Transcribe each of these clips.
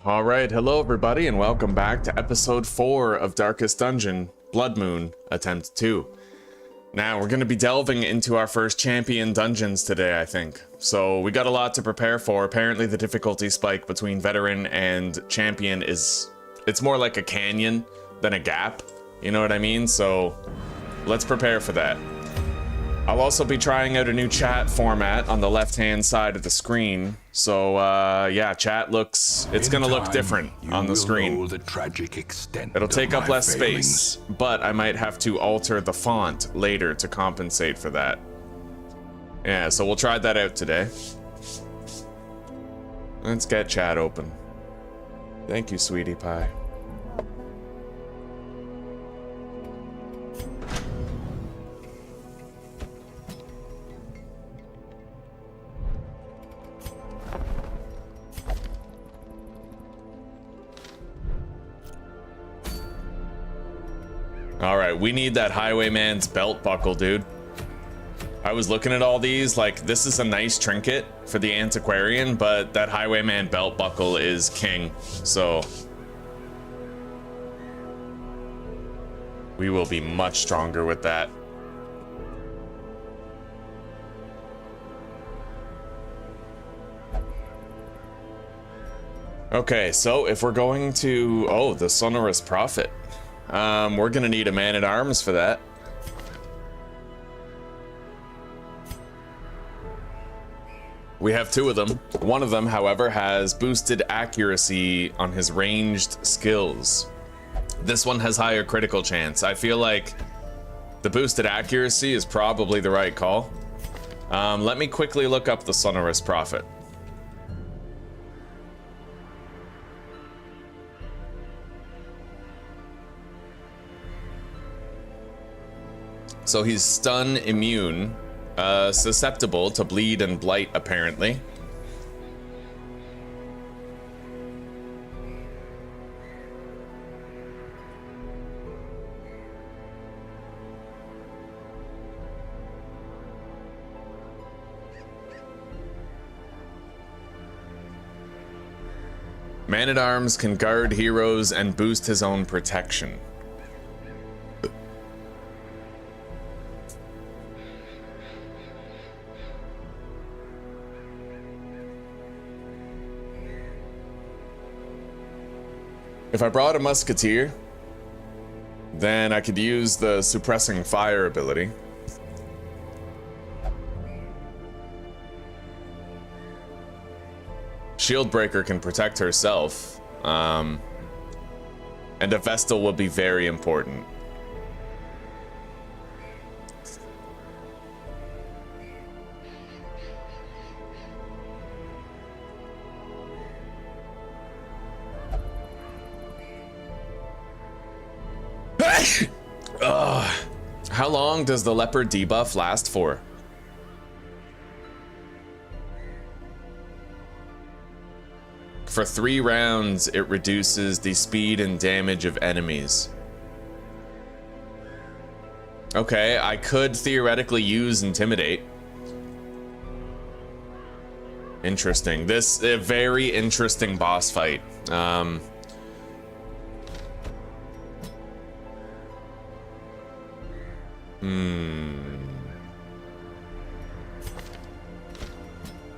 All right, hello everybody, and welcome back to episode 4 of Darkest Dungeon, Bloodmoon, Attempt 2. Now, we're going to be delving into our first champion dungeons today, I think. So, we got a lot to prepare for. Apparently, the difficulty spike between veteran and champion it's more like a canyon than a gap. You know what I mean? So, let's prepare for that. I'll also be trying out a new chat format on the left-hand side of the screen. So, yeah, chat it's gonna look different on the screen. The tragic extent It'll take up less failings. space, but I might have to alter the font later to compensate for that. Yeah, so we'll try that out today. Let's get chat open. Thank you, sweetie pie. Alright, we need that highwayman's belt buckle, dude. I was looking at all these, like, this is a nice trinket for the antiquarian, but that highwayman belt buckle is king, so we will be much stronger with that. Okay, so if we're going to... Oh, the Sonorous Prophet. We're gonna need a man-at-arms for that. We have 2 of them. One of them, however, has boosted accuracy on his ranged skills. This one has higher critical chance. I feel like the boosted accuracy is probably the right call. Let me quickly look up the Sonorous Prophet. So he's stun immune, susceptible to bleed and blight, apparently. Man-at-Arms can guard heroes and boost his own protection. If I brought a musketeer, then I could use the suppressing fire ability. Shieldbreaker can protect herself, and a Vestal will be very important. How long does the leopard debuff last for? For 3 rounds, it reduces the speed and damage of enemies. Okay, I could theoretically use Intimidate. Interesting. This a very interesting boss fight.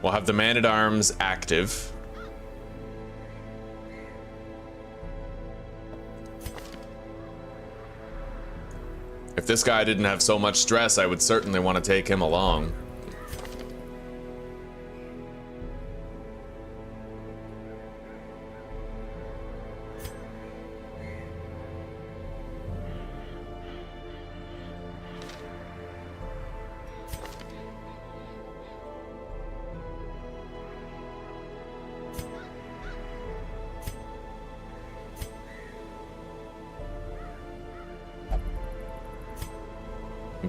We'll have the Man-at-Arms active. If this guy didn't have so much stress, I would certainly want to take him along.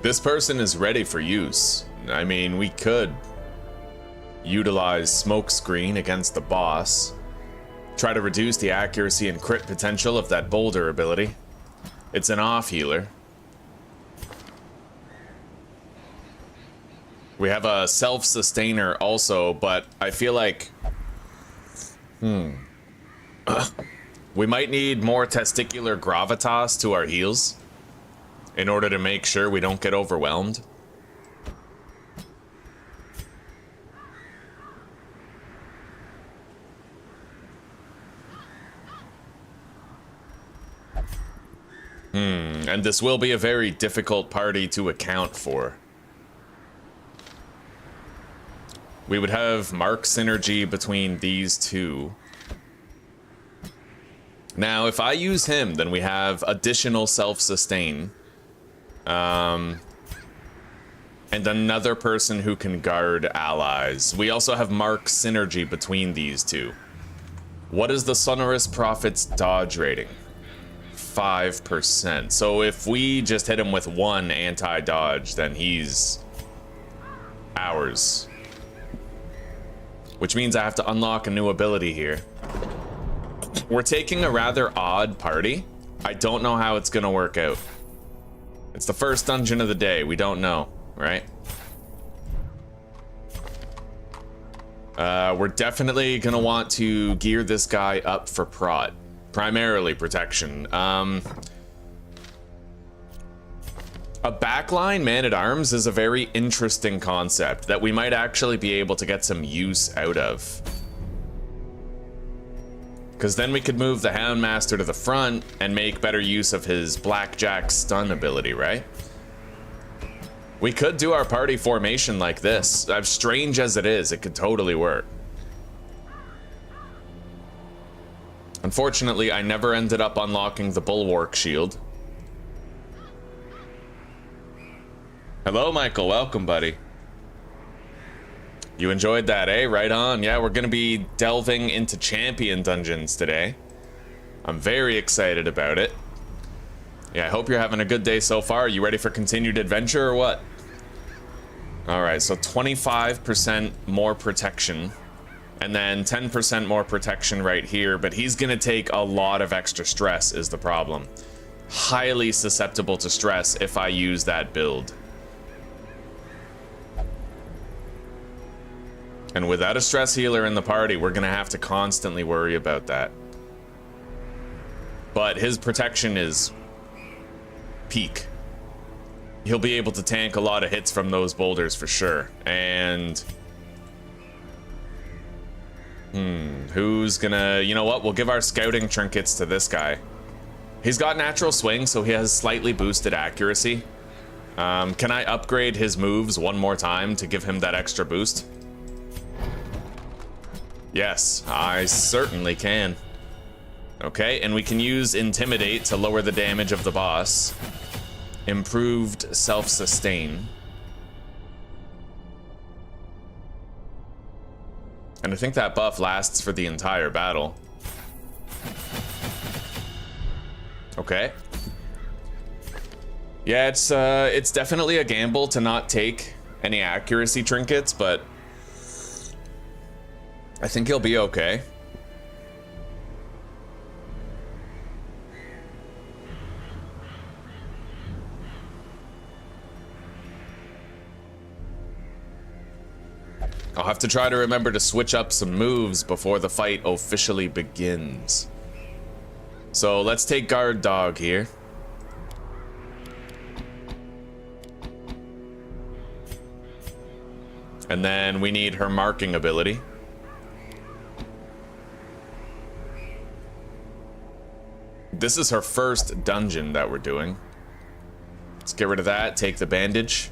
This person is ready for use. I mean, we could utilize Smokescreen against the boss. Try to reduce the accuracy and crit potential of that boulder ability. It's an off healer. We have a self-sustainer also, but I feel like... We might need more testicular gravitas to our heals in order to make sure we don't get overwhelmed. And this will be a very difficult party to account for. We would have mark synergy between these two. Now, if I use him, then we have additional self-sustain. And another person who can guard allies. We also have mark synergy between these two. What is the Sonorous Prophet's dodge rating? 5%. So if we just hit him with one anti-dodge, then he's ours. Which means I have to unlock a new ability here. We're taking a rather odd party. I don't know how it's gonna work out. It's the first dungeon of the day. We don't know, right? We're definitely gonna want to gear this guy up for prot. Primarily protection. A backline man-at-arms is a very interesting concept that we might actually be able to get some use out of. Because then we could move the Houndmaster to the front and make better use of his Blackjack stun ability, right? We could do our party formation like this. As strange as it is, it could totally work. Unfortunately, I never ended up unlocking the Bulwark Shield. Hello, Michael. Welcome, buddy. You enjoyed that, eh? Right on. Yeah, we're gonna be delving into champion dungeons today. I'm very excited about it. Yeah, I hope you're having a good day so far. Are you ready for continued adventure or what? Alright, so 25% more protection. And then 10% more protection right here, but he's gonna take a lot of extra stress is the problem. Highly susceptible to stress if I use that build. And without a stress healer in the party, we're gonna have to constantly worry about that. But his protection is peak. He'll be able to tank a lot of hits from those boulders for sure. And who's gonna, you know what, we'll give our scouting trinkets to this guy. He's got natural swing, so he has slightly boosted accuracy. Can I upgrade his moves one more time to give him that extra boost? Yes, I certainly can. Okay, and we can use Intimidate to lower the damage of the boss. Improved self-sustain. And I think that buff lasts for the entire battle. Okay. Yeah, it's definitely a gamble to not take any accuracy trinkets, but I think he'll be okay. I'll have to try to remember to switch up some moves before the fight officially begins. So let's take guard dog here. And then we need her marking ability. This is her first dungeon that we're doing. Let's get rid of that, take the bandage.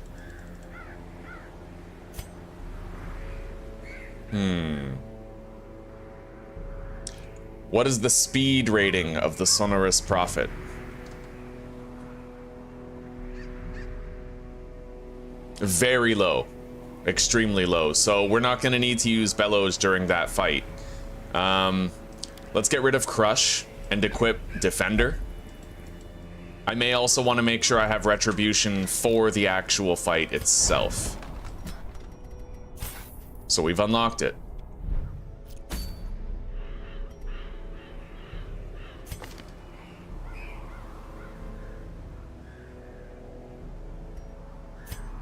What is the speed rating of the Sonorous Prophet? Very low. Extremely low. So we're not going to need to use Bellows during that fight. Let's get rid of Crush and equip Defender. I may also want to make sure I have Retribution for the actual fight itself. So we've unlocked it.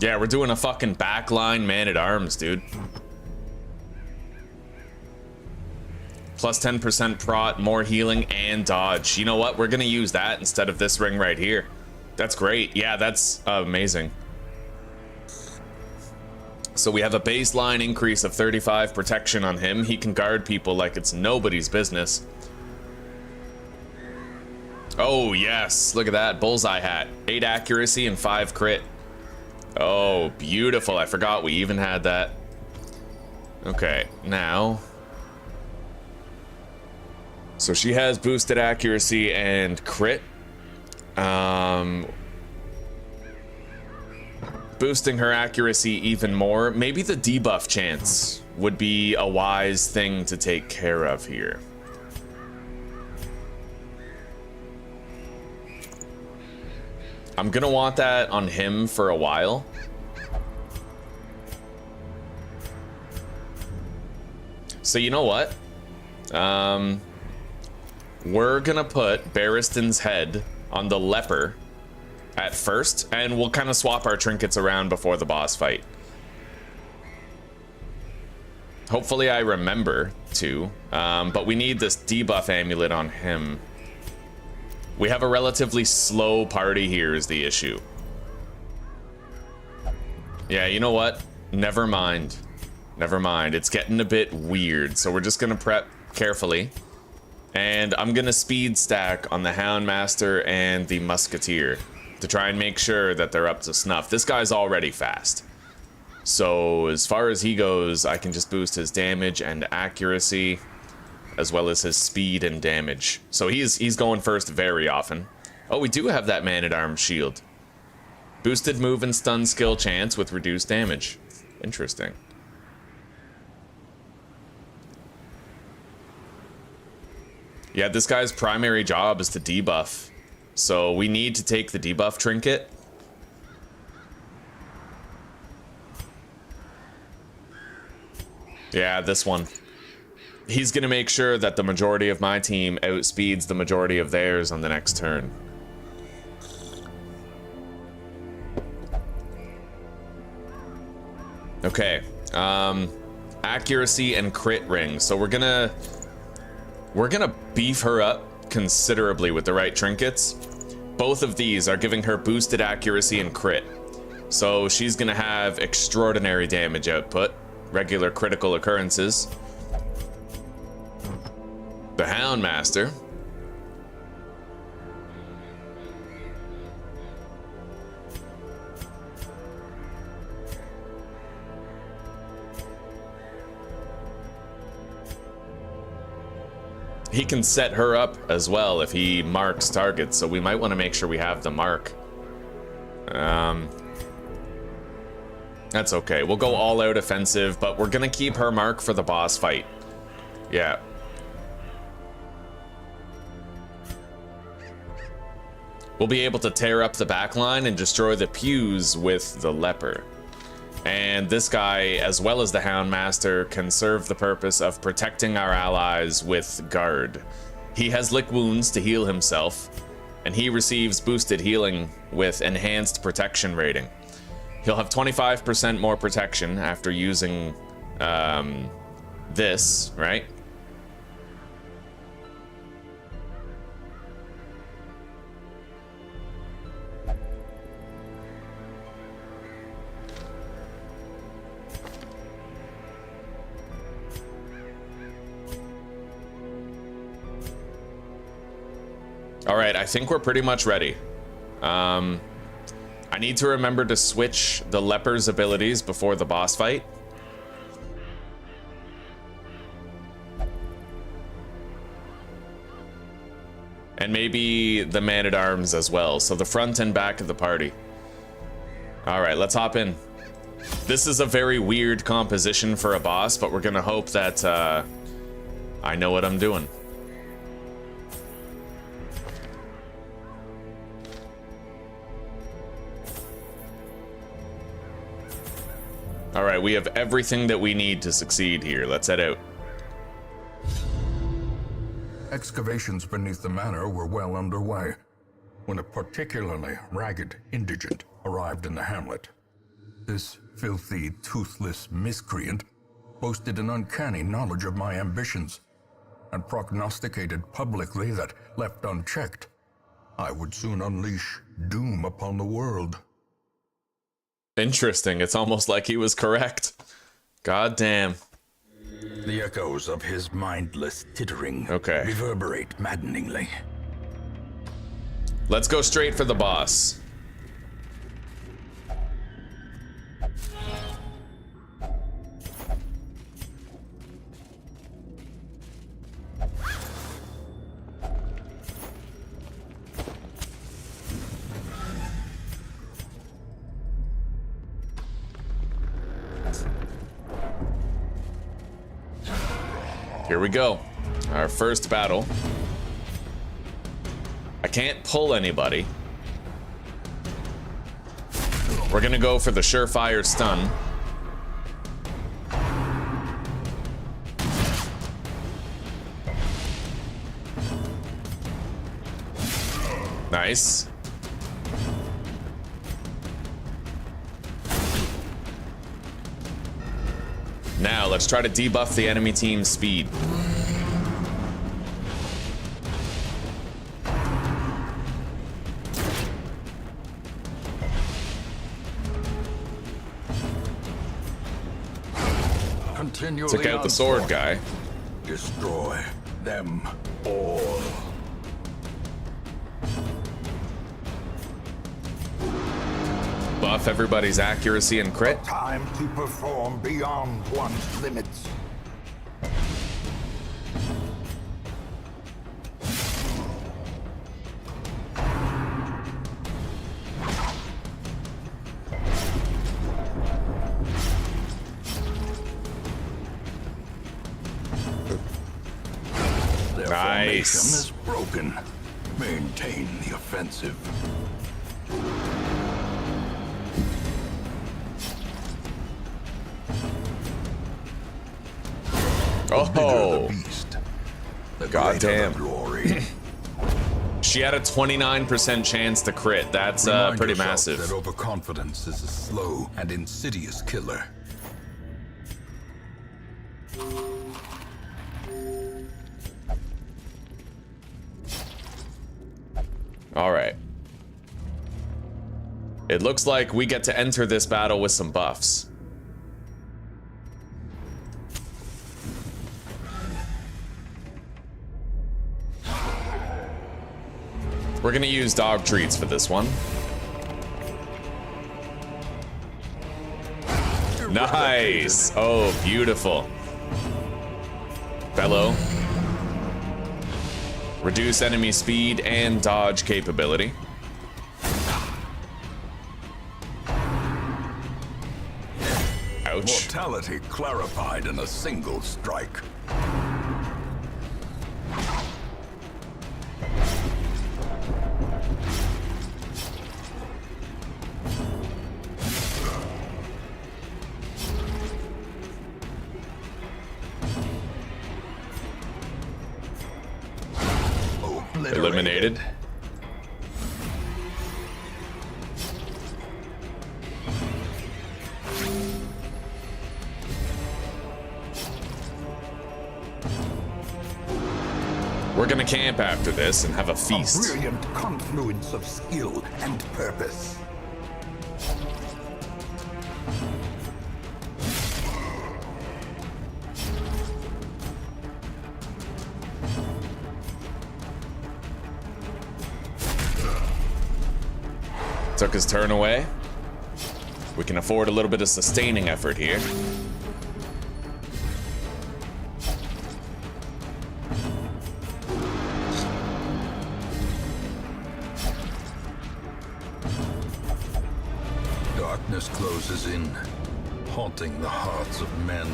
Yeah, we're doing a fucking backline man-at-arms, dude. Plus 10% prot, more healing, and dodge. You know what? We're gonna use that instead of this ring right here. That's great. Yeah, that's amazing. So we have a baseline increase of 35 protection on him. He can guard people like it's nobody's business. Oh, yes. Look at that. Bullseye hat. 8 accuracy and 5 crit. Oh, beautiful. I forgot we even had that. Okay, now... So she has boosted accuracy and crit. Boosting her accuracy even more. Maybe the debuff chance would be a wise thing to take care of here. I'm gonna want that on him for a while. So you know what? We're gonna put Barristan's head on the leper at first, and we'll kind of swap our trinkets around before the boss fight. Hopefully I remember to, but we need this debuff amulet on him. We have a relatively slow party here is the issue. Yeah, you know what? Never mind. Never mind. It's getting a bit weird, so we're just gonna prep carefully. And I'm gonna speed stack on the Houndmaster and the Musketeer to try and make sure that they're up to snuff. This guy's already fast. So as far as he goes, I can just boost his damage and accuracy, as well as his speed and damage. So he's going first very often. Oh, we do have that Man-at-Arms shield. Boosted move and stun skill chance with reduced damage. Interesting. Yeah, this guy's primary job is to debuff. So we need to take the debuff trinket. Yeah, this one. He's gonna make sure that the majority of my team outspeeds the majority of theirs on the next turn. Okay, accuracy and crit ring. So we're gonna beef her up considerably with the right trinkets. Both of these are giving her boosted accuracy and crit. So she's gonna have extraordinary damage output, regular critical occurrences. The Houndmaster. He can set her up as well if he marks targets, so we might want to make sure we have the mark. That's okay. We'll go all out offensive, but we're gonna keep her mark for the boss fight. Yeah. We'll be able to tear up the backline and destroy the pews with the leper. And this guy, as well as the Houndmaster, can serve the purpose of protecting our allies with guard. He has lick wounds to heal himself, and he receives boosted healing with enhanced protection rating. He'll have 25% more protection after using this, right? All right, I think we're pretty much ready. I need to remember to switch the leper's abilities before the boss fight. And maybe the Man-at-Arms as well, so the front and back of the party. All right, let's hop in. This is a very weird composition for a boss, but we're gonna hope that I know what I'm doing. All right, we have everything that we need to succeed here. Let's head out. Excavations beneath the manor were well underway when a particularly ragged indigent arrived in the hamlet. This filthy, toothless miscreant boasted an uncanny knowledge of my ambitions. and prognosticated publicly that, left unchecked, I would soon unleash doom upon the world. Interesting. It's almost like he was correct. God damn. The echoes of his mindless tittering reverberate maddeningly. Let's go straight for the boss. Here we go. Our first battle. I can't pull anybody. We're gonna go for the surefire stun. Nice. Now, let's try to debuff the enemy team's speed. Took out the sword guy. Destroy them all. Buff everybody's accuracy and crit. Time to perform beyond one's limits. Their formation is broken. Maintain the offensive. Oh, goddamn. Glory. She had a 29% chance to crit. That's pretty massive. That overconfidence is a slow and insidious killer. All right. It looks like we get to enter this battle with some buffs. We're gonna use dog treats for this one. Nice! Oh, beautiful. Bellow. Reduce enemy speed and dodge capability. Ouch. Mortality clarified in a single strike. Eliminated. We're gonna camp after this and have a feast. A brilliant confluence of skill and purpose. Took his turn away. We can afford a little bit of sustaining effort here. Darkness closes in, haunting the hearts of men.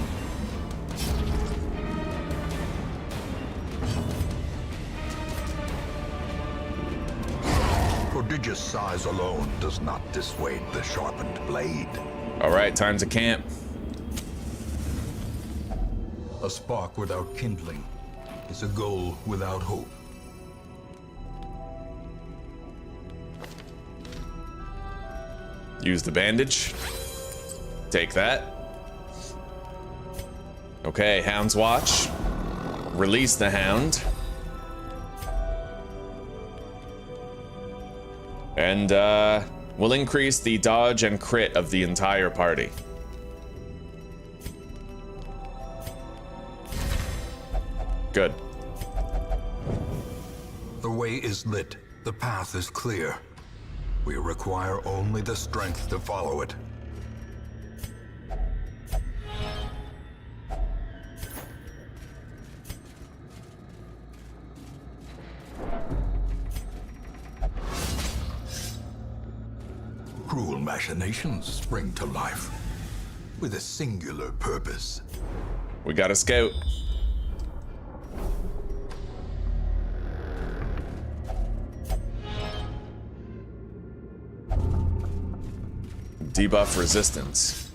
Prodigious size alone does not dissuade the sharpened blade. All right, time to camp. A spark without kindling is a goal without hope. Use the bandage. Take that. Okay, Hound's Watch. release the hound. And we'll increase the dodge and crit of the entire party. Good. The way is lit. The path is clear. We require only the strength to follow it. Cruel machinations spring to life with a singular purpose. We got a scout. Debuff resistance.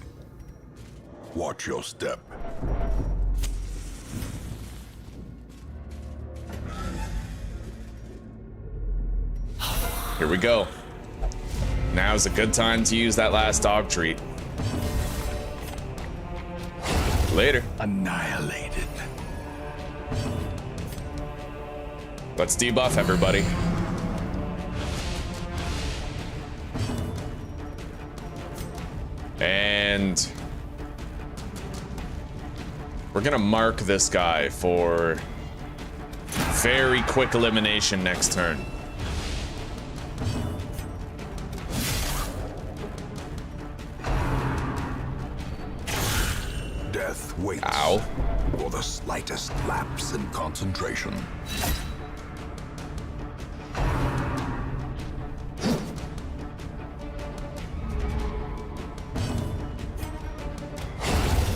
Watch your step. Here we go. Now's a good time to use that last dog treat. Later. Annihilated. Let's debuff everybody. And we're gonna mark this guy for very quick elimination next turn. Death waits. Ow. For the slightest lapse in concentration.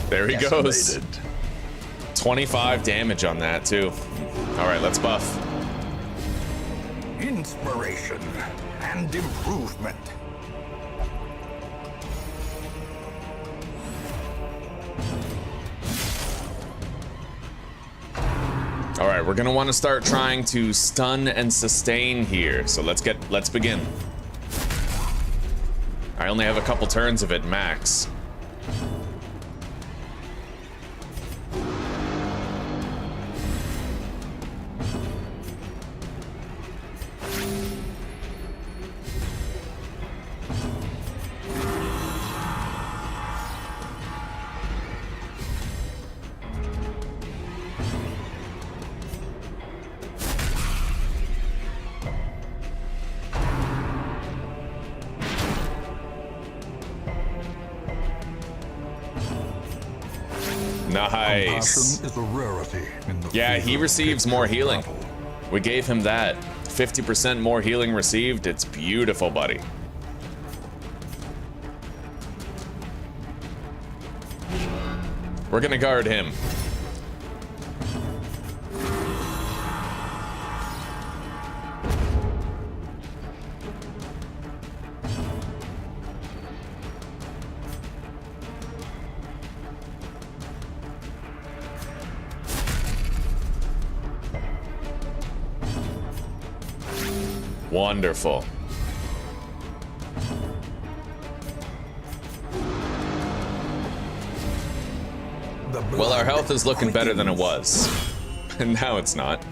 There he goes. Decimated. 25 damage on that too. All right, let's buff. Inspiration and improvement. All right, we're gonna want to start trying to stun and sustain here. So let's begin. I only have a couple turns of it max. Nice. Compassion is a rarity in the Yeah, he field of receives more picture healing. battle. We gave him that. 50% more healing received. It's beautiful, buddy. We're gonna guard him. Wonderful. Well, our health is looking better than it was. And now it's not.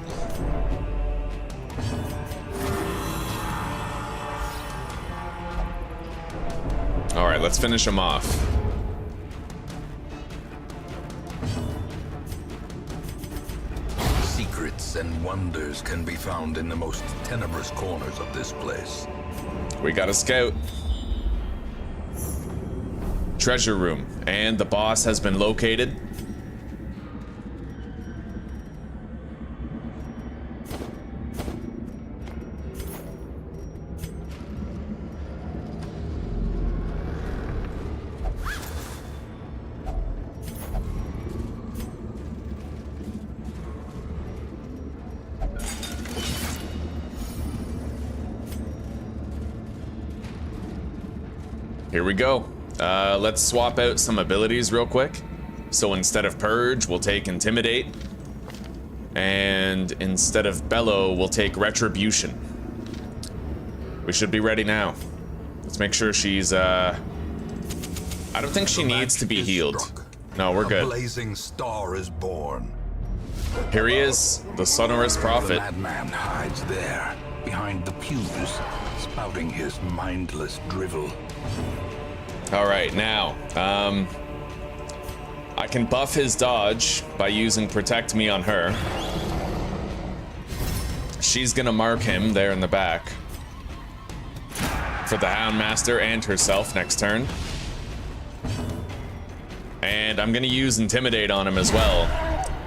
All right, let's finish him off. Secrets and wonders can be found in the most tenebrous corners of this place. We got a scout. Treasure room, and the boss has been located. Here we go. Let's swap out some abilities real quick. So instead of Purge, we'll take Intimidate. And instead of Bellow, we'll take Retribution. We should be ready now. Let's make sure she's, I don't think she needs to be healed. No, we're A good. blazing star is born. Here he is, the sonorous The prophet. madman hides there, behind the pews, spouting his mindless drivel. All right, now, I can buff his dodge by using Protect Me on her. She's gonna mark him there in the back for the Houndmaster and herself next turn. And I'm gonna use Intimidate on him as well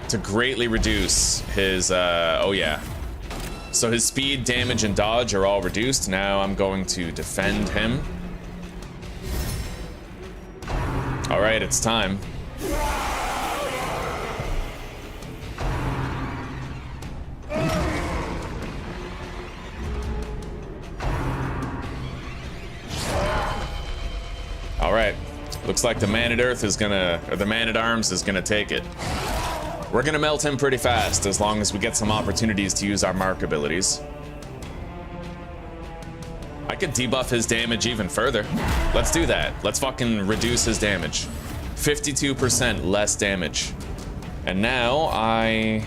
to greatly reduce his, oh yeah. So his speed, damage, and dodge are all reduced. Now I'm going to defend him. All right, it's time. All right, looks like the Man at Earth is gonna, or the Man at Arms is gonna take it. We're gonna melt him pretty fast as long as we get some opportunities to use our mark abilities. I could debuff his damage even further. Let's do that. Let's fucking reduce his damage. 52% less damage. And now I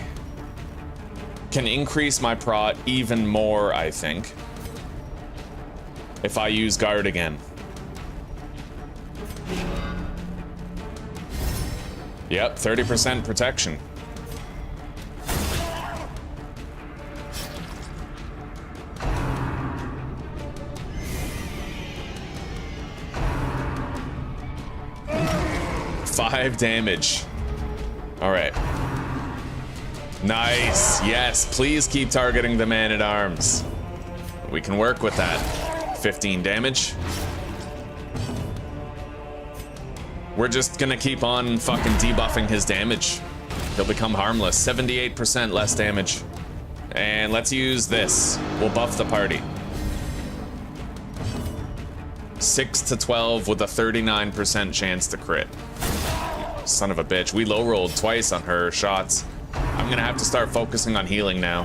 can increase my prot even more, I think, if I use guard again. Yep, 30% protection. Five damage. All right. Nice. Yes, please keep targeting the Man at Arms. We can work with that. 15 damage. We're just gonna keep on fucking debuffing his damage. He'll become harmless. 78% less damage. And let's use this. We'll buff the party. 6 to 12 with a 39% chance to crit. Son of a bitch. We low rolled twice on her shots. I'm gonna have to start focusing on healing now.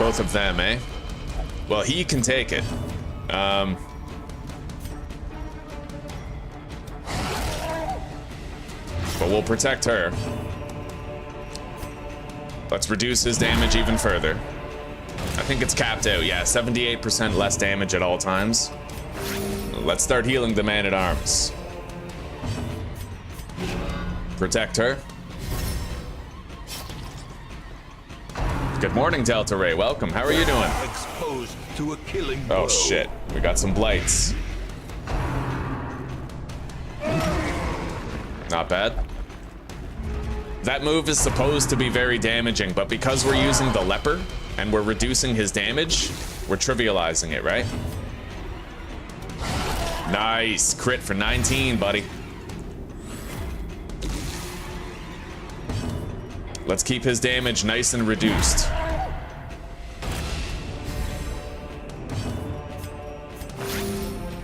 Both of them, eh? Well, he can take it. But we'll protect her. Let's reduce his damage even further. I think it's capped out, yeah, 78% less damage at all times. Let's start healing the Man at Arms. Protect her. Good morning, Delta Ray. Welcome. How are you doing? Exposed to a killing Oh blow. shit, we got some blights. Not bad. That move is supposed to be very damaging, but because we're using the leper and we're reducing his damage, we're trivializing it, right? Nice. Crit for 19, buddy. Let's keep his damage nice and reduced.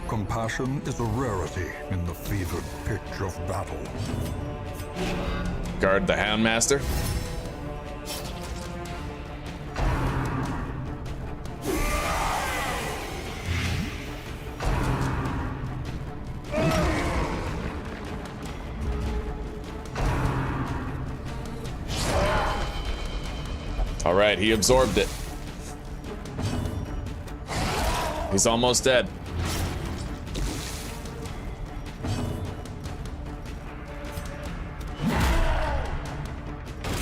Compassion is a rarity in the fevered pitch of battle. Guard the Houndmaster. All right, he absorbed it. He's almost dead.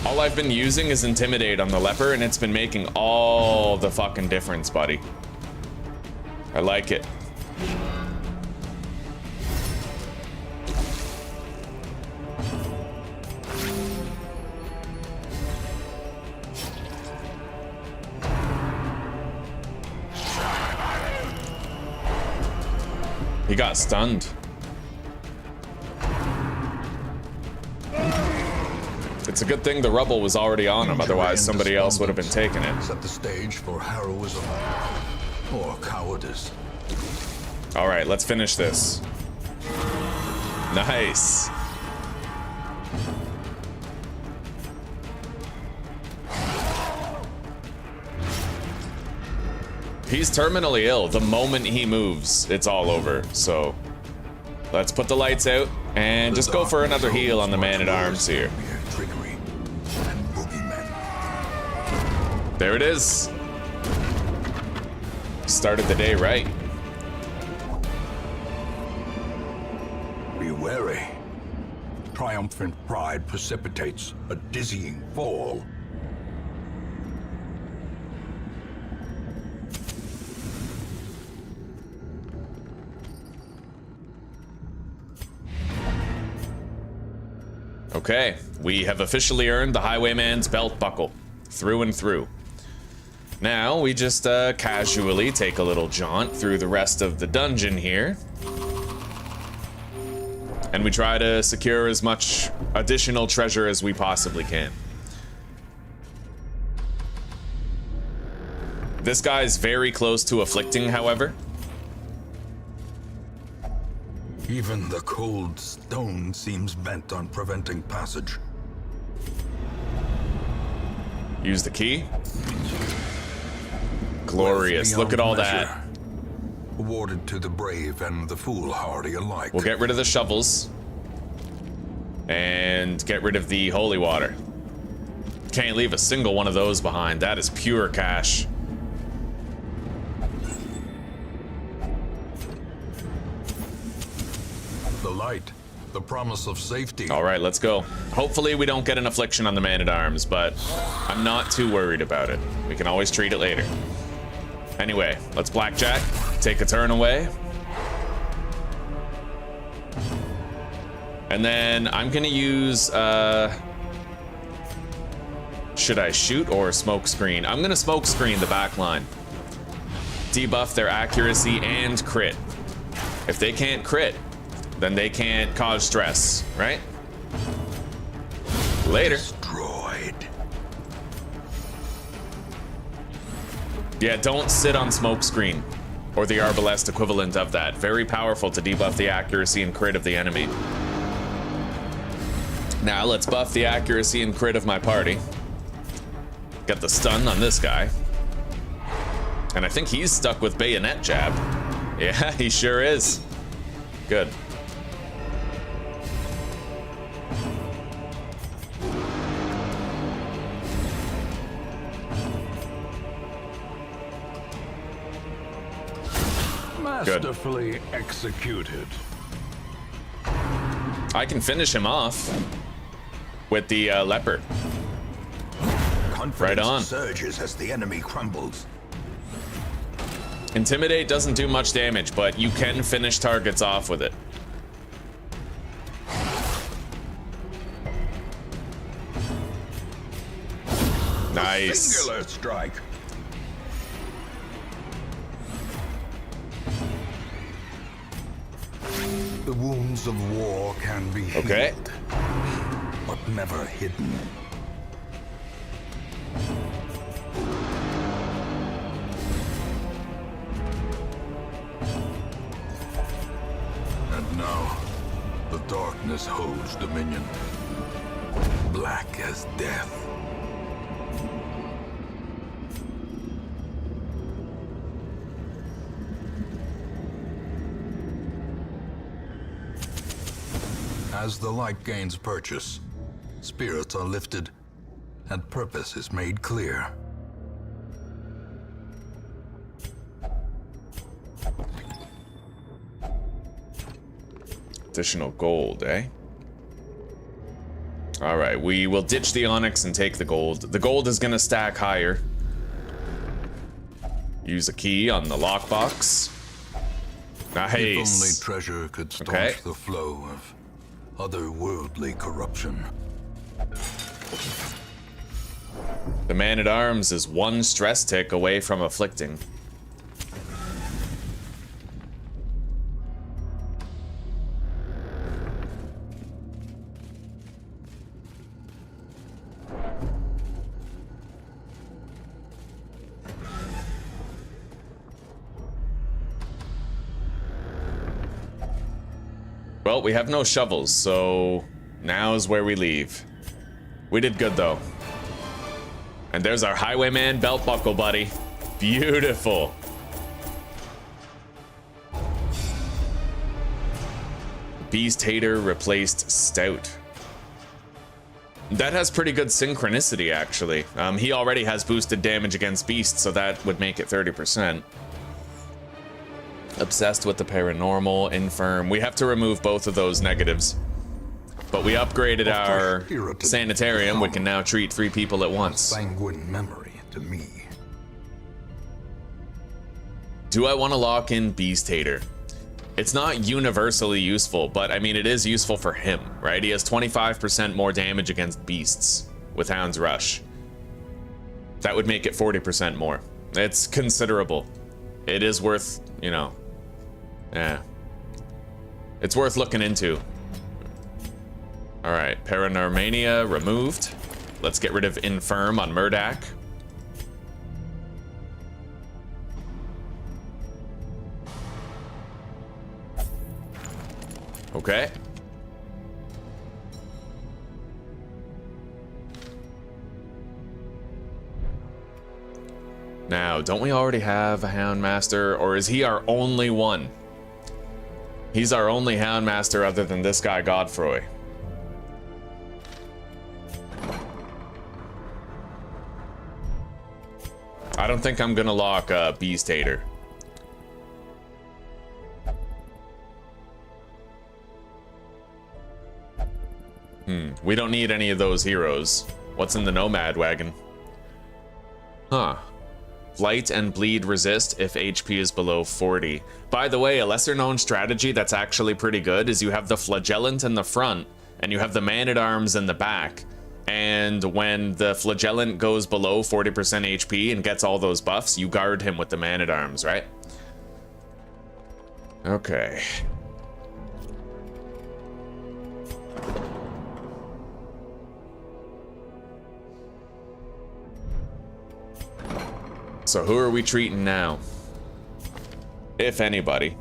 All I've been using is Intimidate on the leper, and it's been making all the fucking difference, buddy. I like it. He got stunned. It's a good thing the rubble was already on him, otherwise somebody else would have been taking it. Set the stage for heroism or cowardice. All right, let's finish this. Nice. He's terminally ill. The moment he moves, it's all over. So let's put the lights out and just go for another heal on the man-at-arms here. There it is. Started the day right. Be wary. Triumphant pride precipitates a dizzying fall. Okay, we have officially earned the Highwayman's belt buckle, through and through. Now, we just casually take a little jaunt through the rest of the dungeon here. And we try to secure as much additional treasure as we possibly can. This guy's very close to afflicting, however. Even the cold stone seems bent on preventing passage. Use the key. Glorious. Look at all that. Awarded to the brave and the foolhardy alike. We'll get rid of the shovels. And get rid of the holy water. Can't leave a single one of those behind. That is pure cash. The light. The promise of safety. All right, let's go. Hopefully we don't get an affliction on the man-at-arms, but I'm not too worried about it. We can always treat it later. Anyway, let's blackjack. Take a turn away. And then I'm gonna use, should I shoot or smoke screen? I'm gonna smoke screen the back line. Debuff their accuracy and crit. If they can't crit, then they can't cause stress, right? Later. Destroyed. Yeah, don't sit on smoke screen or the arbalest equivalent of that. Very powerful to debuff the accuracy and crit of the enemy. Now let's buff the accuracy and crit of my party. Get the stun on this guy. And I think he's stuck with bayonet jab. Yeah, he sure is. Good. Masterfully executed. I can finish him off with the leopard. Confidence Right on. surges as the enemy crumbles. Intimidate doesn't do much damage, but you can finish targets off with it. Nice. Singular strike. The wounds of war can be healed, Okay. but never hidden. And now, the darkness holds dominion, black as death. As the light gains purchase, spirits are lifted, and purpose is made clear. Additional gold, eh? All right, we will ditch the onyx and take the gold. The gold is gonna stack higher. Use a key on the lockbox. Nice. If only treasure could staunch Okay. the flow of otherworldly corruption. The man-at-arms is one stress tick away from afflicting. Well, we have no shovels, so now's where we leave. We did good, though. And there's our Highwayman belt buckle, buddy. Beautiful. Beast Hater replaced Stout. That has pretty good synchronicity, actually. He already has boosted damage against beasts, so that would make it 30%. Obsessed with the paranormal, infirm. We have to remove both of those negatives. But we upgraded our sanitarium. We can now treat 3 people at once. Sanguine memory to me. Do I want to lock in Beast Hater? It's not universally useful, but I mean, it is useful for him, right? He has 25% more damage against beasts with Hound's Rush. That would make it 40% more. It's considerable. It is worth, you know, yeah. It's worth looking into. All right, Paranormania removed. Let's get rid of Infirm on Murdak. Okay. Now, don't we already have a Houndmaster, or is he our only one? He's our only Houndmaster other than this guy, Godfroy. I don't think I'm gonna lock Beast Hater. We don't need any of those heroes. What's in the Nomad wagon? Huh. Blight and bleed resist if HP is below 40. By the way, a lesser known strategy that's actually pretty good is you have the Flagellant in the front and you have the Man-at-Arms in the back. And when the Flagellant goes below 40% HP and gets all those buffs, you guard him with the Man-at-Arms, right? Okay. So who are we treating now? If anybody.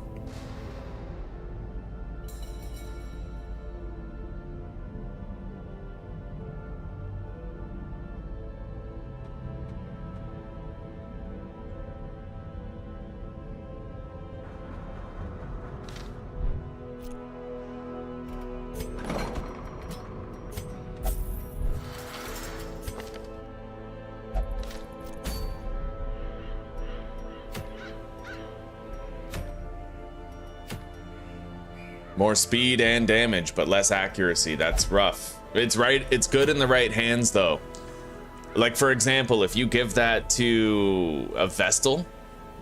More speed and damage, but less accuracy. That's rough. It's right. It's good in the right hands, though. Like, for example, if you give that to a Vestal,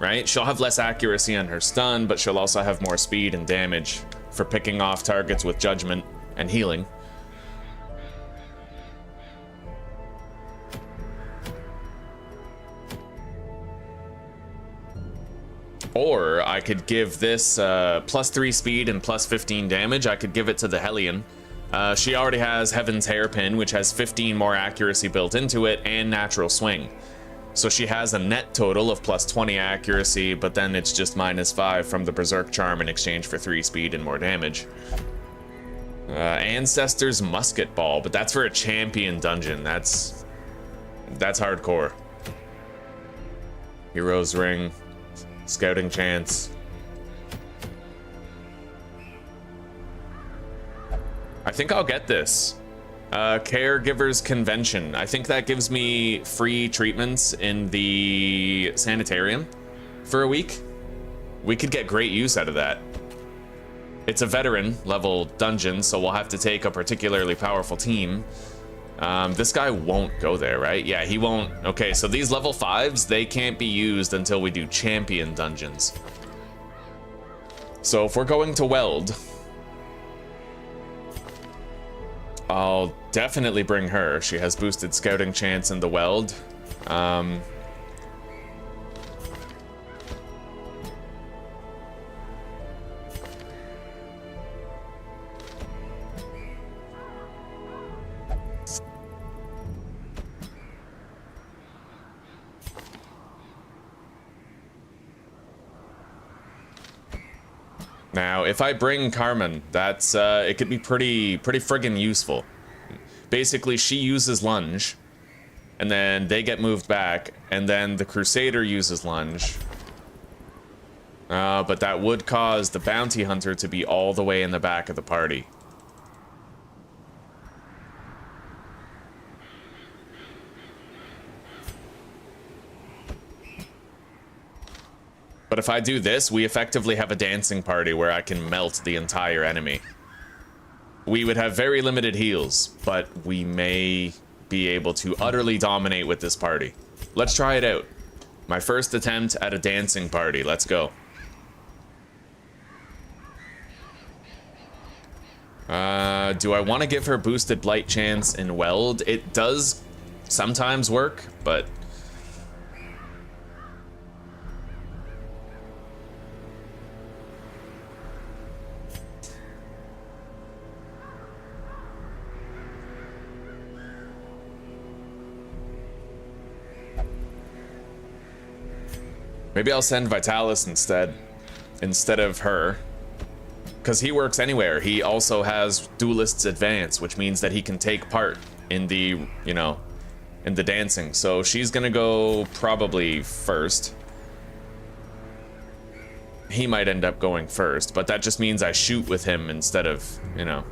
right? She'll have less accuracy on her stun, but she'll also have more speed and damage for picking off targets with judgment and healing. Or I could give this +3 speed and +15 damage. I could give it to the Hellion. She already has Heaven's Hairpin, which has 15 more accuracy built into it, and Natural Swing. So she has a net total of +20 accuracy, but then it's just -5 from the Berserk Charm in exchange for 3 speed and more damage. Ancestor's Musket Ball, but that's for a champion dungeon. That's hardcore. Hero's Ring. Scouting Chance. I think I'll get this. Caregiver's Convention. I think that gives me free treatments in the sanitarium for a week. We could get great use out of that. It's a veteran level dungeon, so we'll have to take a particularly powerful team. This guy won't go there, right? Yeah, he won't. Okay, so these level 5s, they can't be used until we do champion dungeons. So if we're going to Weld, I'll definitely bring her. She has boosted scouting chance in the Weld. Now, if I bring Carmen, that's it could be pretty friggin' useful. Basically, she uses lunge, and then they get moved back, and then the Crusader uses lunge. But that would cause the bounty hunter to be all the way in the back of the party. But if I do this, we effectively have a dancing party where I can melt the entire enemy. We would have very limited heals, but we may be able to utterly dominate with this party. Let's try it out. My first attempt at a dancing party. Let's go. Do I want to give her boosted blight chance in weld? It does sometimes work, but... maybe I'll send Vitalis instead of her. Because he works anywhere. He also has Duelist's Advance, which means that he can take part in the, you know, in the dancing. So she's gonna go probably first. He might end up going first, but that just means I shoot with him instead of, you know.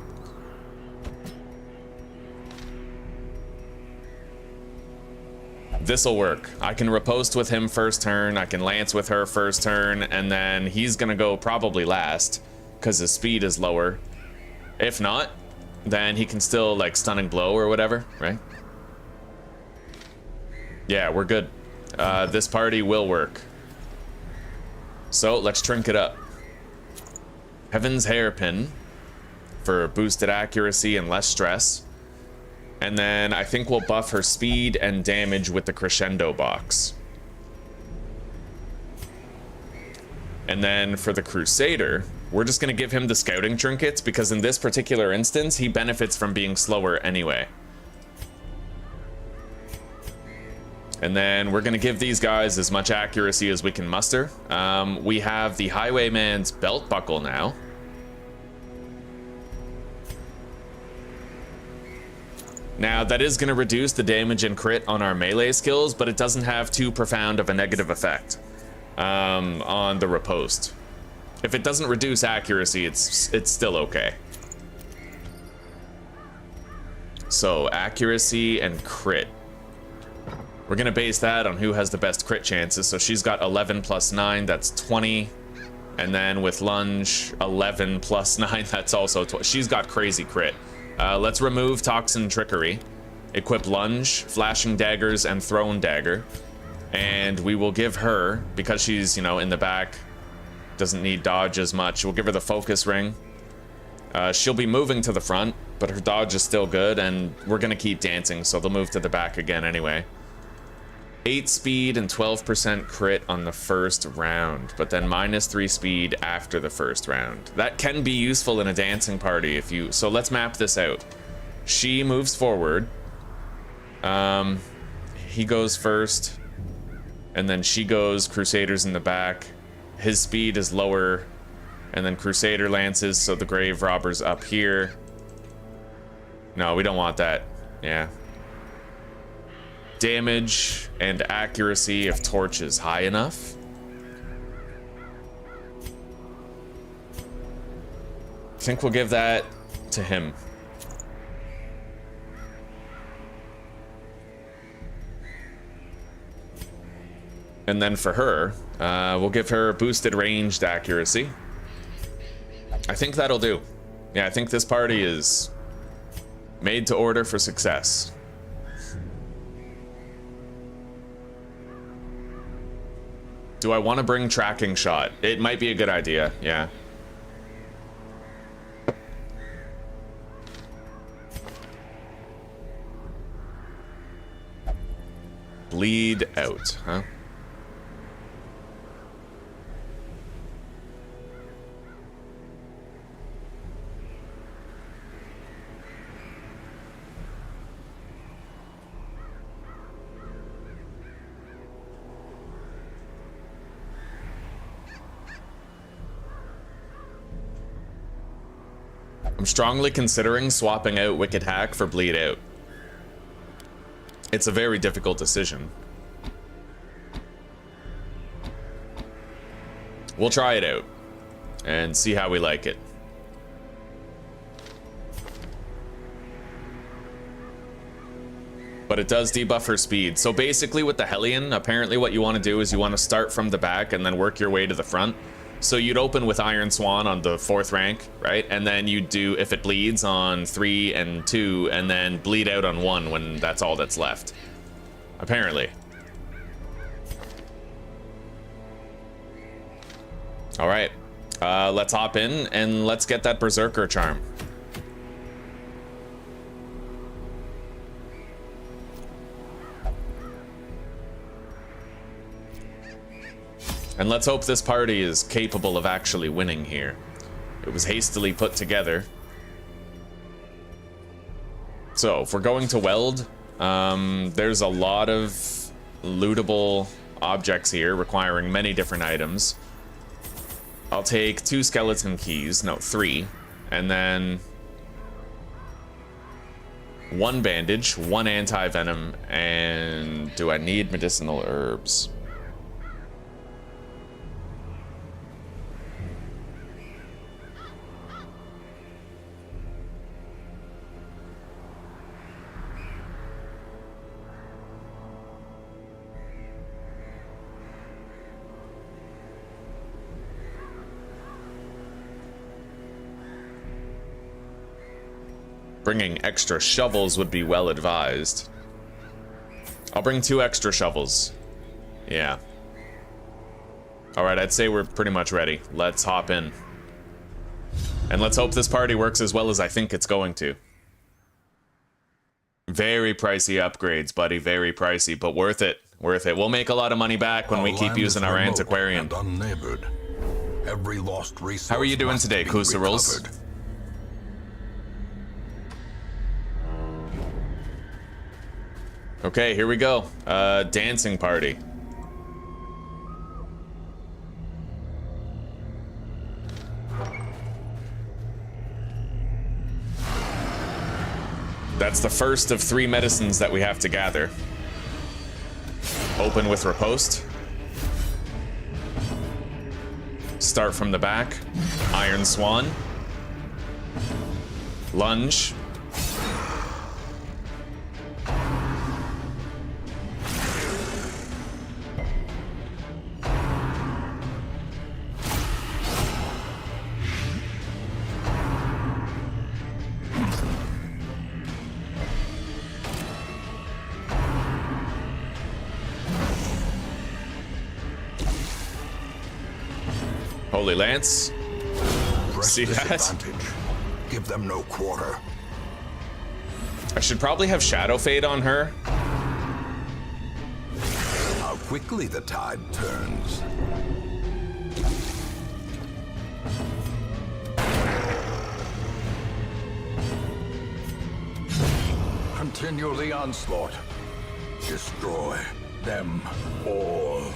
This'll work. I can riposte with him first turn, I can lance with her first turn, and then he's gonna go probably last, because his speed is lower. If not, then he can still, like, stunning blow or whatever, right? Yeah, we're good. This party will work. So, let's trinket up. Heaven's Hairpin for boosted accuracy and less stress. And then I think we'll buff her speed and damage with the Crescendo box. And then for the Crusader, we're just gonna give him the scouting trinkets because in this particular instance, he benefits from being slower anyway. And then we're gonna give these guys as much accuracy as we can muster. We have the Highwayman's belt buckle now. Now, that is gonna reduce the damage and crit on our melee skills, but it doesn't have too profound of a negative effect on the riposte. If it doesn't reduce accuracy, it's still okay. So, accuracy and crit. We're gonna base that on who has the best crit chances. So she's got 11 plus 9, that's 20. And then with lunge, 11 plus 9, that's also 20. She's got crazy crit. Let's remove Toxin Trickery. Equip lunge, flashing daggers, and thrown dagger. And we will give her, because she's, you know, in the back, doesn't need dodge as much, we'll give her the focus ring. She'll be moving to the front, but her dodge is still good, and we're gonna keep dancing, so they'll move to the back again anyway. 8 speed and 12% crit on the first round, but then -3 speed after the first round. That can be useful in a dancing party if you... So let's map this out. She moves forward. He goes first. And then she goes Crusaders in the back. His speed is lower. And then Crusader lances, so the Grave Robber's up here. No, we don't want that. Yeah. Damage and accuracy if torch is high enough. I think we'll give that to him. And then for her, we'll give her boosted ranged accuracy. I think that'll do. Yeah, I think this party is made to order for success. Do I want to bring tracking shot? It might be a good idea, yeah. Bleed out, huh? I'm strongly considering swapping out Wicked Hack for Bleed Out. It's a very difficult decision. We'll try it out and see how we like it. But it does debuff her speed. So basically with the Hellion, apparently what you want to do is you want to start from the back and then work your way to the front. So you'd open with Iron Swan on the 4th rank, right? And then you do, if it bleeds, on 3 and 2, and then bleed out on 1 when that's all that's left. Apparently. All right, let's hop in and let's get that Berserker charm. And let's hope this party is capable of actually winning here. It was hastily put together. So, if we're going to weld, there's a lot of lootable objects here requiring many different items. I'll take 2 skeleton keys, no, 3, and then 1 bandage, 1 anti-venom, and do I need medicinal herbs? Bringing extra shovels would be well advised. I'll bring 2 extra shovels. Yeah. Alright, I'd say we're pretty much ready. Let's hop in. And let's hope this party works as well as I think it's going to. Very pricey upgrades, buddy. Very pricey, but worth it. Worth it. We'll make a lot of money back when we keep using our antiquarian. Every lost resource. How are you doing today, Kusarals? Okay, here we go. Dancing party. That's the first of 3 medicines that we have to gather. Open with riposte. Start from the back. Iron Swan. Lunge. Holy Lance. See that? Give them no quarter. I should probably have Shadow Fade on her. How quickly the tide turns. Continue the onslaught. Destroy them all.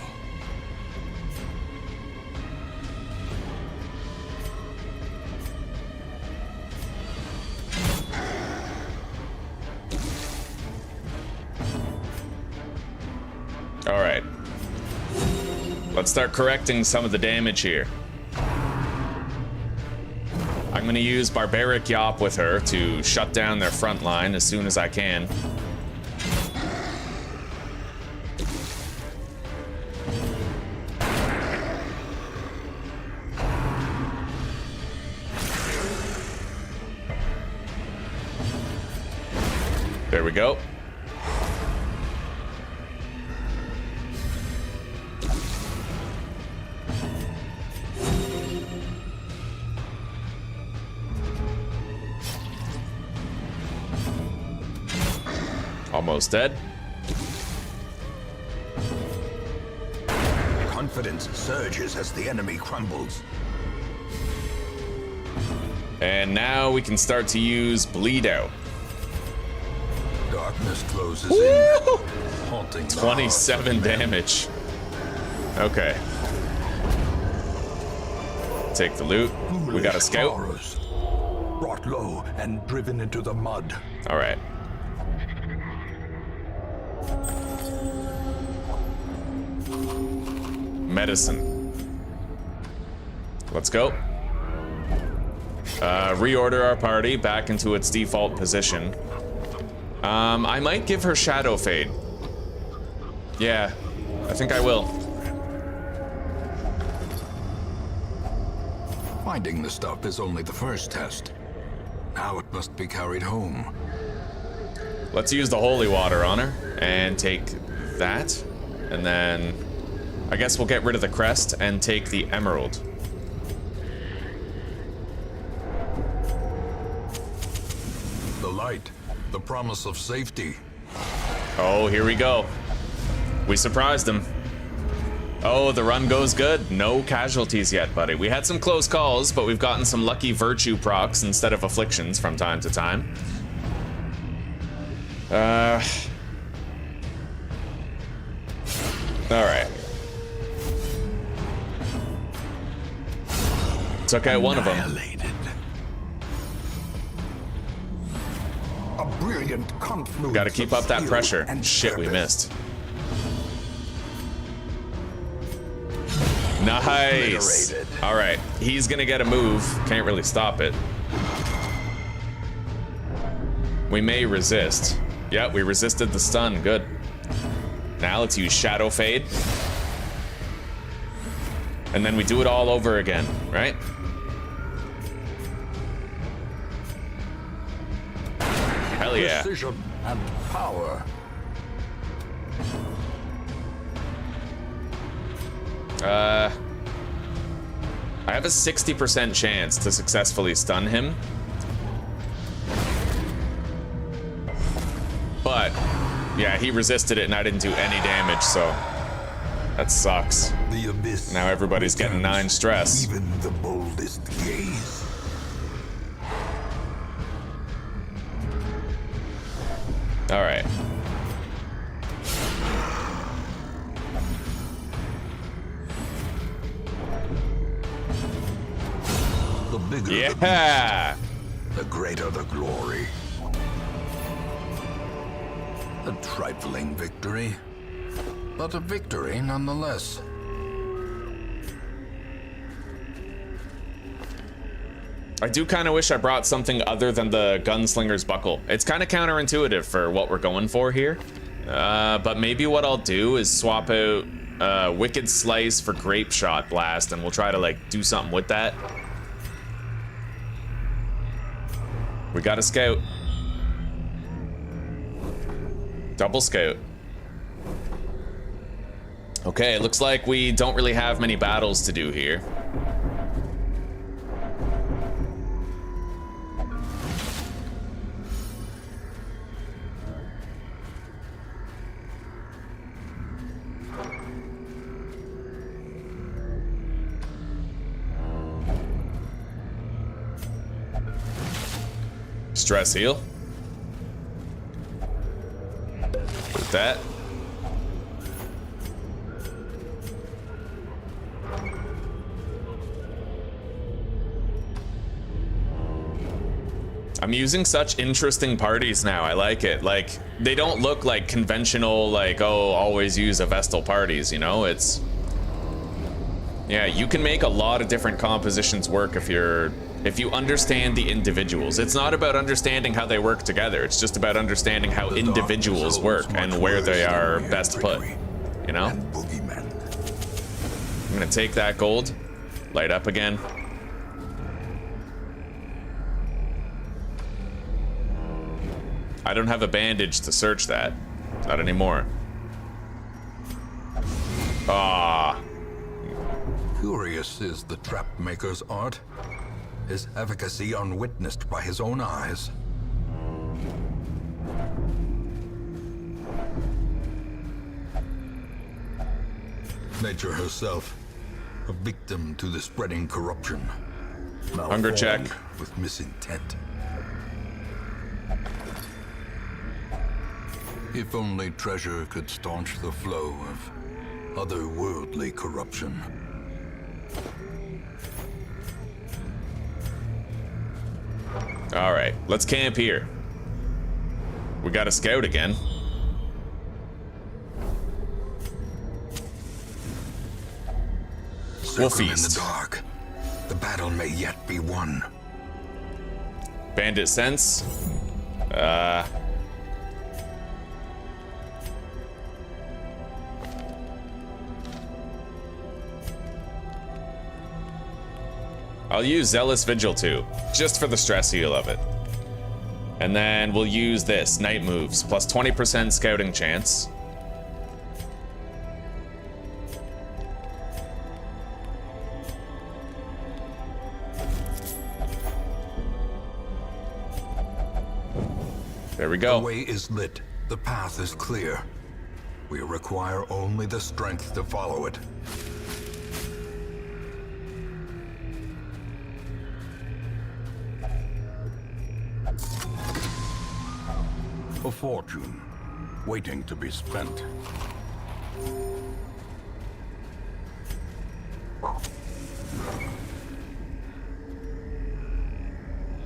All right. Let's start correcting some of the damage here. I'm going to use Barbaric Yop with her to shut down their front line as soon as I can. There we go. Almost dead. Confidence surges as the enemy crumbles. And now we can start to use Bleed Out. Darkness closes Woo! in, haunting 27 damage. Okay. Take the loot. We got a scout. Horrors, brought low and driven into the mud. All right. Medicine. Let's go. Reorder our party back into its default position. I might give her Shadow Fade. Yeah, I think I will. Finding the stuff is only the first test. Now it must be carried home. Let's use the holy water on her and take that. And then I guess we'll get rid of the crest and take the emerald. The light, the promise of safety. Oh, here we go. We surprised him. Oh, the run goes good. No casualties yet, buddy. We had some close calls, but we've gotten some lucky virtue procs instead of afflictions from time to time. Alright. Took out one of them. A brilliant confluence. Gotta keep up that pressure. And Shit, we purpose. missed. Nice. Alright, he's gonna get a move. Can't really stop it. We may resist. Yeah, we resisted the stun. Good. Now let's use Shadow Fade. And then we do it all over again, right? Hell yeah. Precision and power. I have a 60% chance to successfully stun him. But, yeah, he resisted it and I didn't do any damage, so that sucks. The abyss. Now everybody's getting 9 stress. Even the boldest gaze. Alright. The bigger Yeah! the greater the glory. A trifling victory, but a victory nonetheless. I do kind of wish I brought something other than the Gunslinger's Buckle. It's kind of counterintuitive for what we're going for here. But maybe what I'll do is swap out Wicked Slice for Grape Shot Blast, and we'll try to, like, do something with that. We got a scout. Double scout. Okay, it looks like we don't really have many battles to do here. Stress heal. With that. I'm using such interesting parties now. I like it. Like, they don't look like conventional, like, oh, always use a Vestal parties, you know? It's... Yeah, you can make a lot of different compositions work if you understand the individuals. It's not about understanding how they work together. It's just about understanding how individuals work and where they are best put, you know? I'm gonna take that gold, light up again. I don't have a bandage to search that. Not anymore. Ah. Curious is the trap maker's art. His efficacy unwitnessed by his own eyes. Nature herself, a victim to the spreading corruption. Hunger check. With misintent. If only treasure could staunch the flow of otherworldly corruption. All right, let's camp here. We got a scout again. We'll Circle in feast. the dark. The battle may yet be won. Bandit sense. I'll use Zealous Vigil too, just for the stress heal of it. And then we'll use this, Night Moves, plus 20% scouting chance. There we go. The way is lit. The path is clear. We require only the strength to follow it. A fortune, waiting to be spent.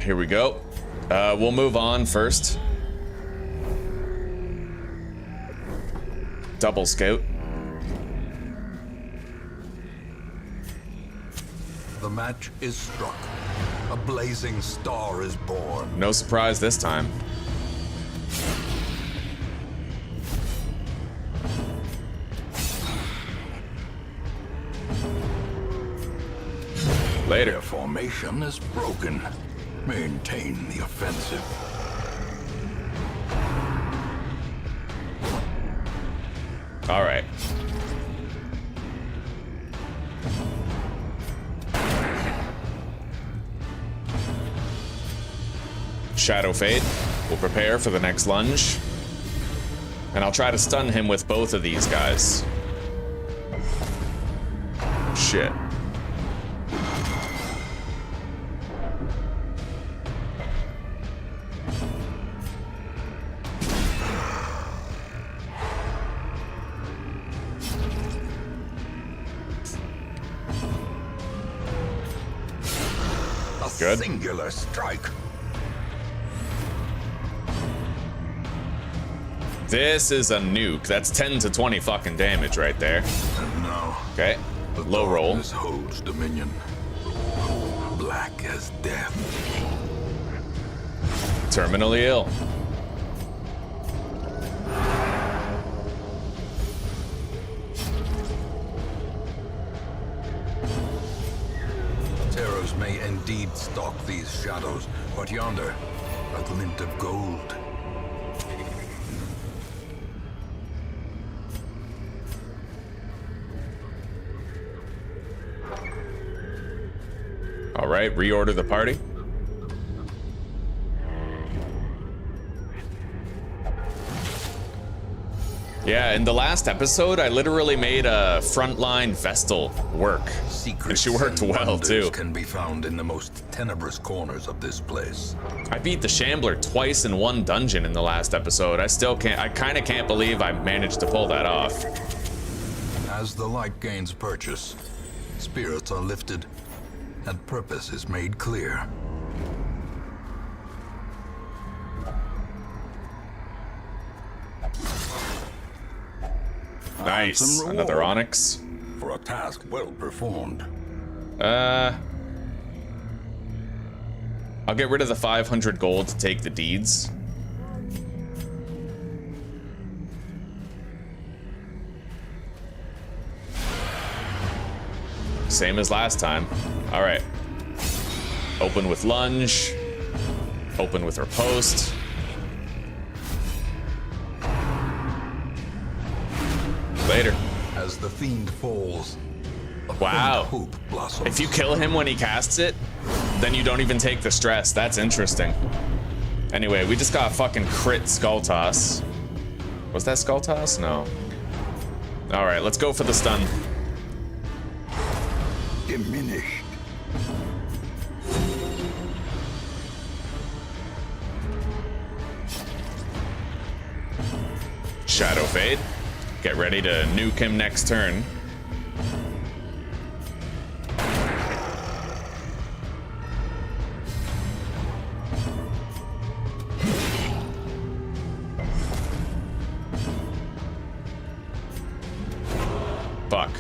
Here we go. We'll move on first. Double scout. The match is struck. A blazing star is born. No surprise this time. Later. Their formation is broken. Maintain the offensive. All right. Shadow Fade. We'll prepare for the next lunge. And I'll try to stun him with both of these guys. Shit. Good. Singular strike. This is a nuke. That's 10 to 20 fucking damage right there. And now, Okay. the Low roll. darkness holds dominion. Black as death. Terminally ill. Terrors may indeed stalk these shadows, but yonder, a glint of gold. All right, reorder the party. Yeah, in the last episode, I literally made a frontline Vestal work. Secrets And she worked and well, wonders too. can be found in the most tenebrous corners of this place. I beat the Shambler twice in one dungeon in the last episode. I kind of can't believe I managed to pull that off. As the light gains purchase, spirits are lifted, and purpose is made clear. Nice, Handsome another reward Onyx. for a task well performed. I'll get rid of the 500 gold to take the deeds. Same as last time. All right. Open with lunge. Open with riposte. Later. As the fiend falls, a Wow. faint hope blossoms. If you kill him when he casts it, then you don't even take the stress. That's interesting. Anyway, we just got fucking crit Skull Toss. Was that Skull Toss? No. All right, let's go for the stun. Diminished. Shadow Fade. Get ready to nuke him next turn. Fuck.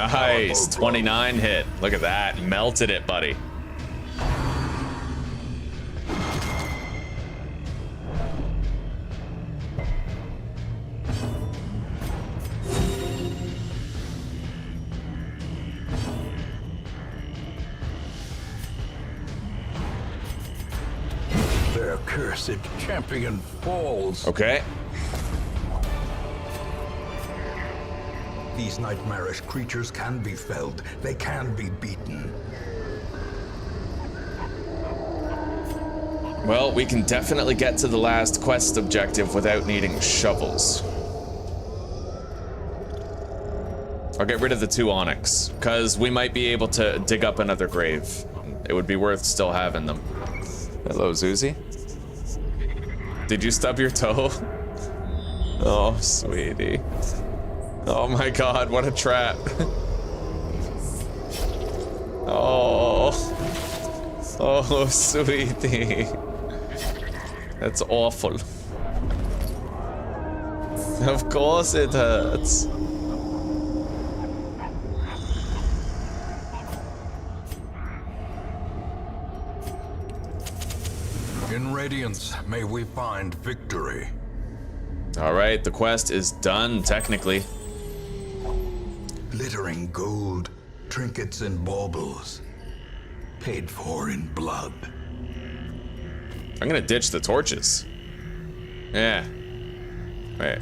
Nice, 29 hit. Look at that, melted it, buddy. Their cursed champion falls. Okay. These nightmarish creatures can be felled. They can be beaten. Well, we can definitely get to the last quest objective without needing shovels. I'll get rid of the 2 onyx, because we might be able to dig up another grave. It would be worth still having them. Hello, Zuzi. Did you stub your toe? Oh, sweetie. Oh my god, what a trap. Oh. Oh, sweetie. That's awful. Of course it hurts. In Radiance, may we find victory. Alright, the quest is done, technically. Glittering gold, trinkets and baubles, paid for in blood. I'm gonna ditch the torches. Yeah. Wait.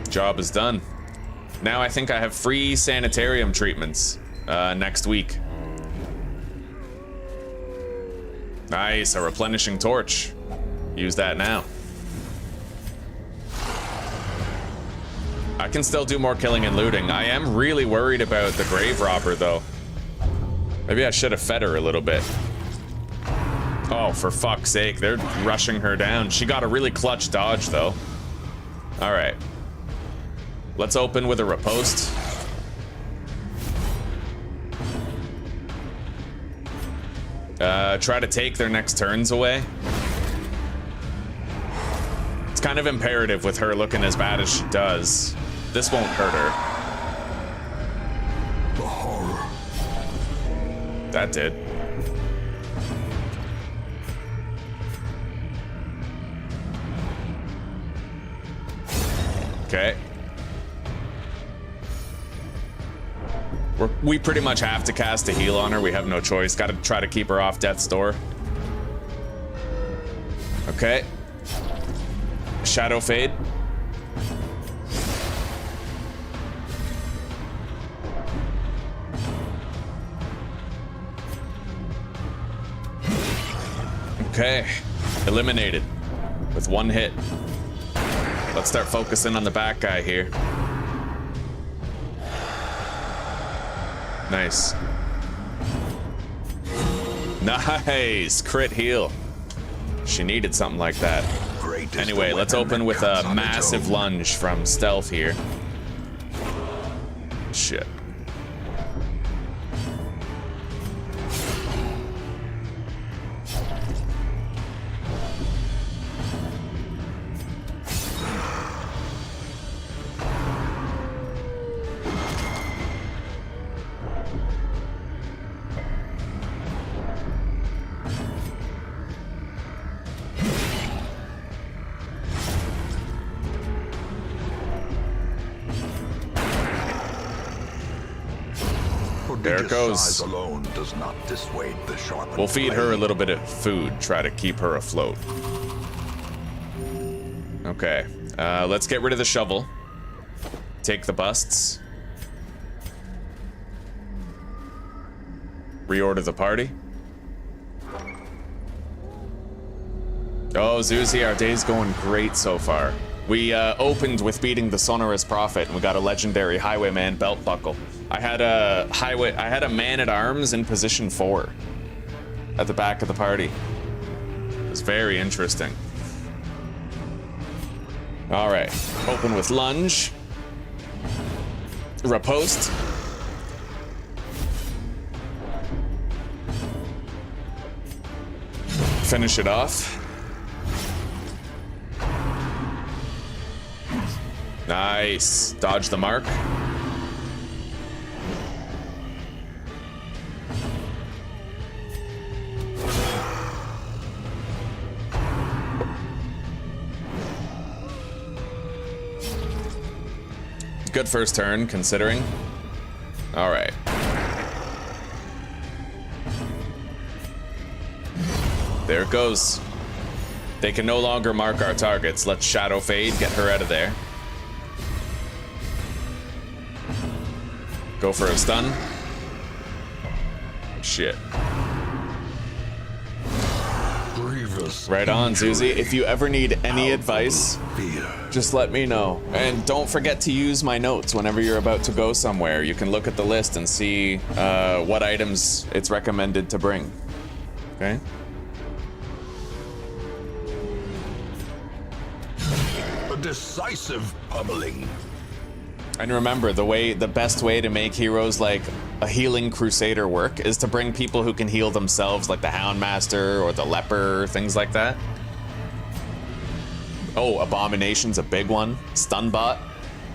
Job is done. Now I think I have free sanitarium treatments next week. Nice, a replenishing torch. Use that now. I can still do more killing and looting. I am really worried about the grave robber, though. Maybe I should have fed her a little bit. Oh, for fuck's sake, they're rushing her down. She got a really clutch dodge, though. All right. Let's open with a riposte. Try to take their next turns away. It's kind of imperative with her looking as bad as she does. This won't hurt her. The horror. That did. Okay. We pretty much have to cast a heal on her. We have no choice. Got to try to keep her off death's door. Okay. Shadow Fade. Okay. Eliminated with 1 hit. Let's start focusing on the back guy here. Nice. Nice! Crit heal. She needed something like that. Anyway, let's open with a massive lunge from stealth here. Shit. There it goes. Size alone does not dissuade the sharpened We'll feed her a blade. little bit of food, try to keep her afloat. Okay, let's get rid of the shovel. Take the busts. Reorder the party. Oh, Zuzi, our day's going great so far. We opened with beating the Sonorous Prophet, and we got a legendary Highwayman belt buckle. I had a man-at-arms in position 4 at the back of the party. It was very interesting. All right, open with lunge. Riposte. Finish it off. Nice. Dodge the mark. Good first turn, considering. All right. There it goes. They can no longer mark our targets. Let's Shadow Fade, get her out of there. Go for a stun. Shit. Right on, Zuzi. If you ever need any advice, just let me know. And don't forget to use my notes whenever you're about to go somewhere. You can look at the list and see what items it's recommended to bring. Okay? A decisive pummeling. And remember, the best way to make heroes like a healing crusader work is to bring people who can heal themselves, like the Houndmaster or the Leper, things like that. Oh, Abomination's a big one. Stunbot,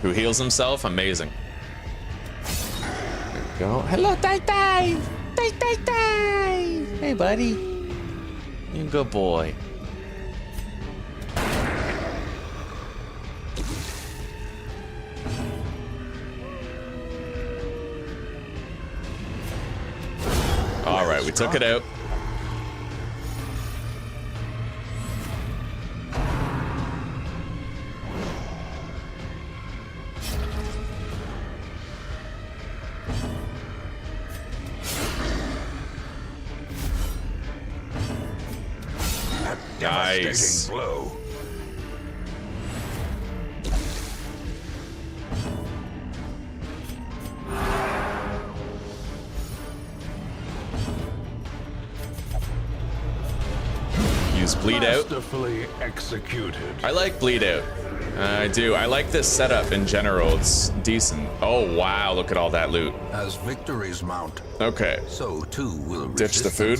who heals himself, amazing. There we go. Hello, Tai Tai! Tai Tai Tai! Hey, buddy. You good boy. All right, we took it out. Nice. Blow. Use bleed out. Masterfully executed. I like bleed out. I do. I like this setup in general. It's decent. Oh wow! Look at all that loot. As victories mount, Okay. so too will Ditch the food.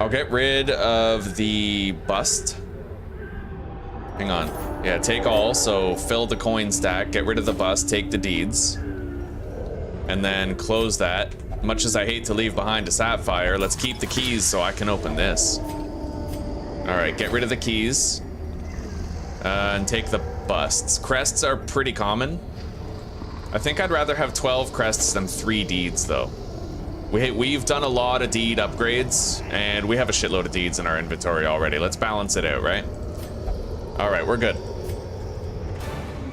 I'll get rid of the bust. Hang on. Yeah, take all. So fill the coin stack. Get rid of the bust. Take the deeds. And then close that. Much as I hate to leave behind a sapphire, let's keep the keys so I can open this. All right, get rid of the keys. And take the busts. Crests are pretty common. I think I'd rather have 12 crests than 3 deeds, though. We've done a lot of deed upgrades, and we have a shitload of deeds in our inventory already. Let's balance it out, right? All right, we're good.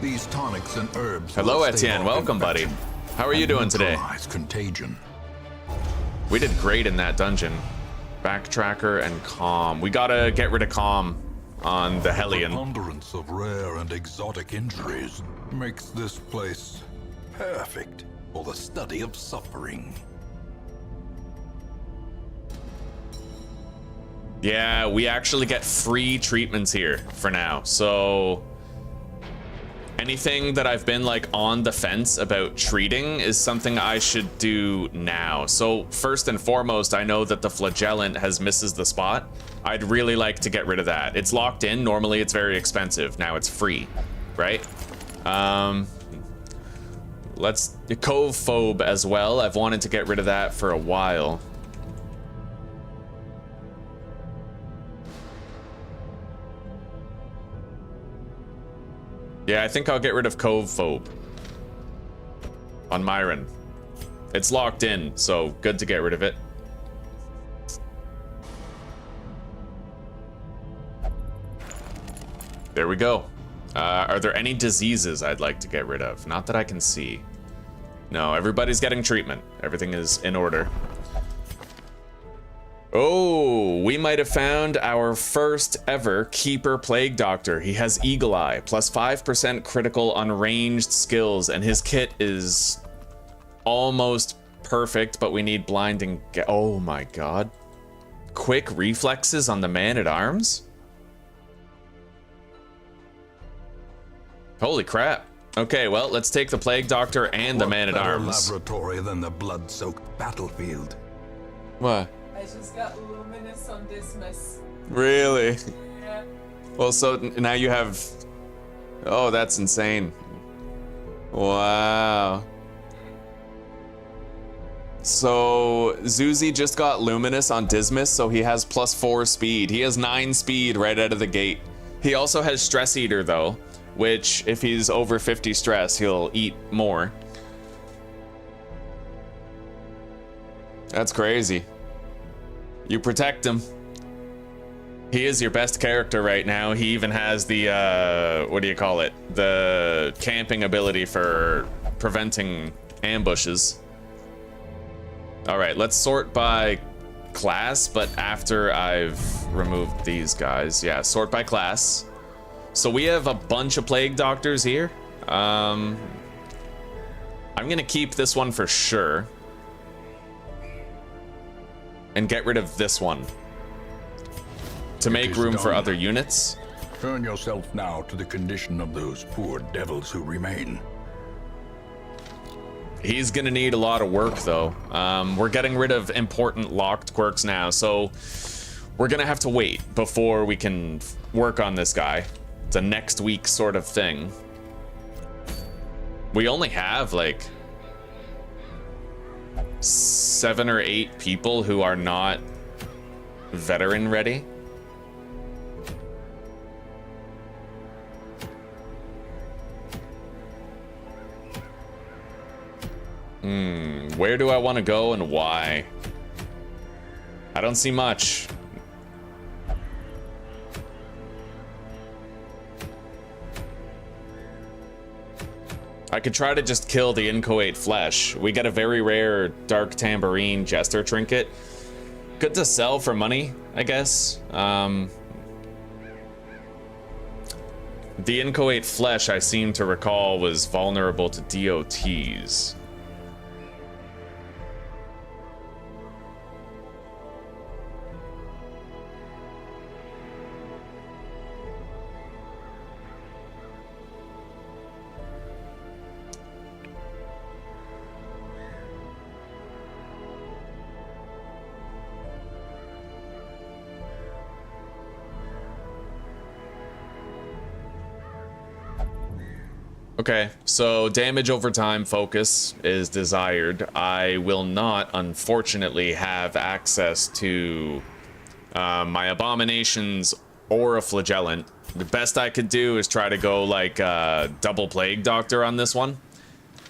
These tonics and herbs. Hello, Etienne. Welcome, buddy. How are you doing today? Contagion. We did great in that dungeon. Backtracker and calm. We gotta get rid of calm on the Hellion. Preponderance of rare and exotic injuries makes this place perfect for the study of suffering. Yeah, we actually get free treatments here for now. So anything that I've been like on the fence about treating is something I should do now. So first and foremost, I know that the flagellant has misses the spot. I'd really like to get rid of that. It's locked in. Normally it's very expensive. Now it's free, right? Let's Cove Phobe as well. I've wanted to get rid of that for a while. Yeah, I think I'll get rid of Cove Phobe on Myron. It's locked in, so good to get rid of it. There we go. Are there any diseases I'd like to get rid of? Not that I can see. No, everybody's getting treatment. Everything is in order. Oh, we might have found our first ever Keeper Plague Doctor. He has Eagle Eye, plus 5% critical on ranged skills, and his kit is almost perfect, but we need blinding. Oh my god. Quick reflexes on the Man-at-Arms? Holy crap. Okay, well, let's take the Plague Doctor and the Man-at-Arms. Laboratory than the blood-soaked battlefield. What? I just got luminous on this mess. Really? Yeah. Well, so now you have... Oh, that's insane. Wow. So Zuzi just got Luminous on Dismas, so he has +4 speed. He has 9 speed right out of the gate. He also has Stress Eater though, which if he's over 50 stress, he'll eat more. That's crazy. You protect him. He is your best character right now. He even has the, what do you call it? The camping ability for preventing ambushes. All right, let's sort by class, but after I've removed these guys. Yeah, sort by class. So we have a bunch of Plague Doctors here. I'm gonna keep this one for sure. And get rid of this one. To make room for other units. Turn yourself now to the condition of those poor devils who remain. He's gonna need a lot of work though. We're getting rid of important locked quirks now, so we're gonna have to wait before we can work on this guy. It's a next week sort of thing. We only have like 7 or 8 people who are not veteran ready. Where do I want to go and why? I don't see much. I could try to just kill the inchoate flesh. We get a very rare Dark Tambourine Jester trinket. Good to sell for money, I guess. The inchoate flesh, I seem to recall, was vulnerable to DOTs. Okay, so damage over time focus is desired. I will not, unfortunately, have access to my abominations or a flagellant. The best I could do is try to go like double plague doctor on this one.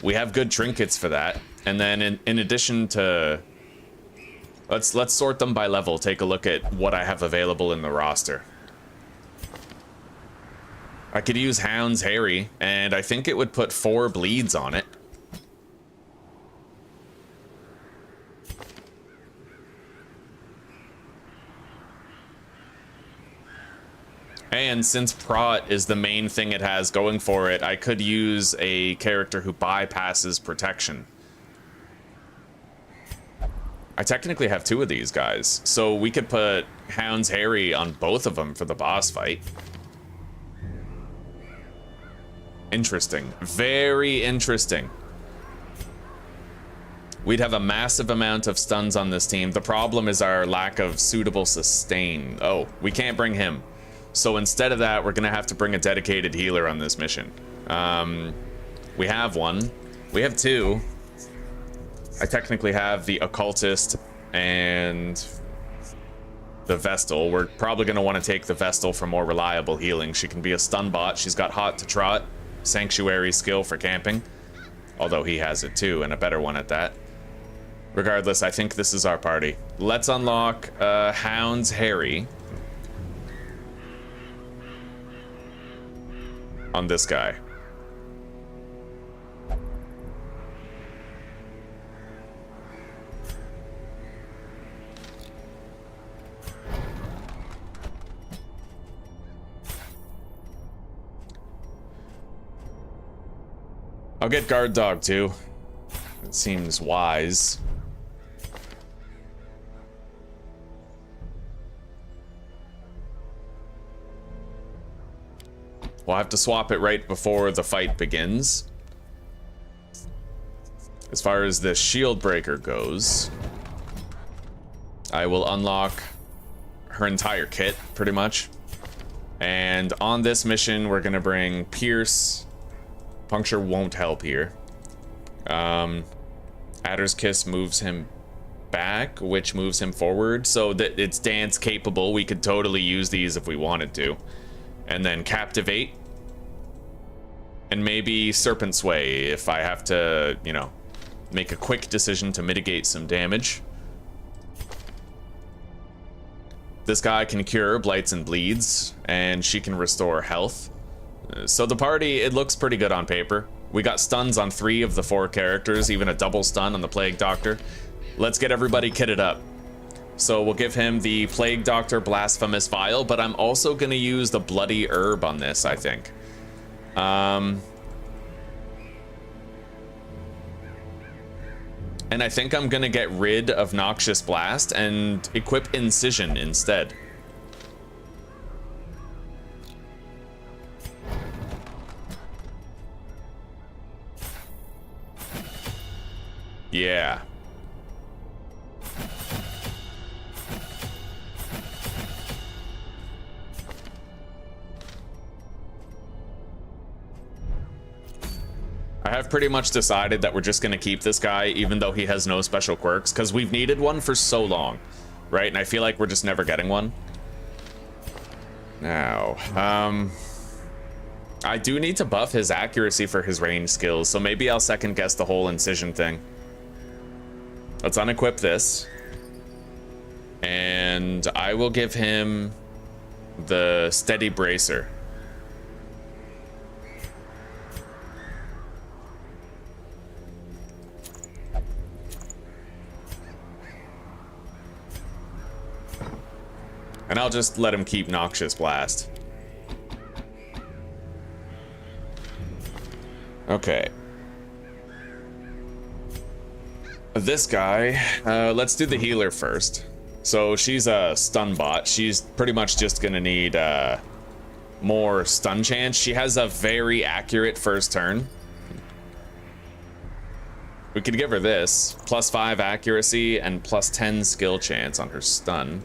We have good trinkets for that. And then in addition to... Let's sort them by level, take a look at what I have available in the roster. I could use Hound's Harry, and I think it would put 4 bleeds on it. And since Prot is the main thing it has going for it, I could use a character who bypasses protection. I technically have 2 of these guys, so we could put Hound's Harry on both of them for the boss fight. Interesting. Very interesting. We'd have a massive amount of stuns on this team. The problem is our lack of suitable sustain. Oh, we can't bring him. So instead of that, we're gonna have to bring a dedicated healer on this mission. We have one. We have 2. I technically have the Occultist and the Vestal. We're probably gonna want to take the Vestal for more reliable healing. She can be a stun bot. She's got Hot to Trot. Sanctuary skill for camping, although he has it too, and a better one at that. Regardless, I think this is our party. Let's unlock Hound's Harry on this guy. I'll get Guard Dog too. It seems wise. We'll have to swap it right before the fight begins. As far as the shield breaker goes, I will unlock her entire kit, pretty much. And on this mission, we're gonna bring Pierce. Puncture won't help here. Adder's Kiss moves him back, which moves him forward, so that it's dance capable. We could totally use these if we wanted to. And then Captivate. And maybe Serpent Sway if I have to, you know, make a quick decision to mitigate some damage. This guy can cure blights and bleeds, and she can restore health. So the party, it looks pretty good on paper. We got stuns on 3 of the 4 characters, even a double stun on the Plague Doctor. Let's get everybody kitted up. So we'll give him the Plague Doctor Blasphemous Vial, but I'm also going to use the Bloody Herb on this, I think. And I think I'm going to get rid of Noxious Blast and equip Incision instead. Yeah. I have pretty much decided that we're just going to keep this guy even though he has no special quirks, because we've needed one for so long, right? And I feel like we're just never getting one. Now, I do need to buff his accuracy for his range skills, so maybe I'll second guess the whole incision thing. Let's unequip this. And I will give him the Steady Bracer. And I'll just let him keep Noxious Blast. Okay. This guy, let's do the healer first. So she's a stun bot. She's pretty much just gonna need more stun chance. She has a very accurate first turn. We could give her this. +5 accuracy and +10 skill chance on her stun.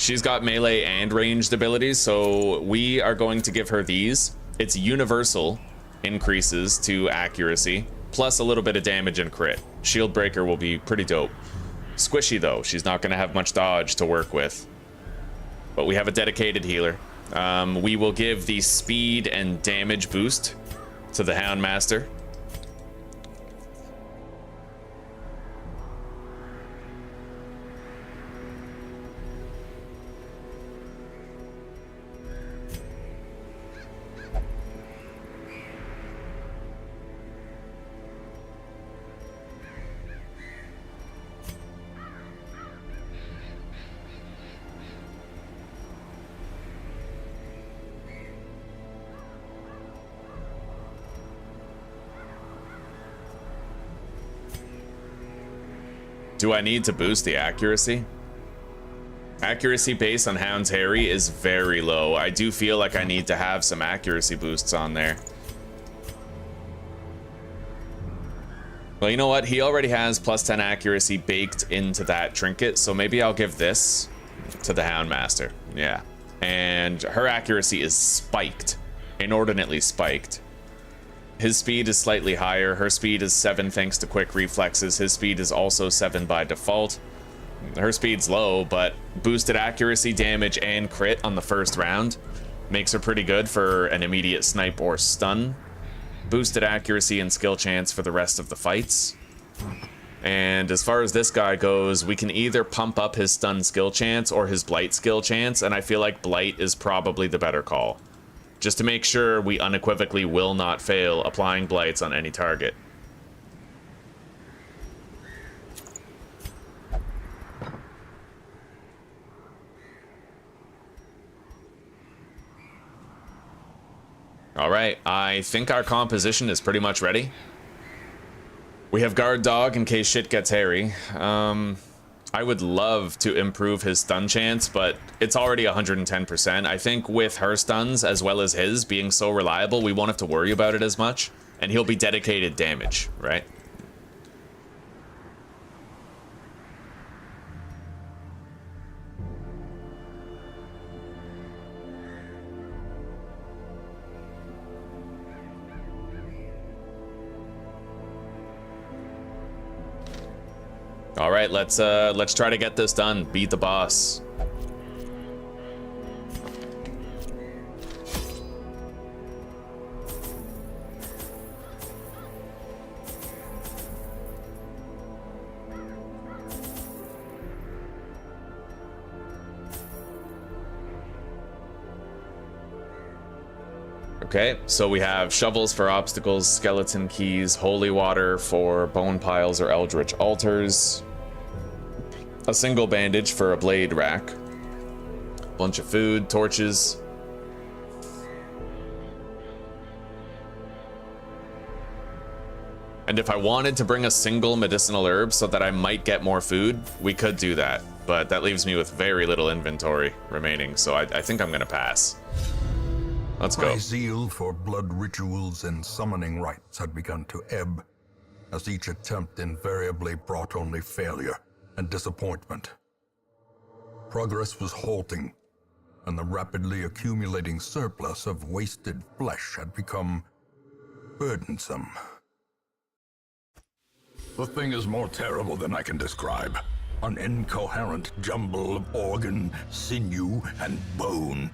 She's got melee and ranged abilities, so we are going to give her these. It's universal increases to accuracy, plus a little bit of damage and crit. Shield Breaker will be pretty dope. Squishy though, she's not going to have much dodge to work with. But we have a dedicated healer. We will give the speed and damage boost to the Houndmaster. Do I need to boost the accuracy? Accuracy based on Hound's Harry is very low. I do feel like I need to have some accuracy boosts on there. Well, you know what? He already has +10 accuracy baked into that trinket, so maybe I'll give this to the Houndmaster. Yeah. And her accuracy is spiked. Inordinately spiked. His speed is slightly higher. Her speed is 7 thanks to quick reflexes. His speed is also 7 by default. Her speed's low, but boosted accuracy, damage, and crit on the first round makes her pretty good for an immediate snipe or stun. Boosted accuracy and skill chance for the rest of the fights. And as far as this guy goes, we can either pump up his stun skill chance or his blight skill chance, and I feel like blight is probably the better call. Just to make sure we unequivocally will not fail applying blights on any target. Alright, I think our composition is pretty much ready. We have Guard Dog in case shit gets hairy. I would love to improve his stun chance, but it's already 110%. I think with her stuns, as well as his being so reliable, we won't have to worry about it as much, and he'll be dedicated damage, right? All right, let's try to get this done. Beat the boss. Okay, so we have shovels for obstacles, skeleton keys, holy water for bone piles or eldritch altars, a single bandage for a blade rack, bunch of food, torches. And if I wanted to bring a single medicinal herb so that I might get more food, we could do that. But that leaves me with very little inventory remaining, so I think I'm gonna pass. Let's go. My zeal for blood rituals and summoning rites had begun to ebb, as each attempt invariably brought only failure and disappointment. Progress was halting, and the rapidly accumulating surplus of wasted flesh had become burdensome. The thing is more terrible than I can describe. An incoherent jumble of organ, sinew, and bone.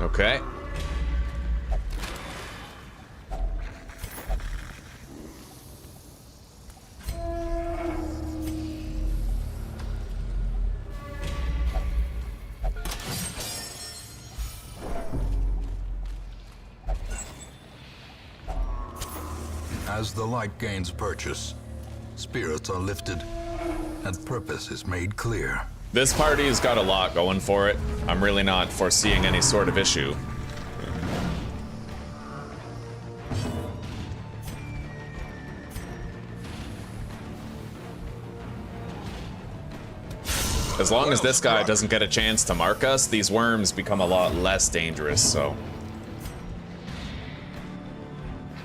Okay. As the light gains purchase, spirits are lifted, and purpose is made clear. This party has got a lot going for it. I'm really not foreseeing any sort of issue. As long as this guy doesn't get a chance to mark us, these worms become a lot less dangerous, so.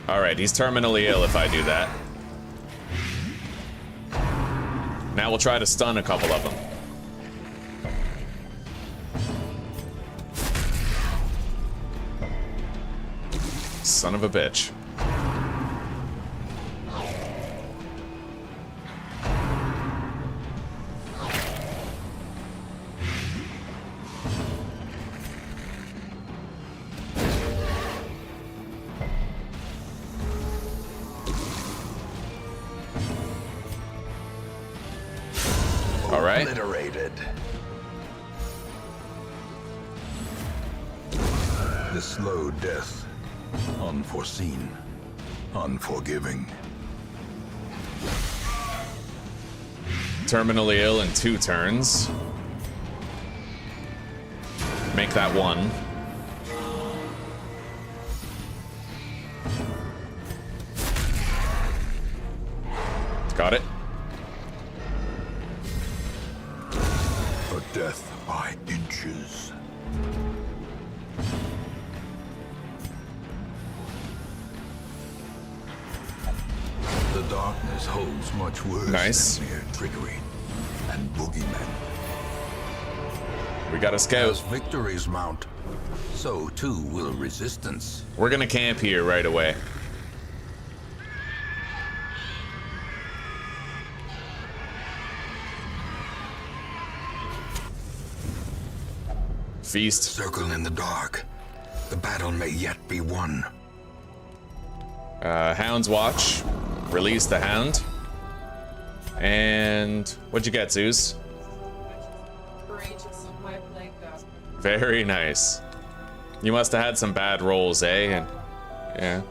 Alright, he's terminally ill if I do that. Now we'll try to stun a couple of them. Son of a bitch. All right. Obliterated. The slow death. Unforeseen. Unforgiving. Terminally ill in 2 turns. Make that 1. Got it. A death by inches. The darkness holds much worse Nice. than mere trickery and boogeymen. We got a scout. As victories mount, so too will resistance. We're gonna camp here right away. Feast. Circle in the dark. The battle may yet be won. Hound's Watch. Release the Hound. And what'd you get, Zeus? Very nice. You must have had some bad rolls, eh? And yeah.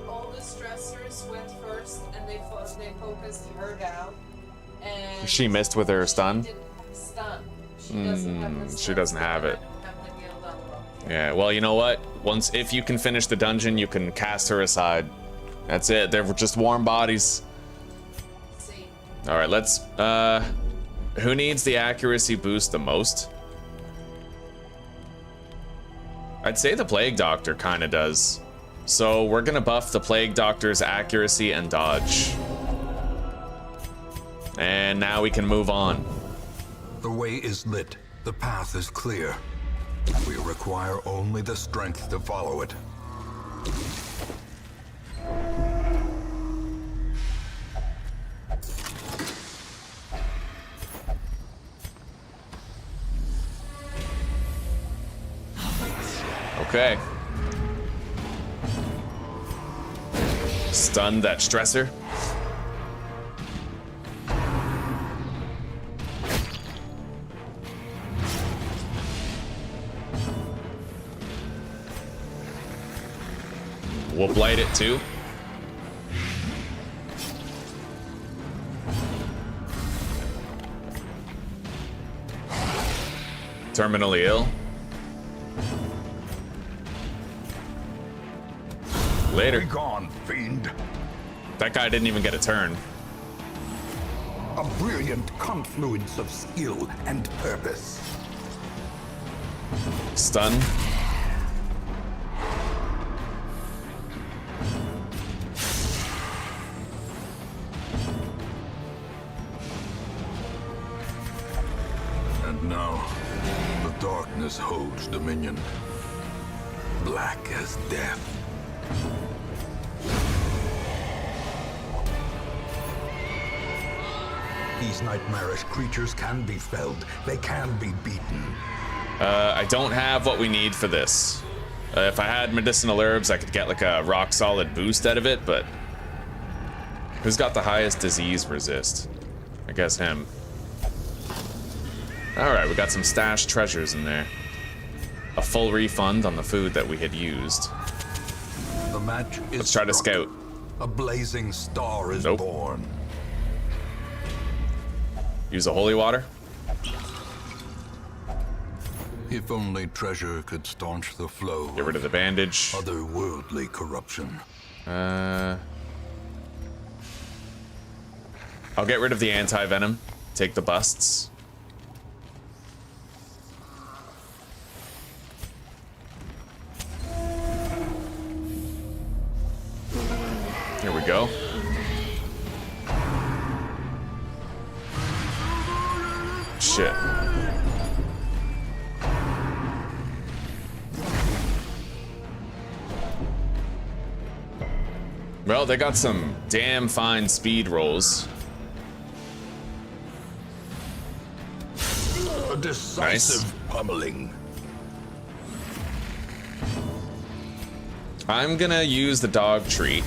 All the stressors went first, and they focused her down. And She missed with her stun. She didn't have stun. She doesn't have the She stun, doesn't so have they it. have the guild level up. Yeah, well, you know what? If you can finish the dungeon, you can cast her aside. That's it. They're just warm bodies. See, All right, let's. Who needs the accuracy boost the most? I'd say the Plague Doctor kind of does. So we're gonna buff the Plague Doctor's accuracy and dodge. And now we can move on. The way is lit. The path is clear. We require only the strength to follow it. Okay. Stun that stressor. We'll blight it too. Terminally ill. Later. Be gone, fiend. That guy didn't even get a turn. A brilliant confluence of skill and purpose. Stun. And now, the darkness holds dominion. Black as death. These nightmarish creatures can be felled. They can be beaten. I don't have what we need for this. If I had medicinal herbs, I could get like a rock solid boost out of it, but who's got the highest disease resist? I guess him. Alright, we got some stashed treasures in there. A full refund on the food that we had used. The match is Let's try to struck. scout. A blazing star is Nope. born. Use a holy water. If only treasure could staunch the flow Get rid of the bandage. otherworldly corruption. I'll get rid of the anti-venom. Take the busts. Here we go. Shit. Well, they got some damn fine speed rolls. A decisive pummeling. I'm gonna use the dog treat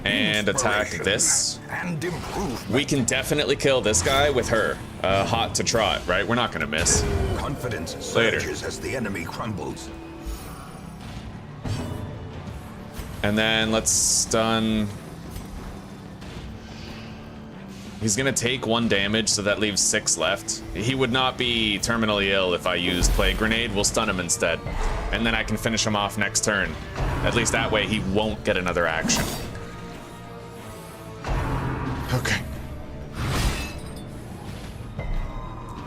and attack Inspiration this. And improvement. We can definitely kill this guy with her. Hot to trot, right? We're not gonna miss. Confidence Later. surges as the enemy crumbles. And then let's stun. He's gonna take 1 damage, so that leaves 6 left. He would not be terminally ill if I used Plague Grenade. We'll stun him instead. And then I can finish him off next turn. At least that way he won't get another action. Okay.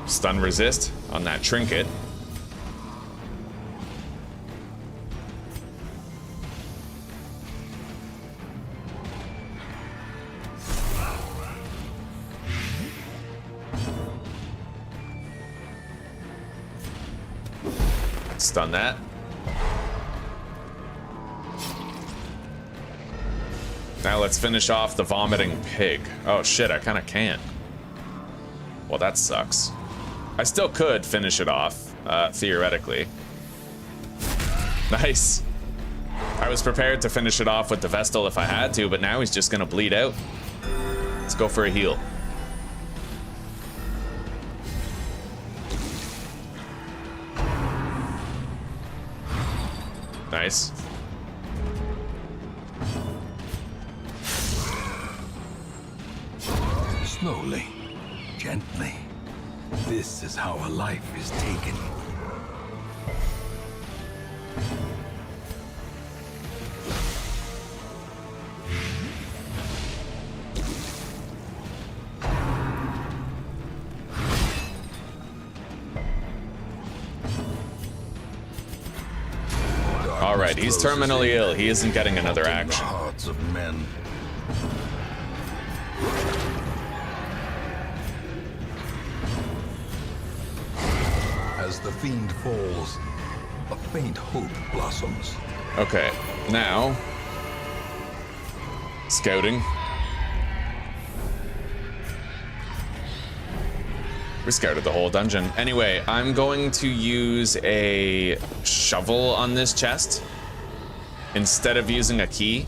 Stun resist on that trinket. Stun that. Now let's finish off the vomiting pig. Oh shit, I kinda can't. Well, that sucks. I still could finish it off, theoretically. Nice. I was prepared to finish it off with the Vestal if I had to, but now he's just gonna bleed out. Let's go for a heal. Nice. Slowly, gently. This is how a life is taken. Alright, he's terminally ill. He isn't getting another The action. hearts of men. As the fiend falls, a faint hope blossoms. Okay, now... Scouting. We scouted the whole dungeon. Anyway, I'm going to use a shovel on this chest instead of using a key,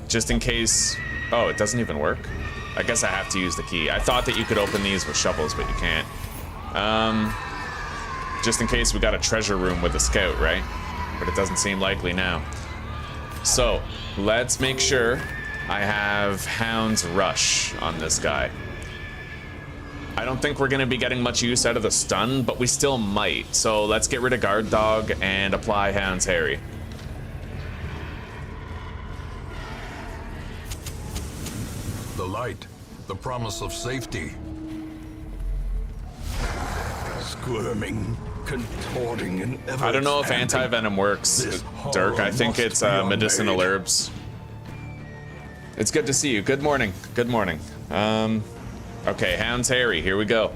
just in case. Oh, it doesn't even work. I guess I have to use the key. I thought that you could open these with shovels, but you can't. Just in case we got a treasure room with a scout, right? But it doesn't seem likely now. So let's make sure I have Hound's Rush on this guy. I don't think we're gonna be getting much use out of the stun, but we still might. So let's get rid of Guard Dog and apply Hound's Harry. The light, the promise of safety. Squirming, contorting in ever. I don't know if anti-venom works, Dirk. I think it's medicinal herbs. It's good to see you. Good morning. Good morning. Okay, Hound's Harry, here we go.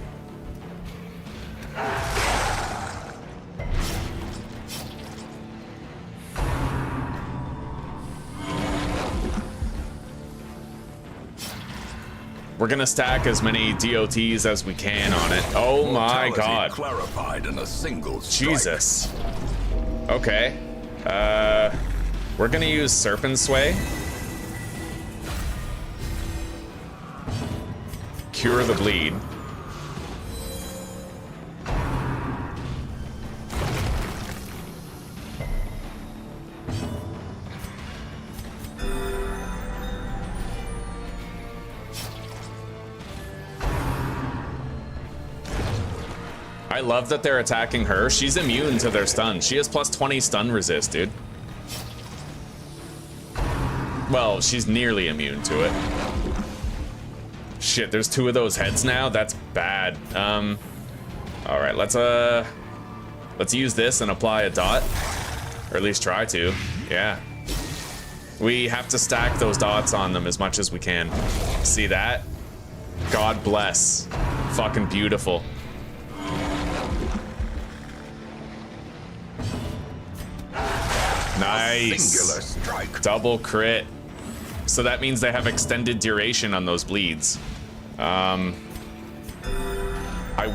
We're gonna stack as many DOTs as we can on it. Oh my god. Clarified in a single strike. Jesus. Okay. We're gonna use Serpent Sway. Cure the bleed. I love that they're attacking her. She's immune to their stun. She has plus 20 stun resist, dude. Well, she's nearly immune to it. Shit, there's 2 of those heads now? That's bad. All right, let's use this and apply a dot. Or at least try to, yeah. We have to stack those dots on them as much as we can. See that? God bless. Fucking beautiful. Nice. Double crit. So that means they have extended duration on those bleeds. I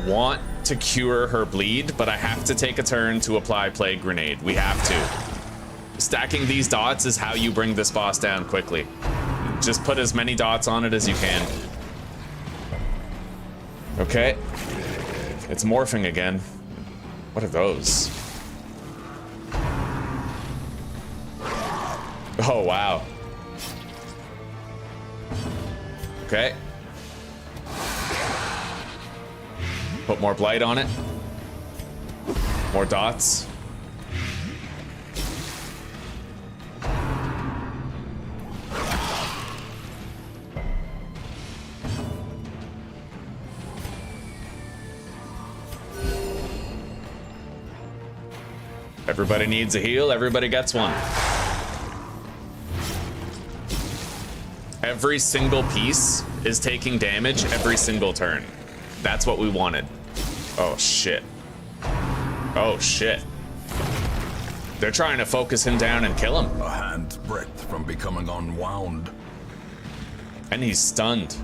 want to cure her bleed, but I have to take a turn to apply Plague Grenade. We have to. Stacking these dots is how you bring this boss down quickly. Just put as many dots on it as you can. Okay. It's morphing again. What are those? Oh, wow. Okay. Put more blight on it. More dots. Everybody needs a heal, everybody gets one. Every single piece is taking damage every single turn. That's what we wanted. Oh shit. Oh shit. They're trying to focus him down and kill him. A hand's breadth from becoming unwound. And he's stunned.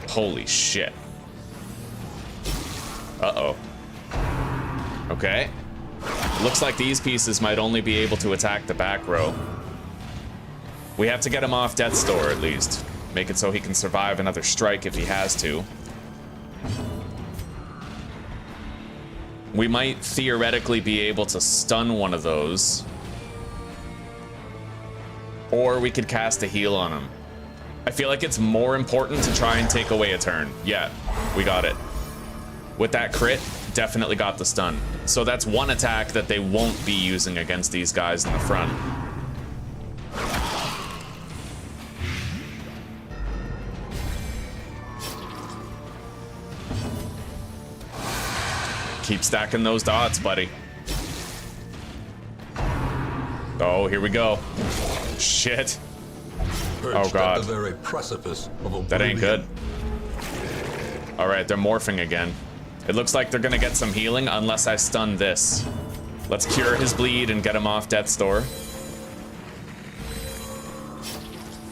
Holy shit. Uh-oh. Okay. Looks like these pieces might only be able to attack the back row. We have to get him off Death's Door at least. Make it so he can survive another strike if he has to. We might theoretically be able to stun one of those. Or we could cast a heal on him. I feel like it's more important to try and take away a turn. Yeah, we got it. With that crit, definitely got the stun. So that's one attack that they won't be using against these guys in the front. Keep stacking those dots, buddy. Oh, here we go. Shit. Oh god. At the very precipice of that ain't good. Alright, they're morphing again. It looks like they're gonna get some healing unless I stun this. Let's cure his bleed and get him off Death's Door.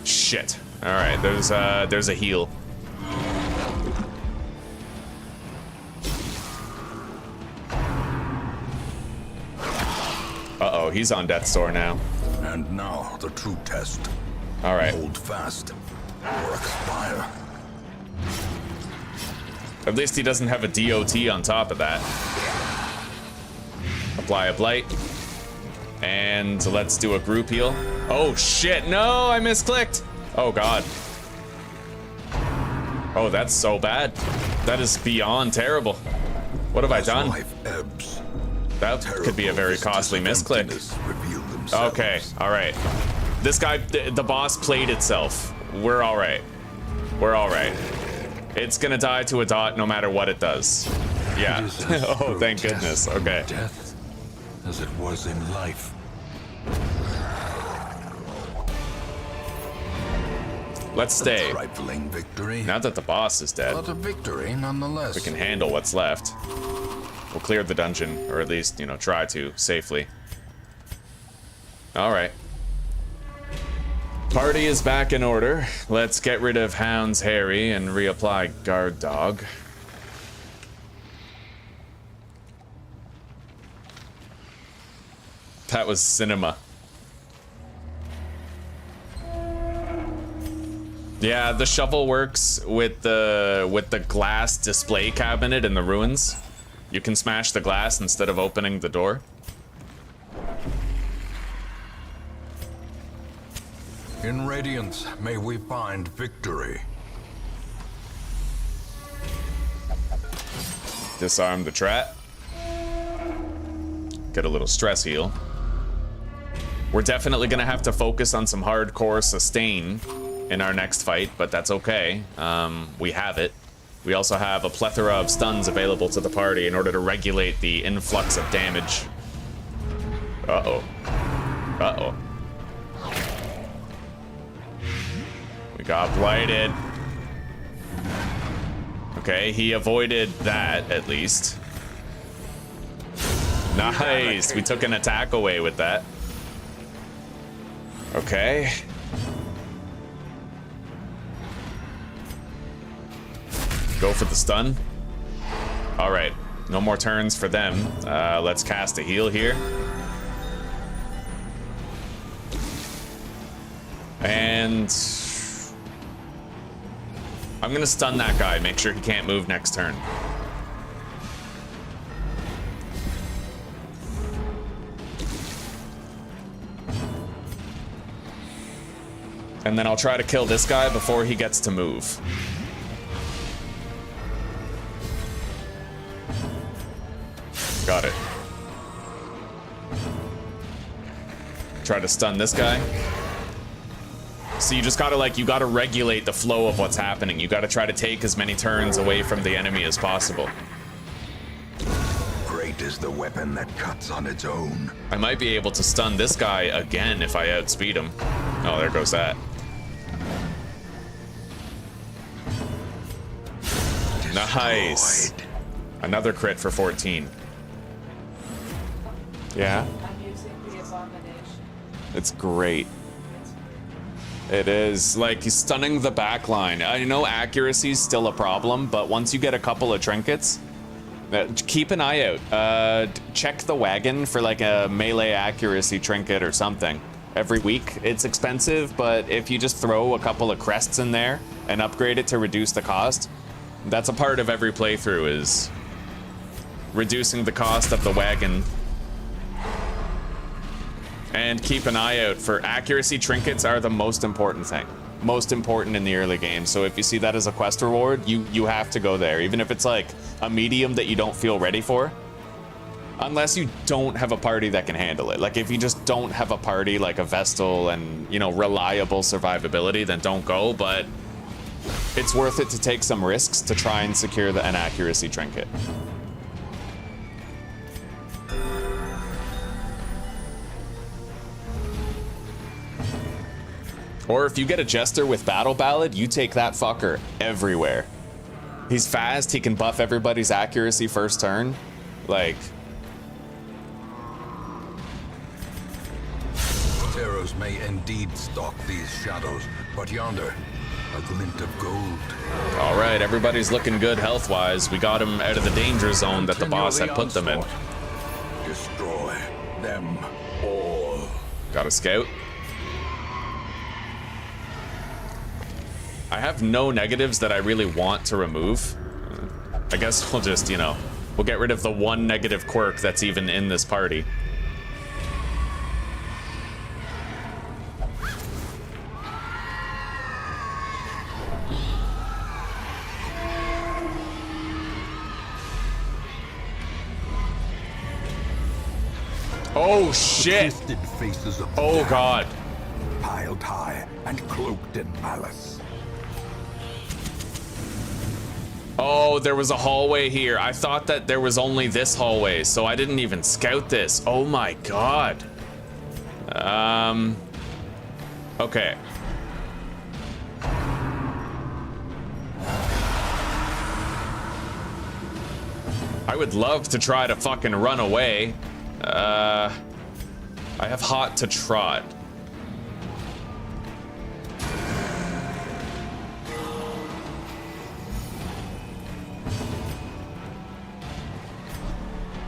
Shit. Alright, there's a heal. Uh-oh, he's on death's door now. And now the true test. All right. Hold fast or expire. At least he doesn't have a DOT on top of that. Apply a blight. And let's do a group heal. Oh shit, no, I misclicked. Oh god. Oh, that's so bad. That is beyond terrible. What have I done? Life ebbs. That could be a very costly misclick. Okay, all right. This guy, the boss played itself. We're all right. We're all right. It's gonna die to a dot no matter what it does. Yeah. Oh, thank goodness. Okay. Death as it was in life. Let's stay. Trifling victory. Now that the boss is dead, But a victory nonetheless. we can handle what's left. We'll clear the dungeon, or at least, you know, try to safely. All right. Party is back in order. Let's get rid of Hound's Harry and reapply Guard Dog. That was cinema. Yeah, the shovel works with the glass display cabinet in the ruins. You can smash the glass instead of opening the door. In Radiance, may we find victory. Disarm the trap. Get a little stress heal. We're definitely gonna have to focus on some hardcore sustain in our next fight, but that's okay. We have it. We also have a plethora of stuns available to the party in order to regulate the influx of damage. Uh-oh. Uh-oh. We got blighted. Okay, he avoided that, at least. Nice! We took an attack away with that. Okay. Go for the stun. All right, no more turns for them. Let's cast a heal here. And I'm gonna stun that guy, make sure he can't move next turn. And then I'll try to kill this guy before he gets to move. Got it. Try to stun this guy. So you just gotta you gotta regulate the flow of what's happening. You gotta try to take as many turns away from the enemy as possible. Great is the weapon that cuts on its own. I might be able to stun this guy again if I outspeed him. Oh, there goes that. Nice. Another crit for 14. Yeah? I'm using the abomination. It's great. It is. Like, he's stunning the back line. I know accuracy's still a problem, but once you get a couple of trinkets, keep an eye out. Check the wagon for like a melee accuracy trinket or something every week. It's expensive, but if you just throw a couple of crests in there and upgrade it to reduce the cost, that's a part of every playthrough, is reducing the cost of the wagon. And keep an eye out for accuracy trinkets. Are the most important thing. Most important in the early game. So if you see that as a quest reward, you have to go there. Even if it's like a medium that you don't feel ready for. Unless you don't have a party that can handle it. Like if you just don't have a party like a Vestal and, you know, reliable survivability, then don't go. But it's worth it to take some risks to try and secure an accuracy trinket. Or if you get a Jester with Battle Ballad, you take that fucker everywhere. He's fast, he can buff everybody's accuracy first turn. Like... Terrors may indeed stalk these shadows, but yonder, a glint of gold. Alright, everybody's looking good health-wise. We got him out of the danger zone that the boss had put them in. Destroy them all. Got a scout. I have no negatives that I really want to remove. I guess we'll just, you know, we'll get rid of the one negative quirk that's even in this party. Oh shit! Twisted faces of Oh god. piled high and cloaked in malice. Oh, there was a hallway here. I thought that there was only this hallway, so I didn't even scout this. Oh my god. Okay. I would love to try to fucking run away. I have hot to trot.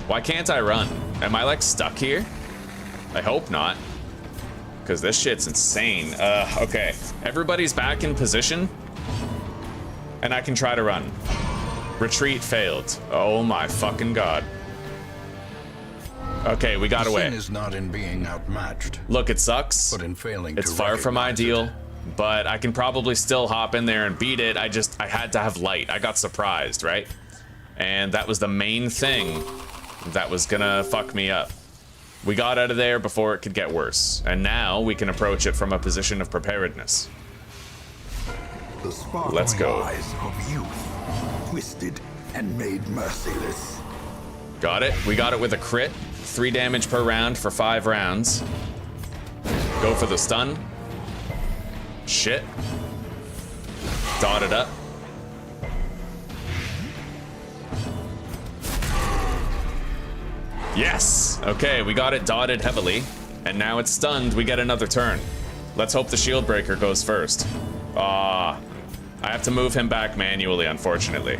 Why can't I run? Am I like stuck here? I hope not. Because this shit's insane. Okay. Everybody's back in position. And I can try to run. Retreat failed. Oh my fucking god. Okay, we got away. Sin is not in being outmatched, Look, it sucks. but in failing It's to far from recognize ideal, it. but I can probably still hop in there and beat it. I had to have light. I got surprised, right? And that was the main thing that was gonna fuck me up. We got out of there before it could get worse, and now we can approach it from a position of preparedness. The sparkling Let's go. eyes of youth, twisted and made merciless. Got it. We got it with a crit. 3 damage per round for 5 rounds. Go for the stun. Shit. Dotted up. Yes! Okay, we got it dotted heavily. And now it's stunned, we get another turn. Let's hope the shield breaker goes first. Ah, I have to move him back manually, unfortunately.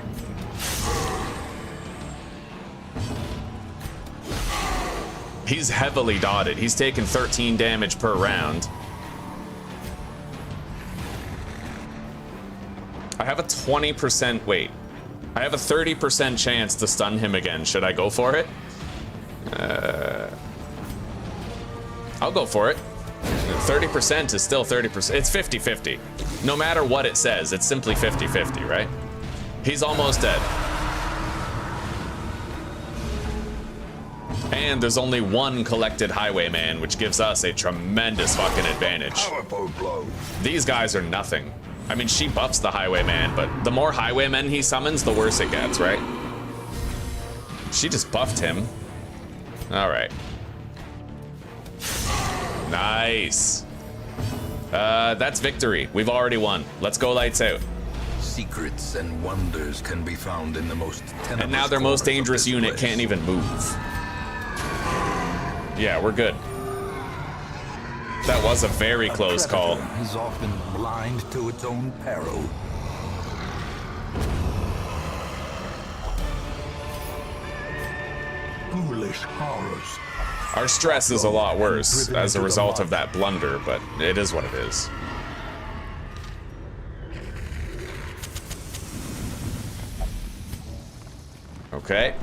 He's heavily dotted. He's taken 13 damage per round. I have a 20% wait. I have a 30% chance to stun him again. Should I go for it? I'll go for it. 30% is still 30%. It's 50-50. No matter what it says, it's simply 50-50, right? He's almost dead. And there's only one collected highwayman, which gives us a tremendous fucking advantage. Powerful blow. These guys are nothing. I mean, she buffs the highwayman, but the more highwaymen he summons, the worse it gets, right? She just buffed him. All right. Nice. That's victory. We've already won. Let's go lights out. Secrets and wonders can be found in the most tenuous And now their most corners of dangerous this unit place. can't even move. Yeah, we're good. That was a very close call. Predator is often blind to its own peril. Foolish horrors. Our stress is a lot worse as a result of that blunder, but it is what it is. Okay.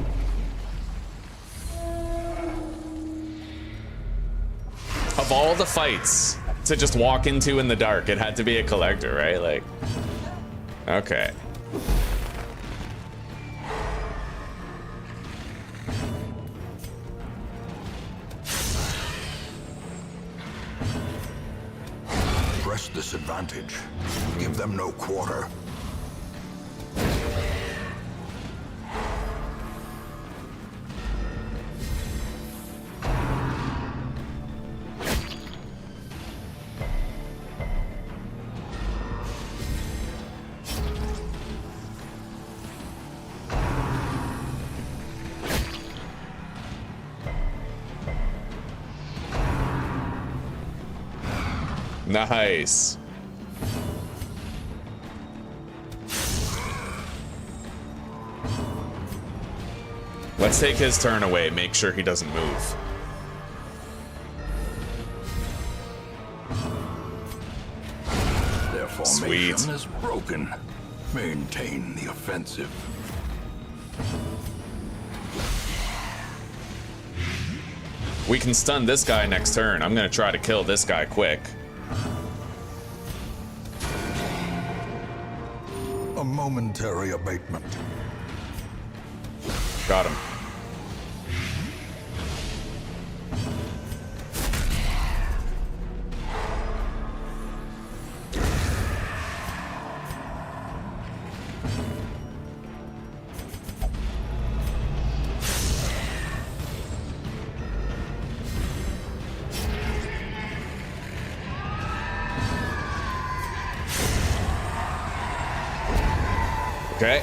Of all the fights to just walk into in the dark, it had to be a collector, right? Like, okay. Press this advantage. Give them no quarter. Nice. Let's take his turn away, make sure he doesn't move. Formation Sweet. is broken. Maintain the offensive. We can stun this guy next turn. I'm gonna try to kill this guy quick. A momentary abatement. Got him. Okay.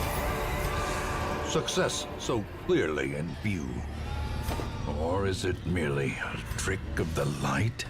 Success so clearly in view. Or is it merely a trick of the light?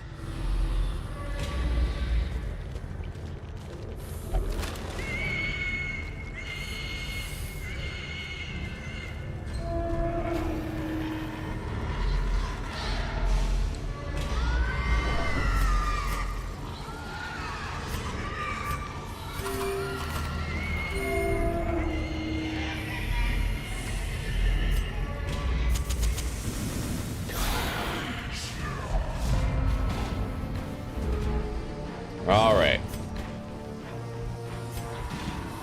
All right.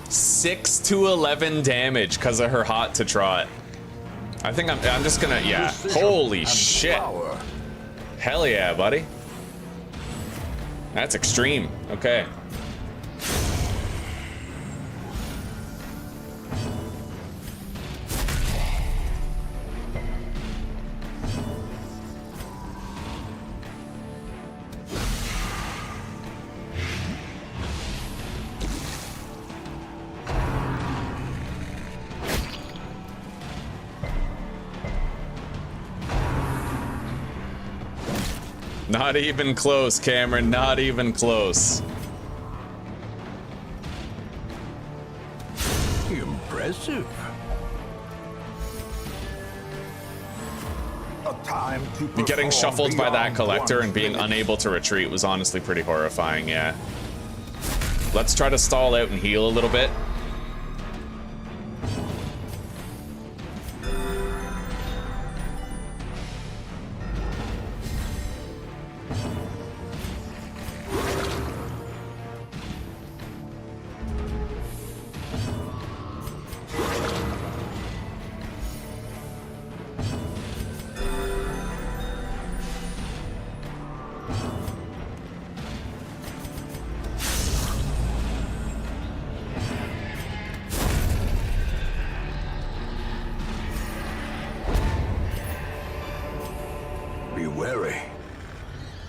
6 to 11 damage because of her hot to trot. I think I'm just gonna, yeah. Precision Holy and shit. power. Hell yeah, buddy. That's extreme. Okay. Not even close, Cameron. Not even close. Impressive. A time to Getting perform shuffled by that beyond collector one's and being limits. unable to retreat was honestly pretty horrifying, yeah. Let's try to stall out and heal a little bit. Be wary.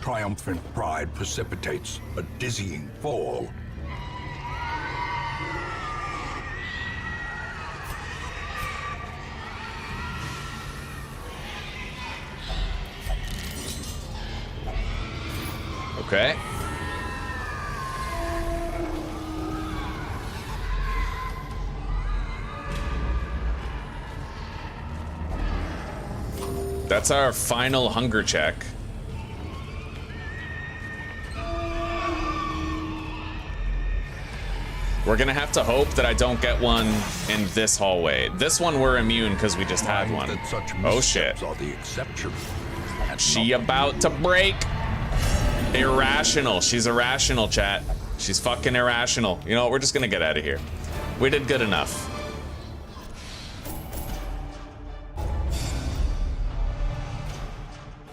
Triumphant pride precipitates a dizzying fall. Okay. That's our final hunger check. We're gonna have to hope that I don't get one in this hallway. This one we're immune because we just had one. That such Oh shit. missteps are the exception. and She not about to break. Irrational. She's irrational, chat. She's fucking irrational. You know what? We're just gonna get out of here. We did good enough.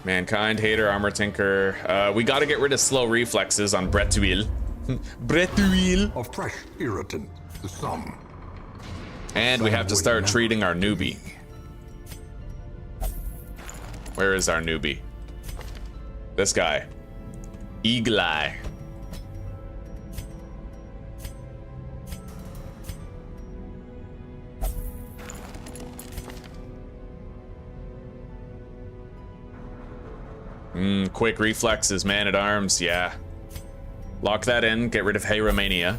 Mankind, Hater, Armor Tinker. We gotta get rid of slow reflexes on Bretuil. Bretuil. a fresh irritant to some. And we have to start treating our newbie. Where is our newbie? This guy. Eagle Eye. Quick reflexes, man at arms, yeah. Lock that in, get rid of Hayromania.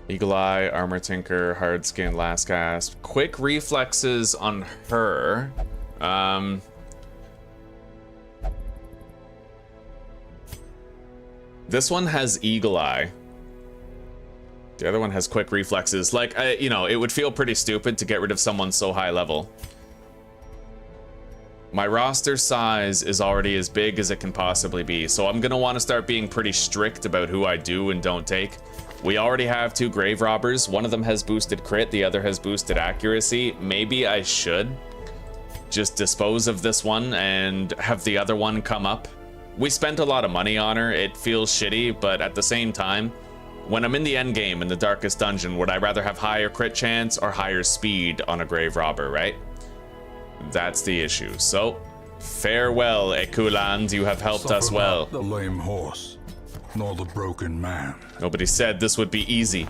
Eagle Eye, Armor Tinker, Hard Skin, Last Gasp. Quick reflexes on her. This one has eagle eye. The other one has quick reflexes. Like, you know, it would feel pretty stupid to get rid of someone so high level. My roster size is already as big as it can possibly be, so I'm gonna want to start being pretty strict about who I do and don't take. We already have 2 grave robbers. One of them has boosted crit, the other has boosted accuracy. Maybe I should just dispose of this one and have the other one come up. We spent a lot of money on her. It feels shitty, but at the same time, when I'm in the end game in the darkest dungeon, would I rather have higher crit chance or higher speed on a grave robber, right? That's the issue. So, farewell, Ekuland. You have helped us well. Not the lame horse, nor the broken man. Nobody said this would be easy.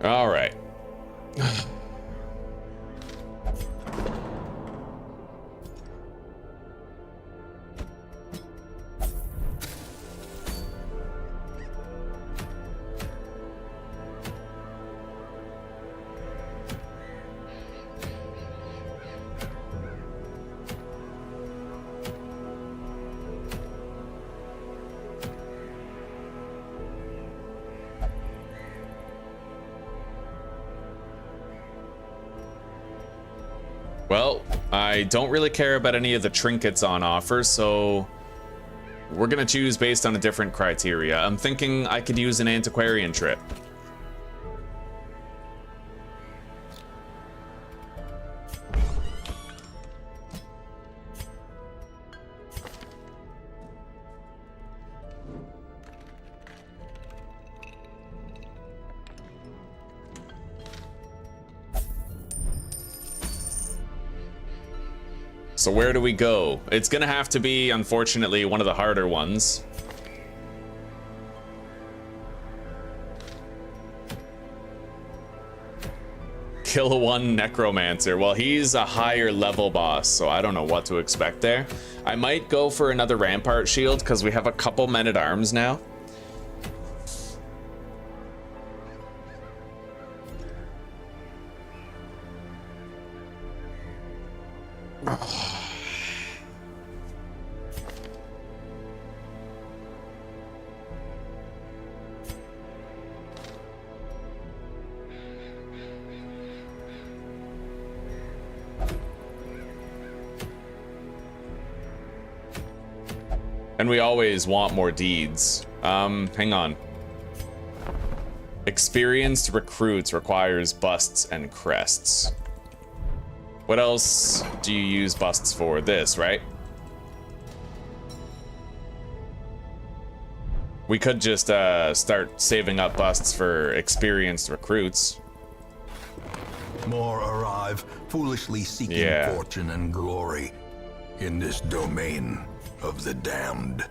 All right. Well, I don't really care about any of the trinkets on offer, so we're gonna choose based on a different criteria. I'm thinking I could use an antiquarian trip. So where do we go? It's gonna have to be, unfortunately, one of the harder ones. Kill 1 necromancer. Well, he's a higher level boss, so I don't know what to expect there. I might go for another rampart shield because we have a couple men-at-arms now. And we always want more deeds. Hang on. Experienced recruits requires busts and crests. What else do you use busts for? This, right? We could just start saving up busts for experienced recruits. More arrive, foolishly seeking fortune and glory in this domain of the damned.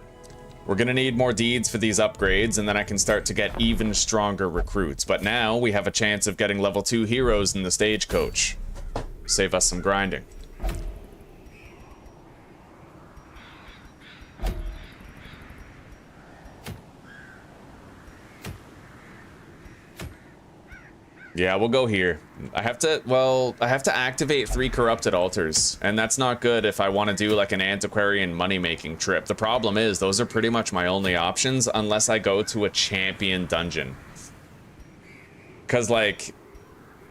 We're gonna need more deeds for these upgrades, and then I can start to get even stronger recruits. But now we have a chance of getting level 2 heroes in the stagecoach. Save us some grinding. Yeah, we'll go here. I have to activate 3 corrupted altars, and that's not good if I want to do like an antiquarian money-making trip. The problem is those are pretty much my only options unless I go to a champion dungeon. Because like,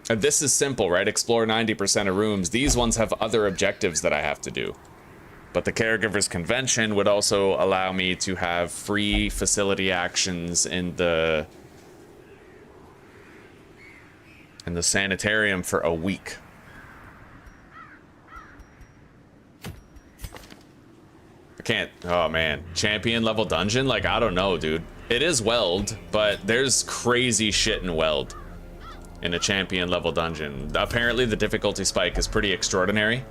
this is simple, right? Explore 90% of rooms. These ones have other objectives that I have to do. But the Caregivers Convention would also allow me to have free facility actions in the sanitarium for a week. I can't, oh man. Champion level dungeon? Like, I don't know, dude. It is Weld, but there's crazy shit in Weld in a champion level dungeon. Apparently the difficulty spike is pretty extraordinary.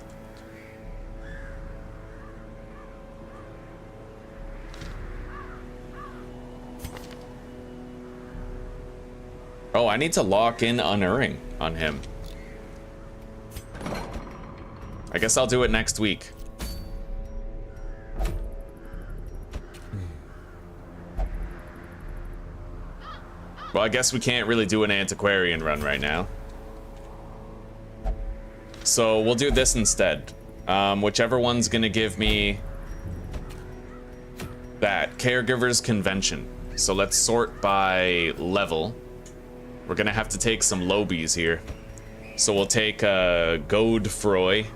Oh, I need to lock in Unerring on him. I guess I'll do it next week. Well, I guess we can't really do an antiquarian run right now. So we'll do this instead. Whichever one's gonna give me that caregiver's convention. So let's sort by level. We're gonna have to take some lobies here. So we'll take Godefroy.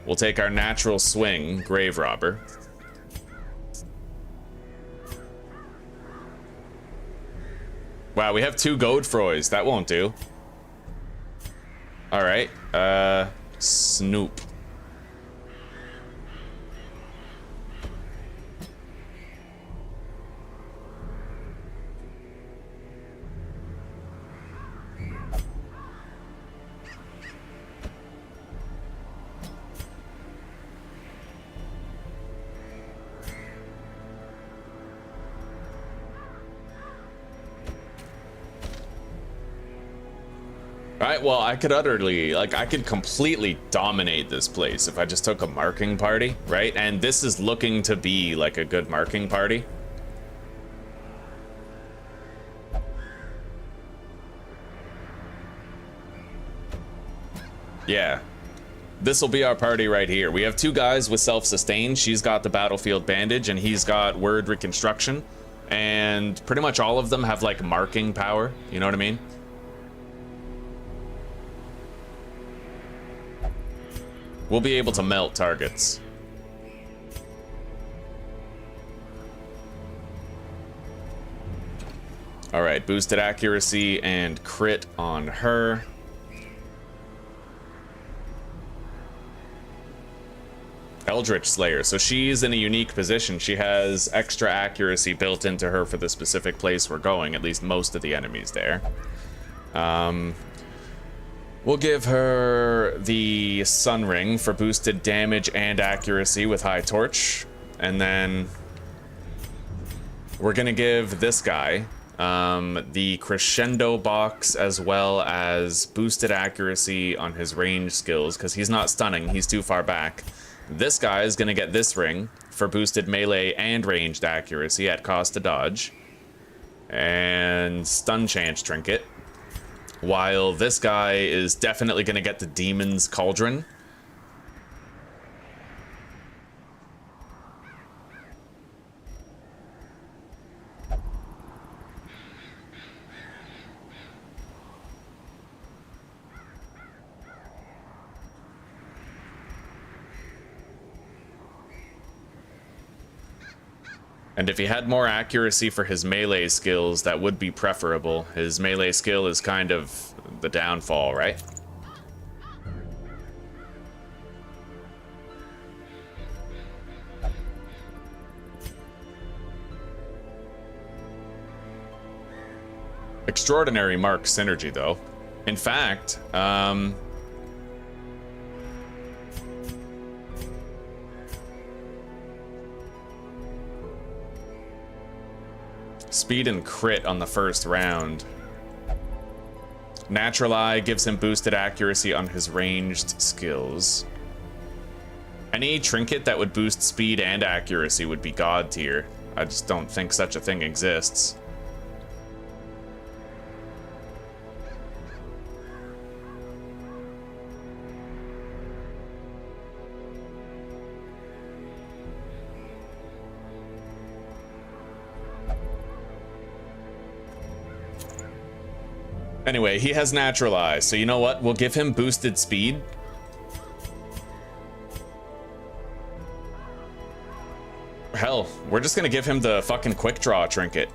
We'll take our natural swing, Grave Robber. Wow, we have 2 Godefroys. That won't do. All right. Snoop. Alright, well, I could completely dominate this place if I just took a marking party, right? And this is looking to be like a good marking party. Yeah. This will be our party right here. We have 2 guys with self-sustain. She's got the battlefield bandage and he's got word reconstruction. And pretty much all of them have like marking power, you know what I mean? We'll be able to melt targets. All right, boosted accuracy and crit on her. Eldritch Slayer, so she's in a unique position. She has extra accuracy built into her for the specific place we're going, at least most of the enemies there. We'll give her the Sun Ring for boosted damage and accuracy with High Torch. And then we're gonna give this guy the Crescendo box as well as boosted accuracy on his range skills, because he's not stunning, he's too far back. This guy is gonna get this ring for boosted melee and ranged accuracy at cost to dodge. And Stun Chance Trinket. While this guy is definitely going to get the Demon's Cauldron. And if he had more accuracy for his melee skills, that would be preferable. His melee skill is kind of the downfall, right? Extraordinary mark synergy, though. In fact, speed and crit on the first round. Natural Eye gives him boosted accuracy on his ranged skills. Any trinket that would boost speed and accuracy would be god tier. I just don't think such a thing exists. Anyway, he has Natural Eye, so you know what? We'll give him boosted speed. Hell, we're just gonna give him the fucking quick draw trinket.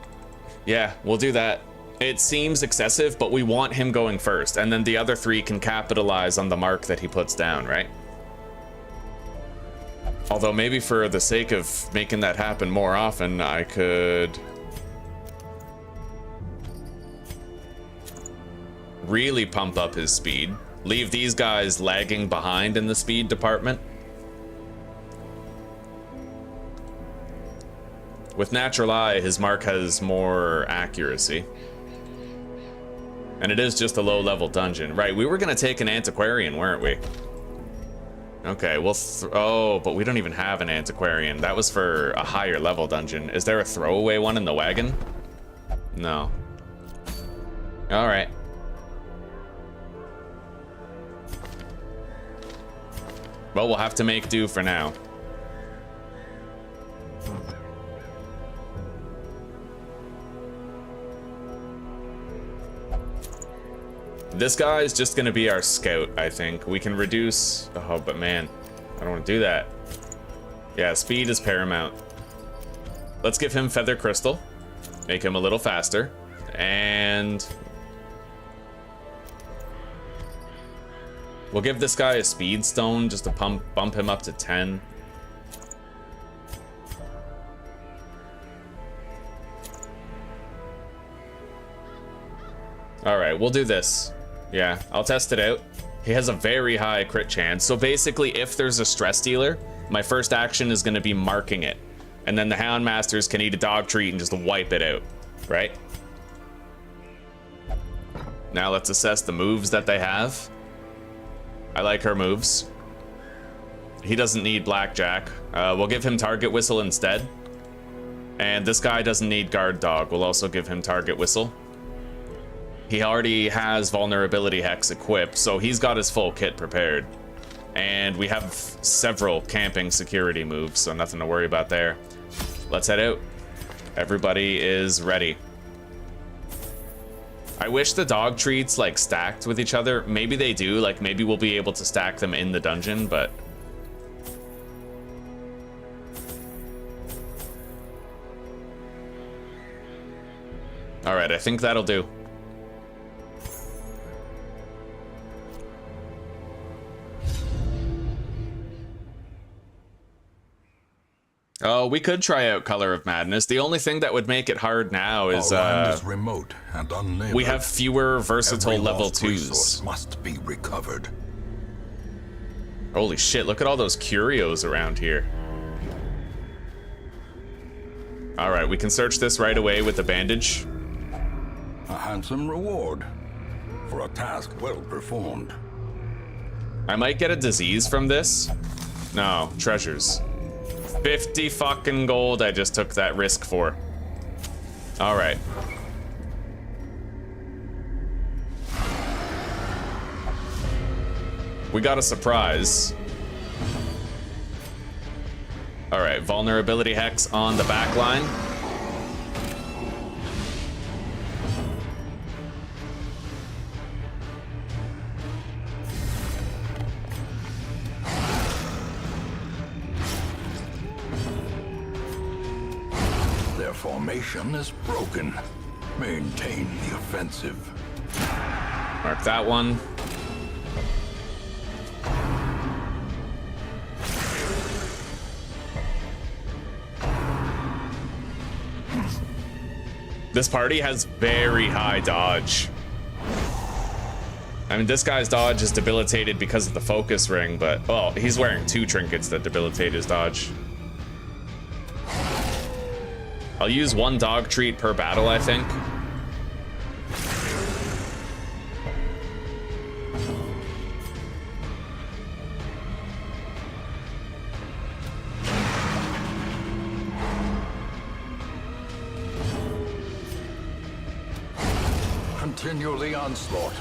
Yeah, we'll do that. It seems excessive, but we want him going first, and then the other 3 can capitalize on the mark that he puts down, right? Although maybe for the sake of making that happen more often, I could really pump up his speed. Leave these guys lagging behind in the speed department. With Natural Eye, his mark has more accuracy. And it is just a low-level dungeon. Right, we were gonna take an antiquarian, weren't we? Okay, well, oh, but we don't even have an antiquarian. That was for a higher level dungeon. Is there a throwaway one in the wagon? No. All right. Well, we'll have to make do for now. This guy is just gonna be our scout, I think. We can reduce... Oh, but man, I don't want to do that. Yeah, speed is paramount. Let's give him feather crystal. Make him a little faster. And... we'll give this guy a speed stone just to bump him up to 10. All right, we'll do this. Yeah, I'll test it out. He has a very high crit chance. So basically, if there's a stress dealer, my first action is going to be marking it. And then the Houndmasters can eat a dog treat and just wipe it out, right? Now let's assess the moves that they have. I like her moves. He doesn't need Blackjack. We'll give him Target Whistle instead. And this guy doesn't need Guard Dog. We'll also give him Target Whistle. He already has Vulnerability Hex equipped, so he's got his full kit prepared. And we have several camping security moves, so nothing to worry about there. Let's head out. Everybody is ready. I wish the dog treats like stacked with each other. Maybe they do, like maybe we'll be able to stack them in the dungeon, but... all right, I think that'll do. Oh, we could try out Color of Madness. The only thing that would make it hard now is, Our land is remote and unneighbored. we have fewer versatile Every level lost resource 2s. must be recovered. Holy shit, look at all those curios around here. Alright, we can search this right away with the bandage. A handsome reward for a task well performed. I might get a disease from this. No, treasures. 50 fucking gold I just took that risk for. Alright. We got a surprise. Alright, vulnerability hex on the back line. Their formation is broken. Maintain the offensive. Mark that one. This party has very high dodge. I mean, this guy's dodge is debilitated because of the focus ring, but, well, he's wearing 2 trinkets that debilitate his dodge. I'll use 1 dog treat per battle, I think. Continue the onslaught.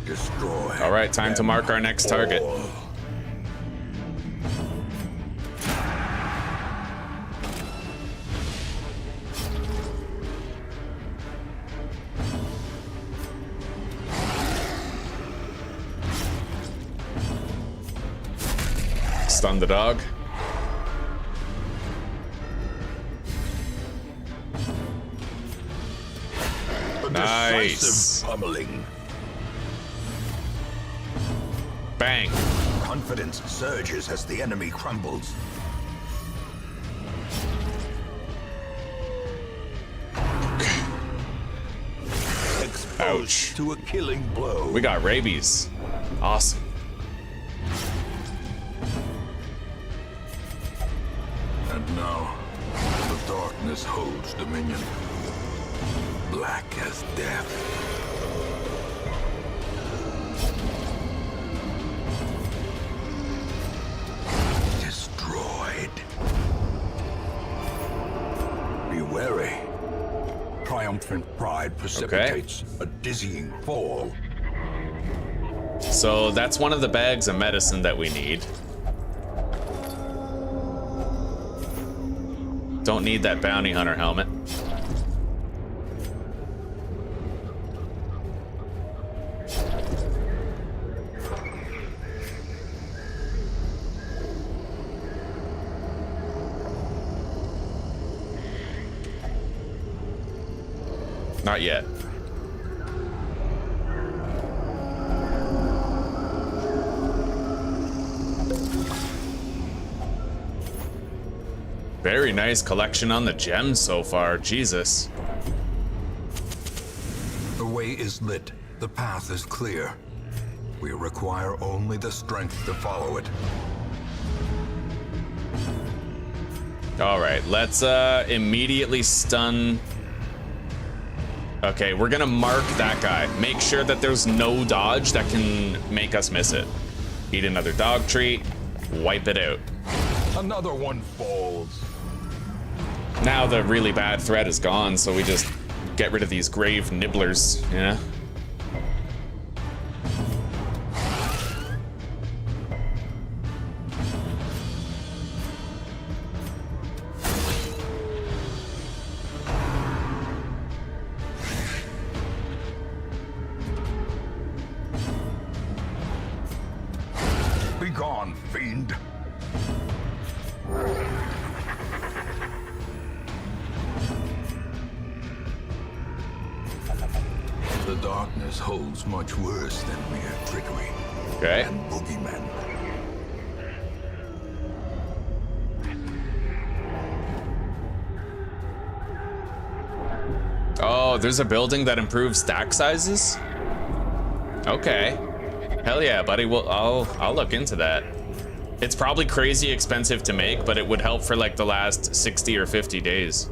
Destroy. All right, time to mark our next target. all. Stun the dog. A Nice. decisive pummeling. Bang. Confidence surges as the enemy crumbles. Exposed Ouch. to a killing blow. We got rabies. Awesome. And now, the darkness holds dominion. Black as death. triumphant pride precipitates a dizzying fall. So that's one of the bags of medicine that we need. Don't need that bounty hunter helmet. Not yet. Very nice collection on the gems so far, Jesus. The way is lit, the path is clear. We require only the strength to follow it. All right, let's immediately stun. Okay, we're gonna mark that guy. Make sure that there's no dodge that can make us miss it. Eat another dog treat, wipe it out. Another one falls. Now the really bad threat is gone, so we just get rid of these grave nibblers, yeah? Be gone, fiend. The darkness holds much worse than mere trickery. Okay. And boogeymen. Oh, there's a building that improves stack sizes? Okay. Hell yeah, buddy. Well, I'll look into that. It's probably crazy expensive to make, but it would help for like the last 60 or 50 days.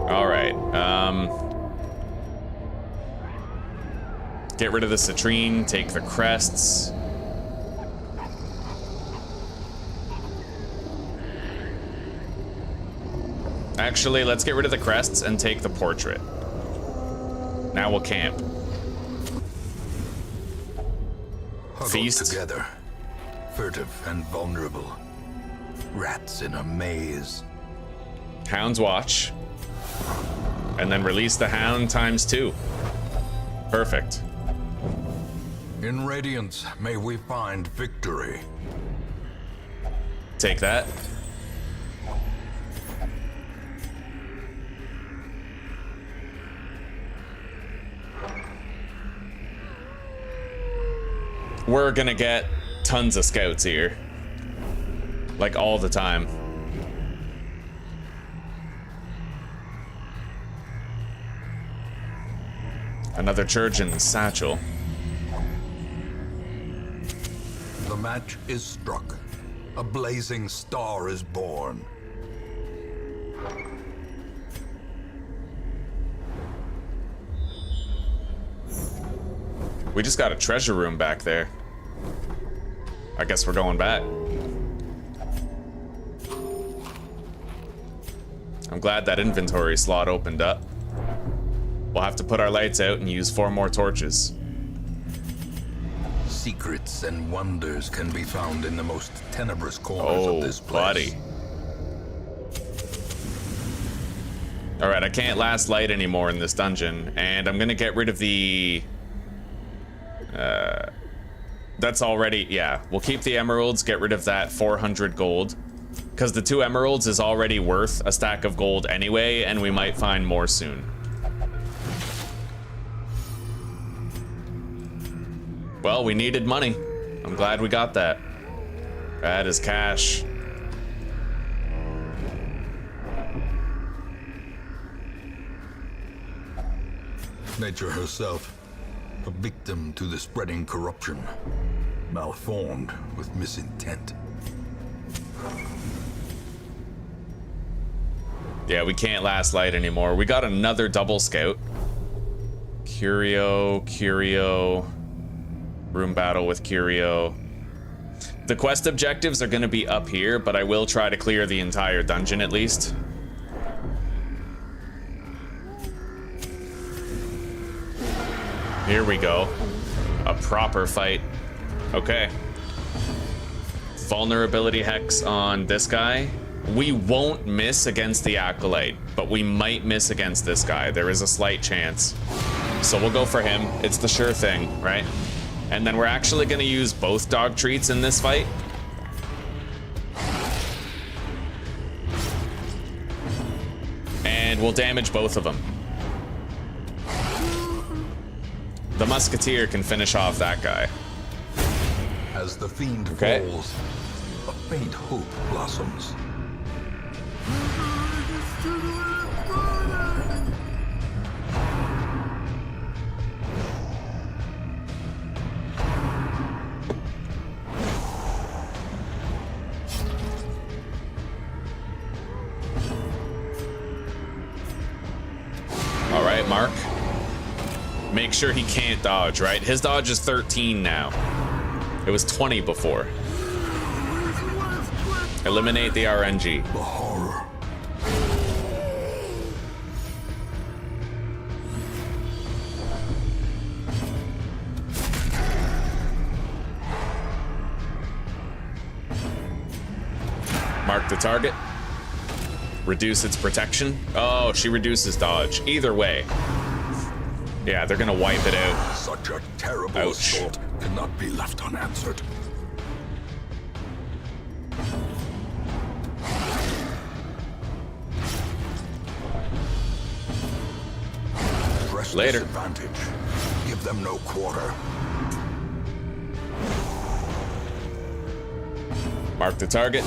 All right. Get rid of the citrine, take the crests. Actually, let's get rid of the crests and take the portrait. Now we'll camp. Huddled Feast. together, furtive and vulnerable. Rats in a maze. Hound's watch. And then release the hound ×2. Perfect. In radiance, may we find victory. Take that. We're gonna get tons of scouts here. Like all the time. Another Churgeon satchel. The match is struck. A blazing star is born. We just got a treasure room back there. I guess we're going back. I'm glad that inventory slot opened up. We'll have to put our lights out and use 4 more torches. Secrets and wonders can be found in the most tenebrous corners of this place. Buddy. All right, I can't last light anymore in this dungeon, and I'm gonna get rid of the... that's already... Yeah, we'll keep the emeralds, get rid of that 400 gold. Because the 2 emeralds is already worth a stack of gold anyway, and we might find more soon. Well, we needed money. I'm glad we got that. That is cash. Nature herself, a victim to the spreading corruption, malformed with misintent. Yeah, we can't last light anymore. We got another double scout. Curio. Room battle with Curio. The quest objectives are going to be up here, but I will try to clear the entire dungeon at least. Here we go. A proper fight. Okay. Vulnerability hex on this guy. We won't miss against the Acolyte, but we might miss against this guy. There is a slight chance. So we'll go for him. It's the sure thing, right? And then we're actually going to use both dog treats in this fight. And we'll damage both of them. The Musketeer can finish off that guy. As the fiend falls, a faint hope blossoms. All right, Mark. Make sure he can't dodge, right? His dodge is 13 now. It was 20 before. Eliminate the RNG. The horror. Mark the target. Reduce its protection. Oh, she reduces dodge. Either way. Yeah, they're gonna wipe it out. Such a terrible assault cannot be left unanswered. Press Later. disadvantage. Give them no quarter. Mark the target.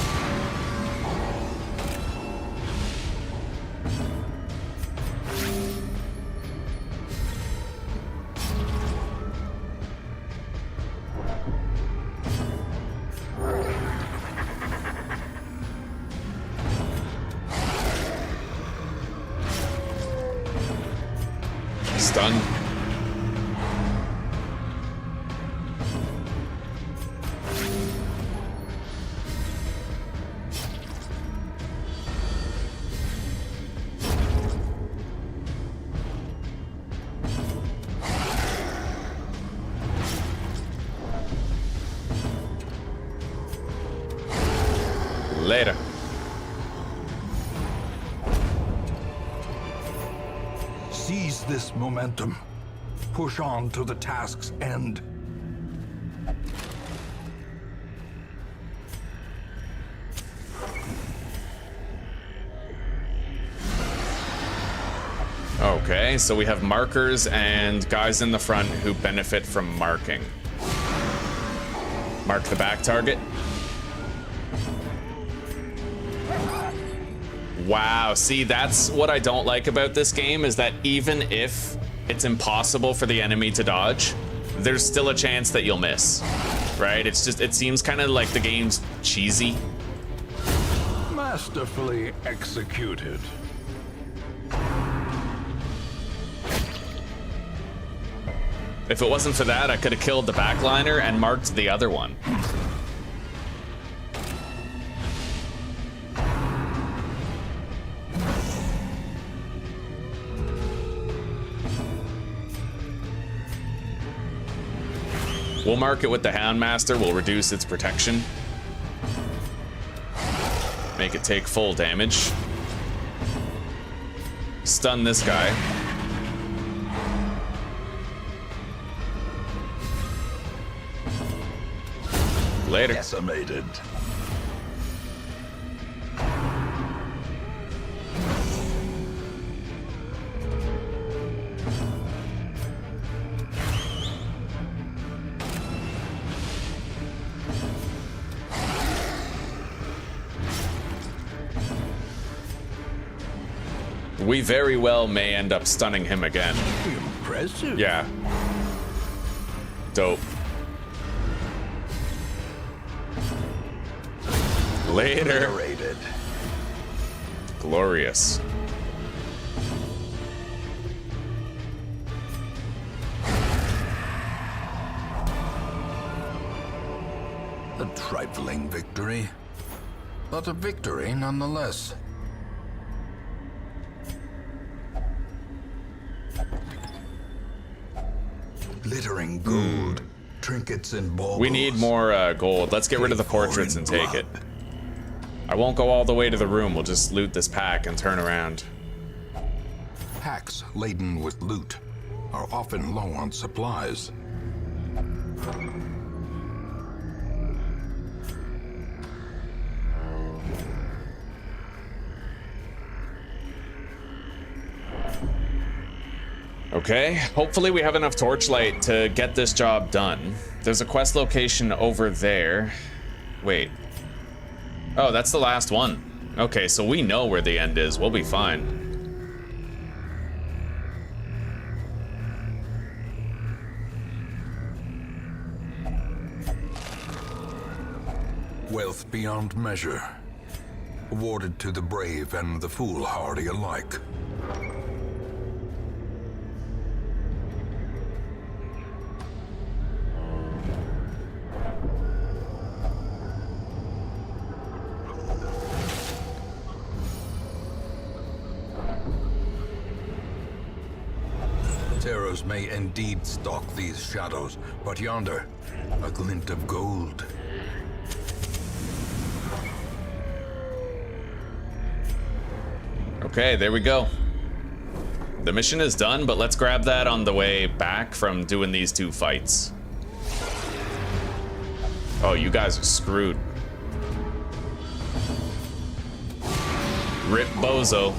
Stun. Later. Seize this momentum. Push on to the task's end. Okay, so we have markers and guys in the front who benefit from marking. Mark the back target. Wow, see, that's what I don't like about this game, is that even if it's impossible for the enemy to dodge, there's still a chance that you'll miss, right? It's just, it seems kind of like the game's cheesy. Masterfully executed. If it wasn't for that, I could have killed the backliner and marked the other one. We'll mark it with the Houndmaster. We'll reduce its protection. Make it take full damage. Stun this guy. Later. Decimated. We very well may end up stunning him again. Impressive. Yeah. Dope. Later. Liberated. Glorious. A trifle victory, but a victory nonetheless. Glittering gold, trinkets and baubles. We need more gold. Let's get rid of the portraits and take it. I won't go all the way to the room. We'll just loot this pack and turn around. Packs laden with loot are often low on supplies. Okay, hopefully we have enough torchlight to get this job done. There's a quest location over there. Wait. Oh, that's the last one. Okay, so we know where the end is. We'll be fine. Wealth beyond measure, awarded to the brave and the foolhardy alike. Terrors may indeed stalk these shadows, but yonder, a glint of gold. Okay, there we go. The mission is done, but let's grab that on the way back from doing these two fights. Oh, you guys are screwed. Rip Bozo.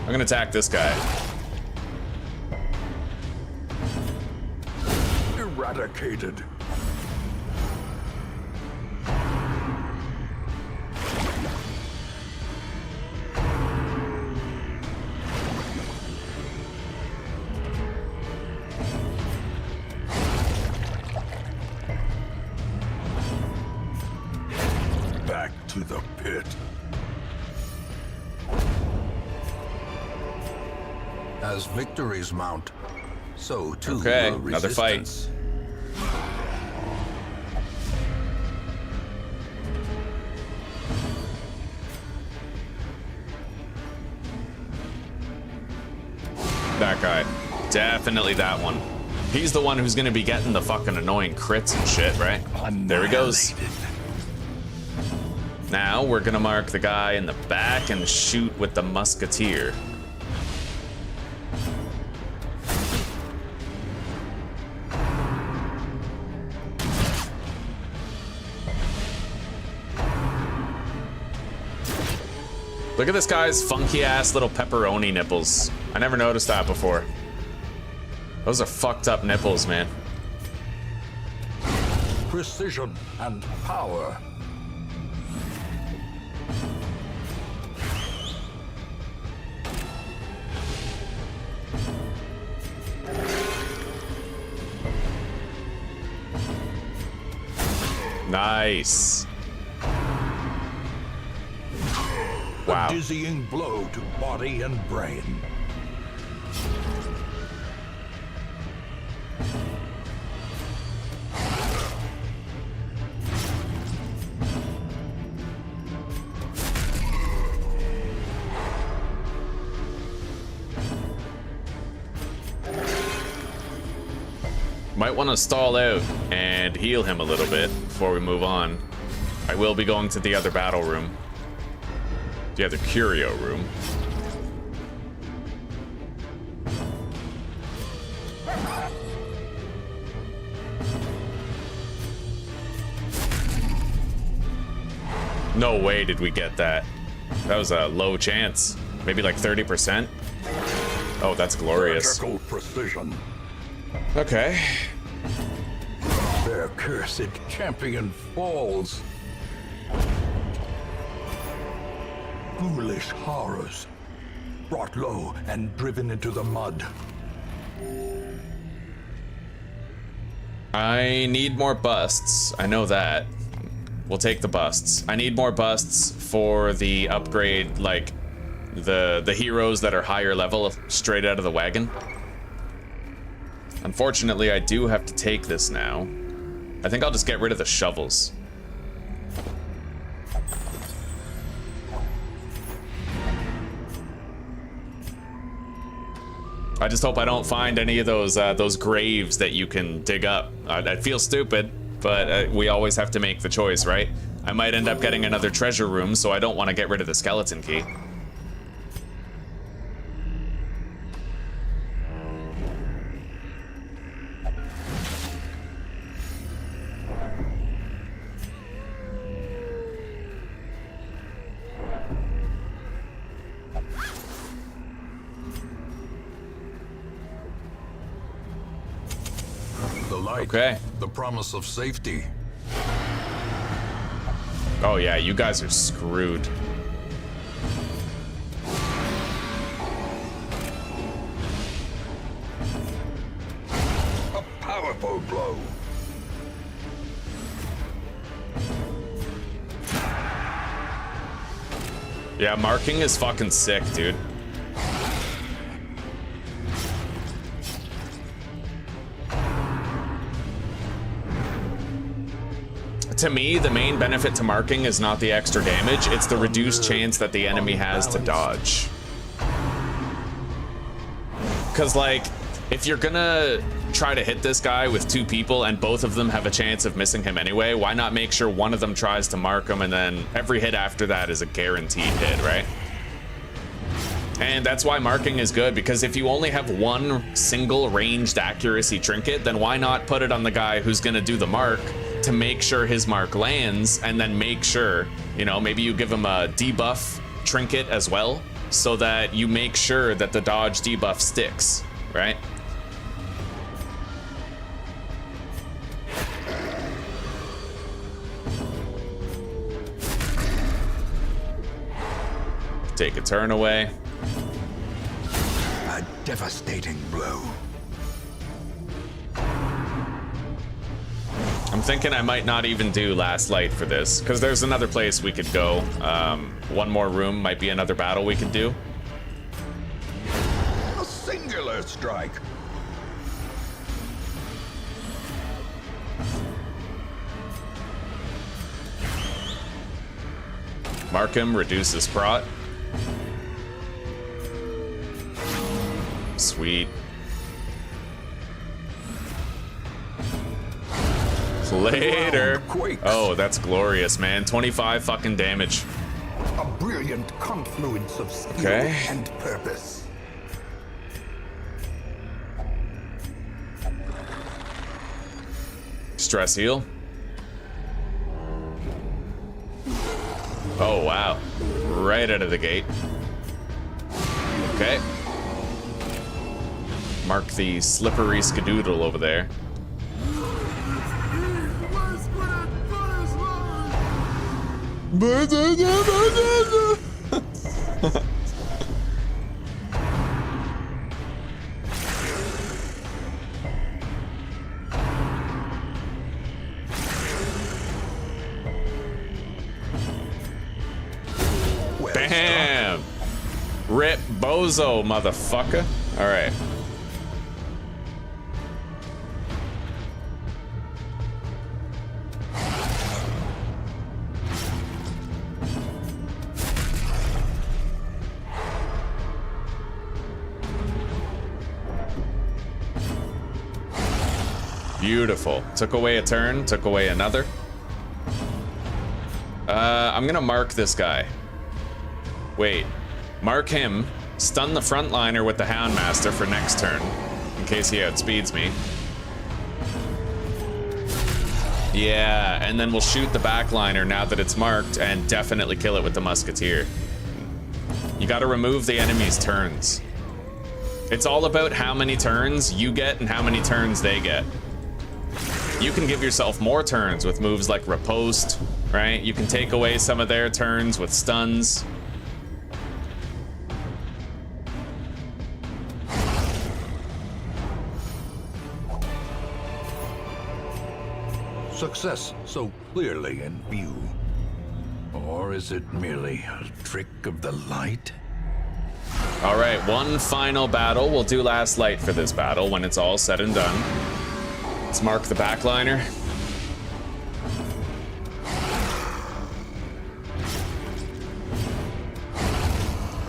I'm gonna attack this guy. Eradicated. Back to the pit. As victories mount, so too Okay, will another fight. resistance. That guy. Definitely that one. He's the one who's gonna be getting the fucking annoying crits and shit, right? There he goes. Now we're gonna mark the guy in the back and shoot with the musketeer. Look at this guy's funky ass little pepperoni nipples. I never noticed that before. Those are fucked up nipples, man. Precision and power. Nice. Wow. A dizzying blow to body and brain. Might want to stall out and heal him a little bit before we move on. I will be going to the other battle room. The other curio room. No way did we get that. That was a low chance. Maybe like 30%. Oh, that's glorious. Vertical precision. Okay. Their cursed champion falls. Foolish horrors, brought low and driven into the mud. I need more busts. I know that. We'll take the busts. I need more busts for the upgrade, like, the heroes that are higher level straight out of the wagon. Unfortunately, I do have to take this now. I think I'll just get rid of the shovels. I just hope I don't find any of those graves that you can dig up. I feel stupid, but we always have to make the choice, right? I might end up getting another treasure room, so I don't want to get rid of the skeleton key. Okay. The promise of safety. Oh yeah, you guys are screwed. A powerful blow. Yeah, marking is fucking sick, dude. To me, the main benefit to marking is not the extra damage, it's the reduced chance that the enemy has to dodge. Because, like, if you're gonna try to hit this guy with two people and both of them have a chance of missing him anyway, why not make sure one of them tries to mark him and then every hit after that is a guaranteed hit, right? And that's why marking is good, because if you only have one single ranged accuracy trinket, then why not put it on the guy who's gonna do the mark to make sure his mark lands, and then make sure, you know, maybe you give him a debuff trinket as well, so that you make sure that the dodge debuff sticks, right? Take a turn away. A devastating blow. I'm thinking I might not even do last light for this, because there's another place we could go. One more room might be another battle we could do. A singular strike. Mark him, reduce his prot. Sweet. Later. Oh, that's glorious, man. 25 fucking damage. A brilliant confluence of skill and purpose. Stress heal. Oh, wow. Right out of the gate. Okay. Mark the slippery skadoodle over there. Bam! Rip bozo, motherfucker. All right. Beautiful. Took away a turn, took away another. I'm gonna mark this guy. Wait. Mark him, stun the frontliner with the Houndmaster for next turn, in case he outspeeds me. Yeah, and then we'll shoot the backliner now that it's marked, and definitely kill it with the Musketeer. You gotta remove the enemy's turns. It's all about how many turns you get and how many turns they get. You can give yourself more turns with moves like Riposte, right? You can take away some of their turns with stuns. Success so clearly in view. Or is it merely a trick of the light? All right, one final battle. We'll do last light for this battle when it's all said and done. Let's mark the backliner.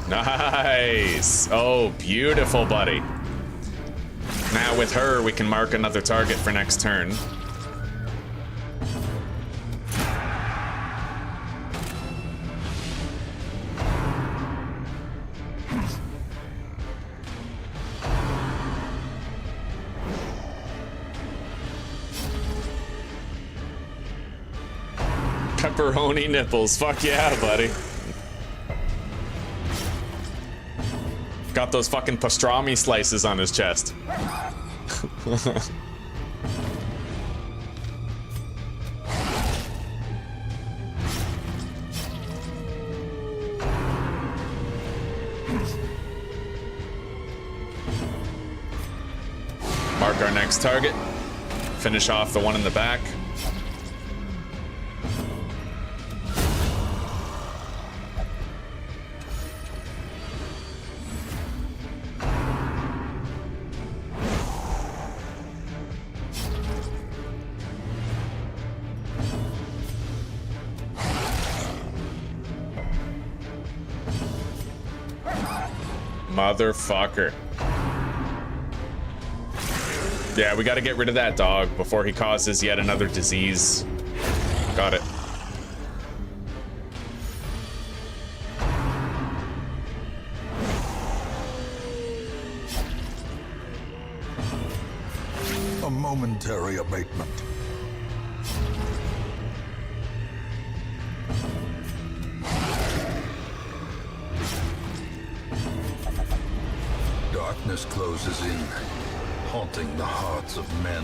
Nice. Oh, beautiful, buddy. Now with her, we can mark another target for next turn. Pepperoni nipples. Fuck yeah, buddy. Got those fucking pastrami slices on his chest. Mark our next target. Finish off the one in the back. Motherfucker. Yeah, we gotta get rid of that dog before he causes yet another disease. Got it. A momentary abatement. Darkness closes in, haunting the hearts of men.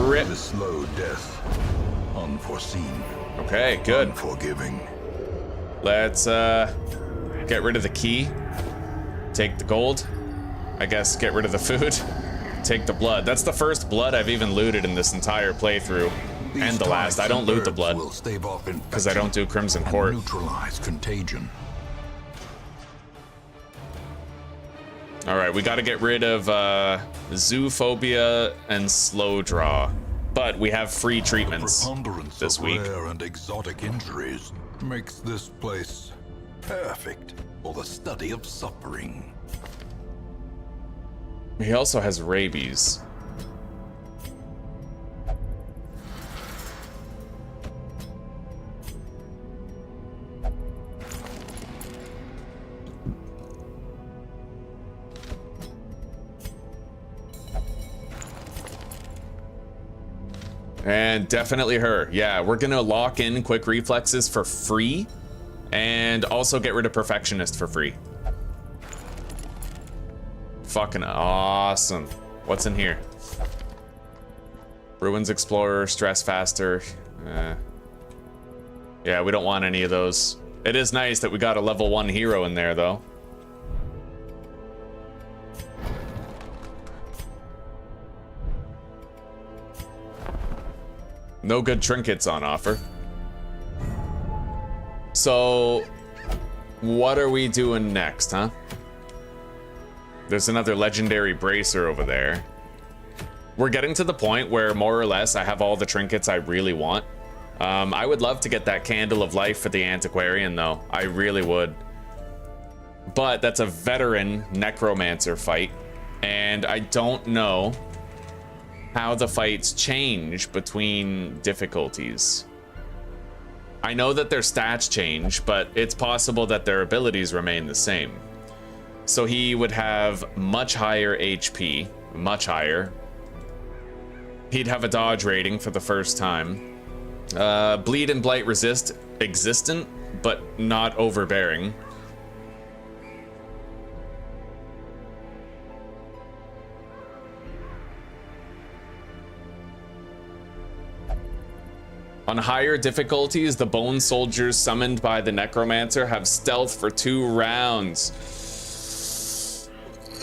Rip. The slow death, unforeseen. Okay, good. Unforgiving. Let's get rid of the key. Take the gold. I guess get rid of the food. Take the blood. That's the first blood I've even looted in this entire playthrough. And the last. I don't loot the blood because I don't do Crimson Court. Neutralize contagion. All right, we got to get rid of zoophobia and slow draw, but we have free treatments Preponderance this of week. rare and exotic injuries makes this place perfect for the study of suffering. He also has rabies. And definitely her. Yeah, we're gonna lock in quick reflexes for free and also get rid of perfectionist for free. Fucking awesome. What's in here? Ruins Explorer, Stress Faster. Yeah, we don't want any of those. It is nice that we got a level 1 hero in there though. No good trinkets on offer. So, what are we doing next, huh? There's another legendary bracer over there. We're getting to the point where more or less I have all the trinkets I really want. I would love to get that Candle of Life for the Antiquarian though. I really would. But that's a veteran necromancer fight. And I don't know how the fights change between difficulties. I know that their stats change, but it's possible that their abilities remain the same. So he would have much higher HP, much higher. He'd have a dodge rating for the first time. Bleed and Blight resist existent, but not overbearing. On higher difficulties, the bone soldiers summoned by the necromancer have stealth for 2 rounds.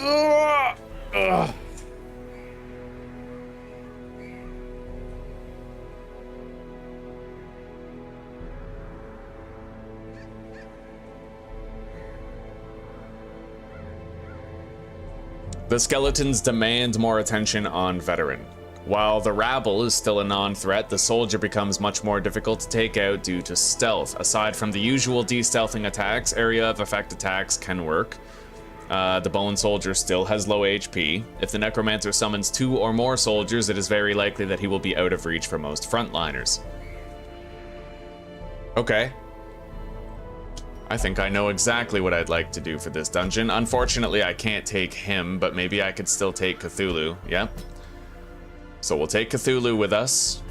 Ugh. Ugh. The skeletons demand more attention on veteran. While the rabble is still a non-threat, the soldier becomes much more difficult to take out due to stealth. Aside from the usual de-stealthing attacks, area of effect attacks can work. The bone soldier still has low HP. If the necromancer summons 2 or more soldiers, it is very likely that he will be out of reach for most frontliners. Okay. I think I know exactly what I'd like to do for this dungeon. Unfortunately, I can't take him, but maybe I could still take Cthulhu. Yep. So we'll take Cthulhu with us.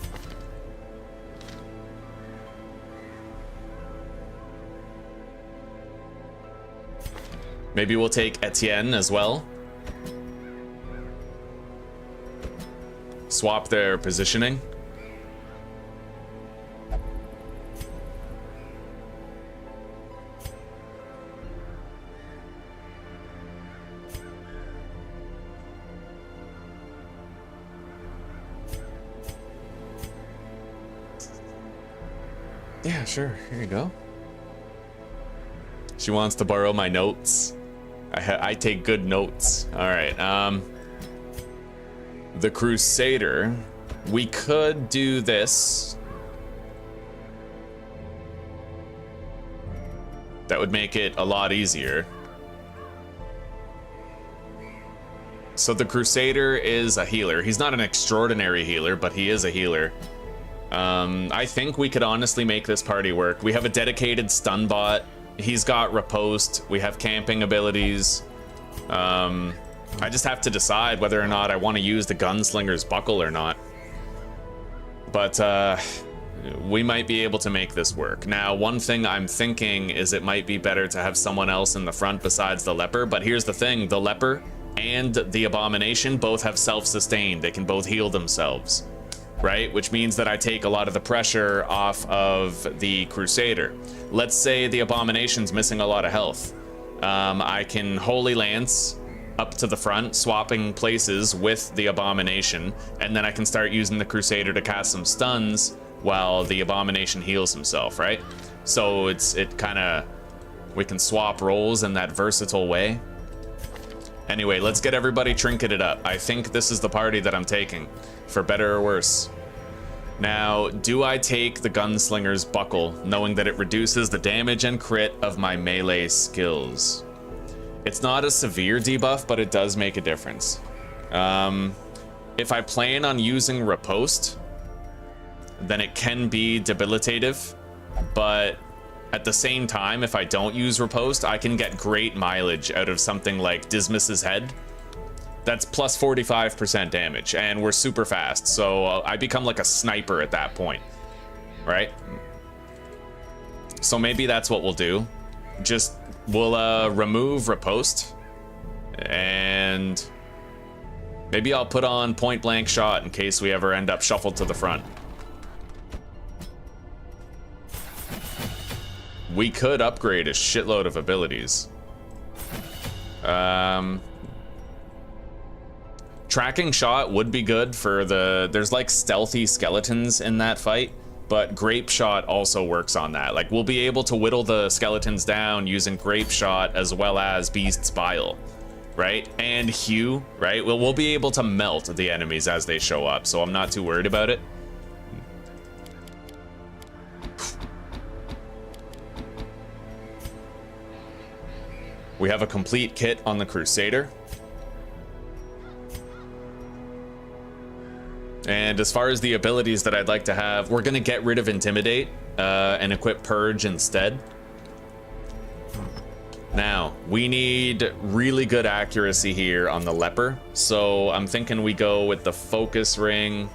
Maybe we'll take Etienne as well. Swap their positioning. Yeah, sure. Here you go. She wants to borrow my notes. I take good notes. All right. The Crusader. We could do this. That would make it a lot easier. So the Crusader is a healer. He's not an extraordinary healer, but he is a healer. I think we could honestly make this party work. We have a dedicated stun bot. He's got riposte. We have camping abilities. I just have to decide whether or not I want to use the gunslinger's buckle or not. But we might be able to make this work. Now, one thing I'm thinking is it might be better to have someone else in the front besides the leper. But here's the thing. The leper and the abomination both have self-sustained. They can both heal themselves. Right? Which means that I take a lot of the pressure off of the Crusader. Let's say the Abomination's missing a lot of health. I can Holy Lance up to the front, swapping places with the Abomination, and then I can start using the Crusader to cast some stuns while the Abomination heals himself, right? So it kind of, we can swap roles in that versatile way. Anyway, let's get everybody trinketed up. I think this is the party that I'm taking, for better or worse. Now, do I take the Gunslinger's Buckle, knowing that it reduces the damage and crit of my melee skills? It's not a severe debuff, but it does make a difference. If I plan on using Riposte, then it can be debilitative, but at the same time, if I don't use Riposte, I can get great mileage out of something like Dismas's Head. That's plus 45% damage, and we're super fast, so I become like a sniper at that point, right? So maybe that's what we'll do. Just, we'll remove Riposte, and maybe I'll put on point blank shot in case we ever end up shuffled to the front. We could upgrade a shitload of abilities. Tracking shot would be good for there's like stealthy skeletons in that fight, but grape shot also works on that. Like, we'll be able to whittle the skeletons down using grape shot as well as beast's bile, right? And hue, right? We'll be able to melt the enemies as they show up, so I'm not too worried about it. We have a complete kit on the Crusader. And as far as the abilities that I'd like to have, we're going to get rid of Intimidate and equip Purge instead. Now, we need really good accuracy here on the Leper. So I'm thinking we go with the Focus Ring.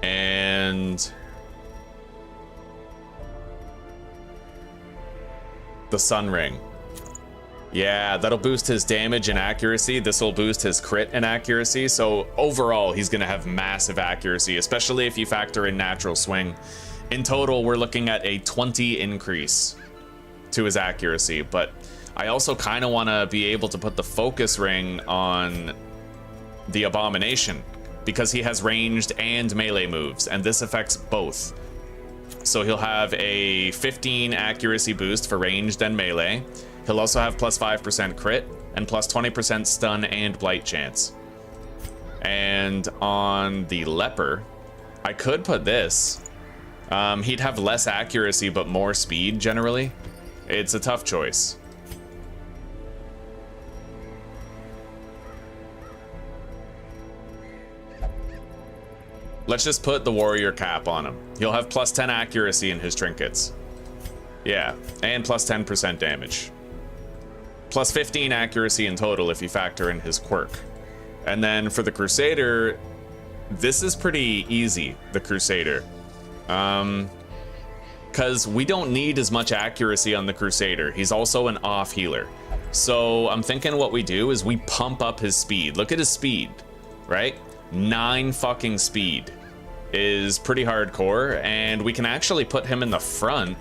And the Sun Ring. Yeah, that'll boost his damage and accuracy. This will boost his crit and accuracy. So overall, he's going to have massive accuracy, especially if you factor in natural swing. In total, we're looking at a 20 increase to his accuracy. But I also kind of want to be able to put the focus ring on the Abomination because he has ranged and melee moves, and this affects both. So he'll have a 15 accuracy boost for ranged and melee. He'll also have plus 5% crit and plus 20% stun and blight chance. And on the leper, I could put this. He'd have less accuracy but more speed generally. It's a tough choice. Let's just put the warrior cap on him. He'll have plus 10 accuracy in his trinkets. Yeah, and plus 10% damage. Plus 15 accuracy in total if you factor in his quirk. And then for the Crusader, this is pretty easy, the Crusader. Because we don't need as much accuracy on the Crusader. He's also an off healer. So I'm thinking what we do is we pump up his speed. Look at his speed, right? 9 fucking speed is pretty hardcore, and we can actually put him in the front.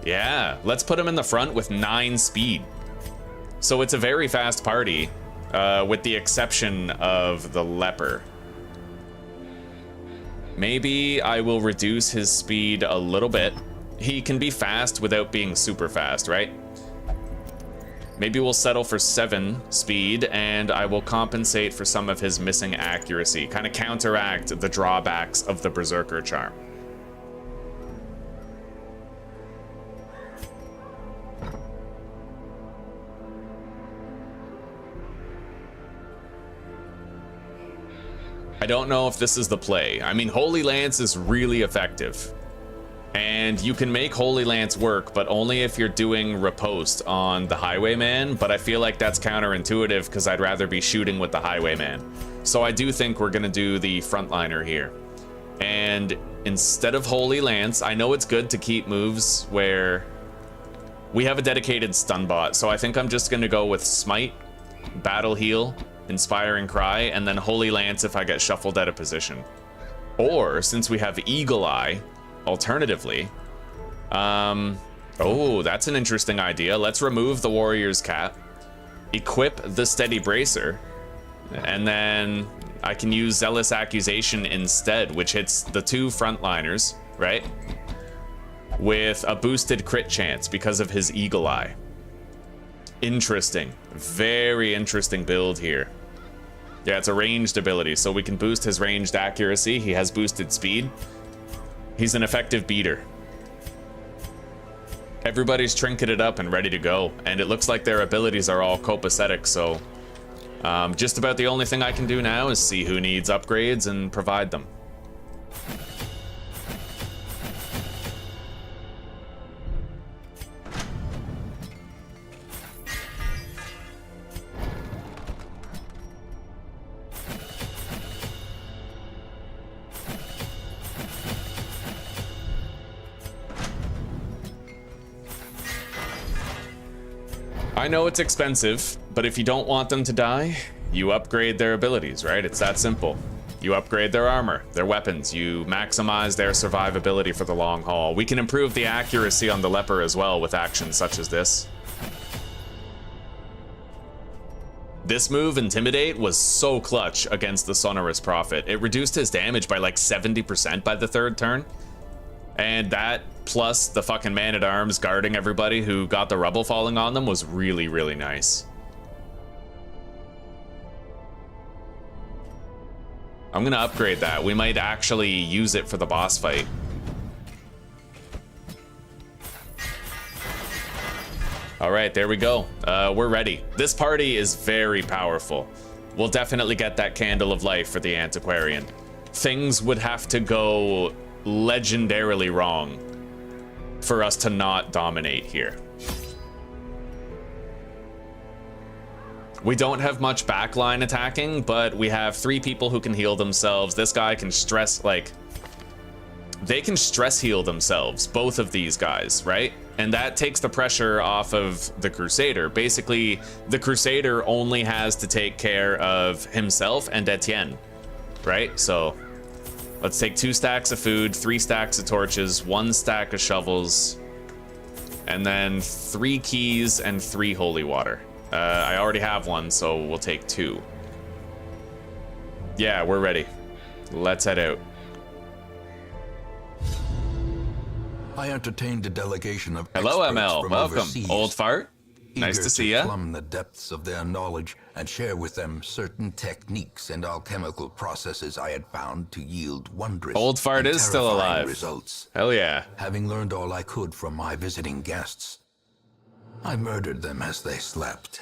Yeah, let's put him in the front with 9 speed. So it's a very fast party, with the exception of the leper. Maybe I will reduce his speed a little bit. He can be fast without being super fast, right? Maybe we'll settle for 7 speed, and I will compensate for some of his missing accuracy, kind of counteract the drawbacks of the Berserker charm. I don't know if this is the play. I mean, Holy Lance is really effective. And you can make Holy Lance work, but only if you're doing riposte on the Highwayman, but I feel like that's counterintuitive because I'd rather be shooting with the Highwayman. So I do think we're gonna do the frontliner here. And instead of Holy Lance, I know it's good to keep moves where we have a dedicated stun bot, so I think I'm just gonna go with Smite, Battle Heal, Inspiring Cry, and then Holy Lance if I get shuffled out of position. Or, since we have Eagle Eye, alternatively, oh, that's an interesting idea. Let's remove the warrior's cap, equip the steady bracer, and then I can use Zealous Accusation instead, which hits the 2 frontliners, right? With a boosted crit chance because of his Eagle Eye. Interesting. Very interesting build here. Yeah, it's a ranged ability, so we can boost his ranged accuracy. He has boosted speed. He's an effective beater. Everybody's trinketed up and ready to go, and it looks like their abilities are all copacetic, so just about the only thing I can do now is see who needs upgrades and provide them. I know it's expensive, but if you don't want them to die, you upgrade their abilities, right? It's that simple. You upgrade their armor, their weapons, you maximize their survivability for the long haul. We can improve the accuracy on the leper as well with actions such as this. This move, Intimidate, was so clutch against the Sonorous Prophet. It reduced his damage by like 70% by the 3rd turn. And that, plus the fucking man-at-arms guarding everybody who got the rubble falling on them, was really, really nice. I'm gonna upgrade that. We might actually use it for the boss fight. All right, there we go. We're ready. This party is very powerful. We'll definitely get that Candle of Life for the Antiquarian. Things would have to go legendarily wrong for us to not dominate here. We don't have much backline attacking, but we have 3 people who can heal themselves. This guy can stress, like, they can stress heal themselves, both of these guys, right? And that takes the pressure off of the Crusader. Basically, the Crusader only has to take care of himself and Etienne, right? So let's take 2 stacks of food, 3 stacks of torches, 1 stack of shovels, and then 3 keys and 3 holy water. I already have 1, so we'll take 2. Yeah, we're ready. Let's head out. I entertained a delegation of Hello, experts ML. from Welcome. overseas, Old fart. Nice eager to see ya. plumb the depths of their knowledge and share with them certain techniques and alchemical processes I had found to yield wondrous Old fart and is still terrifying alive. results. Hell yeah. Having learned all I could from my visiting guests, I murdered them as they slept.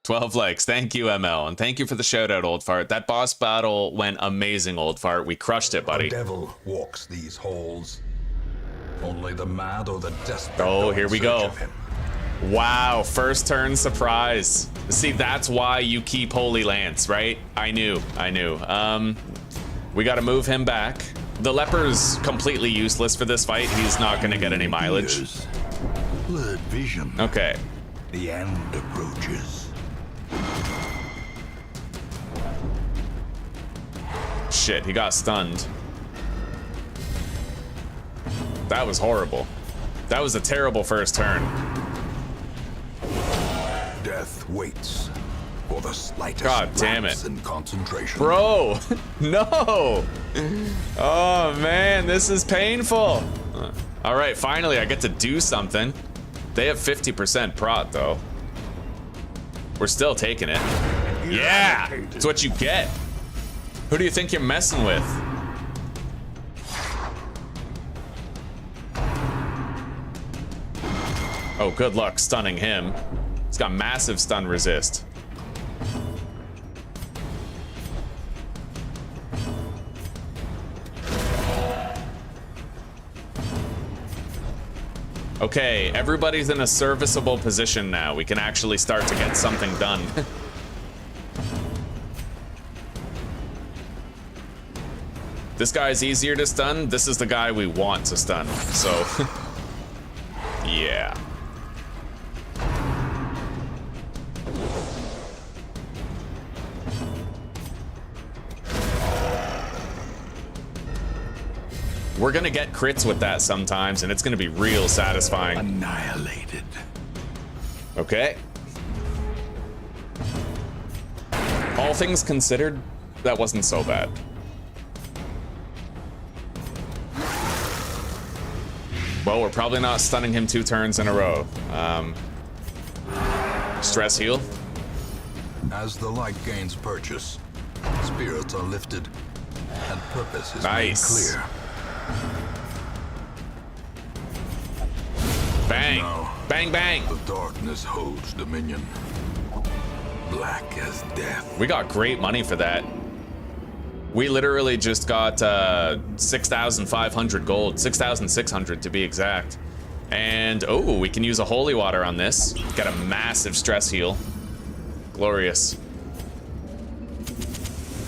12 likes. Thank you, ML. And thank you for the shout out, Old Fart. That boss battle went amazing, Old Fart. We crushed it, buddy. The devil walks these halls. Only the mad or the desperate. Oh, go here in we search go. of him. Wow, first turn surprise. See, that's why you keep Holy Lance, right? I knew. We gotta move him back. The leper's completely useless for this fight. He's not gonna get any mileage. Ears. Blurred vision. Okay. The end approaches. Shit, he got stunned. That was horrible. That was a terrible first turn. Death waits for the slightest God damn lapse it. in concentration. Bro, no. Oh man, this is painful. All right, finally I get to do something. They have 50% prot though. We're still taking it. Yeah, it's what you get. Who do you think you're messing with? Oh, good luck stunning him. He's got massive stun resist. Okay, everybody's in a serviceable position now. We can actually start to get something done. This guy's easier to stun. This is the guy we want to stun. So, yeah. We're gonna get crits with that sometimes, and it's gonna be real satisfying. Annihilated. Okay. All things considered, that wasn't so bad. Well, we're probably not stunning him 2 turns in a row. Stress heal. As the light gains purchase, spirits are lifted, and purpose is Nice. made clear. Bang. Now, Bang, bang. the darkness holds dominion. Black as death. We got great money for that. We literally just got 6,500 gold, 6,600 to be exact. And oh, we can use a holy water on this. Get a massive stress heal. Glorious.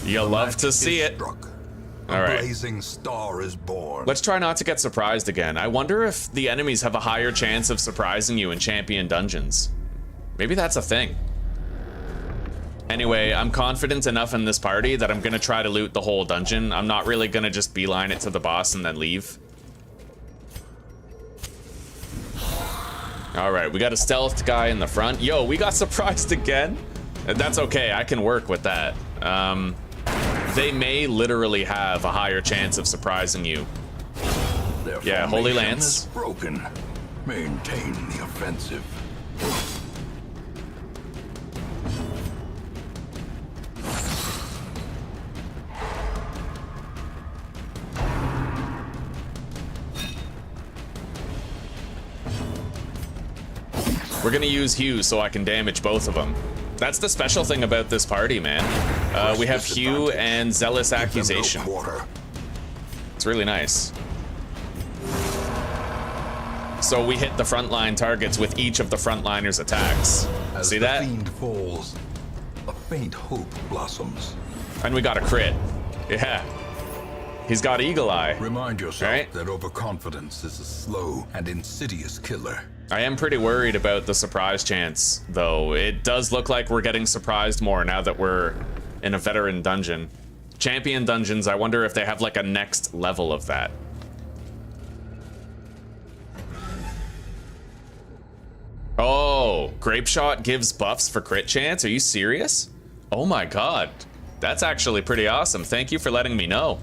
You'll love to see it. Struck. All A right. blazing star is born. Let's try not to get surprised again. I wonder if the enemies have a higher chance of surprising you in champion dungeons. Maybe that's a thing. Anyway, I'm confident enough in this party that I'm gonna try to loot the whole dungeon. I'm not really gonna just beeline it to the boss and then leave. All right, we got a stealth guy in the front. Yo, we got surprised again. That's okay, I can work with that. They may literally have a higher chance of surprising you. Their Yeah, Holy formation Lance. is broken. Maintain the offensive. We're gonna use Hugh so I can damage both of them. That's the special thing about this party, man. We have Hugh and Zealous Give them no Accusation. quarter. It's really nice. So we hit the frontline targets with each of the frontliners' attacks. As See the that? fiend falls, a faint hope blossoms. And we got a crit. Yeah. He's got Eagle Eye. Remind yourself Right. that overconfidence is a slow and insidious killer. I am pretty worried about the surprise chance, though. It does look like we're getting surprised more now that we're in a veteran dungeon. Champion dungeons, I wonder if they have like a next level of that. Oh, Grape Shot gives buffs for crit chance? Are you serious? Oh my god. That's actually pretty awesome. Thank you for letting me know.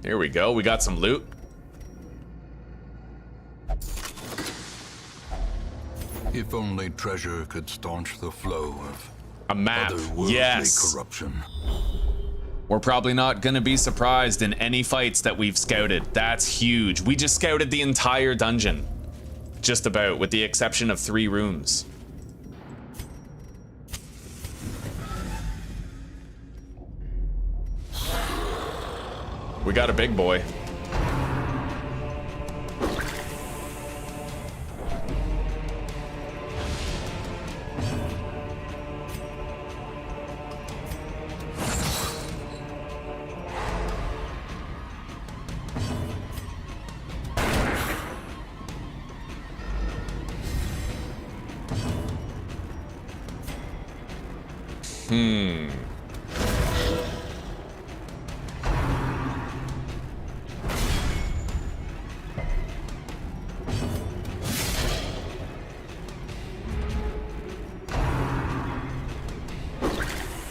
Here we go. We got some loot. If only treasure could staunch the flow of A map. otherworldly Yes. corruption. We're probably not gonna be surprised in any fights that we've scouted. That's huge. We just scouted the entire dungeon. Just about, with the exception of 3 rooms. We got a big boy.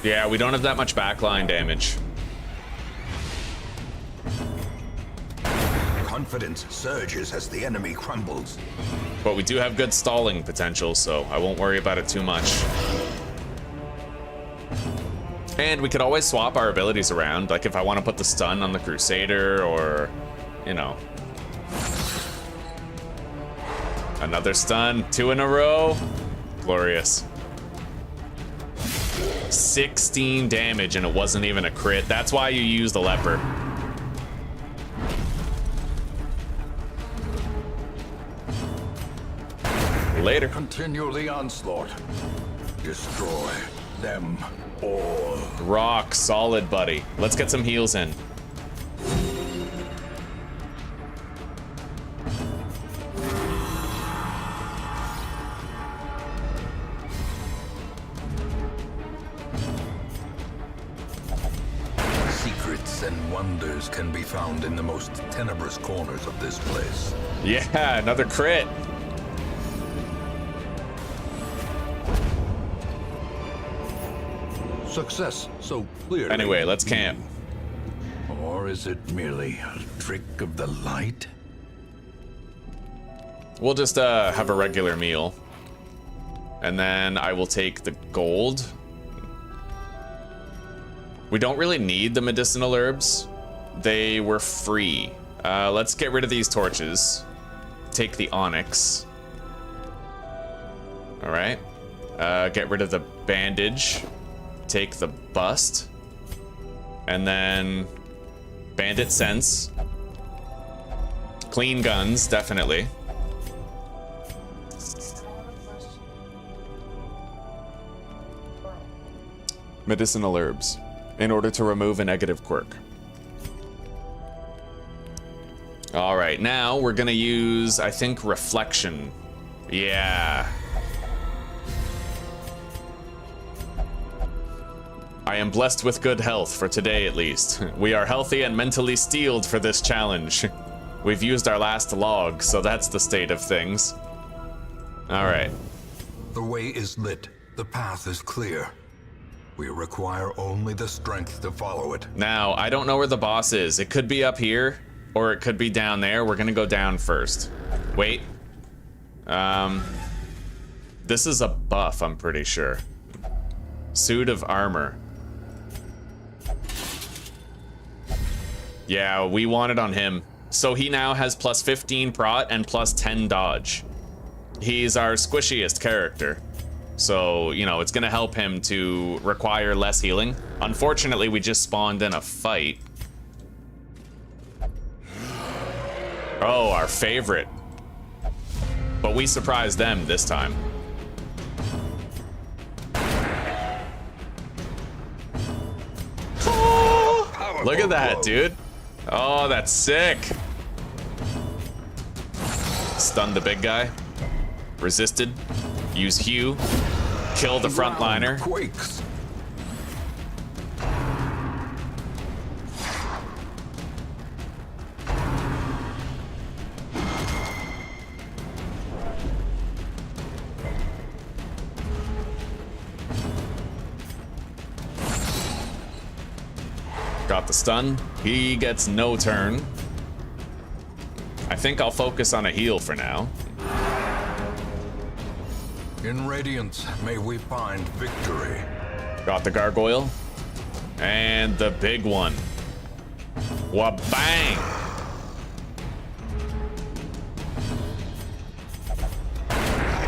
Yeah, we don't have that much backline damage. Confidence surges as the enemy crumbles. But we do have good stalling potential, so I won't worry about it too much. And we could always swap our abilities around, like if I want to put the stun on the Crusader or, you know. Another stun, 2 in a row. Glorious. 16 damage and it wasn't even a crit. That's why you use the leper. Later. Continue the onslaught. Destroy them all. Rock solid, buddy. Let's get some heals in. Secrets and wonders can be found in the most tenebrous corners of this place. Yeah, another crit. Success so clearly. Anyway, let's camp. Or is it merely a trick of the light? We'll just have a regular meal. And then I will take the gold. We don't really need the medicinal herbs. They were free. Let's get rid of these torches. Take the onyx. All right. Get rid of the bandage. Take the bust. And then bandit sense. Clean guns, definitely. Medicinal herbs in order to remove a negative quirk. All right, now we're gonna use, I think, reflection. Yeah. I am blessed with good health for today at least. We are healthy and mentally steeled for this challenge. We've used our last log, so that's the state of things. All right. The way is lit. The path is clear. We require only the strength to follow it. Now, I don't know where the boss is. It could be up here, or it could be down there. We're gonna go down first. Wait. This is a buff, I'm pretty sure. Suit of armor. Yeah, we want it on him. So he now has plus 15 prot and plus 10 dodge. He's our squishiest character. So, you know, it's gonna help him to require less healing. Unfortunately, we just spawned in a fight. Oh, our favorite. But we surprised them this time. Oh, look at that, dude. Oh, that's sick. Stun the big guy. Resisted. Use Hue. Kill the frontliner. Quakes. Got the stun. He gets no turn. I think I'll focus on a heal for now. In Radiance, may we find victory. Got the gargoyle. And the big one. Wha-bang!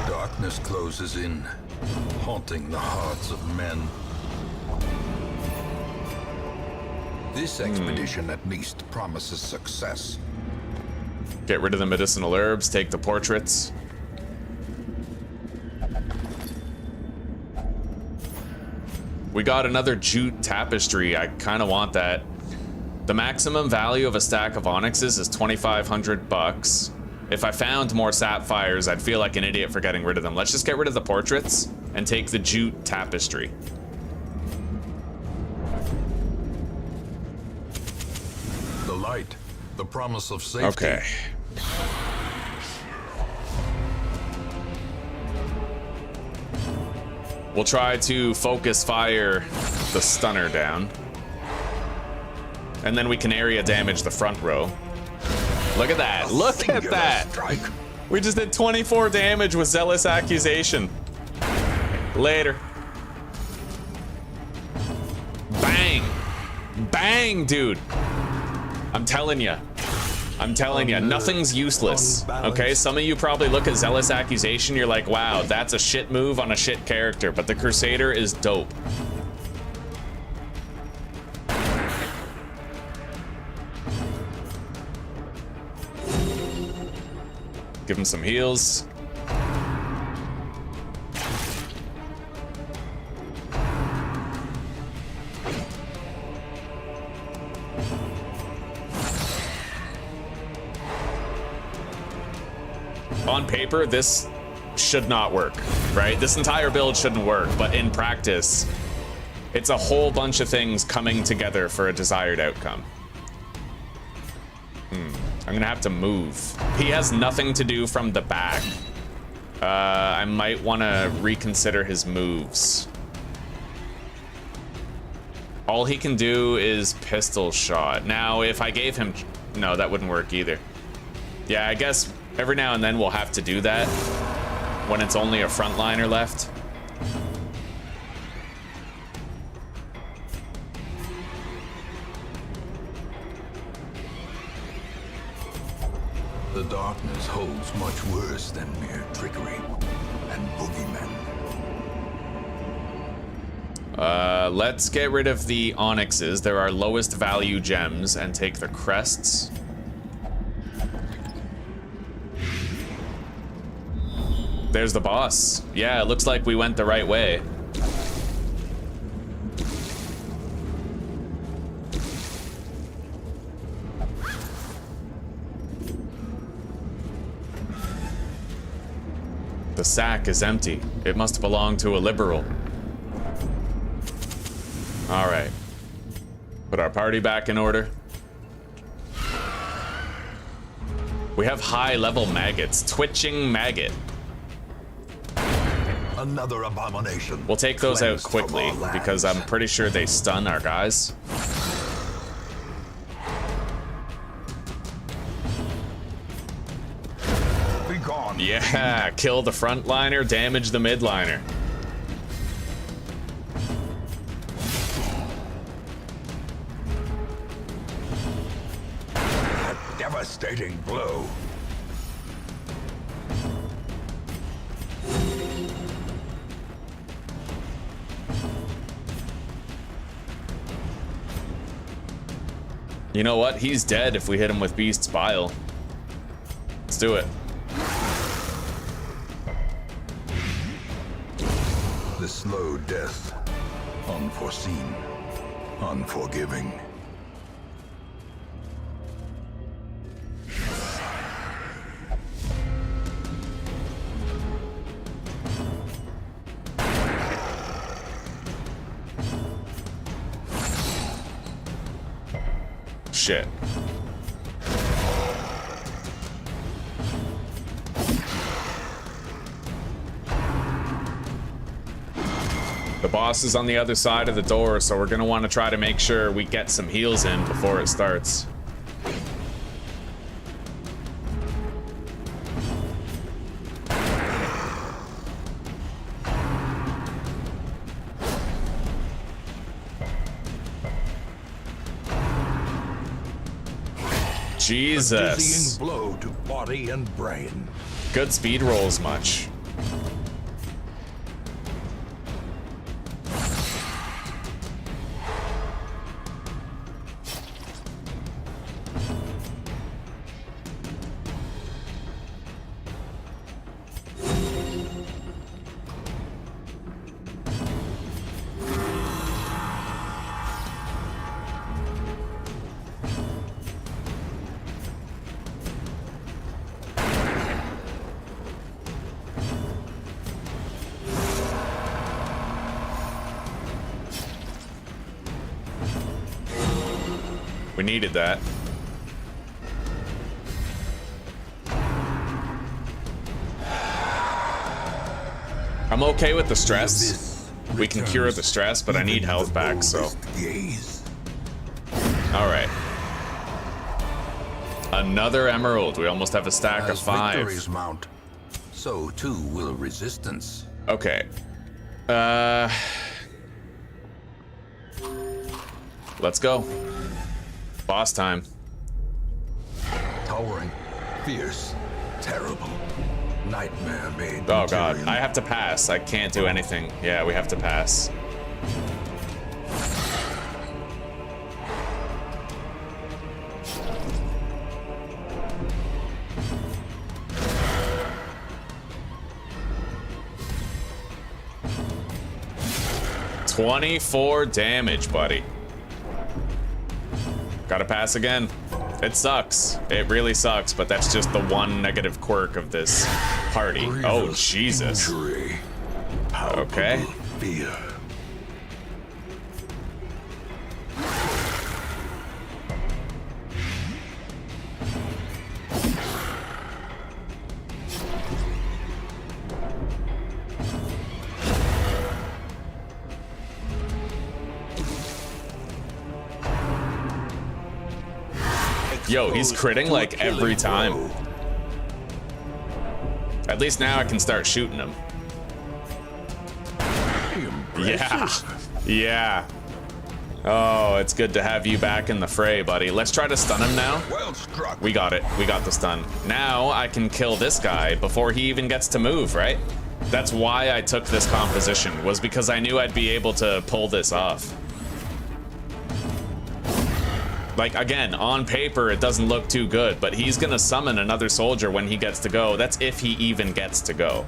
Darkness closes in, haunting the hearts of men. This expedition at least promises success. Get rid of the medicinal herbs, take the portraits. We got another jute tapestry. I kind of want that. The maximum value of a stack of onyxes is 2,500 bucks. If I found more sapphires, I'd feel like an idiot for getting rid of them. Let's just get rid of the portraits and take the jute tapestry. The light, the promise of safety. Okay. We'll try to focus fire the stunner down. And then we can area damage the front row. Look at that. Look at that. Strike. We just did 24 damage with Zealous Accusation. Later. Bang. Bang, dude. I'm telling you. I'm telling you, nothing's useless. Okay, some of you probably look at Zealous Accusation, you're like, wow, that's a shit move on a shit character, but the Crusader is dope. Give him some heals. On paper, this should not work, right? This entire build shouldn't work, but in practice, it's a whole bunch of things coming together for a desired outcome. I'm gonna have to move. He has nothing to do from the back. I might want to reconsider his moves. All he can do is pistol shot. Now, if I gave him... No, that wouldn't work either. Yeah, I guess every now and then we'll have to do that when it's only a frontliner left. The darkness holds much worse than mere trickery and boogeymen. Let's get rid of the onyxes. They're our lowest value gems, and take the crests. There's the boss. Yeah, it looks like we went the right way. The sack is empty. It must belong to a liberal. All right. Put our party back in order. We have high-level maggots. Twitching maggot. Another abomination. We'll take those out Cleansed from quickly, our lands. because I'm pretty sure they stun our guys. Be gone. Yeah, kill the frontliner, damage the midliner. A devastating blow. You know what? He's dead if we hit him with Beast's Bile. Let's do it. The slow death, unforeseen, unforgiving. Shit. The boss is on the other side of the door, so we're gonna want to try to make sure we get some heals in before it starts. Jesus. Dizzying blow to body and brain. Good speed rolls much. We needed that. I'm okay with the stress. We can cure the stress, but I need health back, so. Alright. Another emerald. We almost have a stack of 5. Victories mount, so too will resistance. Okay. Let's go. Boss time. Towering, fierce, terrible. Nightmare made. Oh god, material. I have to pass. I can't do anything. Yeah, we have to pass. $24 damage, buddy. Gotta pass again. It sucks. It really sucks, but that's just the one negative quirk of this party. Oh, Grievous Jesus. injury, Okay. palpable fear. Yo, he's critting like every time. At least now I can start shooting him. Yeah. Yeah. Oh, it's good to have you back in the fray, buddy. Let's try to stun him now. Well struck. We got it. We got the stun. Now I can kill this guy before he even gets to move, right? That's why I took this composition, was because I knew I'd be able to pull this off. Like, again, on paper, it doesn't look too good, but he's gonna summon another soldier when he gets to go. That's if he even gets to go.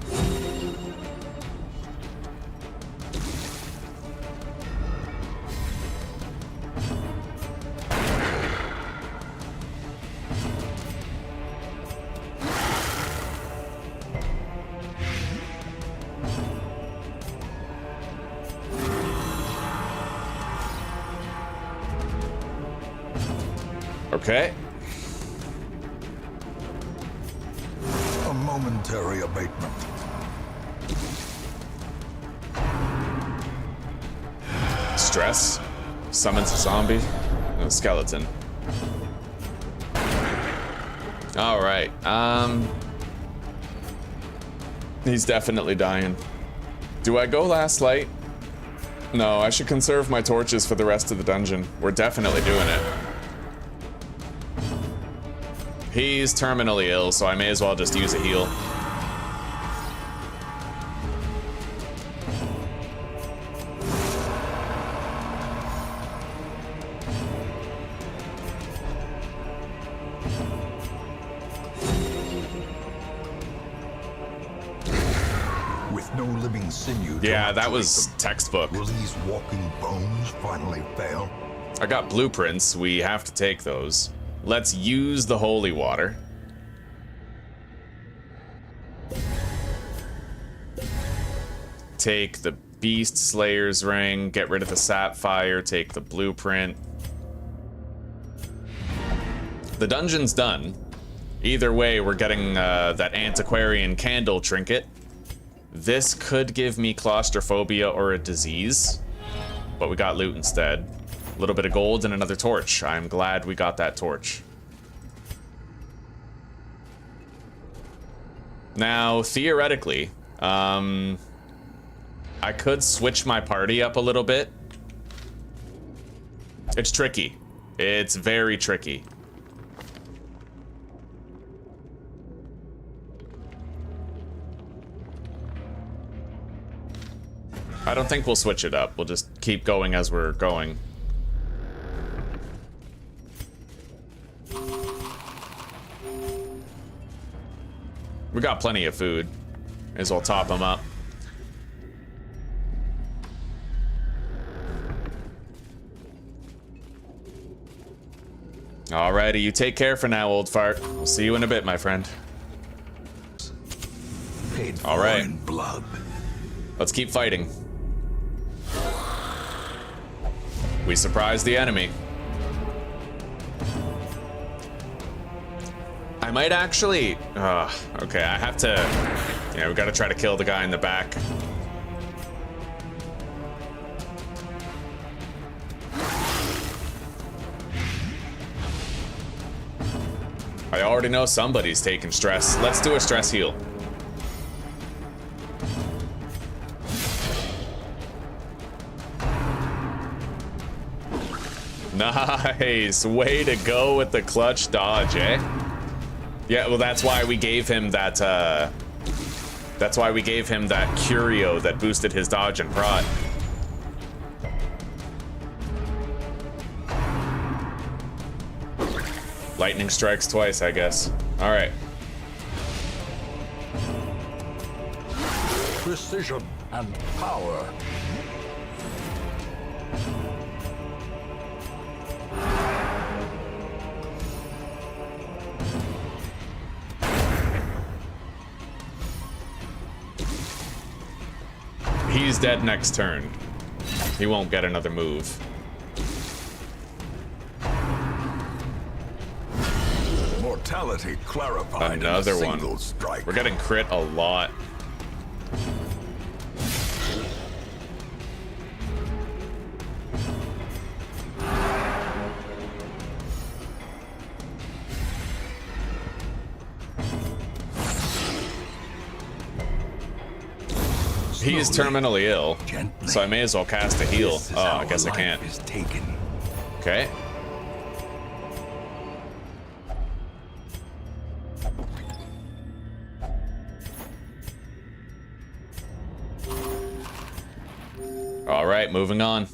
Okay. A momentary abatement. Stress. Summons a zombie. And a skeleton. Alright. He's definitely dying. Do I go last light? No, I should conserve my torches for the rest of the dungeon. We're definitely doing it. He's terminally ill, so I may as well just use a heal. With no living sinew. to Yeah, that actuate was them, textbook. will these walking bones finally fail? I got blueprints. We have to take those. Let's use the holy water. Take the Beast Slayer's ring, get rid of the sapphire, take the blueprint. The dungeon's done. Either way, we're getting that antiquarian candle trinket. This could give me claustrophobia or a disease, but we got loot instead. A little bit of gold and another torch. I'm glad we got that torch. Now, theoretically, I could switch my party up a little bit. It's tricky. It's very tricky. I don't think we'll switch it up. We'll just keep going as we're going. We got plenty of food. May as well top them up. Alrighty, you take care for now, old fart. We'll see you in a bit, my friend. Paid for Alright. in blood. Let's keep fighting. We surprised the enemy. I might actually... okay, I have to... Yeah, we gotta try to kill the guy in the back. I already know somebody's taking stress. Let's do a stress heal. Nice. Way to go with the clutch dodge, eh? Yeah, well, that's why we gave him that, that's why we gave him that curio that boosted his dodge and prod. Lightning strikes twice, I guess. All right. Precision and power. He's dead next turn. He won't get another move. Mortality clarified Another in a one. single strike. We're getting crit a lot. He is terminally ill, Gently. so I may as well cast a heal. This is Oh, how I guess a I can't. life is taken. Okay. All right, moving on.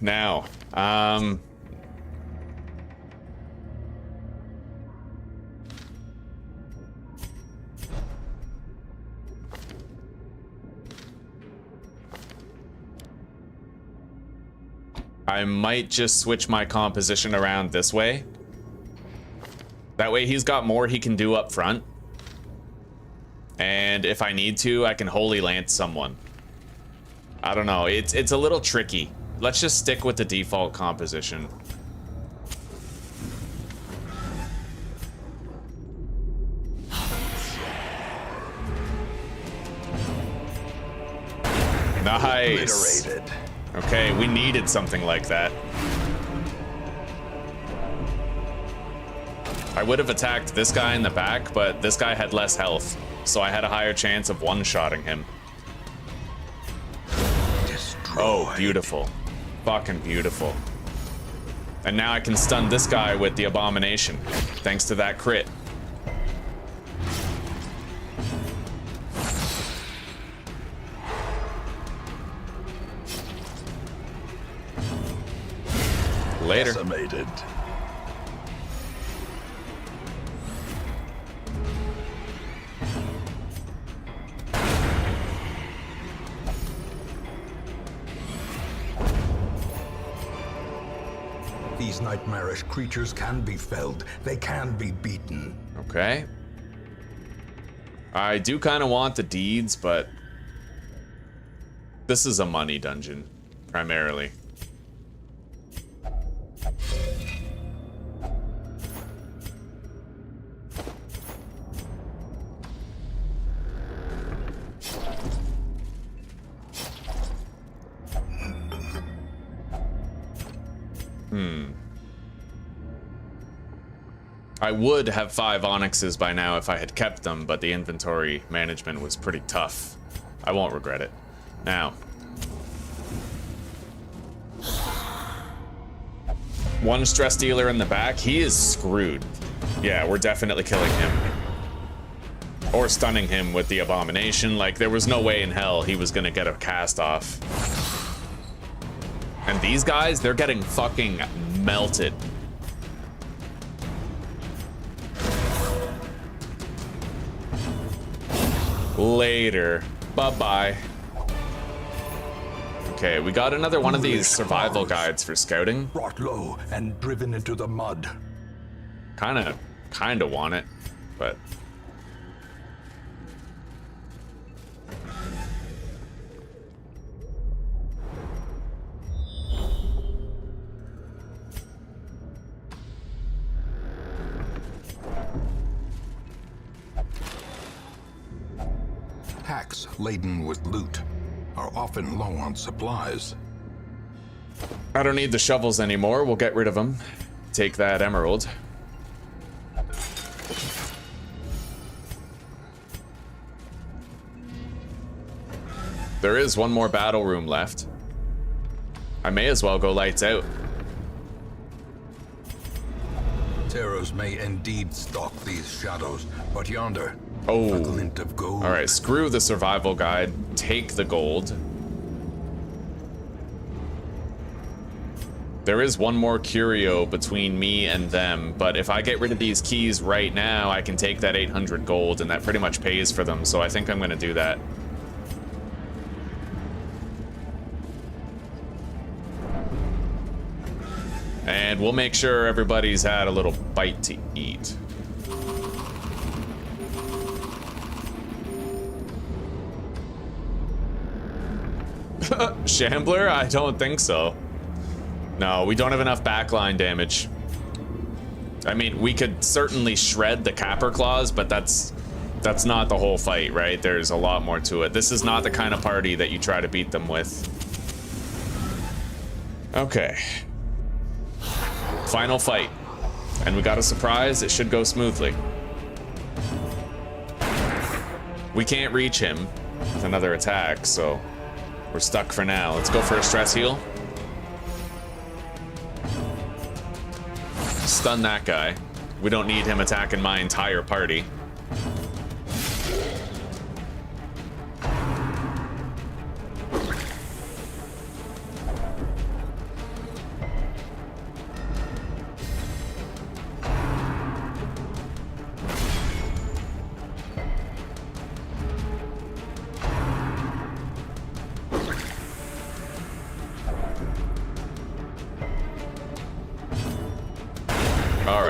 Now, I might just switch my composition around this way. That way he's got more he can do up front. And if I need to, I can Holy Lance someone. I don't know, it's a little tricky. Let's just stick with the default composition. Nice. Obliterated. Okay, we needed something like that. I would have attacked this guy in the back, but this guy had less health, so I had a higher chance of one-shotting him. Oh, beautiful. Fucking beautiful. And now I can stun this guy with the abomination, thanks to that crit. Later. Decimated. These nightmarish creatures can be felled. They can be beaten. Okay. I do kind of want the deeds, but This is a money dungeon, primarily. I would have 5 onyxes by now if I had kept them, but the inventory management was pretty tough. I won't regret it. Now. One stress dealer in the back, he is screwed. Yeah, we're definitely killing him. Or stunning him with the abomination. Like, there was no way in hell he was gonna get a cast off. And these guys, they're getting fucking melted. Later. Bye-bye. Okay, we got another one of these survival guides for scouting. Brought low and driven into the mud. Kinda want it, but... Packs laden with loot are often low on supplies. I don't need the shovels anymore. We'll get rid of them. Take that emerald. There is one more battle room left. I may as well go lights out. Terrors may indeed stalk these shadows, but yonder, Oh. a glint of gold. All right, screw the survival guide. Take the gold. There is one more curio between me and them, but if I get rid of these keys right now, I can take that 800 gold, and that pretty much pays for them, so I think I'm gonna do that. And we'll make sure everybody's had a little bite to eat. Shambler? I don't think so. No, we don't have enough backline damage. I mean, we could certainly shred the capper claws, but that's not the whole fight, right? There's a lot more to it. This is not the kind of party that you try to beat them with. Okay. Final fight. And we got a surprise. It should go smoothly. We can't reach him with another attack, so we're stuck for now. Let's go for a stress heal. Stun that guy. We don't need him attacking my entire party.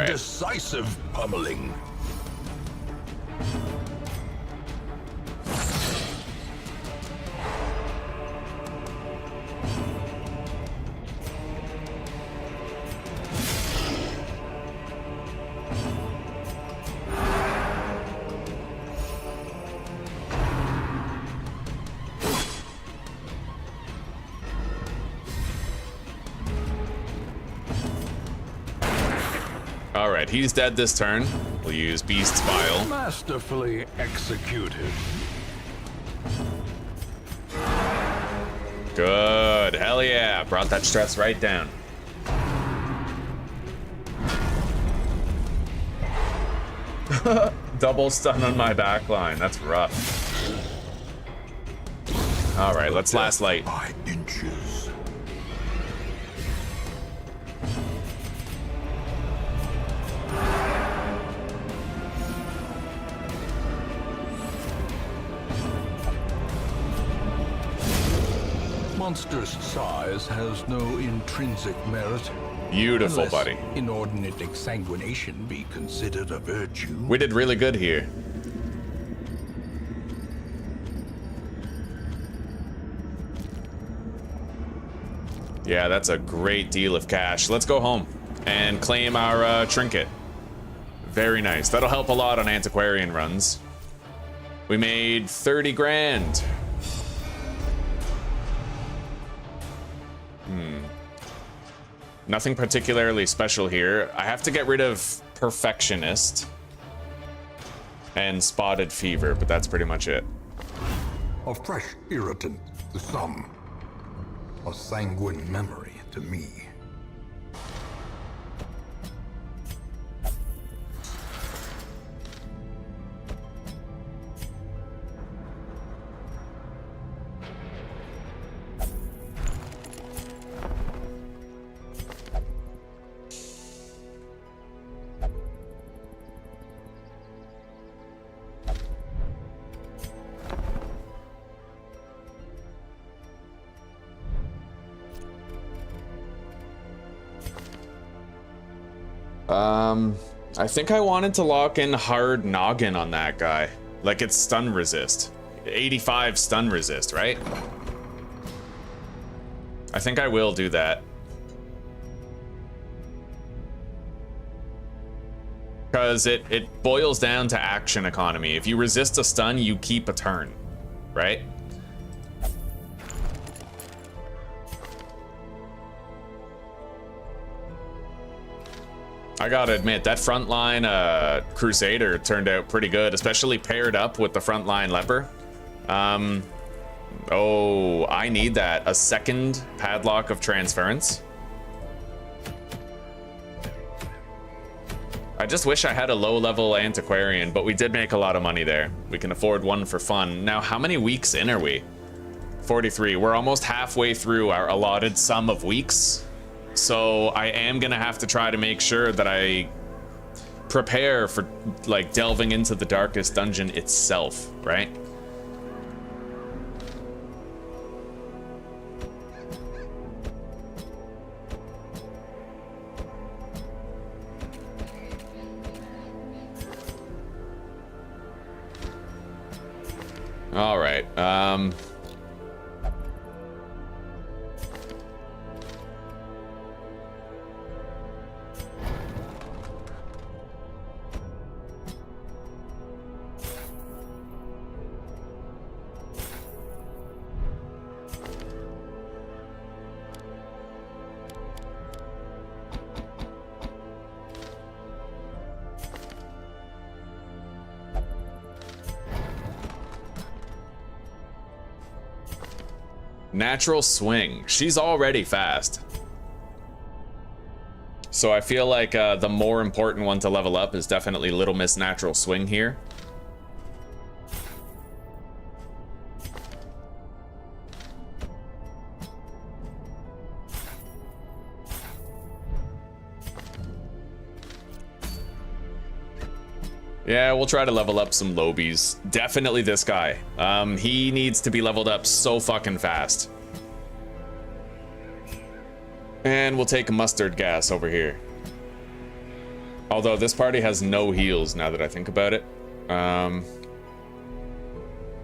Decisive pummeling. Alright, he's dead this turn. We'll use Beast's Bile. Masterfully executed. Good. Hell yeah. Brought that stress right down. Double stun on my backline. That's rough. Alright, let's last light. By inches. Monstrous size has no intrinsic merit. Beautiful, unless buddy. Inordinate exsanguination be considered a virtue. We did really good here. Yeah, that's a great deal of cash. Let's go home and claim our trinket. Very nice. That'll help a lot on antiquarian runs. We made 30 grand. Nothing particularly special here. I have to get rid of perfectionist and spotted fever, but that's pretty much it. A fresh irritant to some. A sanguine memory to me. I think I wanted to lock in hard noggin on that guy. Like it's stun resist. 85 stun resist, right? I think I will do that. Because it boils down to action economy. If you resist a stun, you keep a turn, right? I gotta admit, that frontline Crusader turned out pretty good, especially paired up with the frontline Leper. Oh, I need that. A second Padlock of Transference. I just wish I had a low-level Antiquarian, but we did make a lot of money there. We can afford one for fun. Now, how many weeks in are we? 43. We're almost halfway through our allotted sum of weeks. So I am gonna have to try to make sure that I prepare for like delving into the darkest dungeon itself, right? All right. Natural swing. She's already fast. So I feel like the more important one to level up is definitely Little Miss Natural Swing here. Yeah, we'll try to level up some lobies. Definitely this guy. He needs to be leveled up so fucking fast. And we'll take mustard gas over here. Although this party has no heals now that I think about it.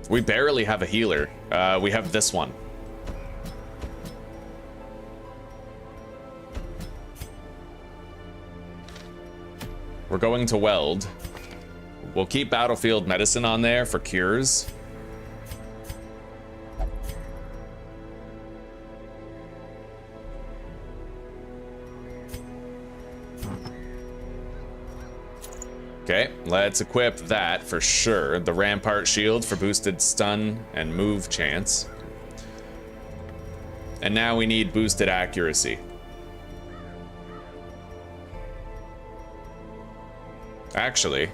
We barely have a healer. We have this one. We're going to weld. We'll keep battlefield medicine on there for cures. Okay, let's equip that for sure. The Rampart Shield for boosted stun and move chance. And now we need boosted accuracy. Actually,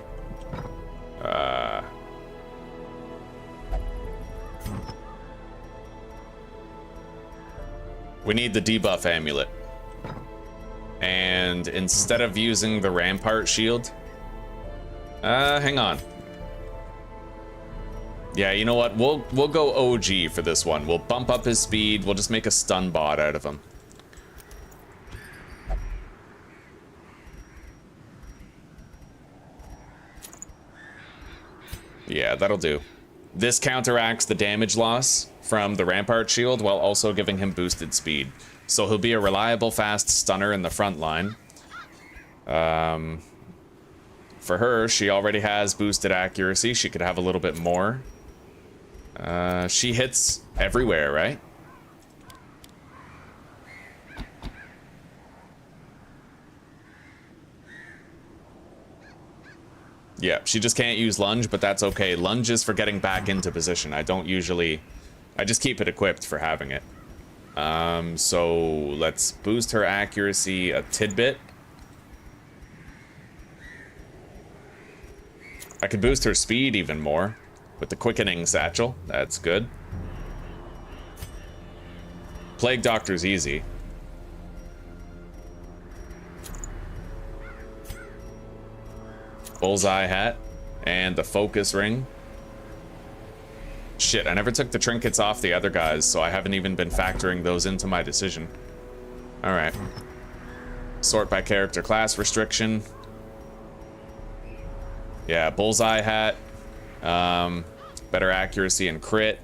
we need the debuff amulet. And instead of using the Rampart Shield, hang on. Yeah, you know what? We'll go OG for this one. We'll bump up his speed. We'll just make a stun bot out of him. Yeah, that'll do. This counteracts the damage loss from the Rampart shield while also giving him boosted speed. So he'll be a reliable fast stunner in the front line. For her, she already has boosted accuracy. She could have a little bit more. She hits everywhere, right? Yeah, she just can't use lunge, but that's okay. Lunge is for getting back into position. I just keep it equipped for having it. So let's boost her accuracy a tidbit. I could boost her speed even more with the quickening satchel. That's good. Plague Doctor's easy. Bullseye hat and the focus ring. Shit, I never took the trinkets off the other guys, so I haven't even been factoring those into my decision. Alright. Sort by character class restriction. Yeah, bullseye hat. Better accuracy and crit.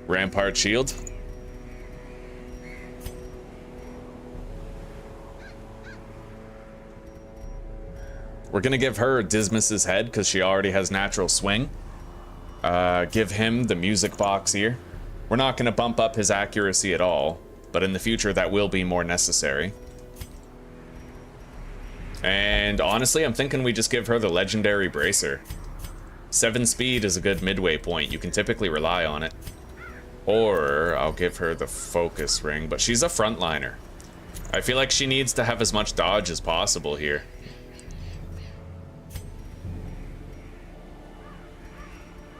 Rampart shield. We're gonna give her Dismas's head because she already has natural swing. Give him the music box here. We're not gonna bump up his accuracy at all, but in the future that will be more necessary. And honestly, I'm thinking we just give her the legendary bracer. 7 speed is a good midway point. You can typically rely on it. Or I'll give her the focus ring, but she's a frontliner. I feel like she needs to have as much dodge as possible here.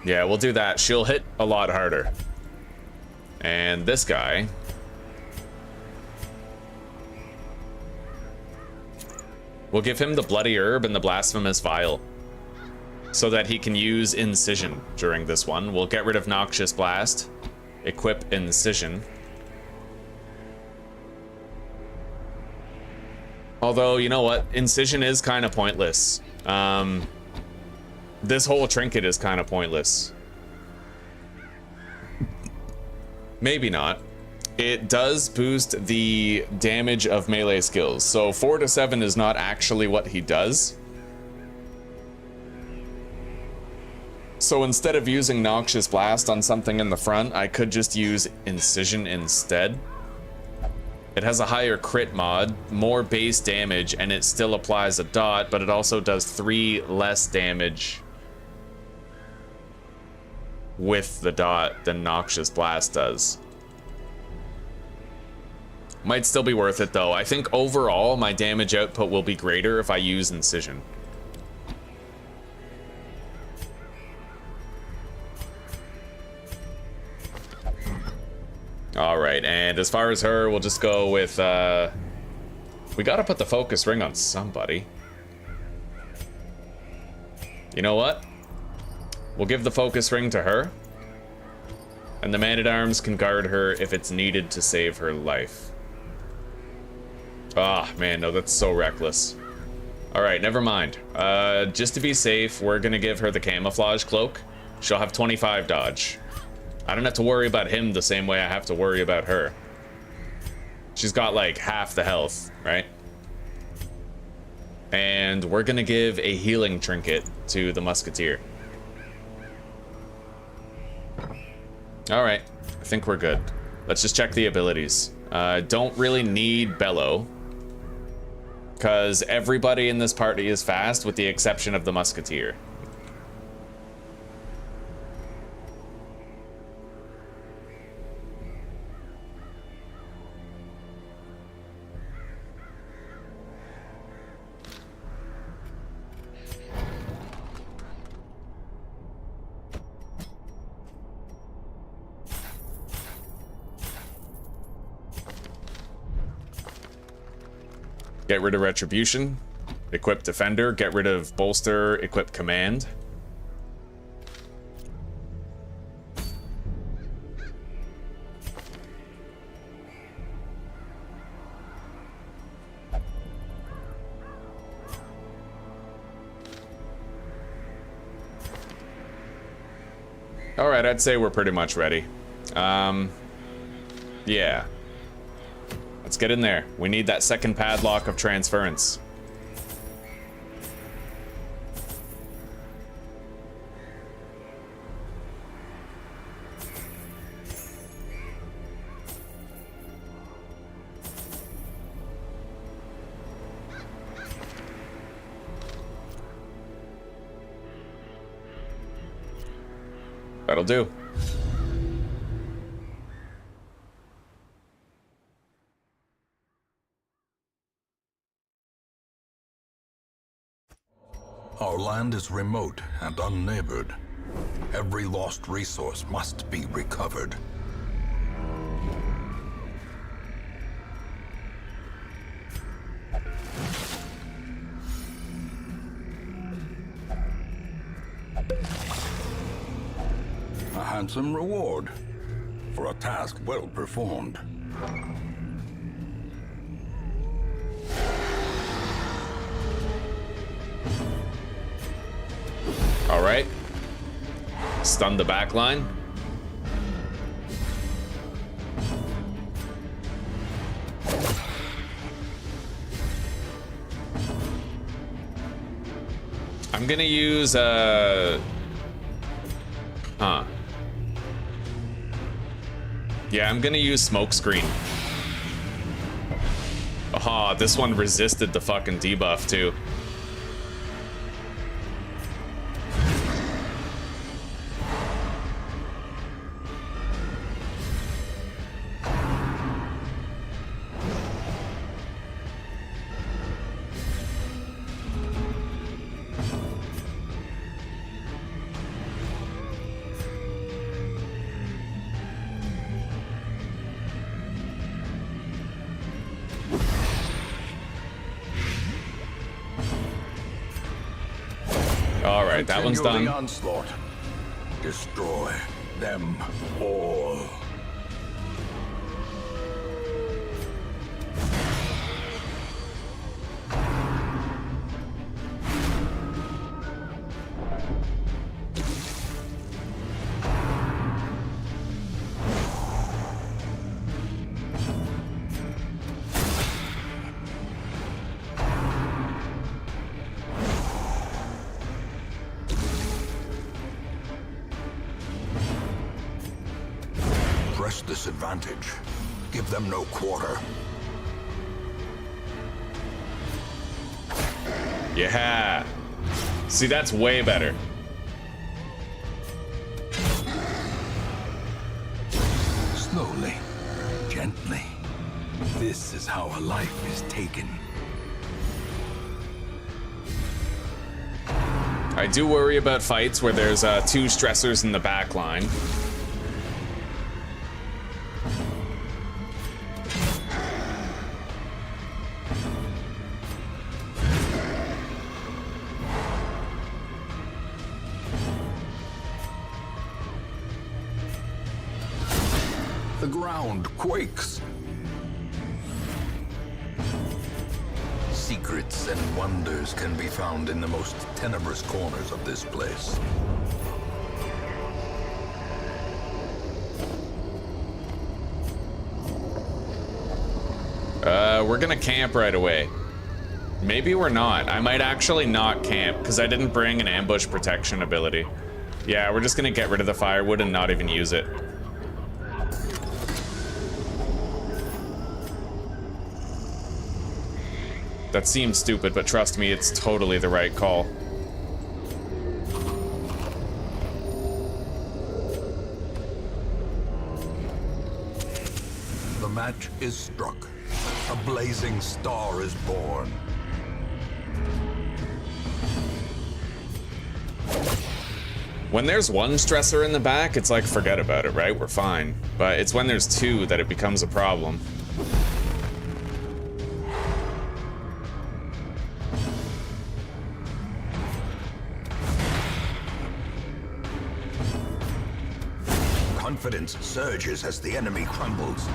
Yeah, we'll do that. She'll hit a lot harder. And this guy. We'll give him the Bloody Herb and the Blasphemous Vial, so that he can use Incision during this one. We'll get rid of Noxious Blast. Equip Incision. Although, you know what? Incision is kind of pointless. This whole trinket is kind of pointless. Maybe not. It does boost the damage of melee skills. So 4 to 7 is not actually what he does. So instead of using Noxious Blast on something in the front, I could just use Incision instead. It has a higher crit mod, more base damage, and it still applies a dot, but it also does 3 less damage with the dot than Noxious Blast does. Might still be worth it though. I think overall my damage output will be greater if I use Incision. Alright, and as far as her, we'll just go with, we gotta put the focus ring on somebody. You know what? We'll give the focus ring to her. And the Man-at-Arms can guard her if it's needed to save her life. Ah, man, no, that's so reckless. Alright, never mind. Just to be safe, we're gonna give her the Camouflage Cloak. She'll have 25 dodge. I don't have to worry about him the same way I have to worry about her. She's got like half the health, right? And we're gonna give a healing trinket to the Musketeer. Alright, I think we're good. Let's just check the abilities. Don't really need Bellow, because everybody in this party is fast with the exception of the Musketeer. Get rid of Retribution, equip Defender, get rid of Bolster, equip Command. All right, I'd say we're pretty much ready. Yeah. Let's get in there. We need that second padlock of transference. That'll do. Our land is remote and unneighbored. Every lost resource must be recovered. A handsome reward for a task well performed. All right. Stun the back line. I'm gonna use yeah, I'm gonna use smoke screen. Aha, this one resisted the fucking debuff too. Alright, that one's done. The onslaught. Destroy them all. Press this advantage. Give them no quarter. Yeah. See, that's way better. Slowly, gently. This is how a life is taken. I do worry about fights where there's two stressors in the back line. The ground quakes. Secrets and wonders can be found in the most tenebrous corners of this place. We're gonna camp right away. Maybe we're not. I might actually not camp because I didn't bring an ambush protection ability. Yeah, we're just gonna get rid of the firewood and not even use it. That seems stupid, but trust me, it's totally the right call. The match is struck. A blazing star is born. When there's one stressor in the back, it's like, forget about it, right? We're fine. But it's when there's two that it becomes a problem. Confidence surges as the enemy crumbles.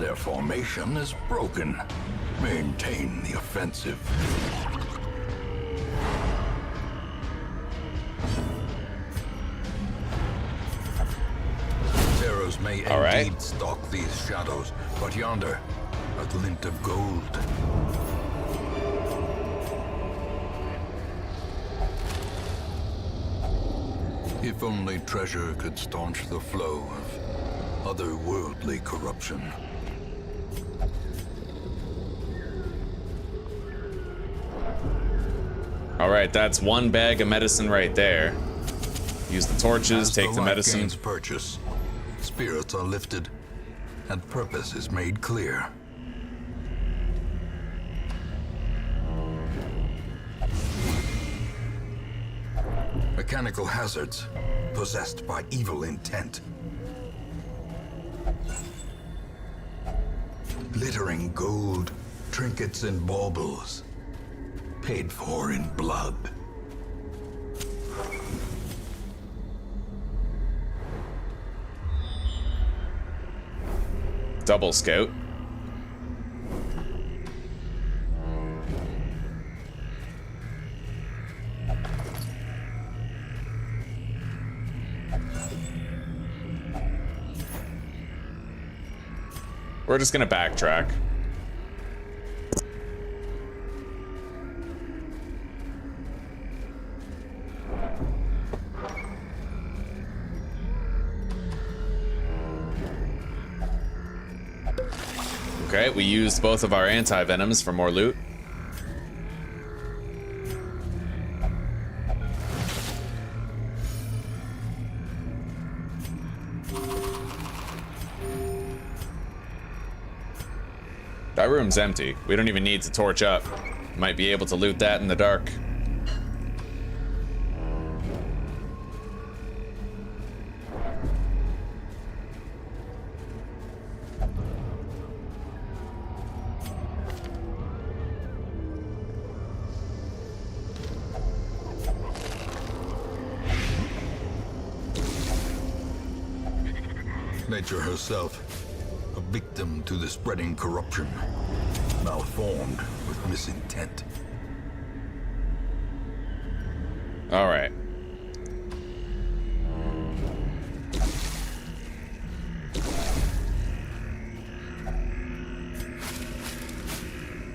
Their formation is broken. Maintain the offensive. Terrors may indeed stalk these shadows, but yonder, a glint of gold. If only treasure could staunch the flow of otherworldly corruption. Alright, that's one bag of medicine right there. Use the torches, take the medicine. Gains purchase, spirits are lifted, and purpose is made clear. Mechanical hazards, possessed by evil intent. Glittering gold, trinkets and baubles, paid for in blood. Double scout. We're just gonna backtrack. Okay, we used both of our anti-venoms for more loot. That room's empty. We don't even need to torch up. Might be able to loot that in the dark. Nature herself, a victim to the spreading corruption, malformed with misintent. All right.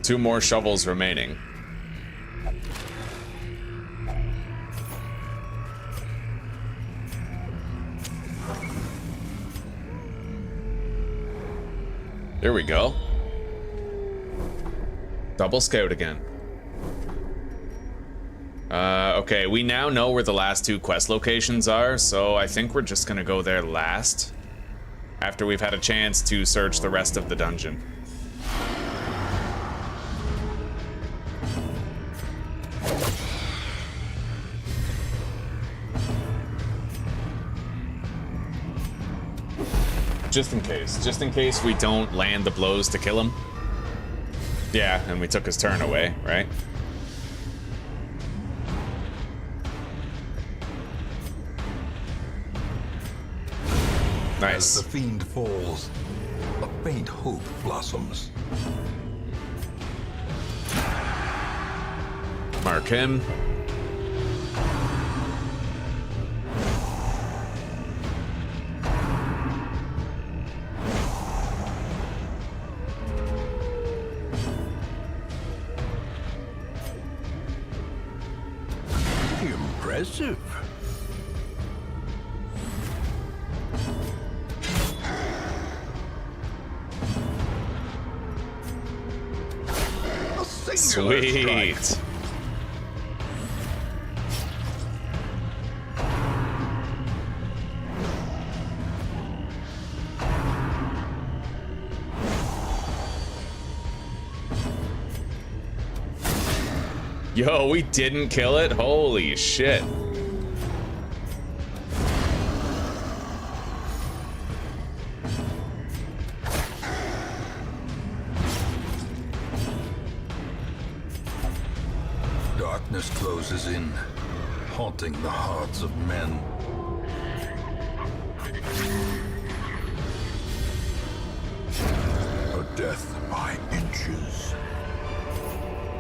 Two more shovels remaining. There we go. Double scout again. Okay, we now know where the last two quest locations are, so I think we're just gonna go there last, after we've had a chance to search the rest of the dungeon. Just in case we don't land the blows to kill him. Yeah, and we took his turn away, right? Nice. As the fiend falls, a faint hope blossoms. Mark him. Impressive. A singular strike. Sweet. Yo, we didn't kill it? Holy shit. Darkness closes in, haunting the hearts of men. death by inches.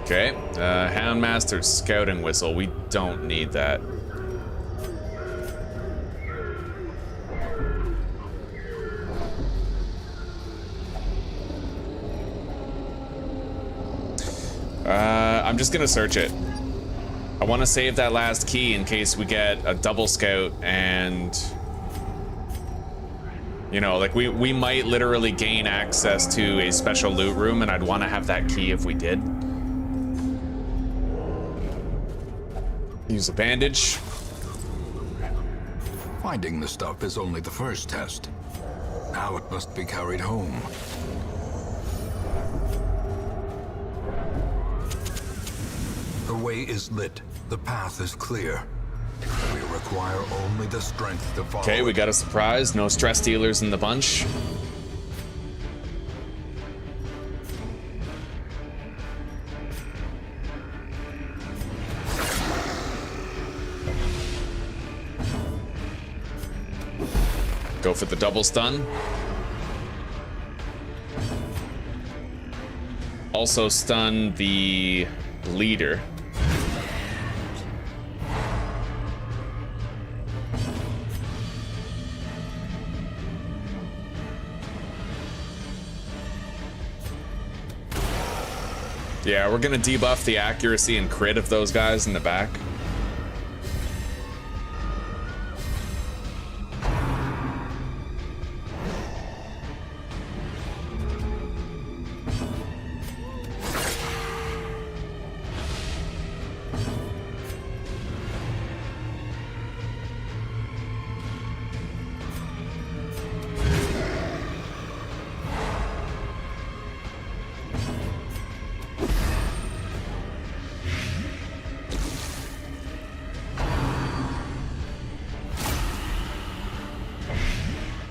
Okay, Houndmaster's scouting whistle. We don't need that. I'm just gonna search it. I want to save that last key in case we get a double scout and... You know, like we might literally gain access to a special loot room, and I'd want to have that key if we did. Use a bandage. Finding the stuff is only the first test. Now it must be carried home. The way is lit. The path is clear. We require only the strength to follow. Okay, we got a surprise. No stress dealers in the bunch. Go for the double stun. Also stun the leader. Yeah, we're gonna debuff the accuracy and crit of those guys in the back.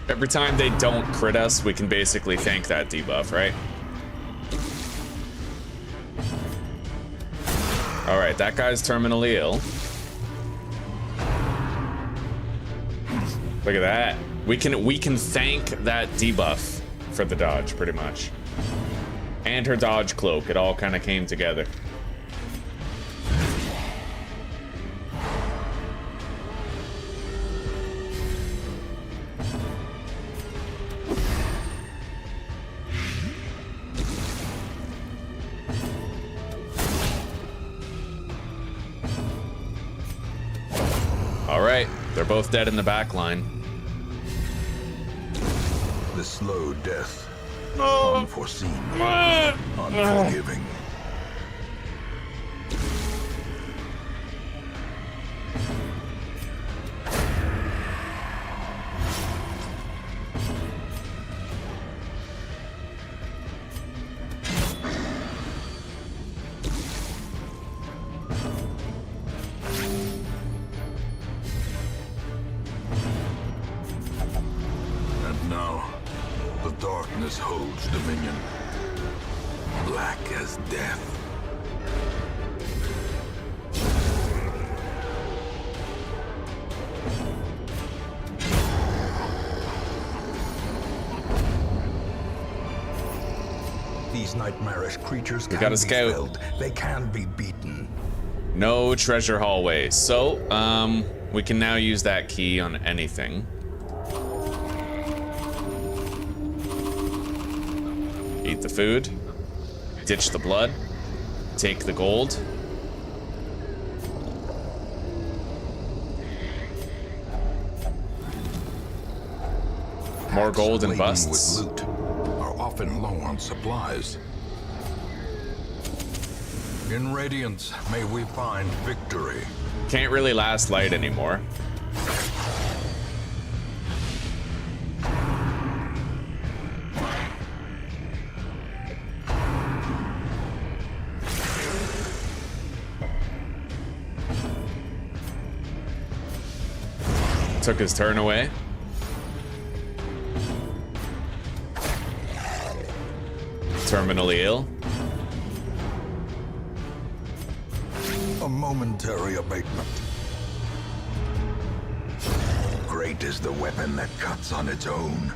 Every time they don't crit us, we can basically thank that debuff, right? All right, that guy's terminally ill. Look at that. We can thank that debuff for the dodge, pretty much. And her dodge cloak. It all kind of came together. They're both dead in the back line. The slow death. Unforeseen. Unforgiving. Holds dominion, black as death. These nightmarish creatures can be felled. They can be beaten. No treasure hallway. So, we can now use that key on anything. Eat the food, ditch the blood, take the gold. More gold and busts. With loot are often low on supplies. In Radiance, may we find victory. Can't really last light anymore. Took his turn away. Terminally ill. A momentary abatement. Great is the weapon that cuts on its own.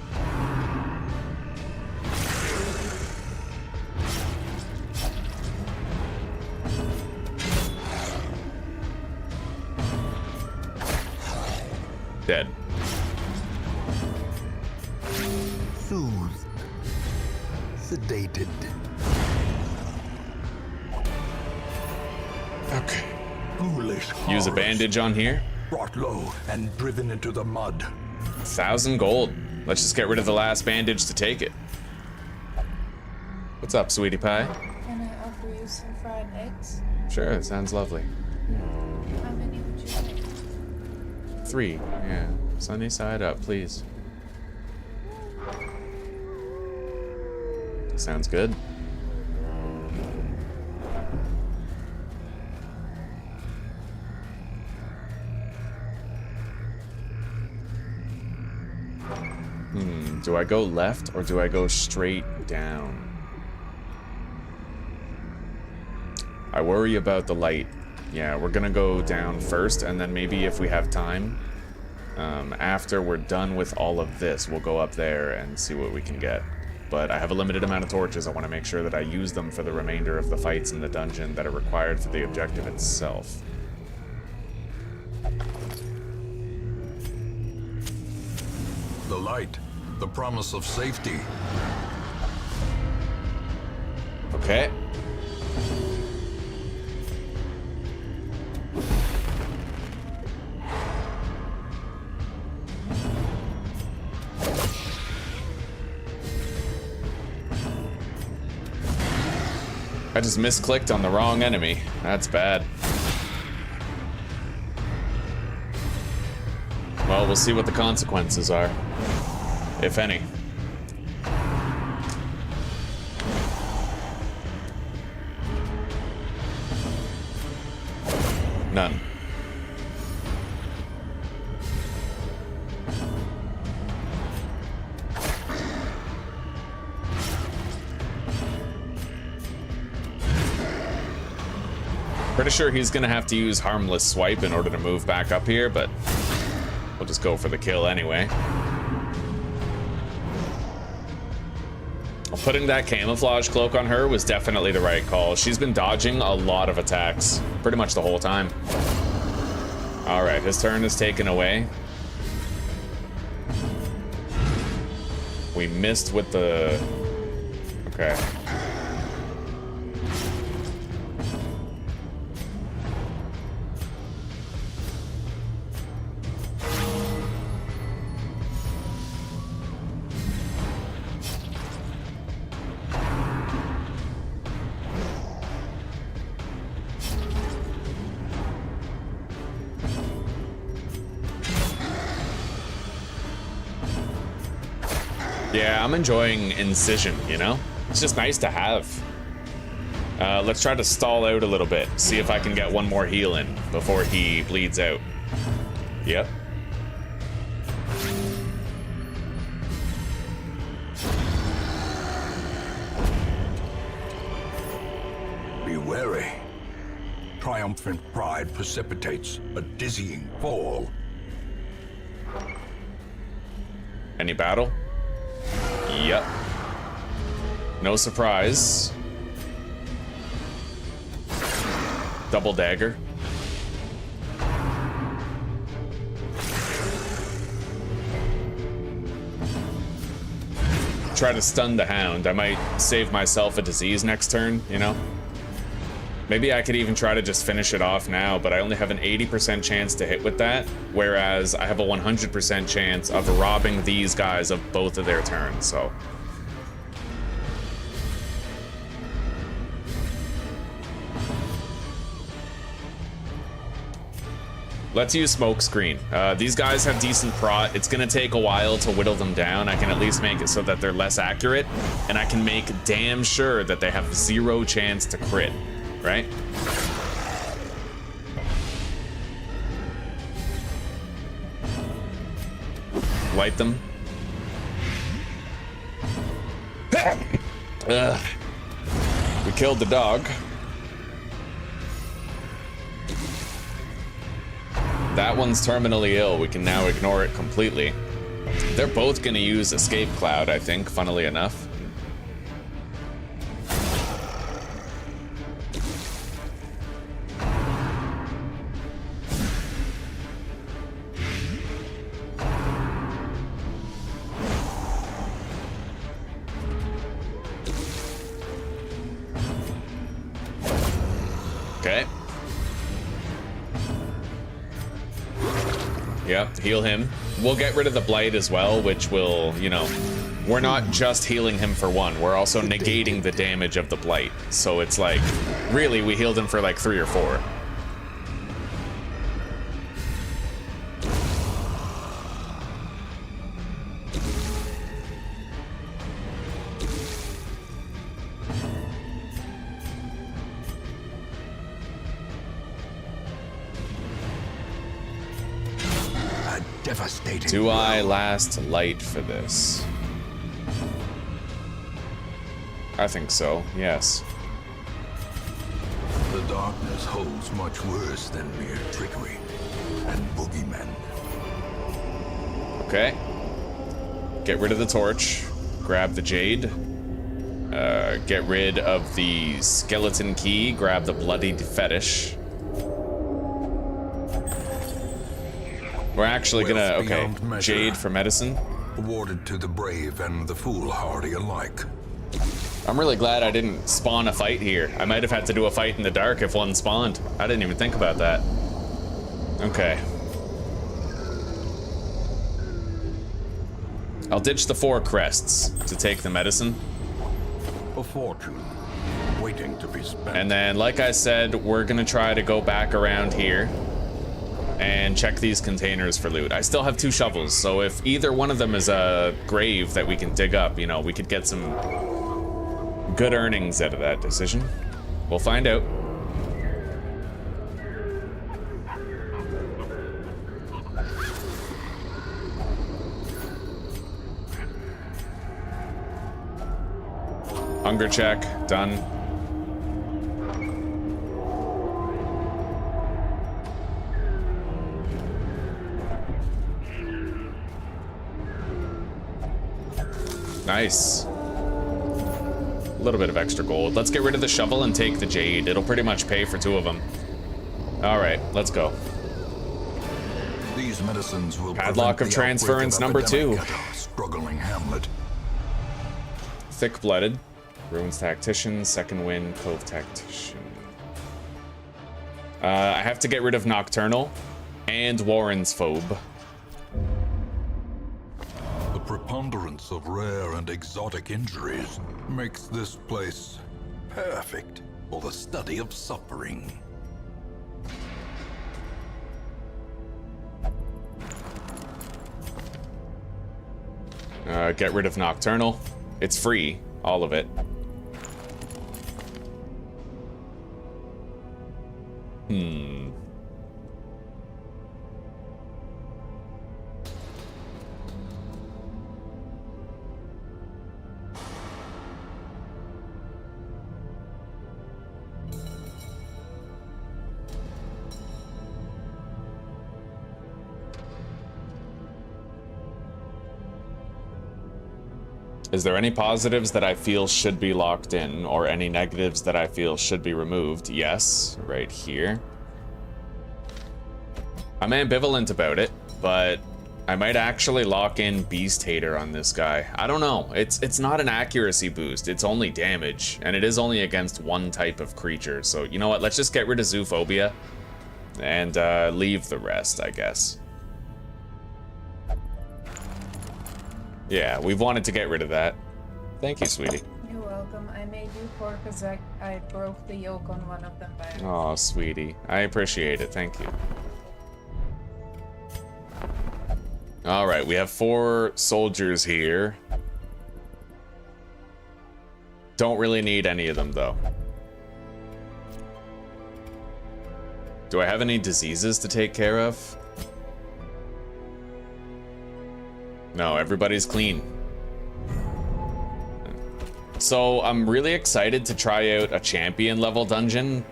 soothed, sedated. Okay. Ghoulish Use a horrors bandage on here. brought low and driven into the mud. 1,000 gold. Let's just get rid of the last bandage to take it. What's up, sweetie pie? Can I offer you some fried eggs? Sure, it sounds lovely. How many would you like? 3, yeah. Sunny side up, please. Sounds good. Do I go left or do I go straight down? I worry about the light. Yeah, we're gonna go down first, and then maybe if we have time, after we're done with all of this, we'll go up there and see what we can get. But I have a limited amount of torches. I want to make sure that I use them for the remainder of the fights in the dungeon that are required for the objective itself. The light, the promise of safety. Okay. I just misclicked on the wrong enemy. That's bad. Well, we'll see what the consequences are, if any. None. Pretty sure he's gonna have to use harmless swipe in order to move back up here, but we'll just go for the kill anyway. Putting that camouflage cloak on her was definitely the right call. She's been dodging a lot of attacks pretty much the whole time. All right, his turn is taken away. We missed with the... Okay. Yeah, I'm enjoying Incision, you know? It's just nice to have. Let's try to stall out a little bit. See if I can get one more heal in before he bleeds out. Yep. Be wary. Triumphant pride precipitates a dizzying fall. Any battle? Yep. No surprise. Double dagger. Try to stun the hound. I might save myself a disease next turn, you know? Maybe I could even try to just finish it off now, but I only have an 80% chance to hit with that, whereas I have a 100% chance of robbing these guys of both of their turns, so. Let's use Smokescreen. These guys have decent prot. It's gonna take a while to whittle them down. I can at least make it so that they're less accurate, and I can make damn sure that they have 0 chance to crit. Right? Light them. We killed the dog. That one's terminally ill. We can now ignore it completely. They're both gonna use Escape Cloud, I think, funnily enough. Yep, heal him. We'll get rid of the blight as well, which will, you know, we're not just healing him for 1, we're also negating the damage of the blight. So it's like, really, we healed him for like 3 or 4. Devastating. Do I last light for this? I think so, yes. The darkness holds much worse than mere trickery and boogeymen. Okay. Get rid of the torch. Grab the jade. Get rid of the skeleton key. Grab the bloodied fetish. We're actually gonna, okay, jade for medicine. Awarded to the brave and the foolhardy alike. I'm really glad I didn't spawn a fight here. I might have had to do a fight in the dark if one spawned. I didn't even think about that. Okay. I'll ditch the 4 crests to take the medicine. A fortune waiting to be spent. And then, like I said, we're gonna try to go back around here and check these containers for loot. I still have 2 shovels, so if either one of them is a grave that we can dig up, you know, we could get some good earnings out of that decision. We'll find out. Hunger check, done. Nice. A little bit of extra gold. Let's get rid of the shovel and take the jade. It'll pretty much pay for 2 of them. All right, let's go. These medicines will Padlock of transference number 2. Struggling Hamlet. Thick-blooded. Ruins tactician. Second wind. Cove tactician. I have to get rid of Nocturnal and Warren's phobe. The preponderance of rare and exotic injuries makes this place perfect for the study of suffering. Get rid of Nocturnal. It's free, all of it. Is there any positives that I feel should be locked in, or any negatives that I feel should be removed? Yes, right here. I'm ambivalent about it, but I might actually lock in Beast Hater on this guy. I don't know. It's not an accuracy boost. It's only damage, and it is only against 1 type of creature. So you know what? Let's just get rid of Zoophobia and leave the rest, I guess. Yeah, we've wanted to get rid of that. Thank you, sweetie. You're welcome. I made you 4 because I broke the yoke on one of them by accident. Oh, sweetie. I appreciate it. Thank you. All right, we have 4 soldiers here. Don't really need any of them, though. Do I have any diseases to take care of? No, everybody's clean. So I'm really excited to try out a champion level dungeon.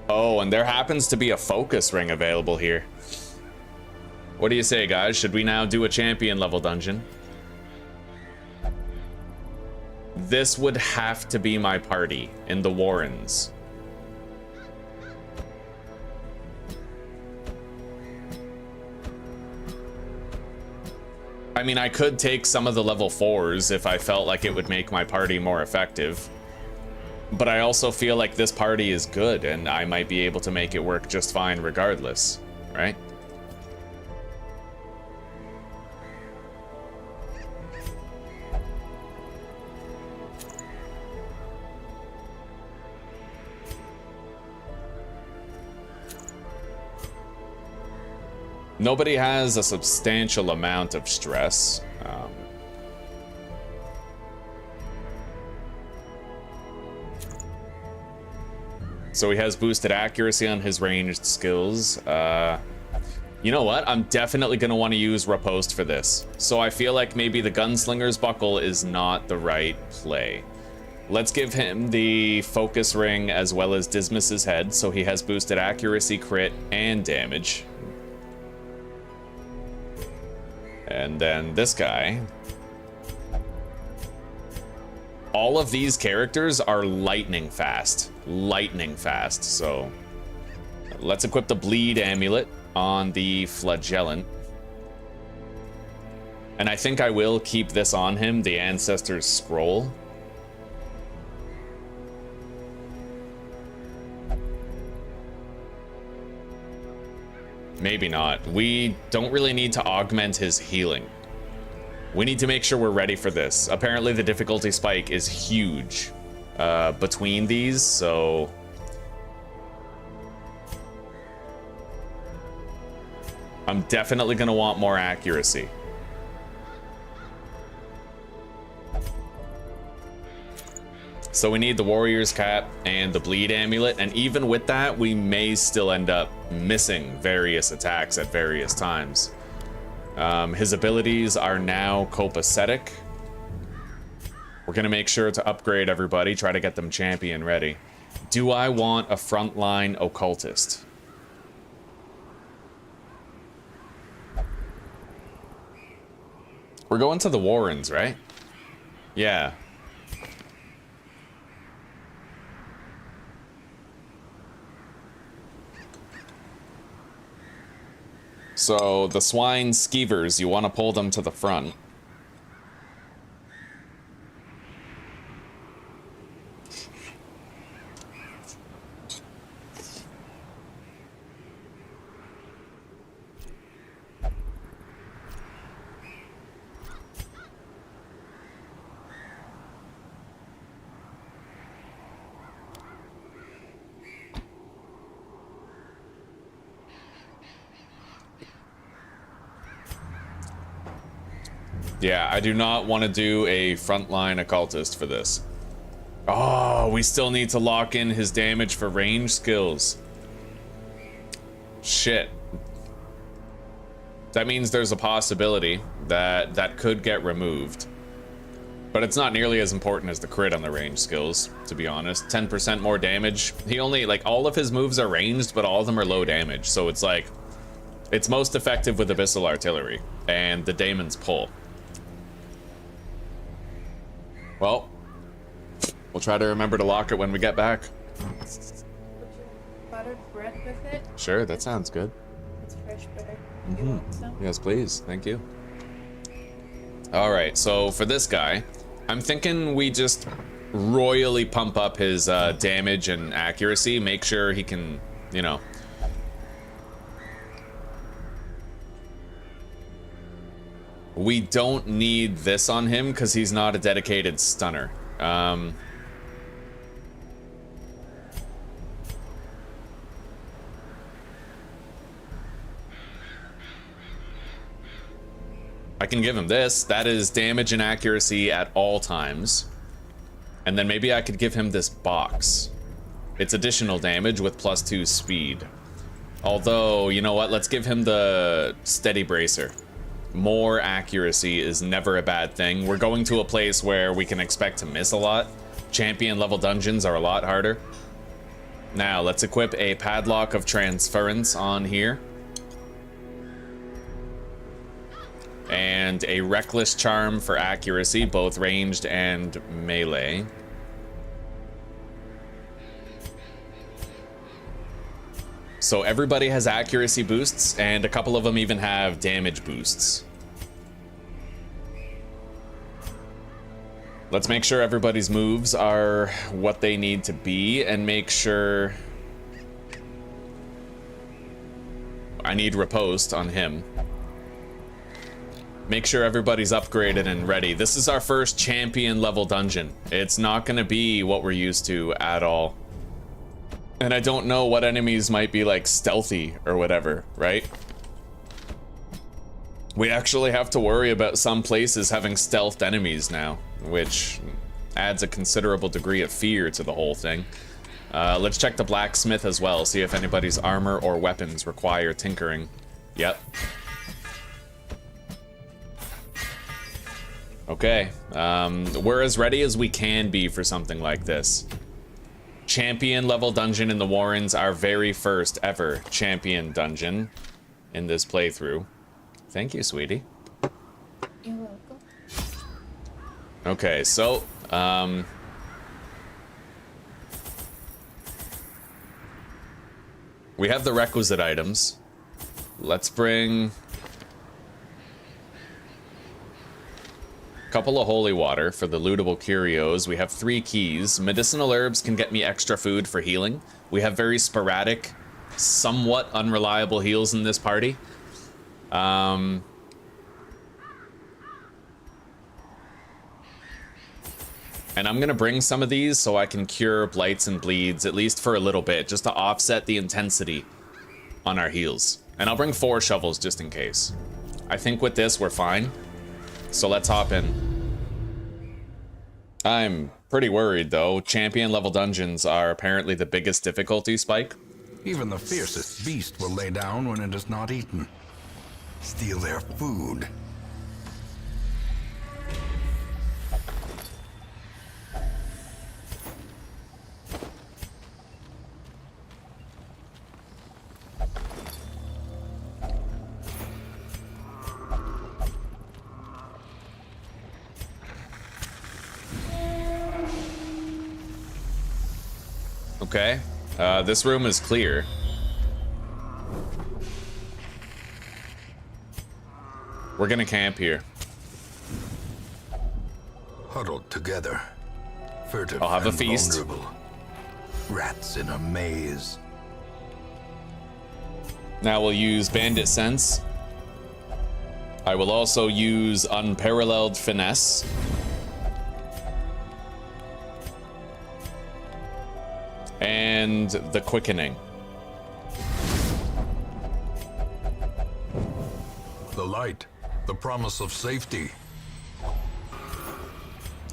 Oh, and there happens to be a focus ring available here. What do you say, guys? Should we now do a champion level dungeon? This would have to be my party in the Warrens. I mean, I could take some of the level 4s if I felt like it would make my party more effective. But I also feel like this party is good, and I might be able to make it work just fine regardless, right? Nobody has a substantial amount of stress. So he has boosted accuracy on his ranged skills. You know what? I'm definitely going to want to use riposte for this. So I feel like maybe the gunslinger's buckle is not the right play. Let's give him the focus ring as well as Dismas's head, so he has boosted accuracy, crit, and damage. And then this guy. All of these characters are lightning fast. Lightning fast, so let's equip the bleed amulet on the flagellant. And I think I will keep this on him, the ancestor's scroll. Maybe not. We don't really need to augment his healing. We need to make sure we're ready for this. Apparently the difficulty spike is huge between these, so... I'm definitely going to want more accuracy. So we need the warrior's cap and the bleed amulet, and even with that, we may still end up missing various attacks at various times. His abilities are now copacetic. We're going to make sure to upgrade everybody, try to get them champion ready. Do I want a frontline occultist? We're going to the Warrens, right? Yeah. So the swine skeevers, you want to pull them to the front. Yeah, I do not want to do a frontline occultist for this. Oh, we still need to lock in his damage for range skills. Shit. That means there's a possibility that that could get removed. But it's not nearly as important as the crit on the range skills, to be honest. 10% more damage. He only, like, all of his moves are ranged, but all of them are low damage. So it's like, it's most effective with Abyssal Artillery and the Daemon's Pull. Well, we'll try to remember to lock it when we get back. Buttered bread with it? Sure, that sounds good. It's fresh butter. You want some? Yes, please. Thank you. All right, so for this guy, I'm thinking we just royally pump up his damage and accuracy, make sure he can, you know... We don't need this on him because he's not a dedicated stunner. I can give him this. That is damage and accuracy at all times. And then maybe I could give him this box. It's additional damage with +2 speed. Although, you know what? Let's give him the steady bracer. More accuracy is never a bad thing. We're going to a place where we can expect to miss a lot. Champion level dungeons are a lot harder. Now, let's equip a padlock of transference on here. And a reckless charm for accuracy, both ranged and melee. So everybody has accuracy boosts, and a couple of them even have damage boosts. Let's make sure everybody's moves are what they need to be, and make sure... I need riposte on him. Make sure everybody's upgraded and ready. This is our first champion level dungeon. It's not gonna be what we're used to at all. And I don't know what enemies might be like stealthy or whatever, right? We actually have to worry about some places having stealthed enemies now, which adds a considerable degree of fear to the whole thing. Let's check the blacksmith as well, see if anybody's armor or weapons require tinkering. Yep. Okay, we're as ready as we can be for something like this. Champion level dungeon in the Warrens, our very first ever champion dungeon in this playthrough. Thank you, sweetie. You're welcome. Okay, so, we have the requisite items. Let's bring a couple of holy water for the lootable curios. We have 3 keys. Medicinal herbs can get me extra food for healing. We have very sporadic, somewhat unreliable heals in this party. And I'm gonna bring some of these so I can cure blights and bleeds, at least for a little bit, just to offset the intensity on our heals. And I'll bring 4 shovels just in case. I think with this we're fine. So let's hop in. I'm pretty worried though. Champion level dungeons are apparently the biggest difficulty spike. Even the fiercest beast will lay down when it is not eaten. Steal their food. Okay, this room is clear. We're gonna camp here. Huddled together. Furtive I'll have a and feast. vulnerable. Rats in a maze. Now we'll use Bandit Sense. I will also use Unparalleled Finesse. And the Quickening. The light. The promise of safety.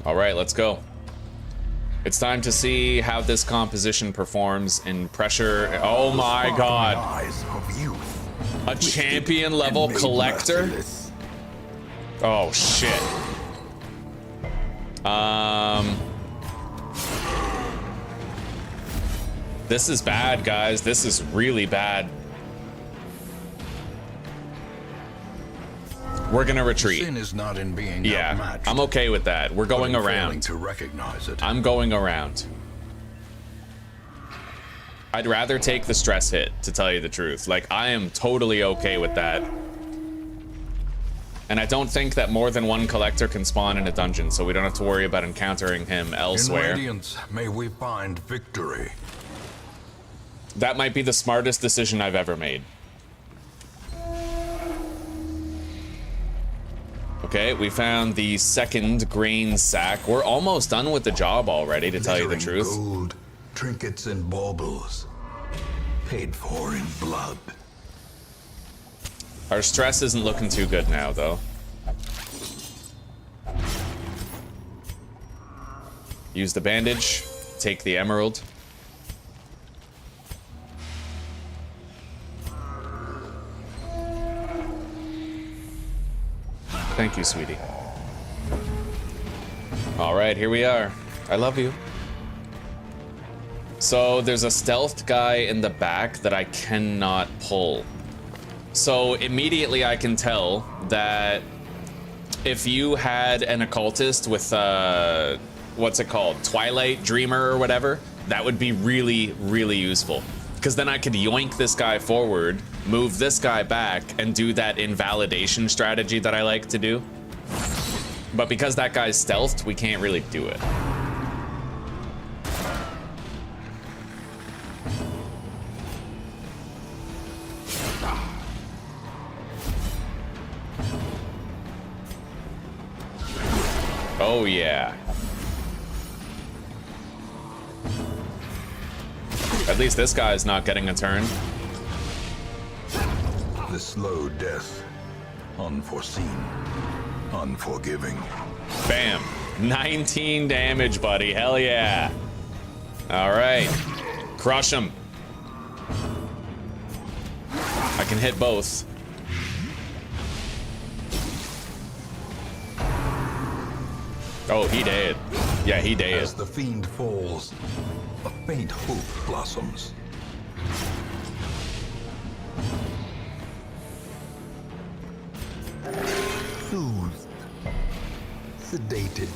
All right, let's go. It's time to see how this composition performs in pressure. Oh my god. Eyes of youth. A champion level And made collector? merciless. Oh shit. This is bad, guys. This is really bad. We're gonna retreat. Sin is not in being Yeah, outmatched, I'm okay with that. We're but going in failing around. to recognize it. I'm going around. I'd rather take the stress hit, to tell you the truth. Like, I am totally okay with that. And I don't think that more than one collector can spawn in a dungeon, so we don't have to worry about encountering him In elsewhere. radiance, may we find victory. That might be the smartest decision I've ever made. Okay, we found the second grain sack. We're almost done with the job already, to tell you the Glittering truth. Gold, trinkets and baubles, paid for in blood. Our stress isn't looking too good now, though. Use the bandage, take the emerald. Thank you, sweetie. All right, here we are. I love you. So there's a stealthed guy in the back that I cannot pull. So immediately I can tell that if you had an occultist with, what's it called? Twilight Dreamer or whatever, that would be really, really useful. Because then I could yoink this guy forward, move this guy back, and do that invalidation strategy that I like to do. But because that guy's stealthed, we can't really do it. Oh yeah. At least this guy is not getting a turn. The slow death, Unforeseen. Unforgiving. Bam. 19 damage, buddy. Hell yeah. All right. Crush him. I can hit both. Oh, he dead. Yeah, he dead. As the fiend falls, a faint hope blossoms. Soothed. Sedated.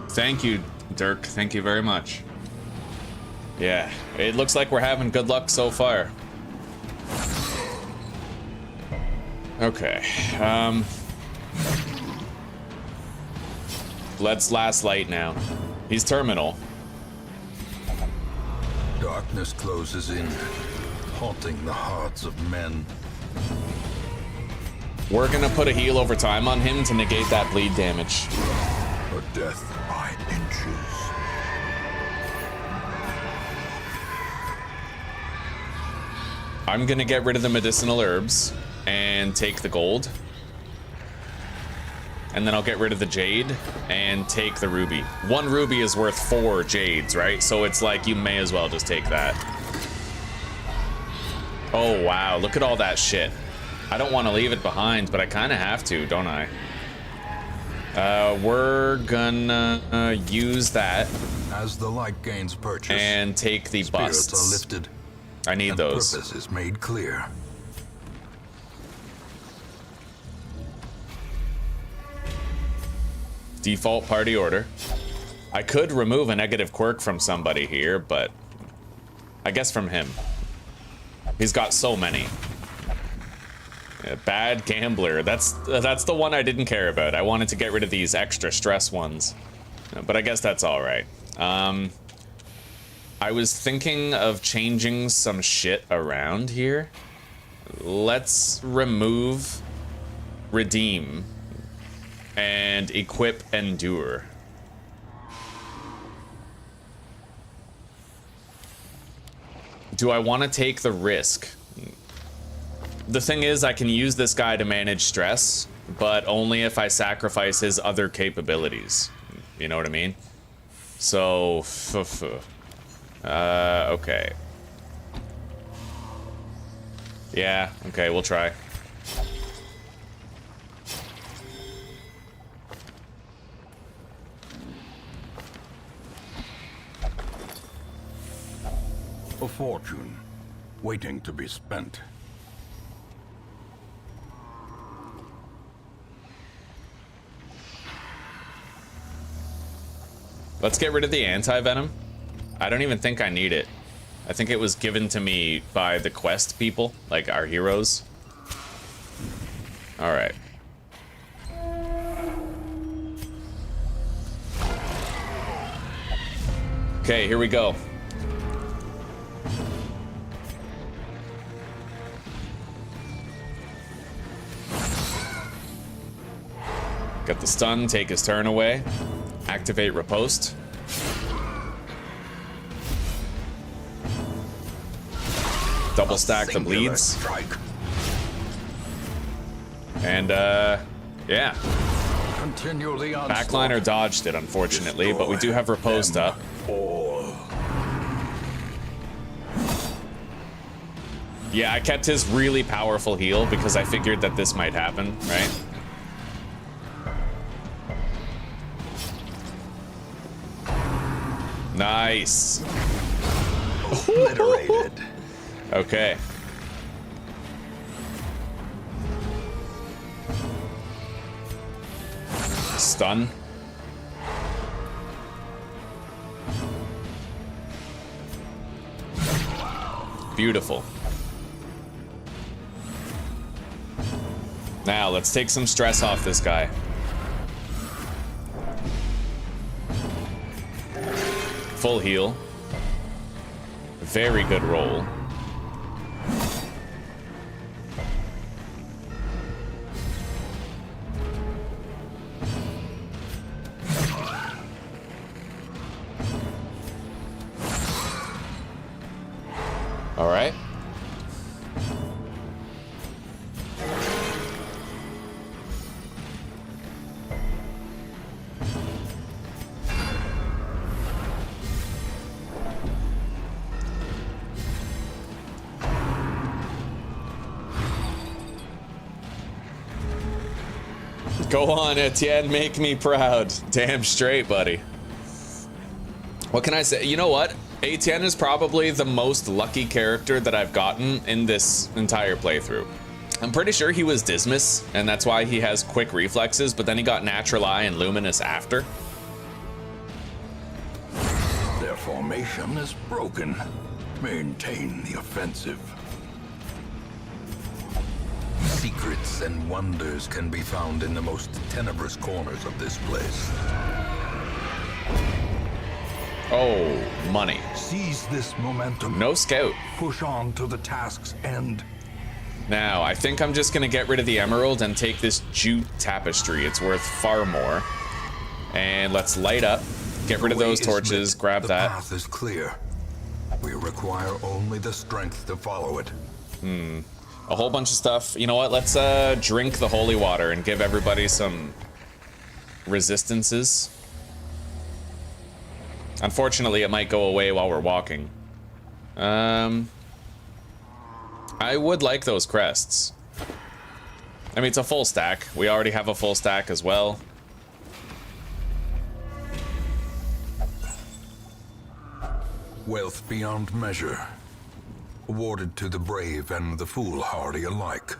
Thank you, Dirk. Thank you very much. Yeah, it looks like we're having good luck so far. Okay, let's last light now. He's terminal. Darkness closes in, haunting the hearts of men. We're gonna put a heal over time on him to negate that bleed damage. A death by inches. I'm gonna get rid of the medicinal herbs and take the gold. And then I'll get rid of the jade and take the ruby. 1 ruby is worth 4 jades, right? So it's like you may as well just take that. Oh wow, look at all that shit. I don't want to leave it behind, but I kind of have to, don't I? We're gonna use that. As the light gains purchase, and take the spirits busts. are lifted. I need and those. Purpose is made clear. Default party order. I could remove a negative quirk from somebody here, but I guess from him. He's got so many. Yeah, bad gambler. That's the one I didn't care about. I wanted to get rid of these extra stress ones, but I guess that's all right. I was thinking of changing some shit around here. Let's remove redeem and equip endure. Do I want to take the risk? The thing is, I can use this guy to manage stress, but only if I sacrifice his other capabilities. You know what I mean? So, okay. Yeah, okay, we'll try. A fortune, waiting to be spent. Let's get rid of the anti-venom. I don't even think I need it. I think it was given to me by the quest people, like our heroes. All right. Okay, here we go. Got the stun, take his turn away. Activate riposte. Double stack the bleeds. Strike. And yeah. Continue the onslaught. Backliner dodged it, unfortunately, but we do have riposte up. All. Yeah, I kept his really powerful heal because I figured that this might happen, right? Nice. Obliterated. Okay. Stun. Beautiful. Now, let's take some stress off this guy. Full heal. Very good roll. All right. Go on, Etienne, make me proud. Damn straight, buddy. What can I say? You know what? Etienne is probably the most lucky character that I've gotten in this entire playthrough. I'm pretty sure he was Dismas, and that's why he has quick reflexes, but then he got Natural Eye and Luminous after. Their formation is broken. Maintain the offensive. Secrets and wonders can be found in the most tenebrous corners of this place. Oh, money. Seize this momentum. No scout. Push on to the task's end. Now, I think I'm just gonna get rid of the emerald and take this jute tapestry. It's worth far more. And let's light up. Get rid of those torches, grab that. The path is clear. We require only the strength to follow it. A whole bunch of stuff. You know what? Let's drink the holy water and give everybody some resistances. Unfortunately, it might go away while we're walking. I would like those crests. I mean, it's a full stack. We already have a full stack as well. Wealth beyond measure. Awarded to the brave and the foolhardy alike.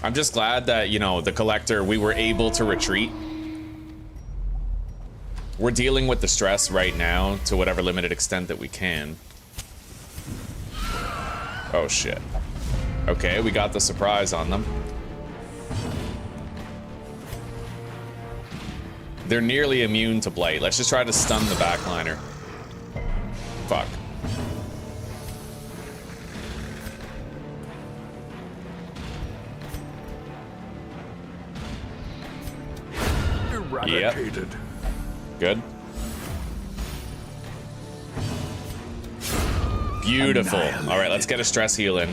I'm just glad that, you know, the collector, we were able to retreat. We're dealing with the stress right now to whatever limited extent that we can. Oh shit. Okay, we got the surprise on them. They're nearly immune to blight. Let's just try to stun the backliner. Fuck. Eradicated. Yep. Good. Beautiful. All right, let's get a stress heal in.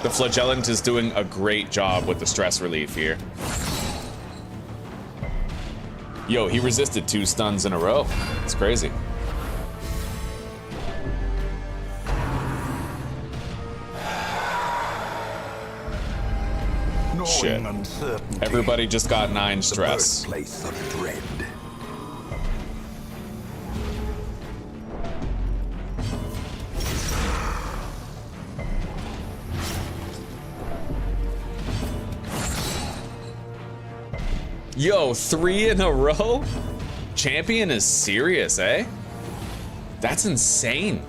The Flagellant is doing a great job with the stress relief here. Yo, he resisted 2 stuns in a row. It's crazy. Shit. Everybody just got 9 stress. The birthplace of dread. Yo, 3 in a row? Champion is serious, eh? That's insane.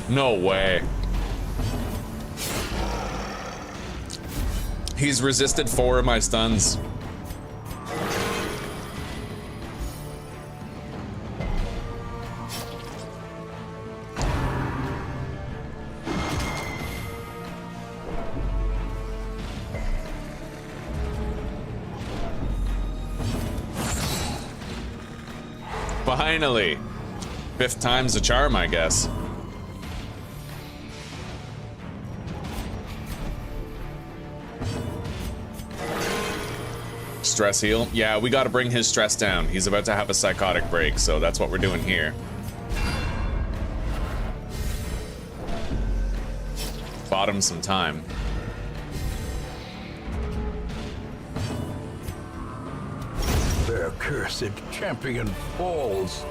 No way. He's resisted 4 of my stuns. Finally. 5th time's the charm, I guess. Stress heal. Yeah, we got to bring his stress down. He's about to have a psychotic break, so that's what we're doing here. Bought him some time. Their cursed champion falls.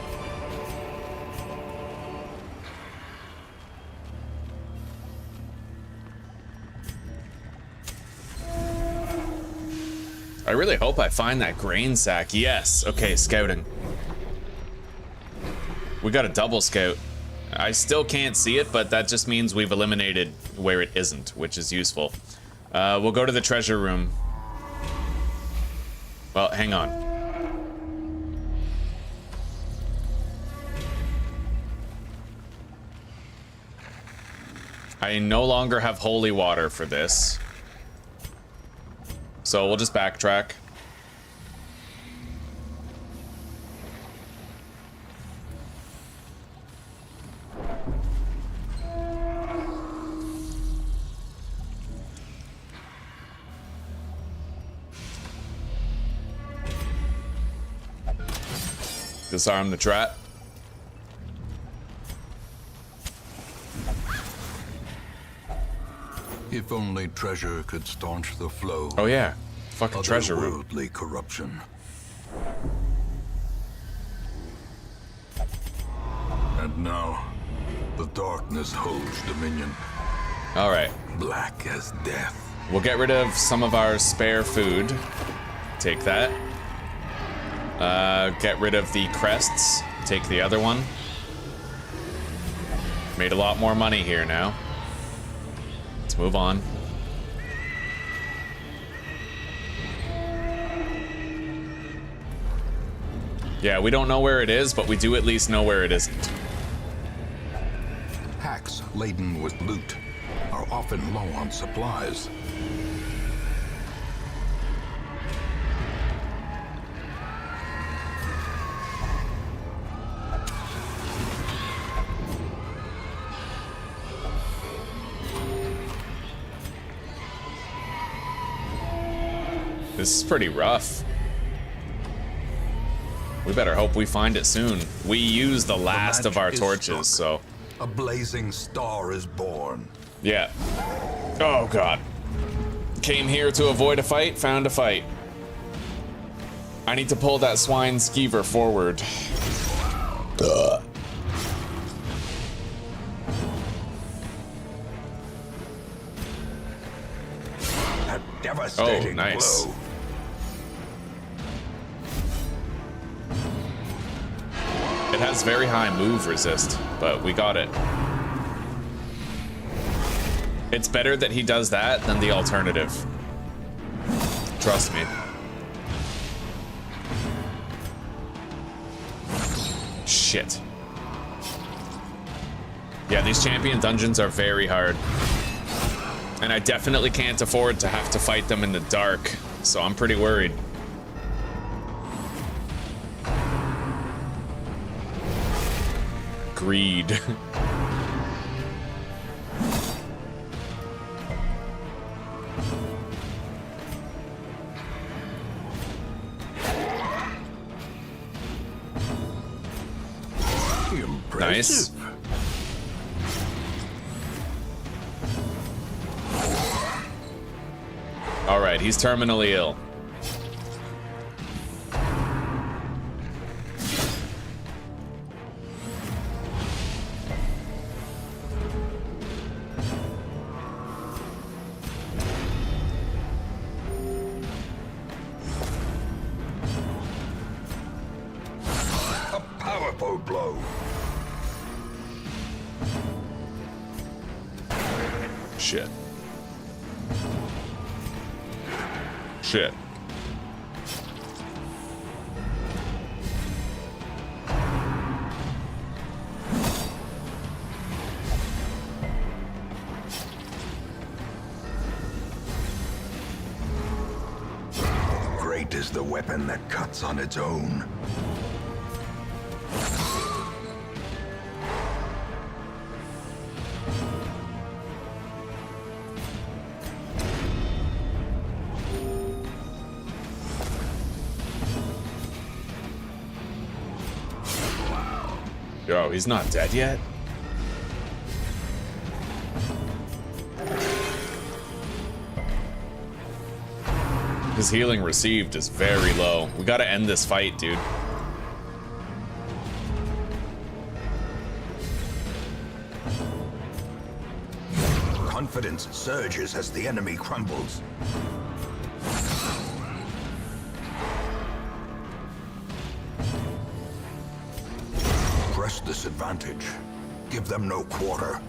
I really hope I find that grain sack. Yes. Okay, scouting. We got a double scout. I still can't see it, but that just means we've eliminated where it isn't, which is useful. We'll go to the treasure room. Well, hang on. I no longer have holy water for this. So we'll just backtrack. Disarm the trap. If only treasure could staunch the flow. Oh yeah, fucking treasure room. Worldly corruption. And now, the darkness holds dominion. All right, Black as death. we'll get rid of some of our spare food. Take that. Get rid of the crests. Take the other one. Made a lot more money here now. Let's move on. Yeah, we don't know where it is, but we do at least know where it isn't. Hacks laden with loot are often low on supplies. This is pretty rough. We better hope we find it soon. We use the last of our torches, so... A blazing star is born. Yeah. Oh, God. Came here to avoid a fight, found a fight. I need to pull that swine skeever forward. Ugh. A devastating nice. blow. It has very high move resist, but we got it. It's better that he does that than the alternative. Trust me. Shit. Yeah, these champion dungeons are very hard. And I definitely can't afford to have to fight them in the dark, so I'm pretty worried. Greed. Nice. All right, he's terminally ill. A powerful blow. Shit. Shit. Great is the weapon that cuts on its own. Yo, he's not dead yet? His healing received is very low. We gotta end this fight, dude. Confidence surges as the enemy crumbles. disadvantage. Give them no quarter.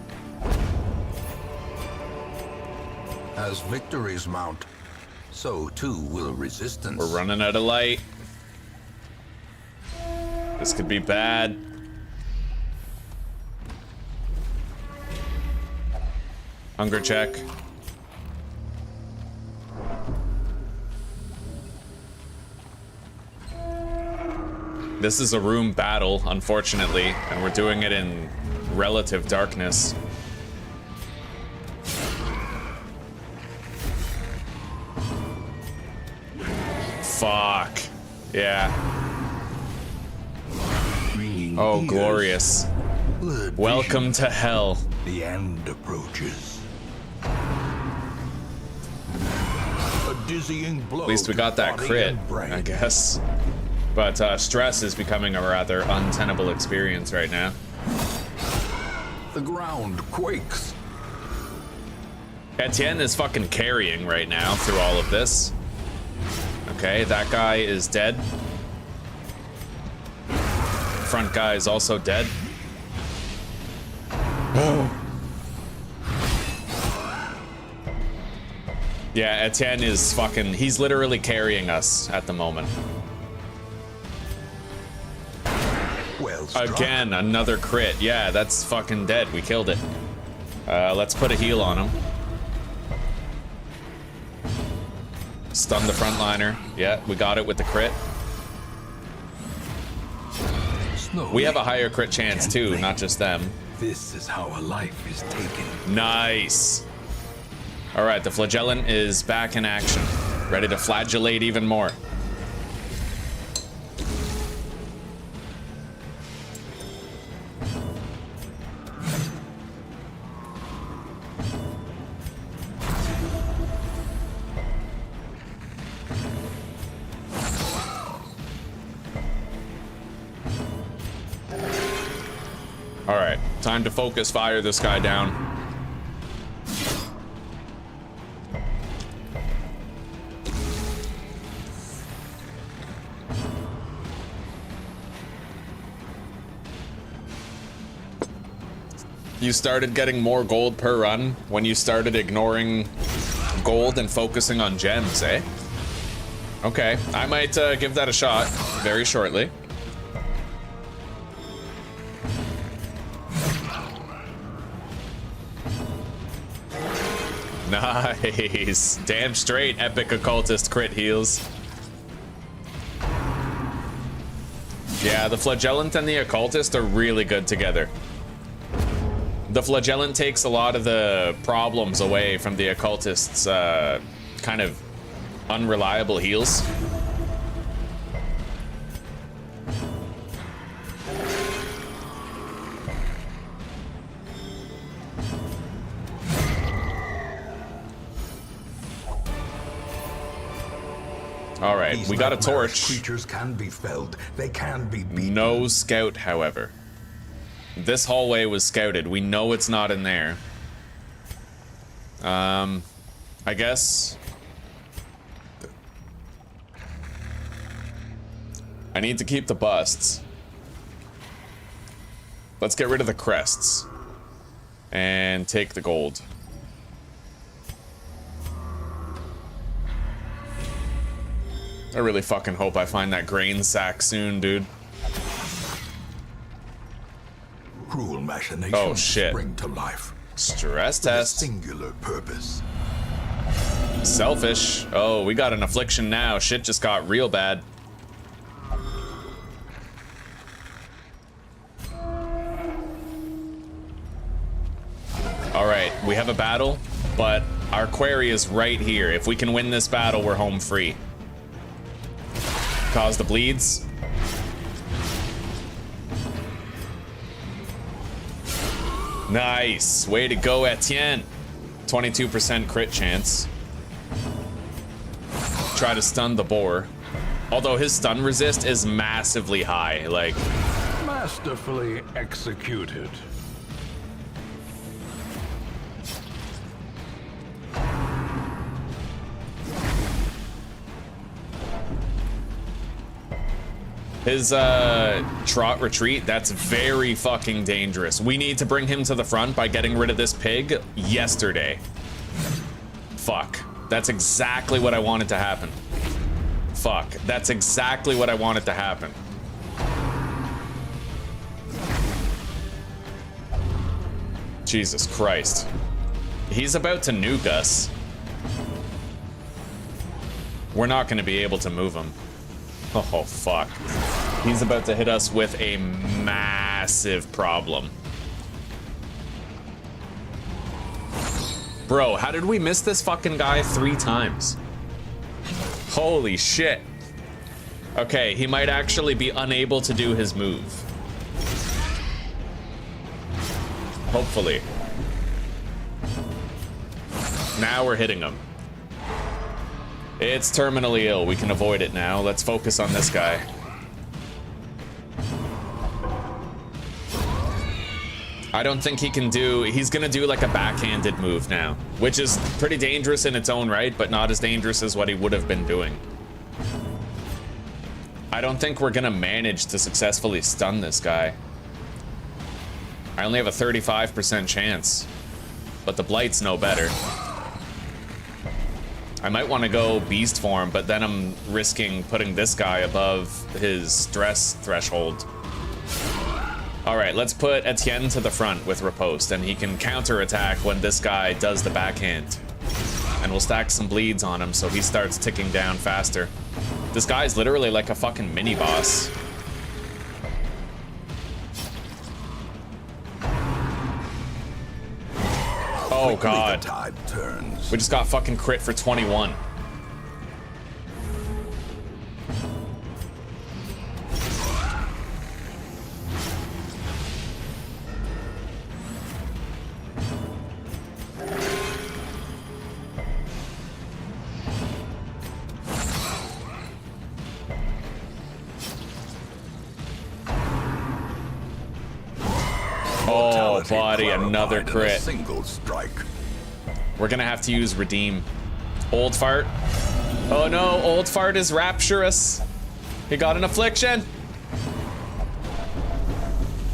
As victories mount, so too will resistance. We're running out of light. This could be bad. Hunger check. This is a room battle, unfortunately, and we're doing it in relative darkness. Fuck. Yeah. Oh, glorious. Welcome to hell. The end approaches. A dizzying blow. At least we got that crit, I guess. But stress is becoming a rather untenable experience right now. The ground quakes. Etienne is fucking carrying right now through all of this. Okay, that guy is dead. Front guy is also dead. Yeah, Etienne is fucking... He's literally carrying us at the moment. Well struck. Again, another crit. Yeah, that's fucking dead. We killed it. Let's put a heal on him. Stun the frontliner. Yeah, we got it with the crit. We have a higher crit chance too, not just them. This is how a life is taken. Nice. All right, the flagellant is back in action, ready to flagellate even more. All right, time to focus fire this guy down. You started getting more gold per run when you started ignoring gold and focusing on gems, eh? Okay, I might give that a shot very shortly. Nice. Damn straight epic occultist crit heals. Yeah, the flagellant and the occultist are really good together. The flagellant takes a lot of the problems away from the occultist's kind of unreliable heals. All right, we got a torch. Creatures can be felled. They can be beaten. No scout, however. This hallway was scouted. We know it's not in there. I guess I need to keep the busts. Let's get rid of the crests and take the gold. I really fucking hope I find that grain sack soon, dude. Cruel machinations Oh, shit. spring to life. Stress With a test. singular purpose. Selfish. Oh, we got an affliction now. Shit just got real bad. All right, we have a battle, but our quarry is right here. If we can win this battle, we're home free. Cause the bleeds. Nice. Way to go, Etienne. 22% crit chance. Try to stun the boar. Although his stun resist is massively high. Like, Masterfully executed. His trot retreat, that's very fucking dangerous. We need to bring him to the front by getting rid of this pig yesterday. Fuck. That's exactly what I wanted to happen. Fuck. That's exactly what I wanted to happen. Jesus Christ. He's about to nuke us. We're not going to be able to move him. Oh, fuck. He's about to hit us with a massive problem. Bro, how did we miss this fucking guy 3 times? Holy shit. Okay, he might actually be unable to do his move. Hopefully. Now we're hitting him. It's terminally ill. We can avoid it now. Let's focus on this guy. I don't think he can do... He's gonna do like a backhanded move now, which is pretty dangerous in its own right, but not as dangerous as what he would have been doing. I don't think we're gonna manage to successfully stun this guy. I only have a 35% chance, but the Blight's no better. I might want to go beast form, but then I'm risking putting this guy above his stress threshold. All right, let's put Etienne to the front with riposte, and he can counterattack when this guy does the backhand. And we'll stack some bleeds on him so he starts ticking down faster. This guy's literally like a fucking mini boss. Oh god. The tide turns. We just got fucking crit for 21. Oh, body, another crit. Single strike. We're gonna have to use redeem. Old fart. Oh no, old fart is rapturous. He got an affliction.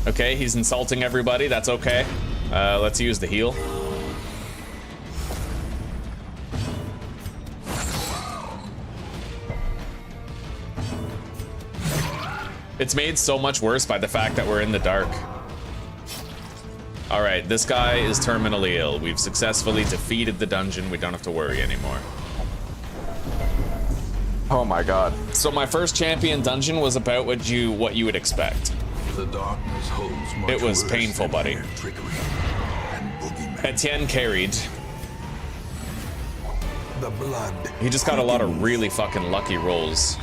Okay, he's insulting everybody. That's okay. Let's use the heal. It's made so much worse by the fact that we're in the dark. All right, this guy is terminally ill. We've successfully defeated the dungeon. We don't have to worry anymore. Oh my god. So my first champion dungeon was about what you would expect. The darkness holds much It was worse painful, than buddy. mere trickery and boogeymen. Etienne carried. The blood. He just got a lot of really fucking lucky rolls.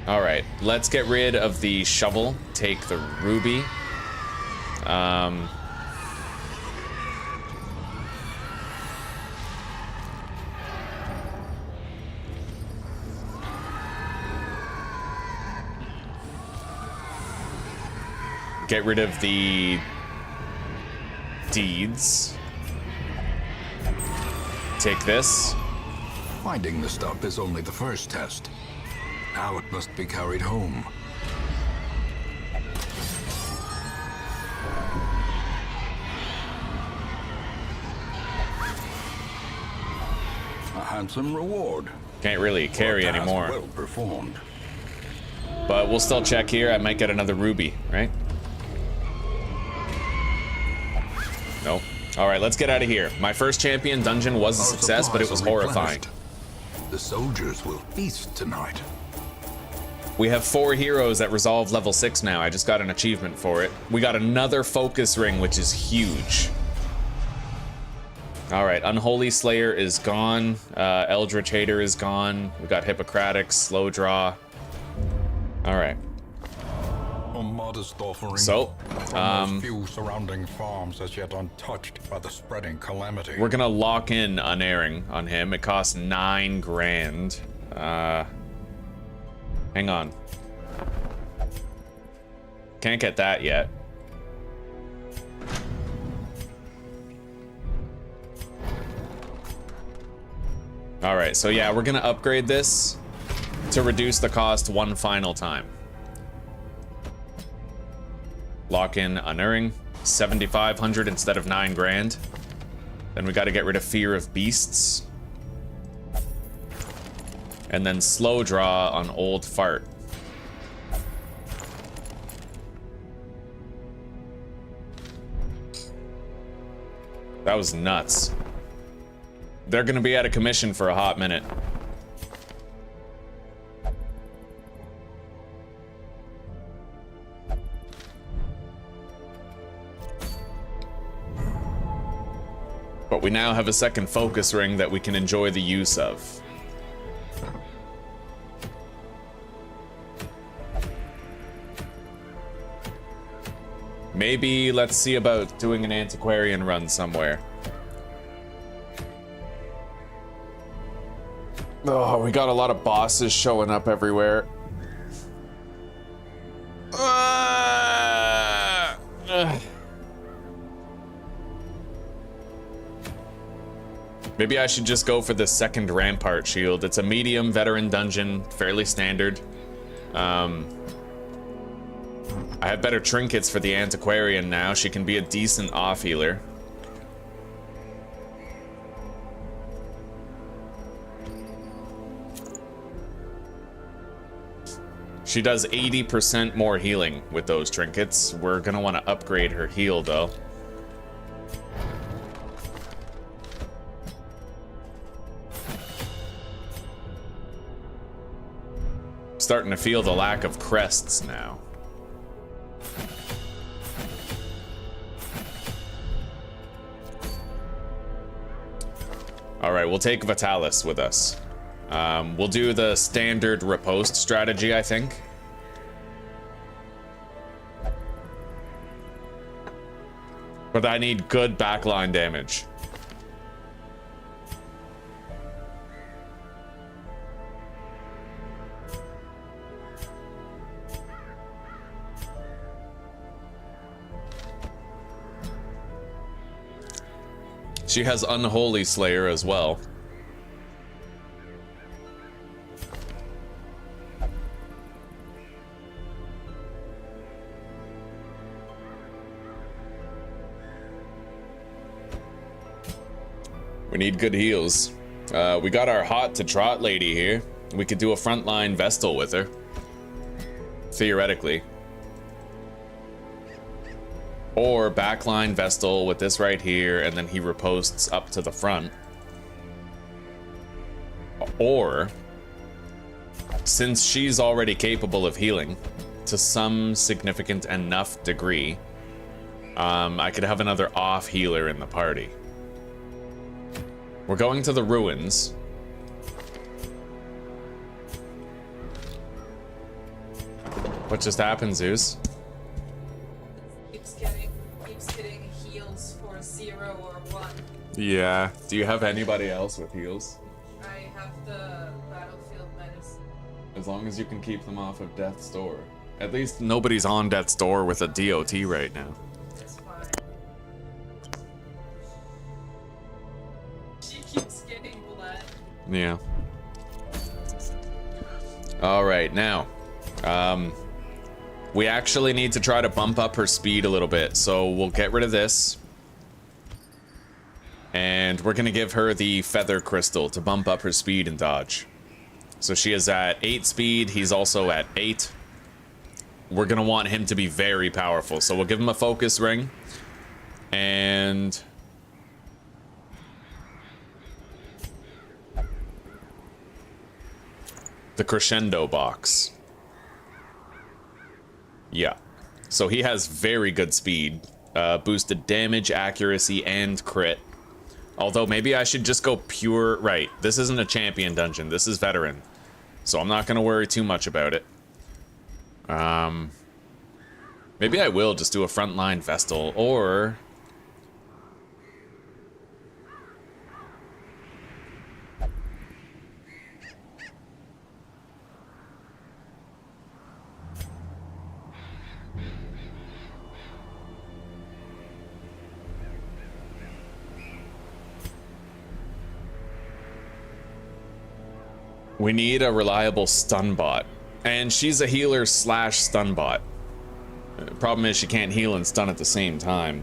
All right, let's get rid of the shovel. Take the ruby. Get rid of the deeds. Take this. Finding the stuff is only the first test. Now it must be carried home. A handsome reward. Can't really carry For a task anymore. Well performed. But we'll still check here. I might get another ruby, right? Nope. All right, let's get out of here. My first champion dungeon was a Our success, but it was supplies are horrifying. replenished. The soldiers will feast tonight. We have 4 heroes at resolve level 6 now. I just got an achievement for it. We got another focus ring, which is huge. All right, Unholy Slayer is gone. Eldritch Hater is gone. We got Hippocratic, Slow Draw. All right. A modest offering. So, from those few surrounding farms as yet untouched by the spreading calamity. we're gonna lock in Unerring on him. It costs 9 grand. Hang on. Can't get that yet. All right, so yeah, we're gonna upgrade this. to reduce the cost one final time. Lock in Unerring, 7,500 instead of 9 grand. Then we got to get rid of Fear of Beasts. And then slow draw on Old Fart. That was nuts. They're gonna be out of commission for a hot minute. But we now have a second focus ring that we can enjoy the use of. Maybe let's see about doing an antiquarian run somewhere. Oh, we got a lot of bosses showing up everywhere. Maybe I should just go for the second Rampart Shield. It's a medium veteran dungeon, fairly standard. I have better trinkets for the antiquarian now. She can be a decent off healer. She does 80% more healing with those trinkets. We're gonna want to upgrade her heal though. Starting to feel the lack of crests now. All right, we'll take Vitalis with us. We'll do the standard riposte strategy, I think. But I need good backline damage. She has Unholy Slayer as well. We need good heals. We got our hot to trot lady here. We could do a frontline Vestal with her. Theoretically. Or backline Vestal with this right here, and then he riposts up to the front. Or, since she's already capable of healing to some significant enough degree, I could have another off healer in the party. We're going to the ruins. What just happened, Zeus? Keeps getting heals for 0 or 1. Yeah. Do you have anybody else with heals? I have the battlefield medicine. As long as you can keep them off of Death's Door. At least nobody's on Death's Door with a DOT right now. It's fine. She keeps getting bled. Yeah. All right, now, we actually need to try to bump up her speed a little bit, so we'll get rid of this. And we're gonna give her the Feather Crystal to bump up her speed and dodge. So she is at 8 speed, he's also at 8. We're gonna want him to be very powerful, so we'll give him a focus ring. And the crescendo box. Yeah. So he has very good speed. Boosted damage, accuracy, and crit. Although maybe I should just go pure... Right, this isn't a champion dungeon. This is veteran. So I'm not going to worry too much about it. Maybe I will just do a frontline Vestal, or... We need a reliable stun bot. And she's a healer slash stun bot. Problem is she can't heal and stun at the same time.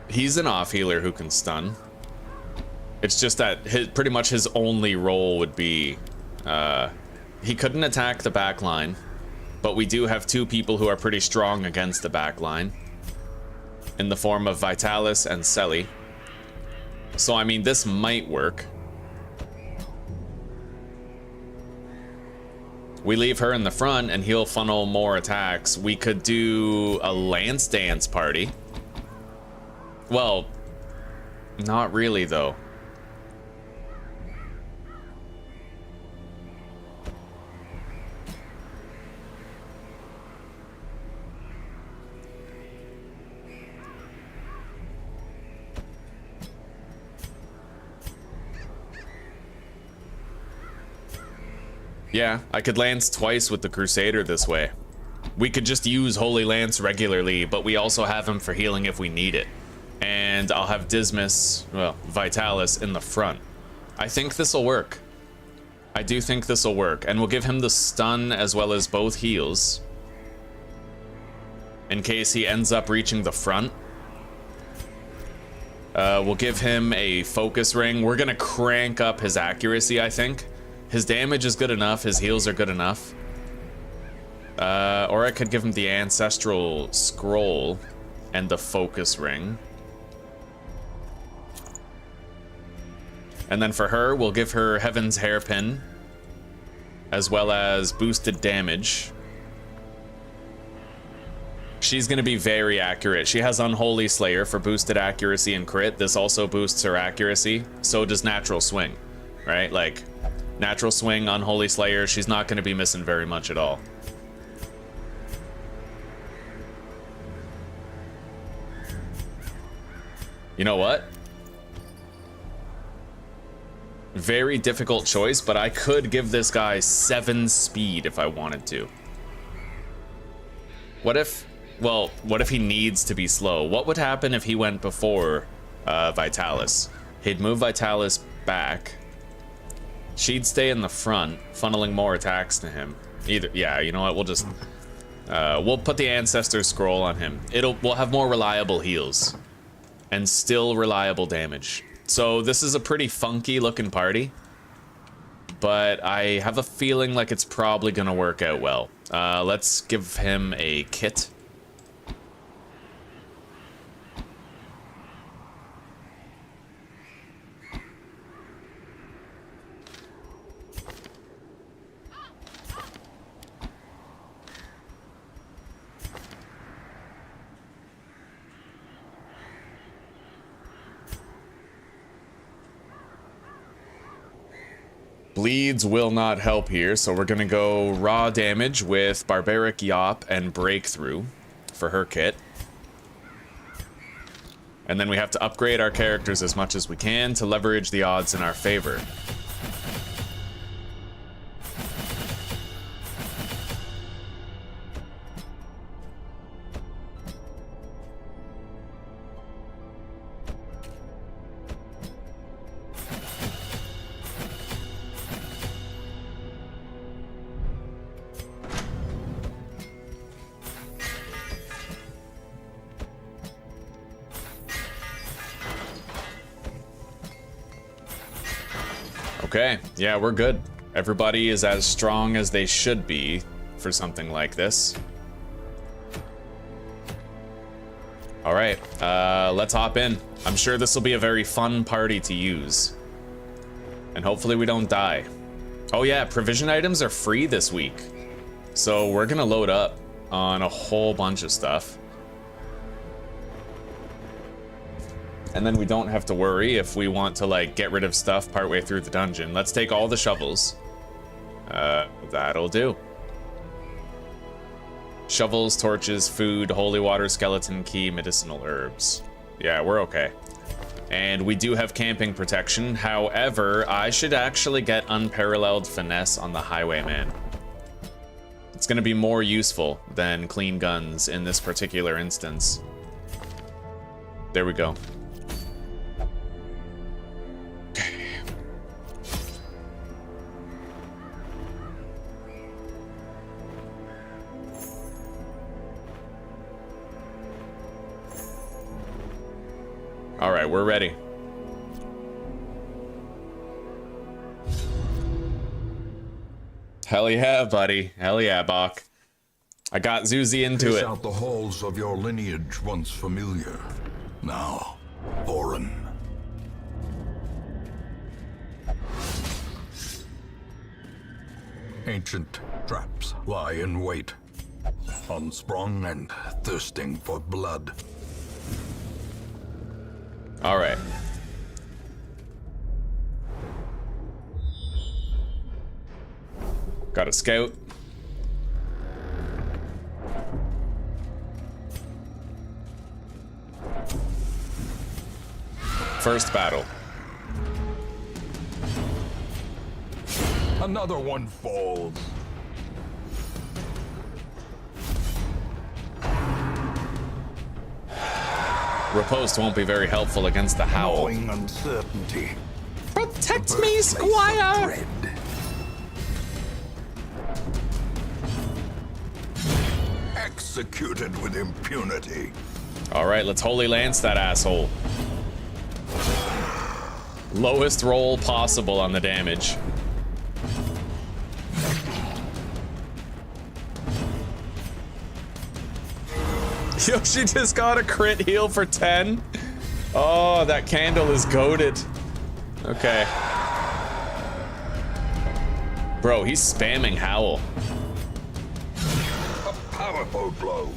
He's an off healer who can stun. It's just that pretty much his only role would be he couldn't attack the back line, but we do have two people who are pretty strong against the back line in the form of Vitalis and Selly. So I mean, this might work. We leave her in the front and he'll funnel more attacks. We could do a Lance Dance party. Well, not really though. Yeah, I could lance twice with the Crusader this way. We could just use Holy Lance regularly, but we also have him for healing if we need it. And I'll have Dismas, well, Vitalis in the front. I think this'll work. I do think this'll work. And we'll give him the stun as well as both heals, in case he ends up reaching the front. We'll give him a focus ring. We're gonna crank up his accuracy, I think. His damage is good enough, his heals are good enough. Or I could give him the Ancestral Scroll and the focus ring. And then for her, we'll give her Heaven's Hairpin, as well as boosted damage. She's gonna be very accurate. She has Unholy Slayer for boosted accuracy and crit. This also boosts her accuracy. So does Natural Swing, right? Like, Natural Swing, Unholy Slayer, she's not gonna be missing very much at all. You know what? Very difficult choice, but I could give this guy 7 speed if I wanted to. What if, well, what if he needs to be slow? What would happen if he went before Vitalis? He'd move Vitalis back. She'd stay in the front, funneling more attacks to him. Either, yeah, you know what? We'll just we'll put the Ancestor Scroll on him. We'll have more reliable heals and still reliable damage. So this is a pretty funky looking party, but I have a feeling like it's probably gonna work out well. Let's give him a kit. Bleeds will not help here, so we're gonna go raw damage with Barbaric Yop and Breakthrough for her kit. And then we have to upgrade our characters as much as we can to leverage the odds in our favor. Okay, yeah, we're good. Everybody is as strong as they should be for something like this. All right, let's hop in. I'm sure this will be a very fun party to use. And hopefully we don't die. Oh yeah, provision items are free this week. So we're gonna load up on a whole bunch of stuff. And then we don't have to worry if we want to like get rid of stuff partway through the dungeon. Let's take all the shovels. That'll do. Shovels, torches, food, holy water, skeleton key, medicinal herbs. Yeah, we're okay. And we do have camping protection. However, I should actually get unparalleled finesse on the highwayman. It's gonna be more useful than clean guns in this particular instance. There we go. All right, we're ready. Hell yeah, buddy. Hell yeah, Bach. I got Zuzi into Pace it. out the halls of your lineage once familiar, now foreign. Ancient traps lie in wait, unsprung and thirsting for blood. All right. Got a scout. First battle. Another one falls. Riposte won't be very helpful against the howl. Gnawing uncertainty. Protect me, Birthplace of Squire! dread. Executed with impunity. All right, let's Holy Lance that asshole. Lowest roll possible on the damage. Yo, she just got a crit heal for 10. Oh, that candle is goated. Okay. Bro, he's spamming Howl. A powerful blow.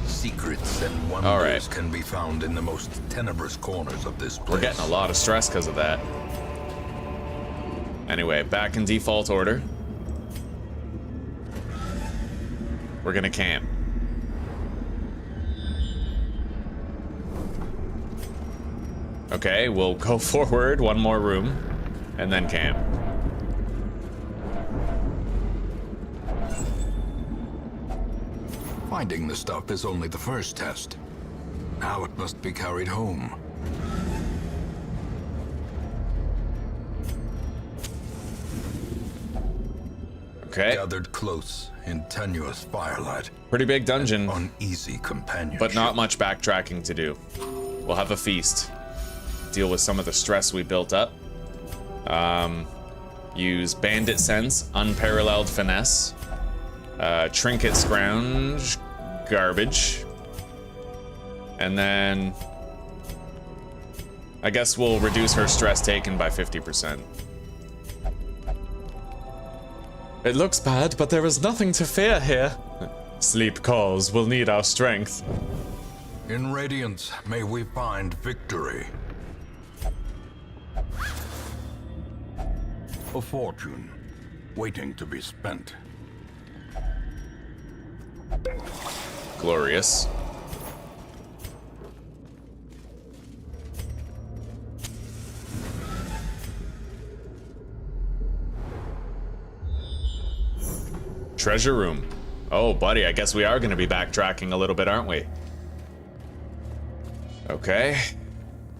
Secrets and wonders All right. can be found in the most tenebrous corners of this place. We're getting a lot of stress because of that. Anyway, back in default order. We're gonna camp. Okay, we'll go forward one more room and then camp. Finding the stuff is only the first test. Now it must be carried home. Okay, Gathered close in tenuous firelight. pretty big dungeon, Uneasy companionship. but not much backtracking to do. We'll have a feast. Deal with some of the stress we built up. Use bandit sense, unparalleled finesse, trinket scrounge, garbage, and then I guess we'll reduce her stress taken by 50%. It looks bad, but there is nothing to fear here. Sleep calls, we'll need our strength. In Radiance, may we find victory. A fortune, waiting to be spent. Glorious. Treasure room. Oh, buddy, I guess we are going to be backtracking a little bit, aren't we? Okay.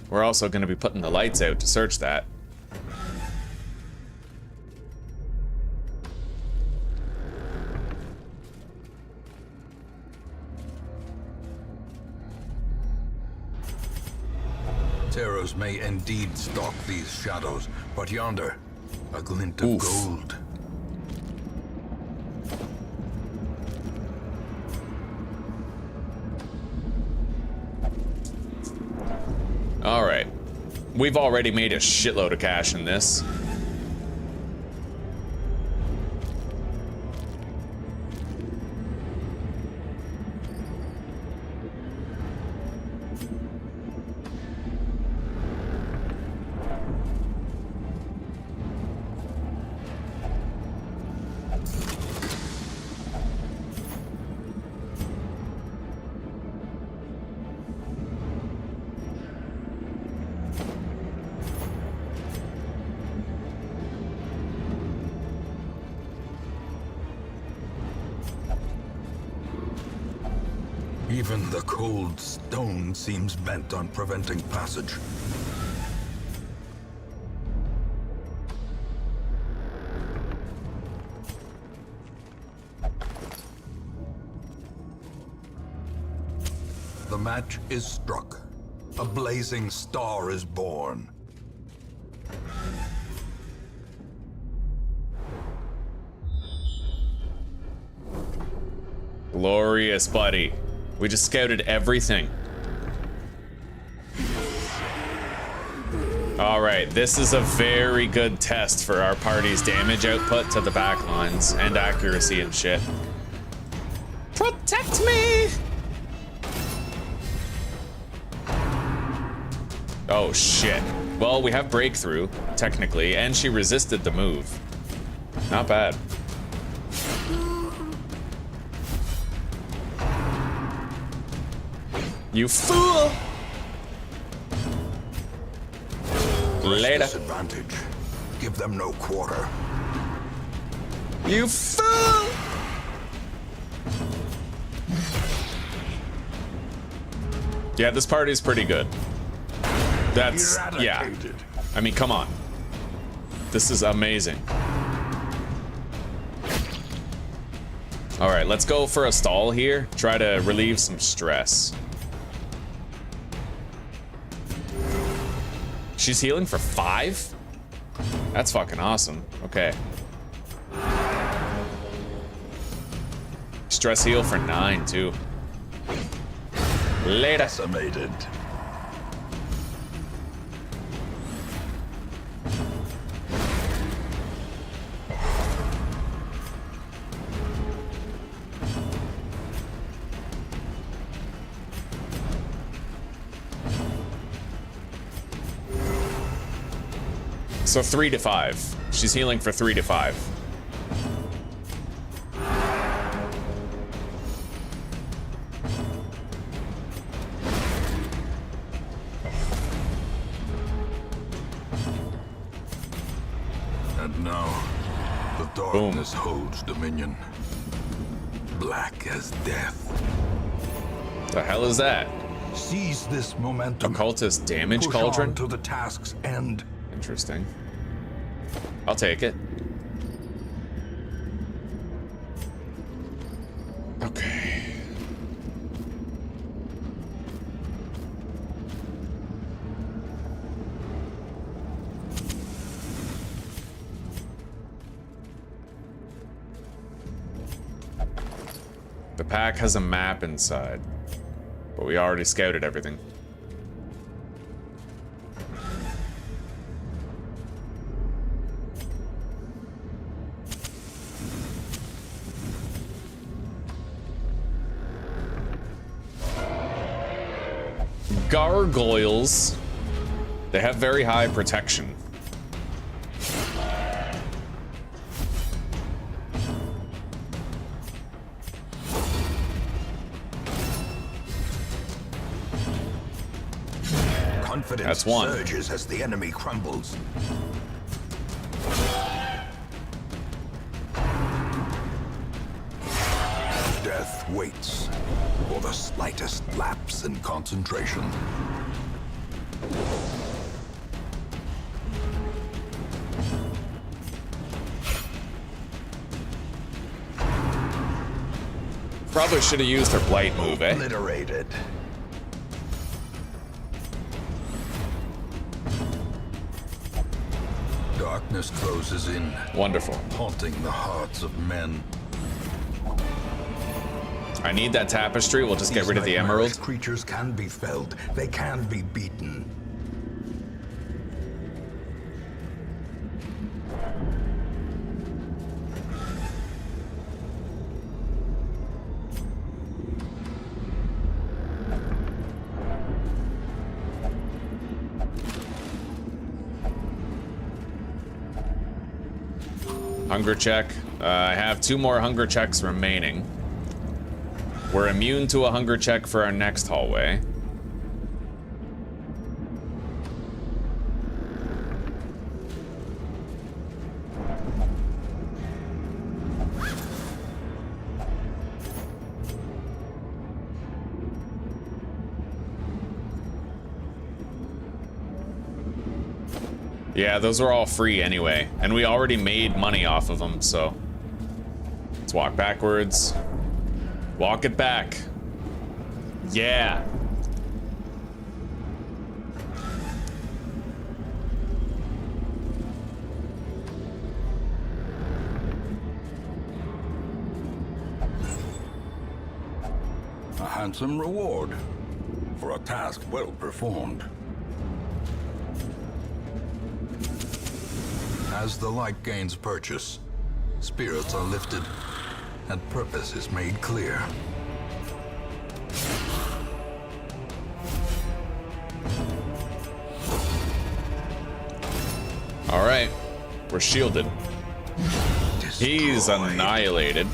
We're also going to be putting the lights out to search that. Terrors may indeed stalk these shadows, but yonder, a glint of Oof. gold. All right. We've already made a shitload of cash in this. Even the cold stone seems bent on preventing passage. The match is struck. A blazing star is born. Glorious, buddy. We just scouted everything. Alright, this is a very good test for our party's damage output to the back lines and accuracy and shit. Protect me! Oh shit. Well, we have breakthrough, technically, and she resisted the move. Not bad. You fool! Later. Disadvantage. Give them no quarter. You fool! Yeah, this party's pretty good. That's, yeah. Eradicated. I mean, come on. This is amazing. All right, let's go for a stall here. Try to relieve some stress. She's healing for 5? That's fucking awesome. Okay. Stress heal for 9 too. Later. Decimated. So 3 to 5. She's healing for 3 to 5. And now, the darkness holds dominion. Black as death. The hell is that? Seize this momentum. Occultist damage Push cauldron? on to the task's end. Interesting. I'll take it. Okay. The pack has a map inside, but we already scouted everything. Gargoyles. They have very high protection. Confidence That's one. surges as the enemy crumbles. Death waits for the slightest lapse in concentration. Probably should have used her blight move, eh? Obliterated. Darkness closes in, Wonderful. haunting the hearts of men. I need that tapestry. We'll just get These rid of the nightmarish emerald. Creatures can be felled. They can be beaten. Hunger check. I have 2 more hunger checks remaining. We're immune to a hunger check for our next hallway. Yeah, those are all free anyway, and we already made money off of them, so let's walk backwards. Walk it back. Yeah. handsome reward for a task well performed. As the light gains purchase, spirits are lifted and purpose is made clear. All right, we're shielded. He's Destroyed. annihilated.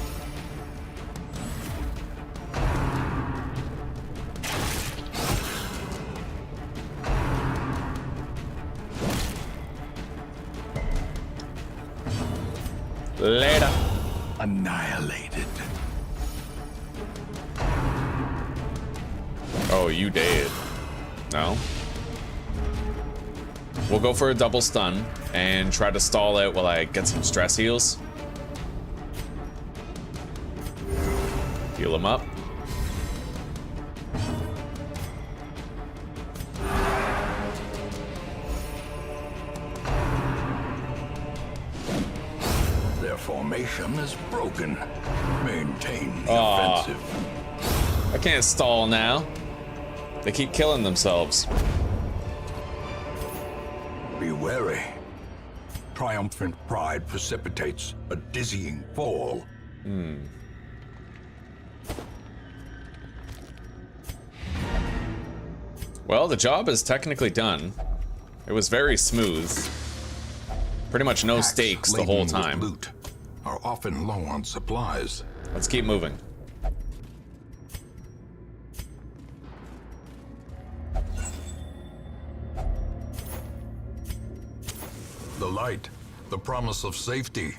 Later. Annihilated. Oh, you dead. No? We'll go for a double stun and try to stall out while I get some stress heals. Heal him up. Their formation is broken. Maintain the Aw. offensive. I can't stall now. They keep killing themselves. Be wary. Triumphant pride precipitates a dizzying fall. Well, the job is technically done. It was very smooth. Pretty much no Packs stakes the laden whole with time. Loot are often low on supplies. Let's keep moving. The light, the promise of safety.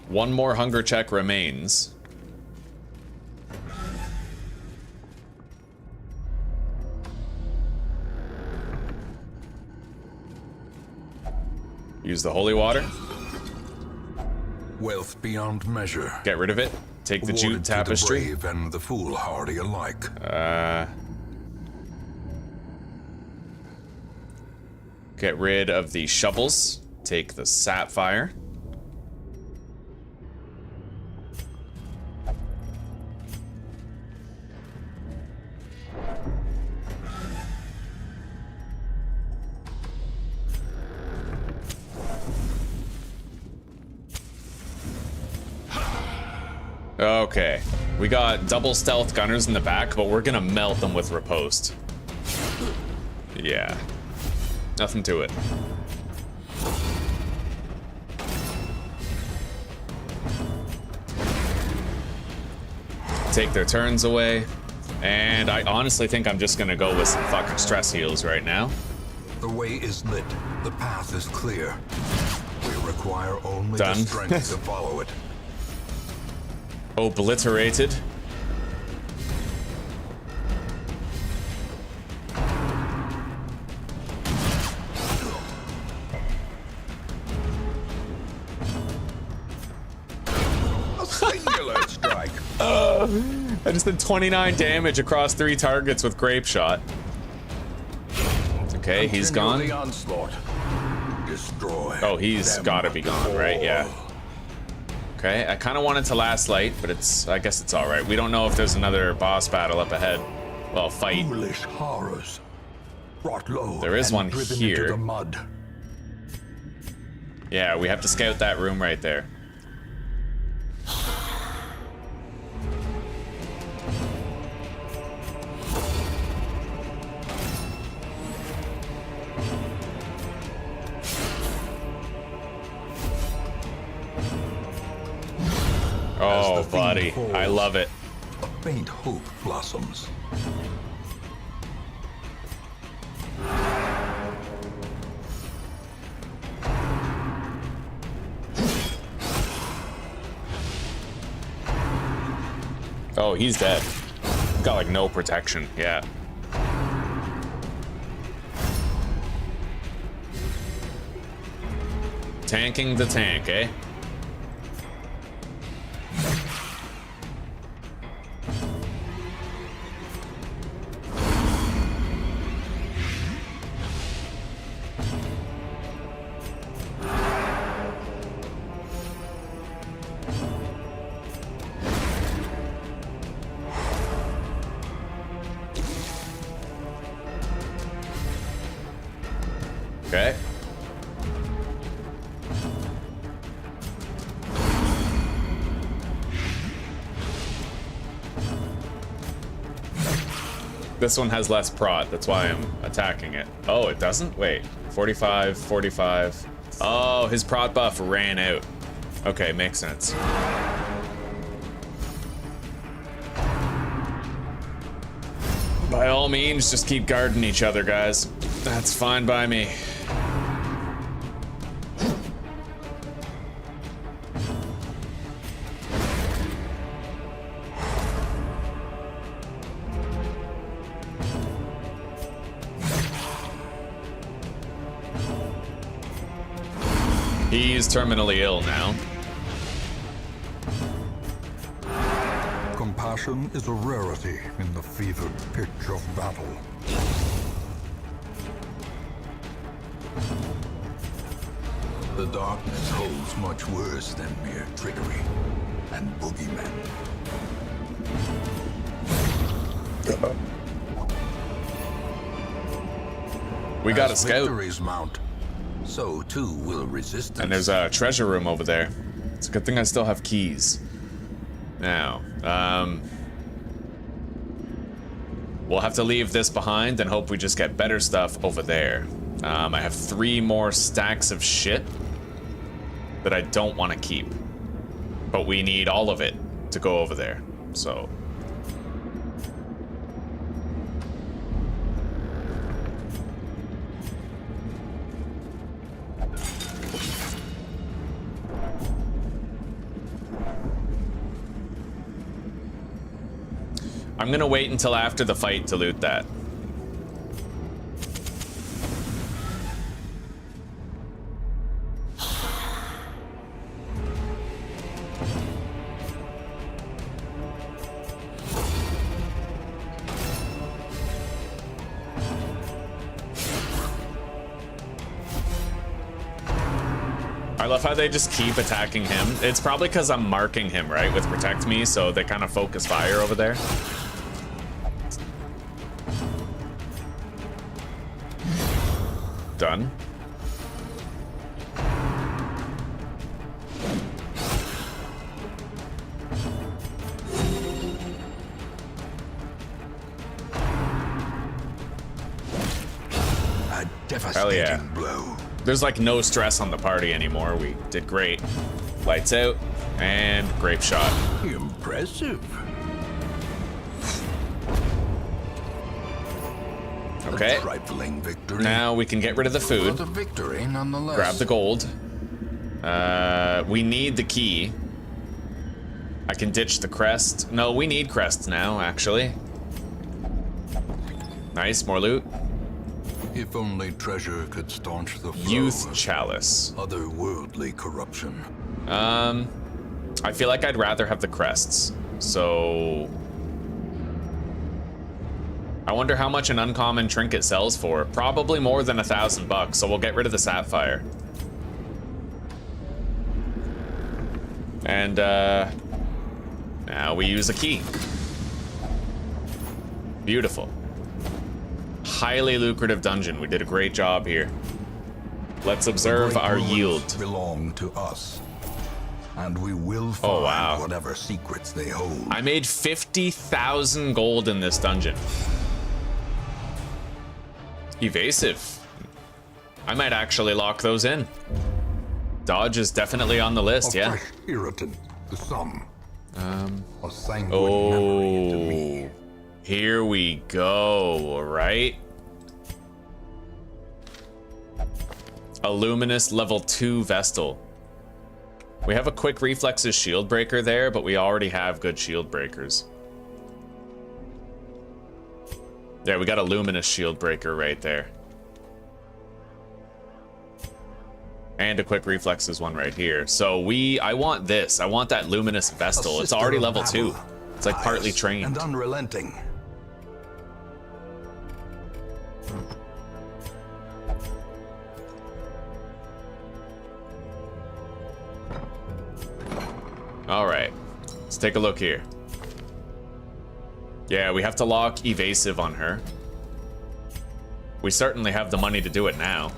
One more hunger check remains. Use the holy water. Wealth beyond measure. Get rid of it. Take the jute Awarded to tapestry. the brave and the foolhardy alike. Get rid of the shovels. Take the sapphire. Okay, we got double stealth gunners in the back, but we're gonna melt them with riposte. Yeah, nothing to it. Take their turns away, and I honestly think I'm just gonna go with some fucking stress heals right now. The way is lit. The path is clear. We require only Done. the strength to follow it. Obliterated. A singular strike. I just did 29 damage across 3 targets with grape shot. Okay, he's Continue gone. the onslaught. Destroy. Oh, he's them gotta be gone, right? Yeah. all. Okay, I kind of wanted to last light, but I guess it's all right. We don't know if there's another boss battle up ahead. Well, fight. Foolish horrors. Brought low. There is and one driven here. Into the mud. Yeah, we have to scout that room right there. Oh, the theme buddy, falls. I love it. A faint hope blossoms. Oh, he's dead. Got like no protection. Yeah. Tanking the tank, eh? This one has less prot, that's why I'm attacking it. Oh, it doesn't? Wait, 45, 45. Oh, his prot buff ran out. Okay, makes sense. By all means, just keep guarding each other, guys. That's fine by me. He's terminally ill now. Compassion is a rarity in the fevered pitch of battle. The darkness holds much worse than mere trickery and boogeymen. We got a As scout. victories mount, so too will resistance. And there's a treasure room over there. It's a good thing I still have keys. Now, we'll have to leave this behind and hope we just get better stuff over there. I have 3 more stacks of shit that I don't want to keep. But we need all of it to go over there, so... I'm gonna wait until after the fight to loot that. I love how they just keep attacking him. It's probably because I'm marking him, right, with Protect Me, so they kind of focus fire over there. Done. A devastating blow. There's like no stress on the party anymore. We did great. Lights out and grape shot. Impressive. Okay. A trifling victory. Now we can get rid of the food. But a victory nonetheless. Grab the gold. We need the key. I can ditch the crest. No, we need crests now, actually. Nice, more loot. If only treasure could staunch the flow Youth of chalice. otherworldly corruption. I feel like I'd rather have the crests. So I wonder how much an uncommon trinket sells for. Probably more than $1,000, so we'll get rid of the sapphire. And now we use a key. Beautiful. Highly lucrative dungeon. We did a great job here. Let's observe our yield. Belong to us, and we will find wow. whatever secrets they hold. I made 50,000 gold in this dungeon. Evasive. I might actually lock those in. Dodge is definitely on the list, A yeah. fresh irritant to some. A sanguine memory to me. Here we go, alright. A luminous level 2 Vestal. We have a quick reflexes shield breaker there, but we already have good shield breakers. Yeah, we got a luminous shield breaker right there. And a quick reflexes one right here. So I want this. I want that luminous Vestal. It's already level 2. It's like partly trained. And unrelenting. All right, let's take a look here. Yeah, we have to lock evasive on her. We certainly have the money to do it now.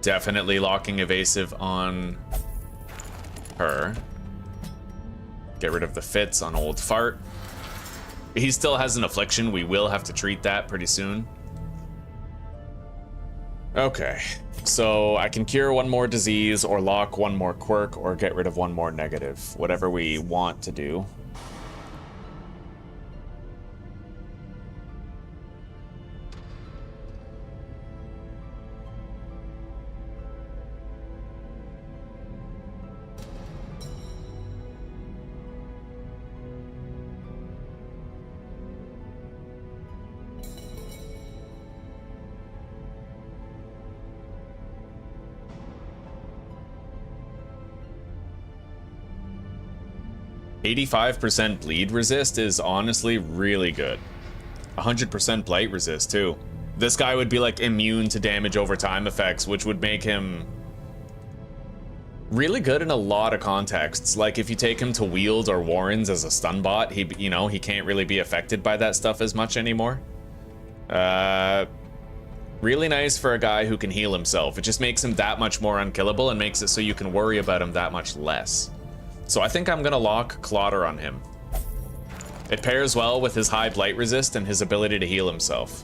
Definitely locking evasive on her. Get rid of the fits on old fart. He still has an affliction. We will have to treat that pretty soon. Okay, so I can cure one more disease or lock one more quirk or get rid of one more negative, whatever we want to do. %bleed resist is honestly really good. 100% blight resist too. This guy would be like immune to damage over time effects, which would make him really good in a lot of contexts. Like if you take him to wield or warrens as a stun bot, he can't really be affected by that stuff as much anymore. Really nice for a guy who can heal himself. It just makes him that much more unkillable and makes it so you can worry about him that much less. So I think I'm gonna lock Clotter on him. It pairs well with his high blight resist and his ability to heal himself.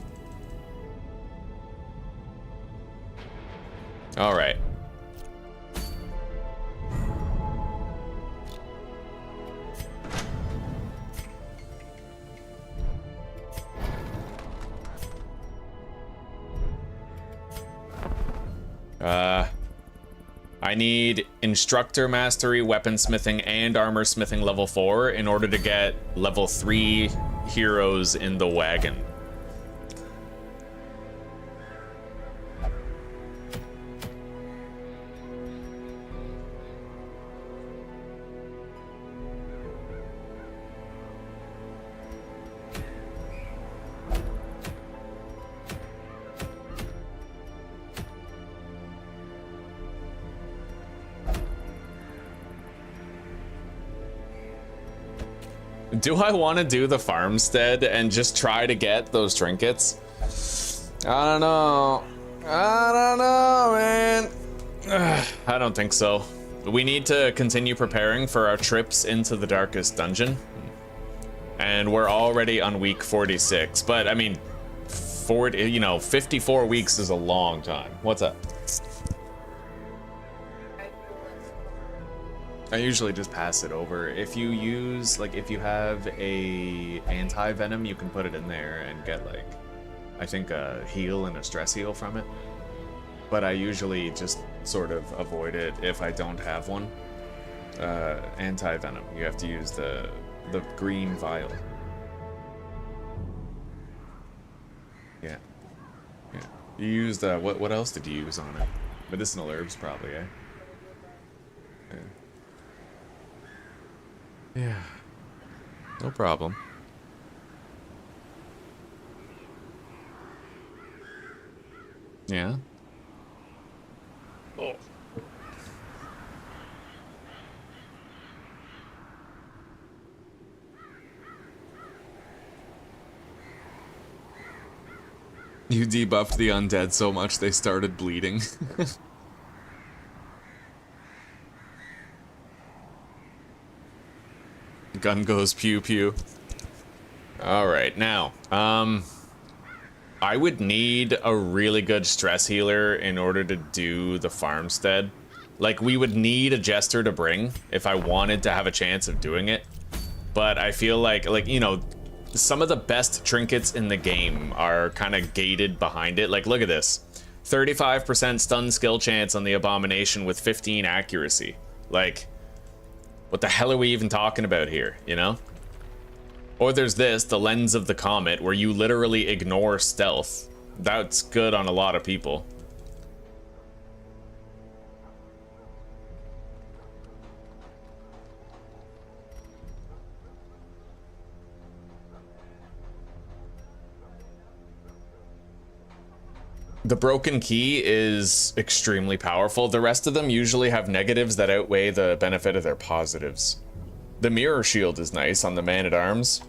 All right. I need Instructor Mastery, Weaponsmithing, and Armor Smithing level 4 in order to get level 3 heroes in the wagon. Do I want to do the farmstead and just try to get those trinkets? I don't know. I don't know, man. Ugh, I don't think so. We need to continue preparing for our trips into the darkest dungeon. And we're already on week 46. But, I mean, 54 weeks is a long time. What's up? I usually just pass it over. If you use, like, if you have a anti-venom, you can put it in there and get, like, I think a heal and a stress heal from it. But I usually just sort of avoid it if I don't have one. Anti-venom. You have to use the green vial. Yeah. Yeah. You used, what else did you use on it? Medicinal herbs, probably, eh? Yeah. Yeah, no problem. Yeah. Oh. You debuffed the undead so much they started bleeding. Gun goes pew pew. All right, now, I would need a really good stress healer in order to do the farmstead. Like, we would need a jester to bring if I wanted to have a chance of doing it. But I feel like, you know, some of the best trinkets in the game are kind of gated behind it. Like, look at this. 35% stun skill chance on the abomination with 15 accuracy. Like, what the hell are we even talking about here, you know? Or there's this, the lens of the comet, where you literally ignore stealth. That's good on a lot of people. The broken key is extremely powerful. The rest of them usually have negatives that outweigh the benefit of their positives. The mirror shield is nice on the man-at-arms.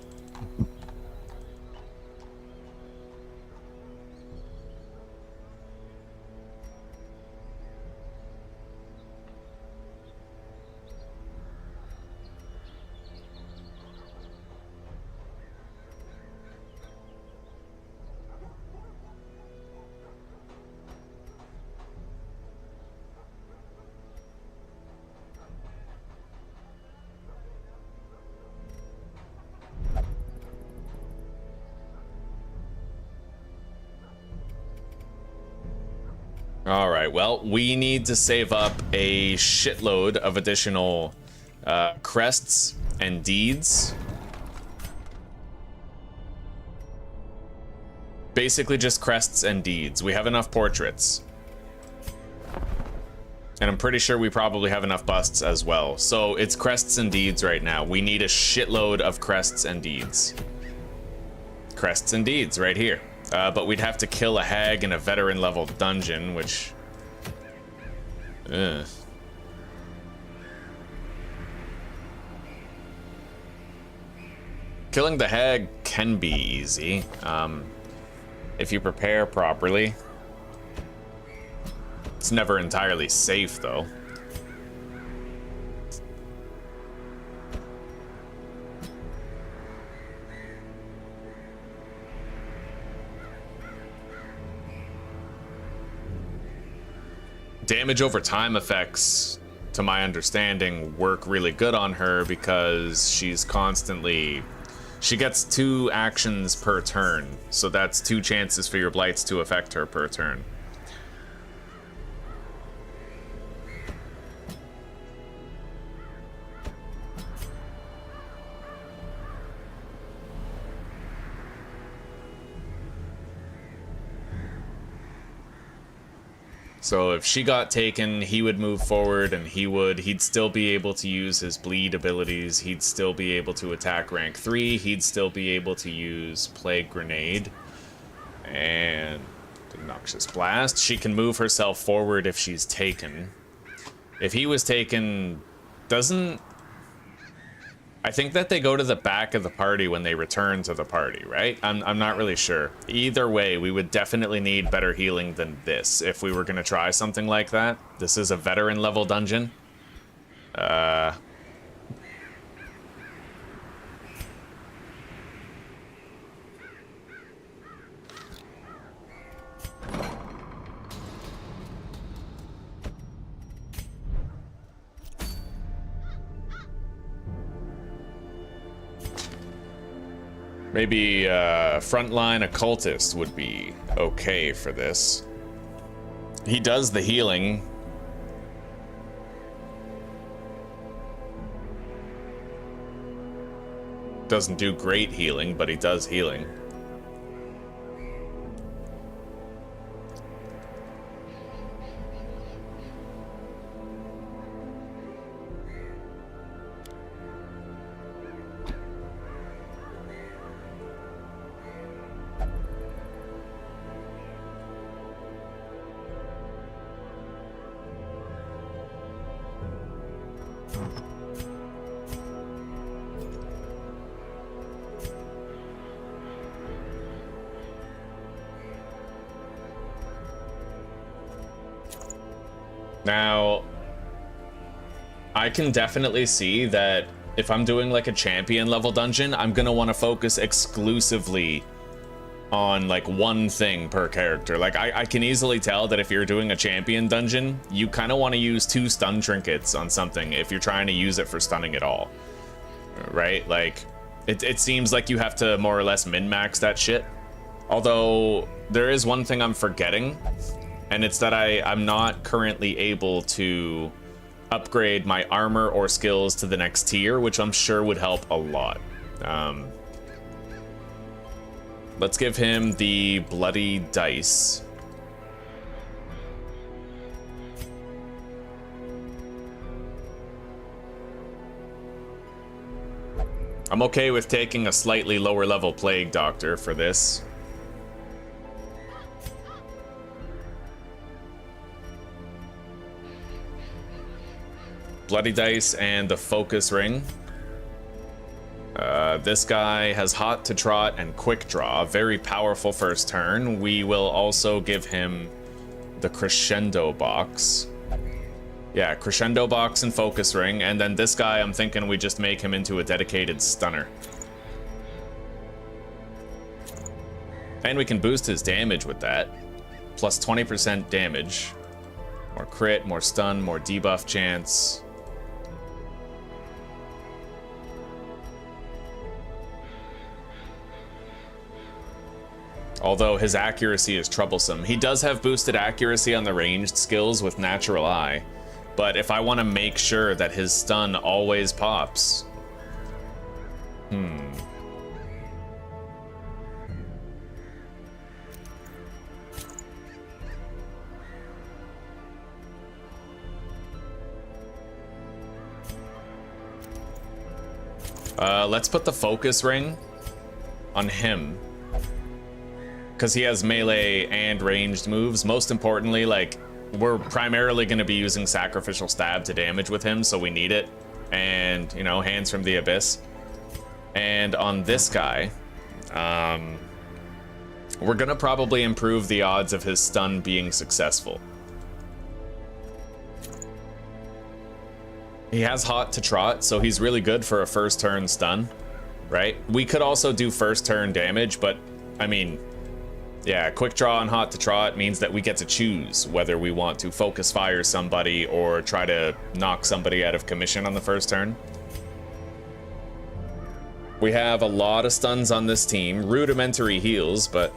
All right, well, we need to save up a shitload of additional crests and deeds. Basically just crests and deeds. We have enough portraits. And I'm pretty sure we probably have enough busts as well. So it's crests and deeds right now. We need a shitload of crests and deeds. Crests and deeds right here. But we'd have to kill a hag in a veteran level dungeon, which... Killing the hag can be easy, if you prepare properly. It's never entirely safe, though. Damage over time effects, to my understanding, work really good on her because she's constantly... She gets 2 actions per turn, so that's 2 chances for your blights to affect her per turn. So if she got taken, he would move forward and he'd still be able to use his bleed abilities. He'd still be able to attack rank 3. He'd still be able to use Plague Grenade and Noxious Blast. She can move herself forward if she's taken. If he was taken, I think that they go to the back of the party when they return to the party, right? I'm not really sure. Either way, we would definitely need better healing than this if we were going to try something like that. This is a veteran level dungeon. Maybe frontline occultist would be okay for this. He does the healing. Doesn't do great healing, but he does healing. Now, I can definitely see that if I'm doing like a champion level dungeon, I'm gonna want to focus exclusively on like one thing per character. Like I can easily tell that if you're doing a champion dungeon, you kind of want to use 2 stun trinkets on something if you're trying to use it for stunning at all, right? Like it seems like you have to more or less min-max that shit. Although there is one thing I'm forgetting, and it's that I'm not currently able to upgrade my armor or skills to the next tier, which I'm sure would help a lot. Let's give him the bloody dice. I'm okay with taking a slightly lower level plague doctor for this. Bloody dice and the focus ring. This guy has hot to trot and quick draw, very powerful first turn. We will also give him the crescendo box. Yeah, crescendo box and focus ring, and then this guy, I'm thinking we just make him into a dedicated stunner. And we can boost his damage with that. Plus 20% damage. More crit, more stun, more debuff chance. Although his accuracy is troublesome. He does have boosted accuracy on the ranged skills with Natural Eye, but if I want to make sure that his stun always pops... Let's put the focus ring on him, because he has melee and ranged moves. Most importantly, like, we're primarily going to be using sacrificial stab to damage with him, so we need it. And, you know, hands from the abyss. And on this guy, we're going to probably improve the odds of his stun being successful. He has hot to trot, so he's really good for a first turn stun, right? We could also do first turn damage, but I mean, yeah, quick draw on hot to trot means that we get to choose whether we want to focus fire somebody or try to knock somebody out of commission on the first turn. We have a lot of stuns on this team, rudimentary heals, but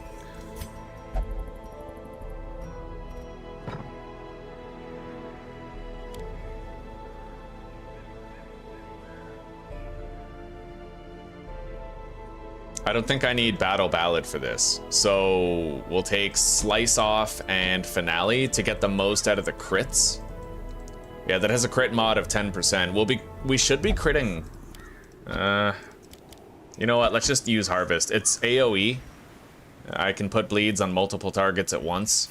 I don't think I need Battle Ballad for this. So we'll take Slice Off and Finale to get the most out of the crits. Yeah, that has a crit mod of 10%. We should be critting. You know what? Let's just use Harvest. It's AoE. I can put bleeds on multiple targets at once.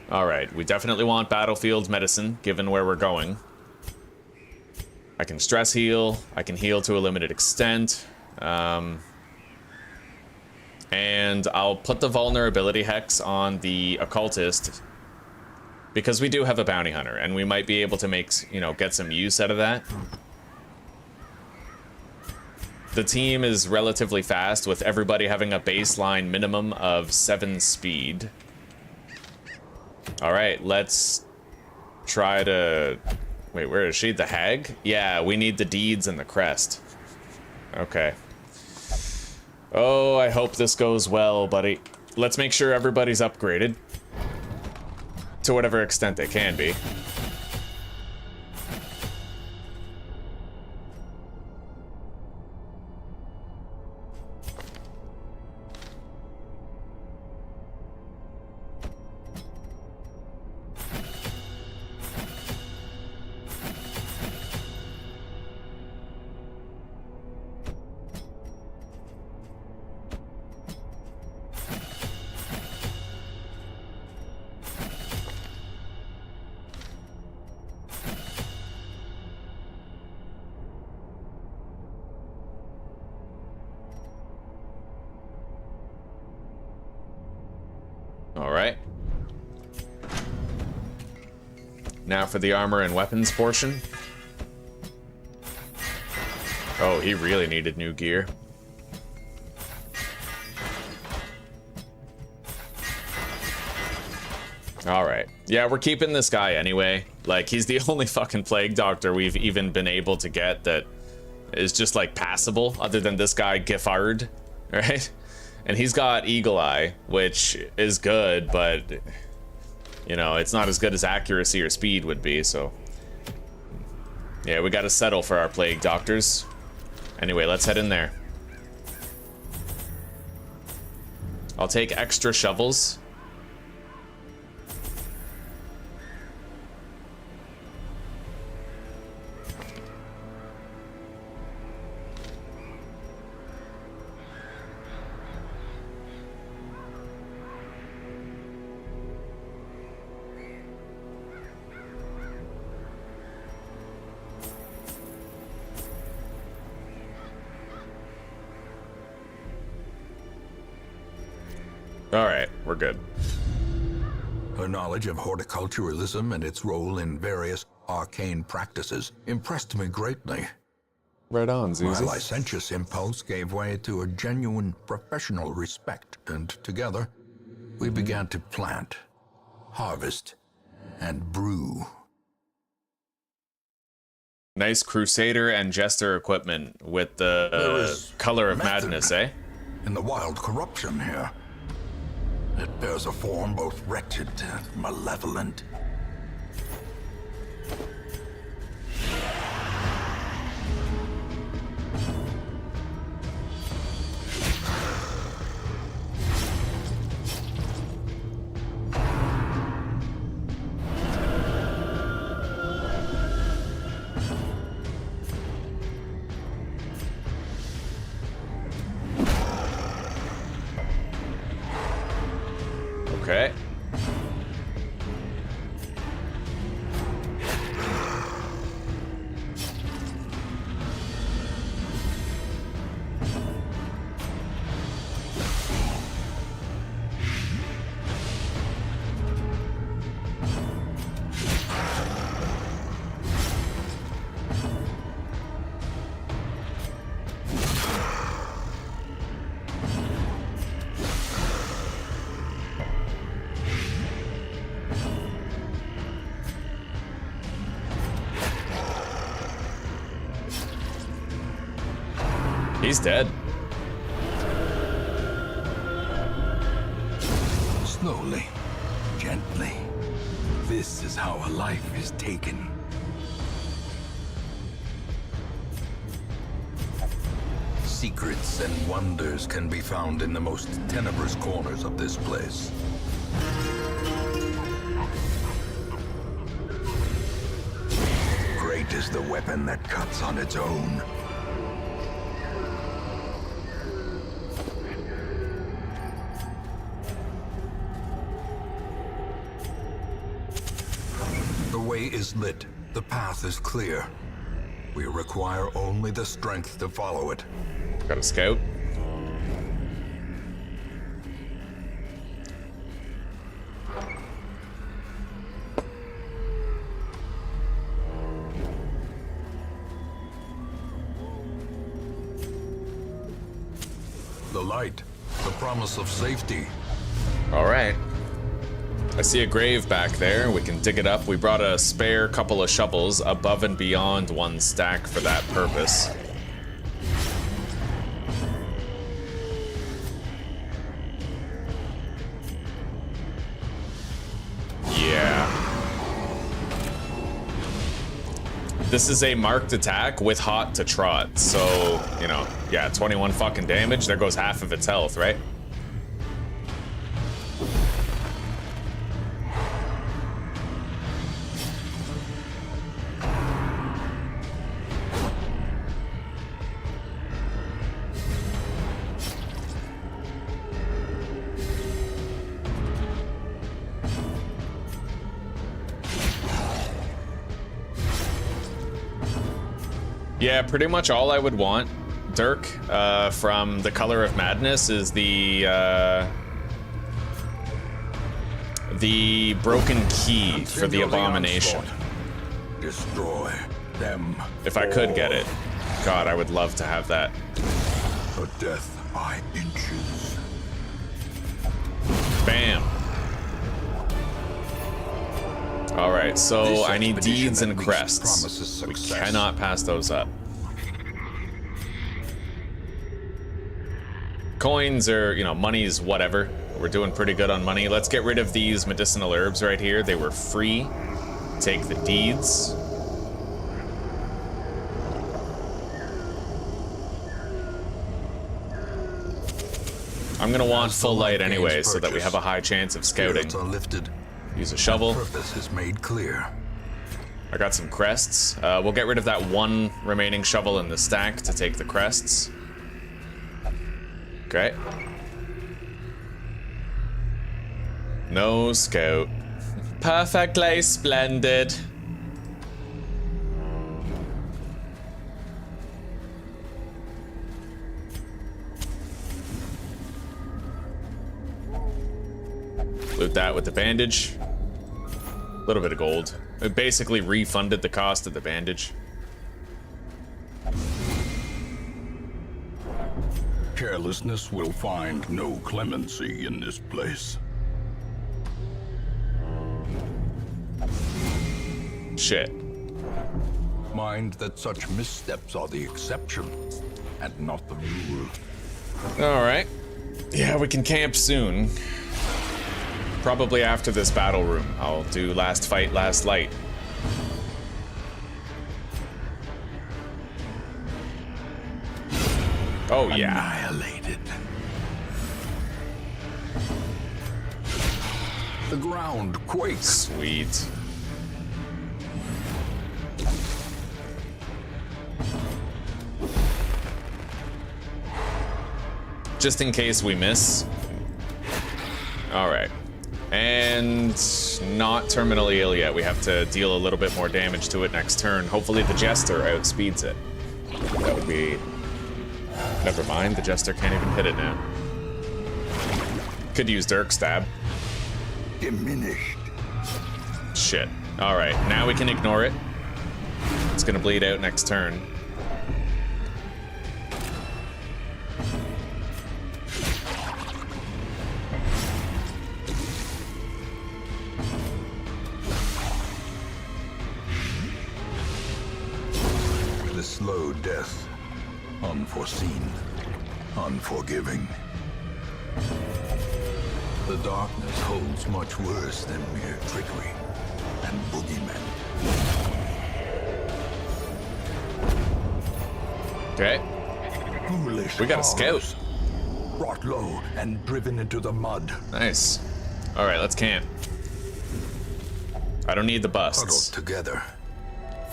All right, we definitely want Battlefield Medicine, given where we're going. I can stress heal, I can heal to a limited extent, and I'll put the vulnerability hex on the occultist because we do have a bounty hunter and we might be able to make, you know, get some use out of that. The team is relatively fast with everybody having a baseline minimum of 7 speed. All right, let's try to... Wait, where is she? The hag? Yeah, we need the deeds and the crest. Okay. Oh, I hope this goes well, buddy. Let's make sure everybody's upgraded. To whatever extent they can be. Now for the armor and weapons portion. Oh, he really needed new gear. Alright. Yeah, we're keeping this guy anyway. Like, he's the only fucking plague doctor we've even been able to get that is just, like, passable, other than this guy, Giffard, right? And he's got Eagle Eye, which is good, but... you know, it's not as good as accuracy or speed would be, so... yeah, we gotta settle for our plague doctors. Anyway, let's head in there. I'll take extra shovels. Alright, we're good. Her knowledge of horticulturalism and its role in various arcane practices impressed me greatly. Right on, My Zuzi. licentious impulse gave way to a genuine professional respect, and together, we began to plant, harvest, and brew. Nice Crusader and Jester equipment with the color of madness, eh? in the wild corruption here. It bears a form both wretched and malevolent. Okay. He's dead. Slowly, gently. This is how a life is taken. Secrets and wonders can be found in the most tenebrous corners of this place. Great is the weapon that cuts on its own. The way is lit. The path is clear. We require only the strength to follow it. Got a scout. The light, the promise of safety. All right. I see a grave back there. We can dig it up. We brought a spare couple of shovels above and beyond one stack for that purpose. Yeah. This is a marked attack with hot to trot. So, you know, yeah, 21 fucking damage. There goes half of its health, right? Yeah, pretty much all I would want, Dirk, from the Color of Madness is the broken key for the abomination. Destroy them. If I could get it. God, I would love to have that. A death by inches. Bam. All right, so I need deeds and crests. We cannot pass those up. Coins or, you know, money's whatever. We're doing pretty good on money. Let's get rid of these medicinal herbs right here. They were free. Take the deeds. I'm gonna want full light anyway, so that we have a high chance of scouting. Use a shovel. Purpose is made clear. I got some crests. We'll get rid of that one remaining shovel in the stack to take the crests. Okay. No scout. Perfectly splendid. Loot that with the bandage. A little bit of gold. It basically refunded the cost of the bandage. Carelessness will find no clemency in this place. Shit. Mind that such missteps are the exception and not the rule. Alright. Yeah, we can camp soon. Probably after this battle room. I'll do last fight, last light. Oh, yeah. Annihilated. The ground quakes. Sweet. Just in case we miss. Alright. And not terminally ill yet. We have to deal a little bit more damage to it next turn. Hopefully the Jester outspeeds it. That would be... Never mind, the Jester can't even hit it now. Could use Dirk Stab. Diminished. Shit. Alright, now we can ignore it. It's gonna bleed out next turn. The slow death. Unforeseen. Unforgiving. The darkness holds much worse than mere trickery and boogeymen. Okay. Foolish We got a horrors, scout. brought low and driven into the mud. Nice. Alright, let's camp. I don't need the Huddled busts. together,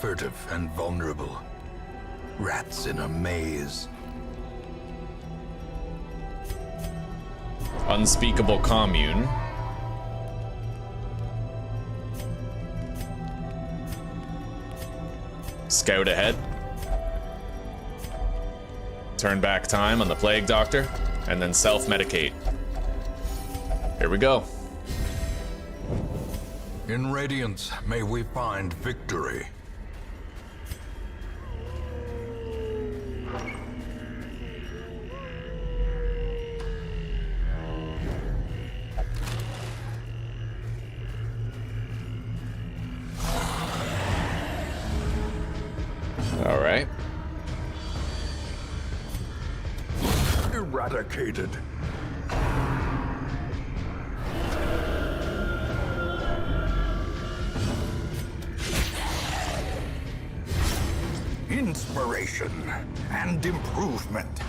furtive and vulnerable. Rats in a maze. Unspeakable commune. Scout ahead. Turn back time on the Plague Doctor, and then self-medicate. Here we go. In Radiance, may we find victory. All right. Eradicated. Inspiration and improvement.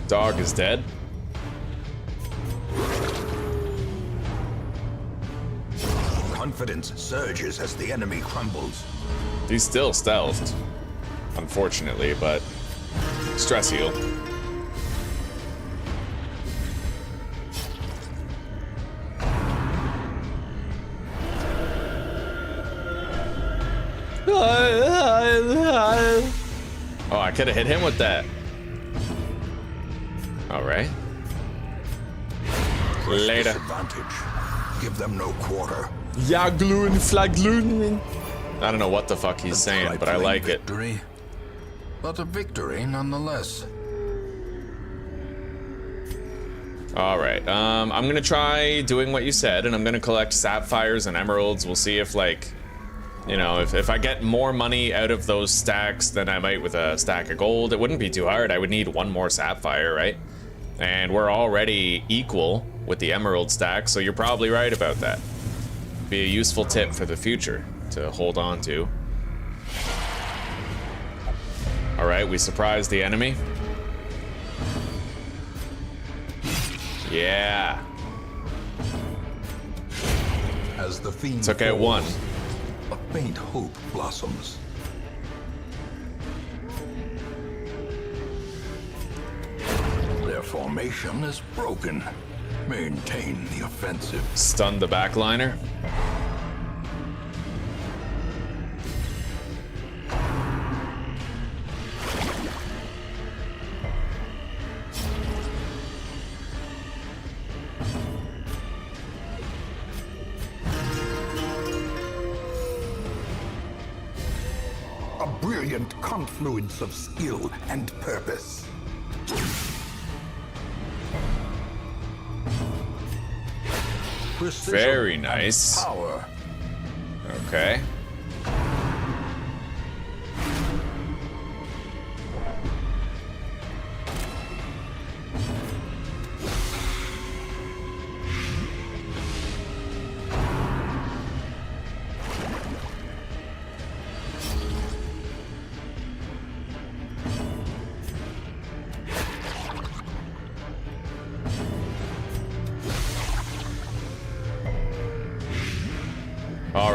Dog is dead. Confidence surges as the enemy crumbles. He's still stealthed, unfortunately, but stress heal. Oh, I could have hit him with that. All right. Later. Disadvantage. Give them no quarter. Ja, gloon, flagloon. I don't know what the fuck he's saying, but I like it. Victory, but a victory nonetheless. All right, I'm gonna try doing what you said, and I'm gonna collect sapphires and emeralds. We'll see if, like, you know, if I get more money out of those stacks than I might with a stack of gold. It wouldn't be too hard. I would need one more sapphire, right? And we're already equal with the emerald stack, so you're probably right about that. Be a useful tip for the future to hold on to. All right, we surprised the enemy. Yeah. As the fiend Took out one. falls, a faint hope blossoms. Their formation is broken. Maintain the offensive. Stun the backliner. A brilliant confluence of skill and purpose. Precision Very and nice. Power. Okay.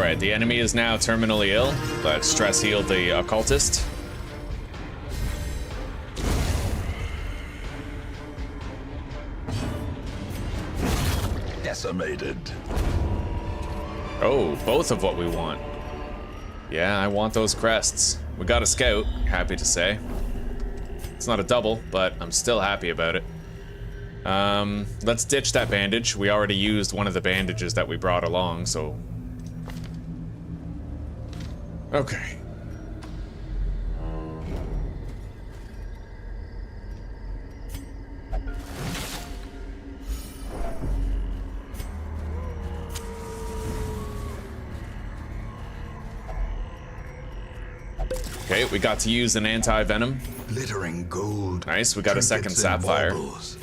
Alright, the enemy is now terminally ill. Let's stress heal the occultist. Decimated. Oh, both of what we want. Yeah, I want those crests. We got a scout, happy to say. It's not a double, but I'm still happy about it. Let's ditch that bandage. We already used one of the bandages that we brought along, so... Okay. Okay, we got to use an anti-venom. Glittering gold. Nice, we got a second trinkets and sapphire. baubles,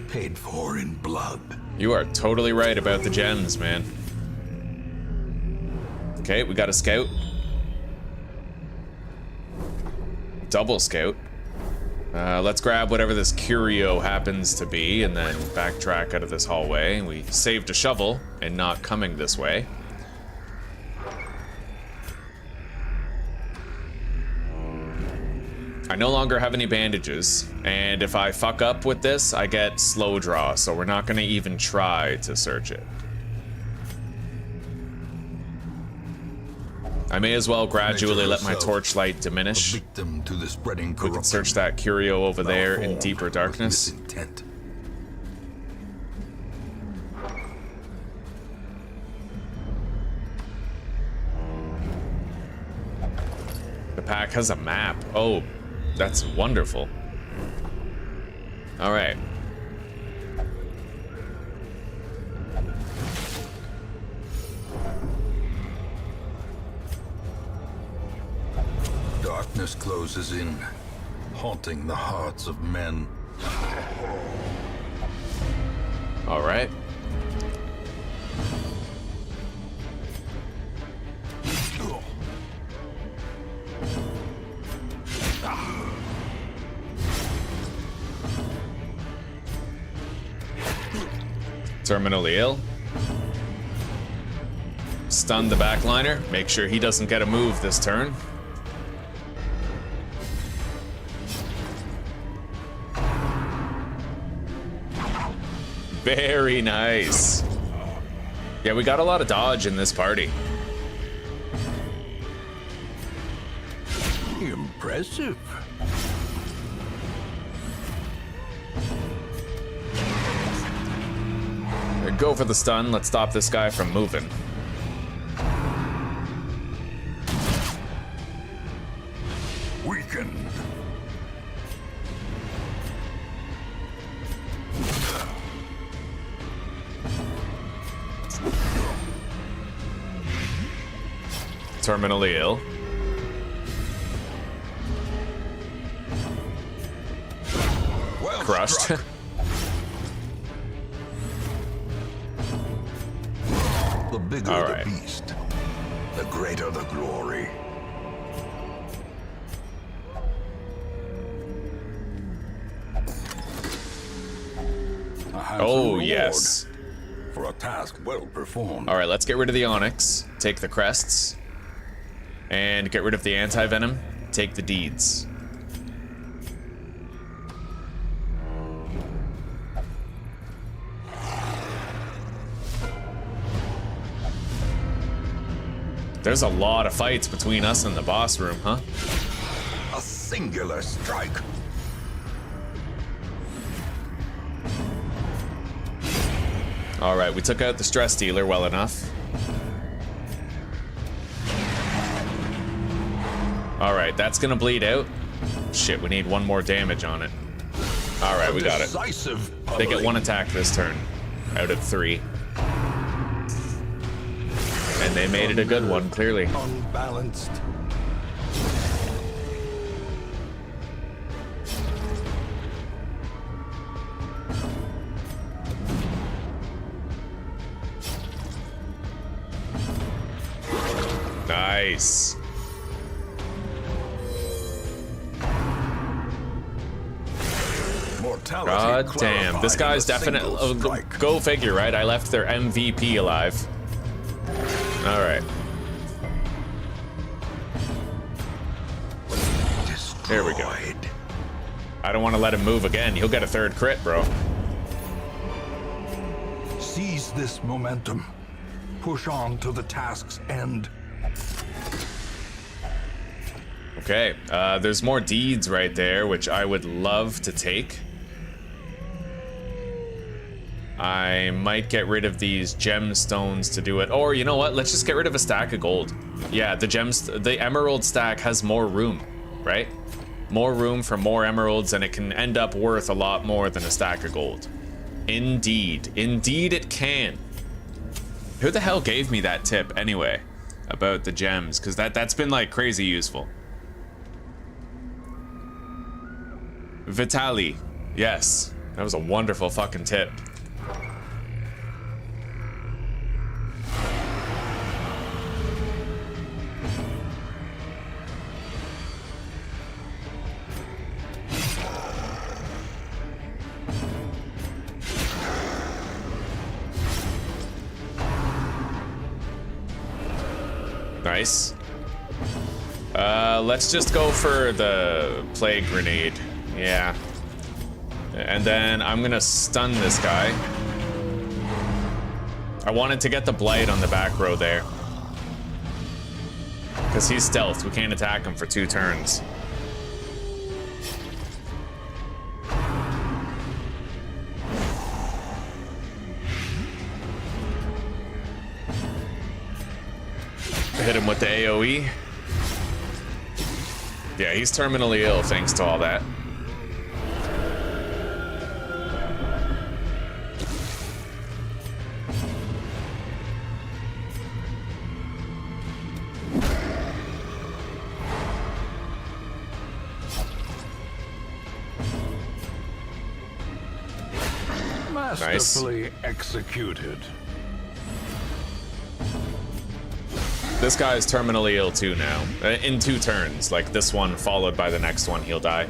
paid for in blood. You are totally right about the gems, man. Okay, we got a scout. Double scout. Let's grab whatever this curio happens to be and then backtrack out of this hallway. We saved a shovel and not coming this way. I no longer have any bandages, and if I fuck up with this, I get slow draw, so we're not gonna even try to search it. I may as well gradually let my torchlight diminish. Victim to the spreading We corruption. can search that curio over there in deeper darkness. Intent. The pack has a map. Oh, that's wonderful. All right. Darkness closes in, haunting the hearts of men. All right. Terminally ill. Stun the backliner. Make sure he doesn't get a move this turn. Very nice. Yeah, we got a lot of dodge in this party. Impressive. Go for the stun. Let's stop this guy from moving. Weakened. Terminally ill. Well Crushed. struck. The bigger All the right. beast, the greater the glory. A handsome Oh, reward yes. for a task well performed. All right, let's get rid of the onyx. Take the crests. And get rid of the anti-venom. Take the deeds. There's a lot of fights between us and the boss room, huh? A singular strike. All right, we took out the stress dealer well enough. All right, that's gonna bleed out. Shit, we need one more damage on it. All right, we got it. Decisive They get pummeling. one attack this turn, out of 3. And they made it a good one, clearly. Unbalanced. Nice. Mortality God damn, this clarified guy's in a single definitely... strike. Go figure, right? I left their MVP alive. All right. Here we go. I don't want to let him move again. He'll get a third crit, bro. Seize this momentum. Push on to the task's end. Okay, there's more deeds right there, which I would love to take. I might get rid of these gemstones to do it. Or, you know what? Let's just get rid of a stack of gold. Yeah, the emerald stack has more room, right? More room for more emeralds, and it can end up worth a lot more than a stack of gold. Indeed. Indeed it can. Who the hell gave me that tip, anyway, about the gems? Because that's been, like, crazy useful. Vitali. Yes. That was a wonderful fucking tip. Nice. Let's just go for the plague grenade. Yeah. And then I'm gonna stun this guy. I wanted to get the blight on the back row there. Because he's stealth, we can't attack him for 2 turns. Hit him with the AoE. Yeah, he's terminally ill thanks to all that. Masterfully executed. This guy is terminally ill too now. In 2 turns. Like this one followed by the next one, he'll die.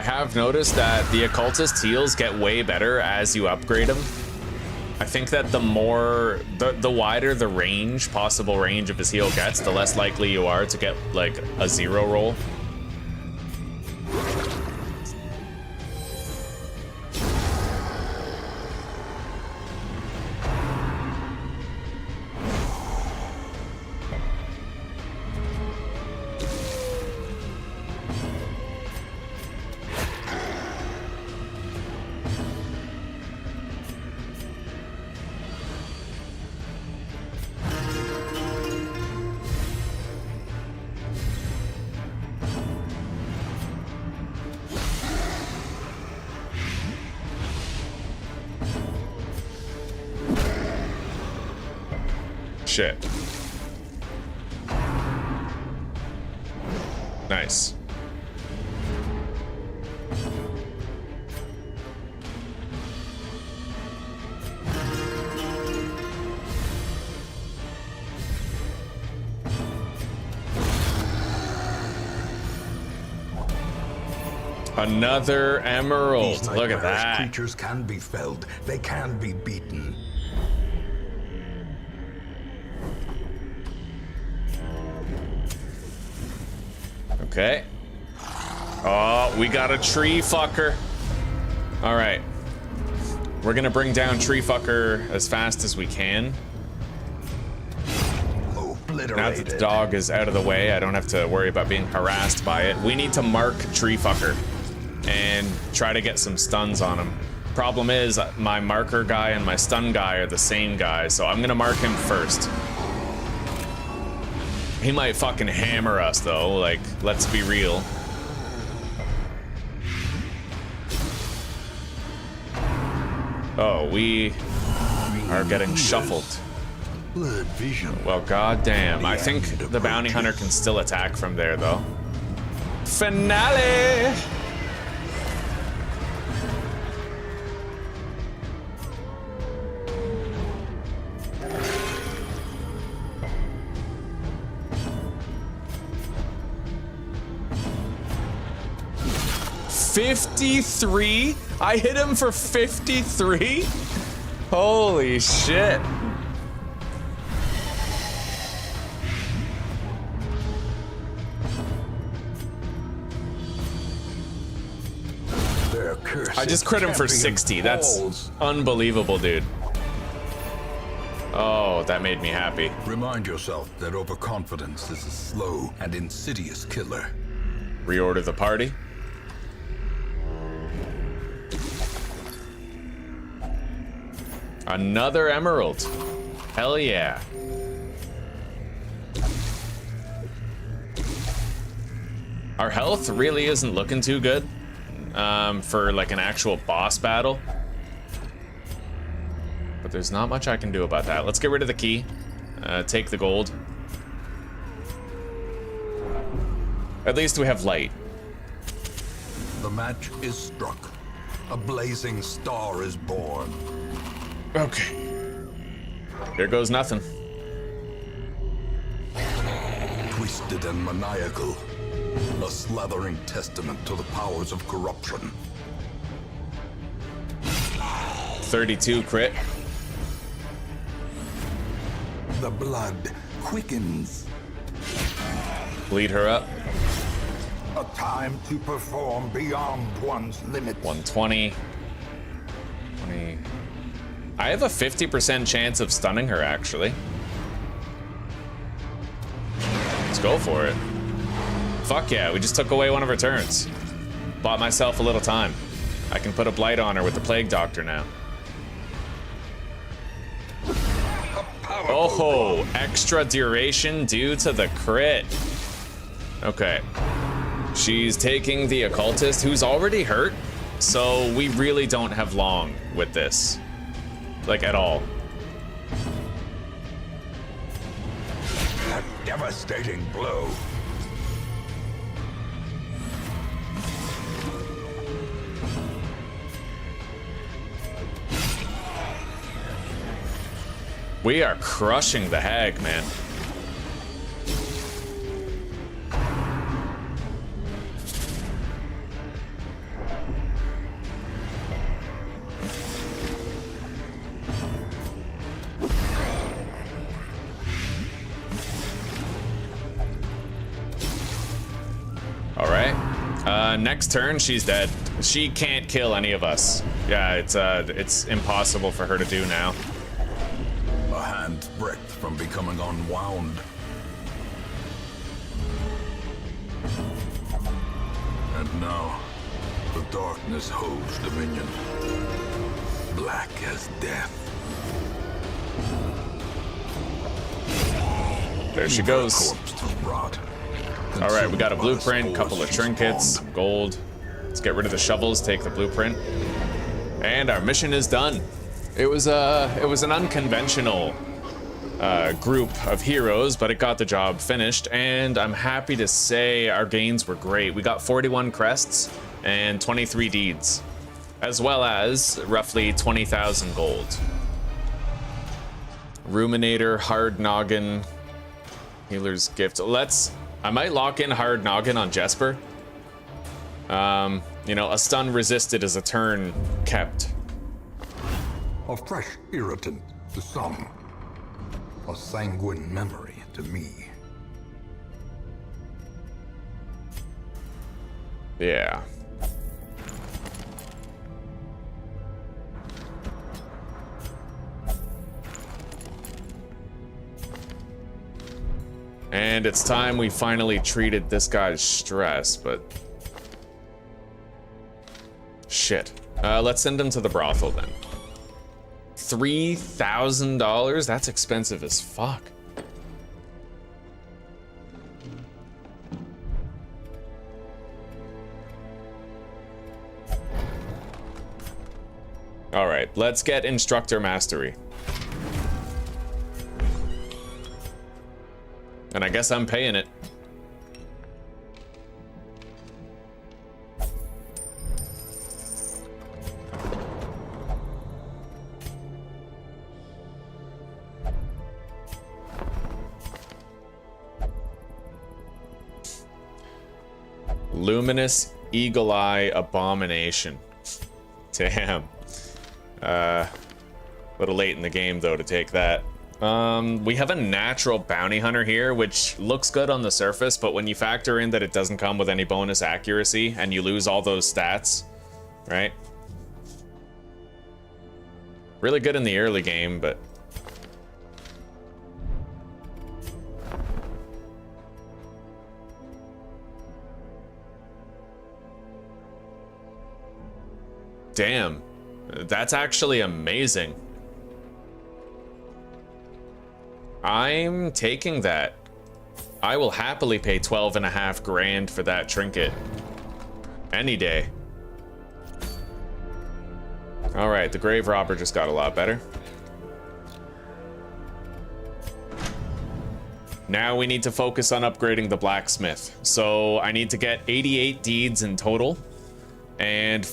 I've noticed that the occultist heals get way better as you upgrade them. I think that the wider the range, possible range of his heal gets, the less likely you are to get like a 0 roll. Shit. Nice. Another emerald. These Look at nightmarish that. Creatures can be felled. They can be beaten. Okay. Oh, we got a tree fucker. All right. We're gonna bring down tree fucker as fast as we can. Now that the dog is out of the way, I don't have to worry about being harassed by it. We need to mark tree fucker and try to get some stuns on him. Problem is, my marker guy and my stun guy are the same guy, so I'm gonna mark him first. He might fucking hammer us though, like, let's be real. Oh, we are getting shuffled. Blood vision. Well, goddamn. I think the bounty hunter can still attack from there though. Finale! $53? I hit him for 53? Holy shit. I just crit him for 60. That's unbelievable, dude. Oh, that made me happy. Remind yourself that overconfidence is a slow and insidious killer. Reorder the party. Another emerald. Hell yeah. Our health really isn't looking too good for like an actual boss battle. But there's not much I can do about that. Let's get rid of the key. Take the gold. At least we have light. The match is struck. A blazing star is born. Okay. Here goes nothing. Twisted and maniacal. A slathering testament to the powers of corruption. 32 crit. The blood quickens. Bleed her up. A time to perform beyond one's limits. 120. 20. I have a 50% chance of stunning her, actually. Let's go for it. Fuck yeah, we just took away one of her turns. Bought myself a little time. I can put a blight on her with the Plague Doctor now. Oh, extra duration due to the crit. Okay. She's taking the occultist, who's already hurt, so we really don't have long with this. Like, at all. A devastating blow. We are crushing the hag, man. All right. Next turn, she's dead. She can't kill any of us. Yeah, it's impossible for her to do now. A hand's breadth from becoming unwound. And now, the darkness holds dominion. Black as death. There she goes. Corpse to rot. All right, we got a Consumed by the blueprint, couple of spores she trinkets, spawned. gold. Let's get rid of the shovels, take the blueprint. And our mission is done. It was an unconventional group of heroes, but it got the job finished, and I'm happy to say our gains were great. We got 41 crests and 23 deeds, as well as roughly 20,000 gold. Ruminator, Hard Noggin, Healer's Gift. I might lock in Hard Noggin on Jesper. You know, a stun resisted is a turn kept. A fresh irritant to some. A sanguine memory to me. Yeah. And it's time we finally treated this guy's stress, but... Shit. Let's send him to the brothel then. $3,000? That's expensive as fuck. All right, let's get instructor mastery. And I guess I'm paying it. Luminous Eagle Eye Abomination. Damn. A little late in the game, though, to take that. We have a natural bounty hunter here, which looks good on the surface, but when you factor in that it doesn't come with any bonus accuracy and you lose all those stats, right? Really good in the early game, but... Damn. That's actually amazing. I'm taking that. I will happily pay 12.5 grand for that trinket. Any day. All right, the grave robber just got a lot better. Now we need to focus on upgrading the blacksmith. So I need to get 88 deeds in total and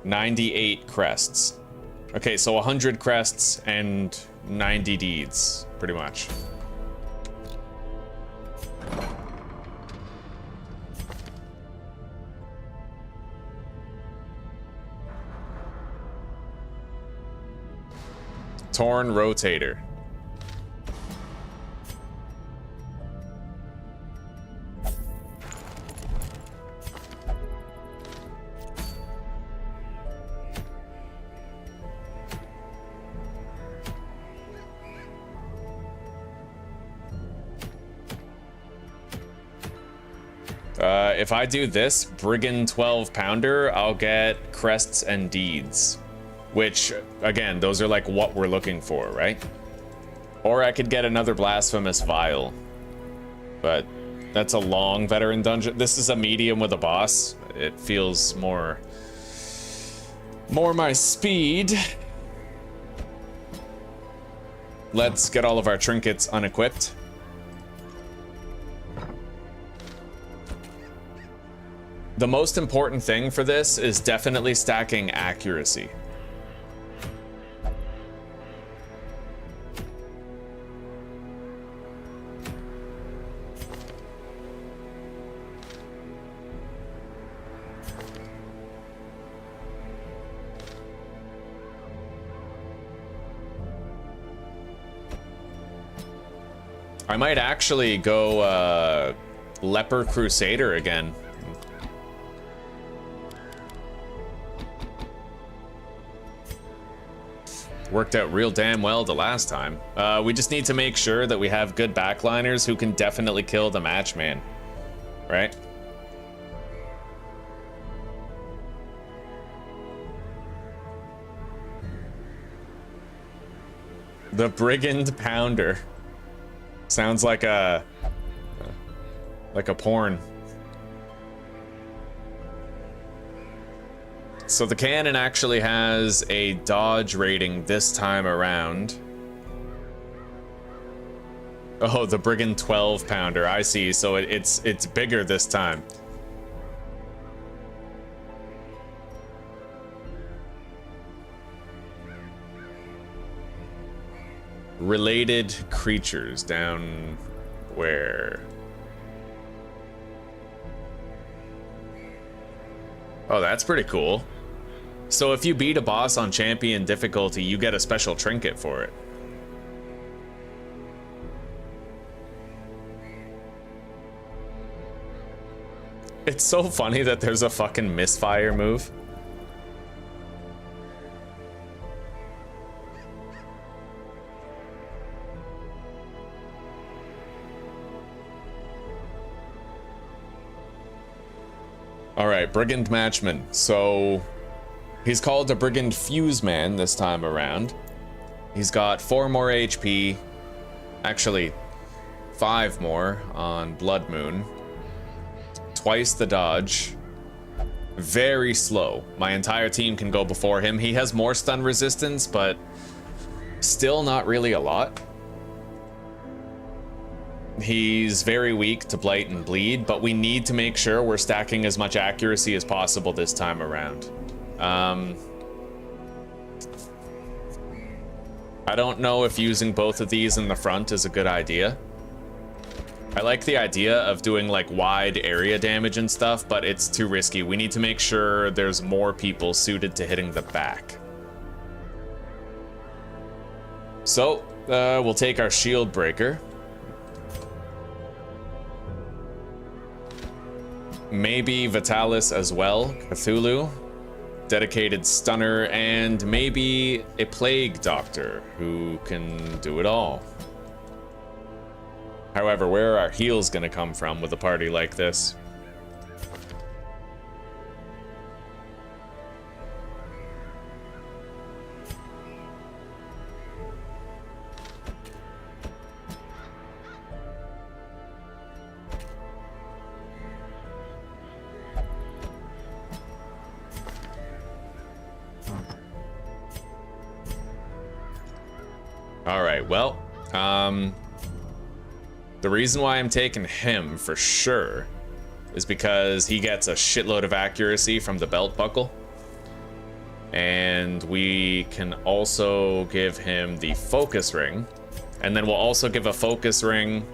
98 crests. Okay, so 100 crests and 90 deeds, pretty much. Torn rotator. If I do this Brigand 12 pounder, I'll get crests and deeds. Which, again, those are like what we're looking for, right? Or I could get another blasphemous vial. But that's a long veteran dungeon. This is a medium with a boss. It feels more my speed. Let's get all of our trinkets unequipped. The most important thing for this is definitely stacking accuracy. I might actually go Leper Crusader again. Worked out real damn well the last time. We just need to make sure that we have good backliners who can definitely kill the matchman, right? The Brigand Pounder. Sounds like a porn. So the cannon actually has a dodge rating this time around. Oh, the Brigand 12 pounder, I see. So it's bigger this time. Related creatures down where? Oh, that's pretty cool. So if you beat a boss on champion difficulty, you get a special trinket for it. It's so funny that there's a fucking misfire move. All right, Brigand Matchman. So he's called a Brigand Fuse Man this time around. He's got 4 more HP, actually 5 more on Bloodmoon. Twice the dodge. Very slow. My entire team can go before him. He has more stun resistance, but still not really a lot. He's very weak to Blight and Bleed, but we need to make sure we're stacking as much accuracy as possible this time around. I don't know if using both of these in the front is a good idea. I like the idea of doing like wide area damage and stuff, but it's too risky. We need to make sure there's more people suited to hitting the back. So, we'll take our shield breaker. Maybe Vitalis as well, Cthulhu, dedicated stunner, and maybe a plague doctor who can do it all. However, where are our heals gonna come from with a party like this? All right, well, the reason why I'm taking him for sure is because he gets a shitload of accuracy from the belt buckle. And we can also give him the focus ring. And then we'll also give a focus ring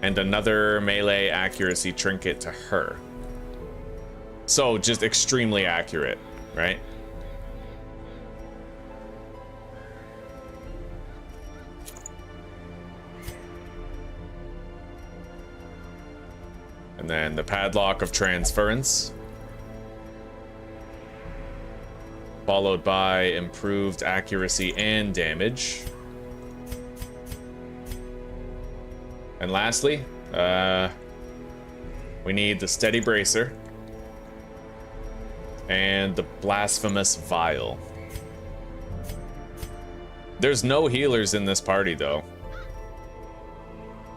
and another melee accuracy trinket to her. So just extremely accurate, right? And then the padlock of transference, followed by improved accuracy and damage. And lastly, we need the steady bracer and the blasphemous vial. There's no healers in this party though.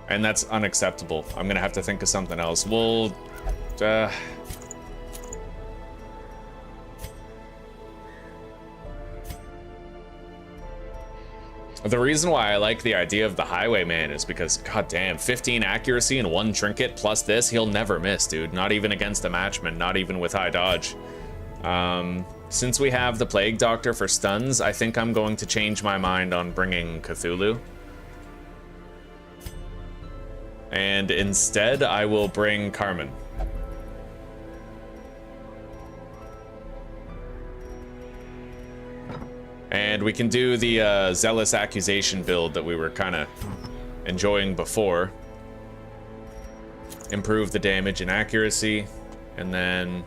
And that's unacceptable. I'm gonna have to think of something else. We'll, the reason why I like the idea of the highwayman is because, goddamn, 15 accuracy and 1 trinket plus this, he'll never miss, dude. Not even against a matchman, not even with high dodge. Since we have the plague doctor for stuns, I think I'm going to change my mind on bringing Cthulhu. And instead, I will bring Carmen. And we can do the Zealous Accusation build that we were kind of enjoying before. Improve the damage and accuracy, and then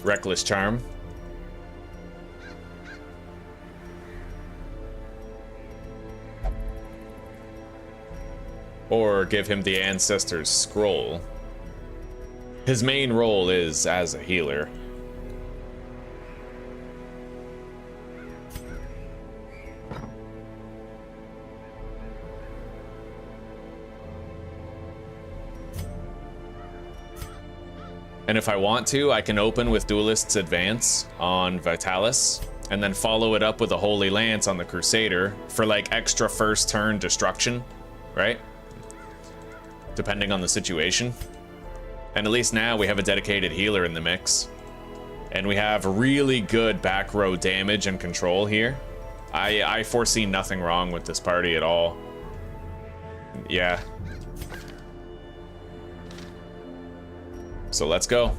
Reckless Charm. Or give him the Ancestor's Scroll. His main role is as a healer. And if I want to, I can open with Duelist's Advance on Vitalis, and then follow it up with a Holy Lance on the Crusader for like extra first turn destruction, right? Depending on the situation. And at least now we have a dedicated healer in the mix. And we have really good back row damage and control here. I foresee nothing wrong with this party at all. Yeah. So let's go.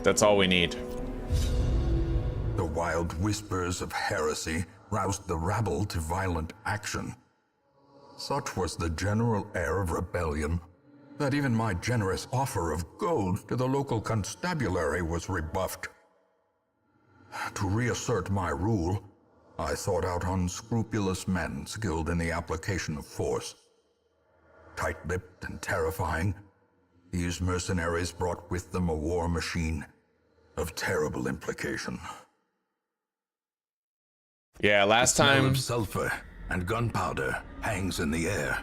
That's all we need. The wild whispers of heresy roused the rabble to violent action. Such was the general air of rebellion that even my generous offer of gold to the local constabulary was rebuffed. To reassert my rule, I sought out unscrupulous men skilled in the application of force. Tight-lipped and terrifying, these mercenaries brought with them a war machine of terrible implication. Yeah, last time Sulfur and gunpowder hangs in the air.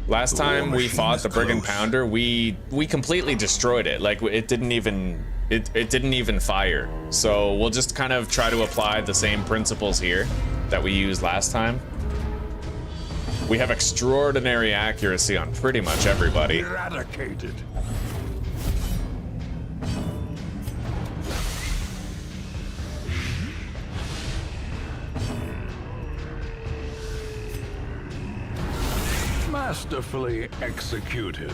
Last time we fought the Brigand Pounder, we completely destroyed it. Like it didn't even fire. So we'll just kind of try to apply the same principles here that we used last time. We have extraordinary accuracy on pretty much everybody. Eradicated. Masterfully executed.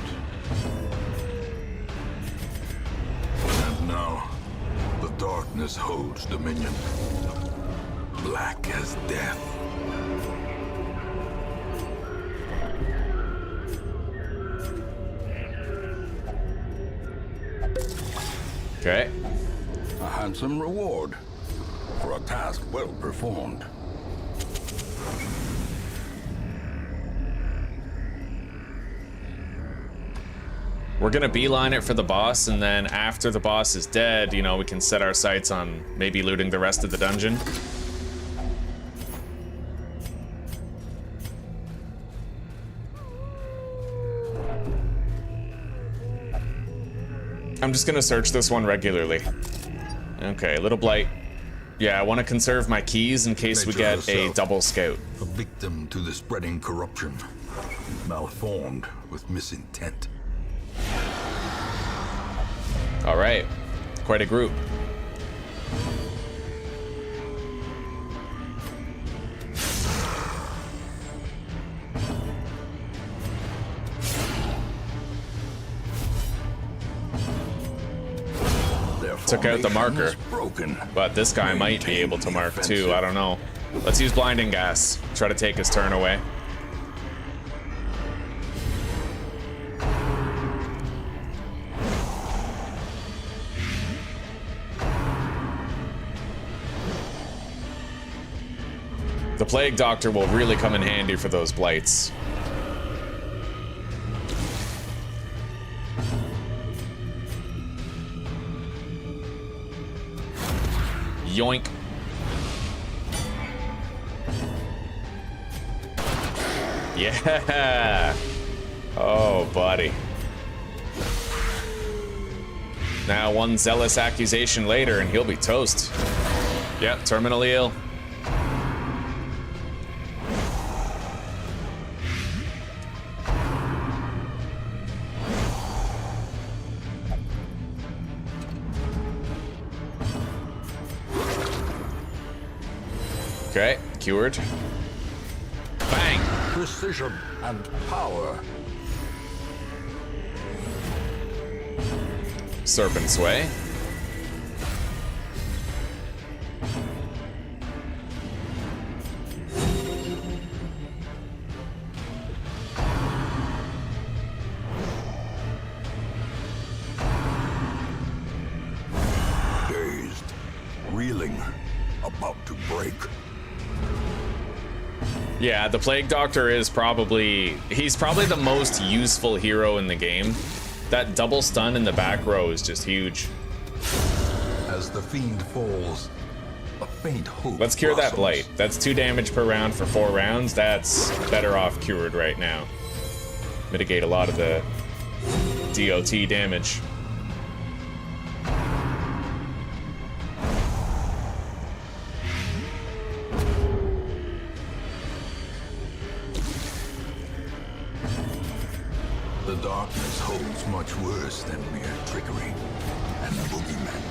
And now, the darkness holds dominion. Black as death. Okay. A handsome reward for a task well performed. We're gonna beeline it for the boss, and then after the boss is dead, you know, we can set our sights on maybe looting the rest of the dungeon. I'm just gonna search this one regularly. Okay, little blight. Yeah, I want to conserve my keys in case we Nature get a herself. double scout. A victim to the spreading corruption. Malformed with misintent. All right, quite a group. Took out the marker, but this guy might be able to mark too. I don't know. Let's use blinding gas. Try to take his turn away. The Plague Doctor will really come in handy for those blights. Yoink. Yeah. Oh, buddy. Now one zealous accusation later and he'll be toast. Yep, terminally ill. Okay, cured. Bang! Precision and power. Serpent's Way. Dazed, reeling, about to break. Yeah, the Plague Doctor is he's probably the most useful hero in the game. That double stun in the back row is just huge. As the fiend falls, a faint hope. Let's cure that blossoms. blight. That's 2 damage per round for 4 rounds. That's better off cured right now. Mitigate a lot of the DOT damage. The darkness holds much worse than mere trickery and boogeymen.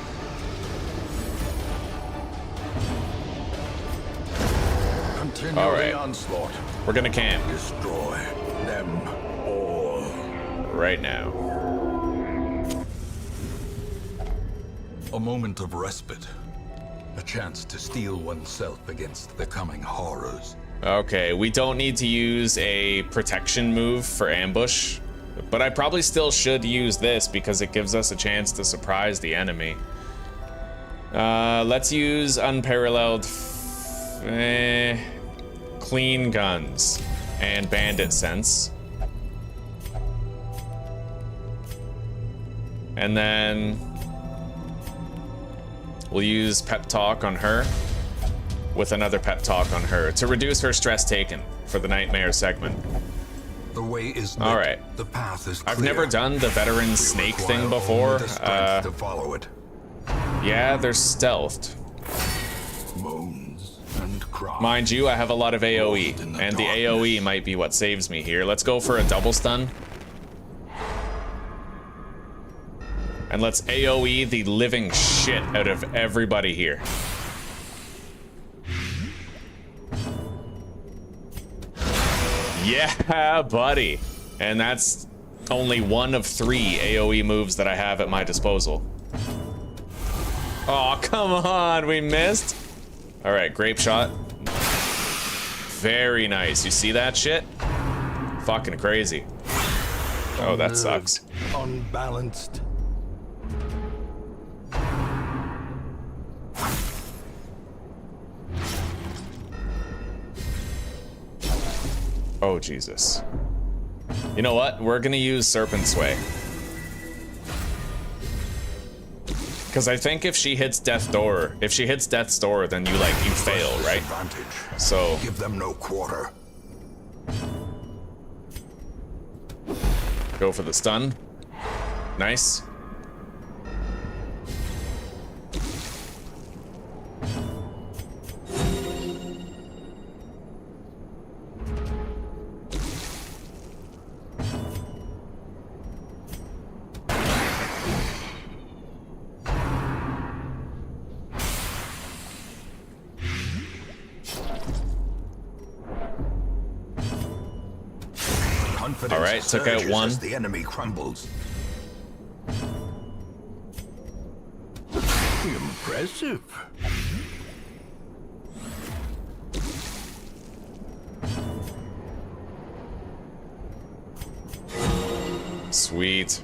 Continue All right. the onslaught. We're gonna camp Destroy them all. right now. A moment of respite. A chance to steel oneself against the coming horrors. Okay, we don't need to use a protection move for ambush, but I probably still should use this because it gives us a chance to surprise the enemy. Let's use unparalleled clean guns and bandit sense. And then we'll use pep talk on her with another pep talk on her to reduce her stress taken for the nightmare segment. The way is lit. All right. The path is clear. I've never done the veteran snake thing Require before. only the strength to follow it. Yeah, they're stealthed. Moans, and cry. Mind you, I have a lot of AoE, Lost in the and the darkness. AoE might be what saves me here. Let's go for a double stun. And let's AoE the living shit out of everybody here. Yeah, buddy. And that's only one of 3 AoE moves that I have at my disposal. Oh, come on, we missed. All right, grape shot. Very nice. You see that shit? Fucking crazy. Oh, that sucks. Unbalanced. Oh, Jesus. You know what? We're gonna use Serpent Sway. Because I think if she hits Death's Door, then you fail, right? Advantage. So, Give them no quarter. go for the stun. Nice. Confidence All right, took out surges one. as the enemy crumbles. Impressive. Sweet.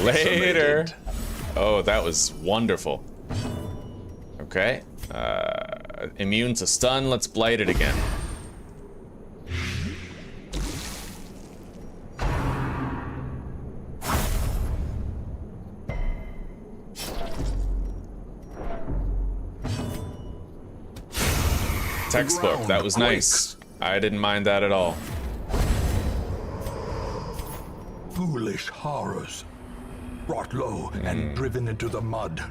Later. Oh, that was wonderful. Okay. Immune to stun. Let's blight it again. Textbook. That was nice. I didn't mind that at all. Foolish horrors. Brought low and driven into the mud.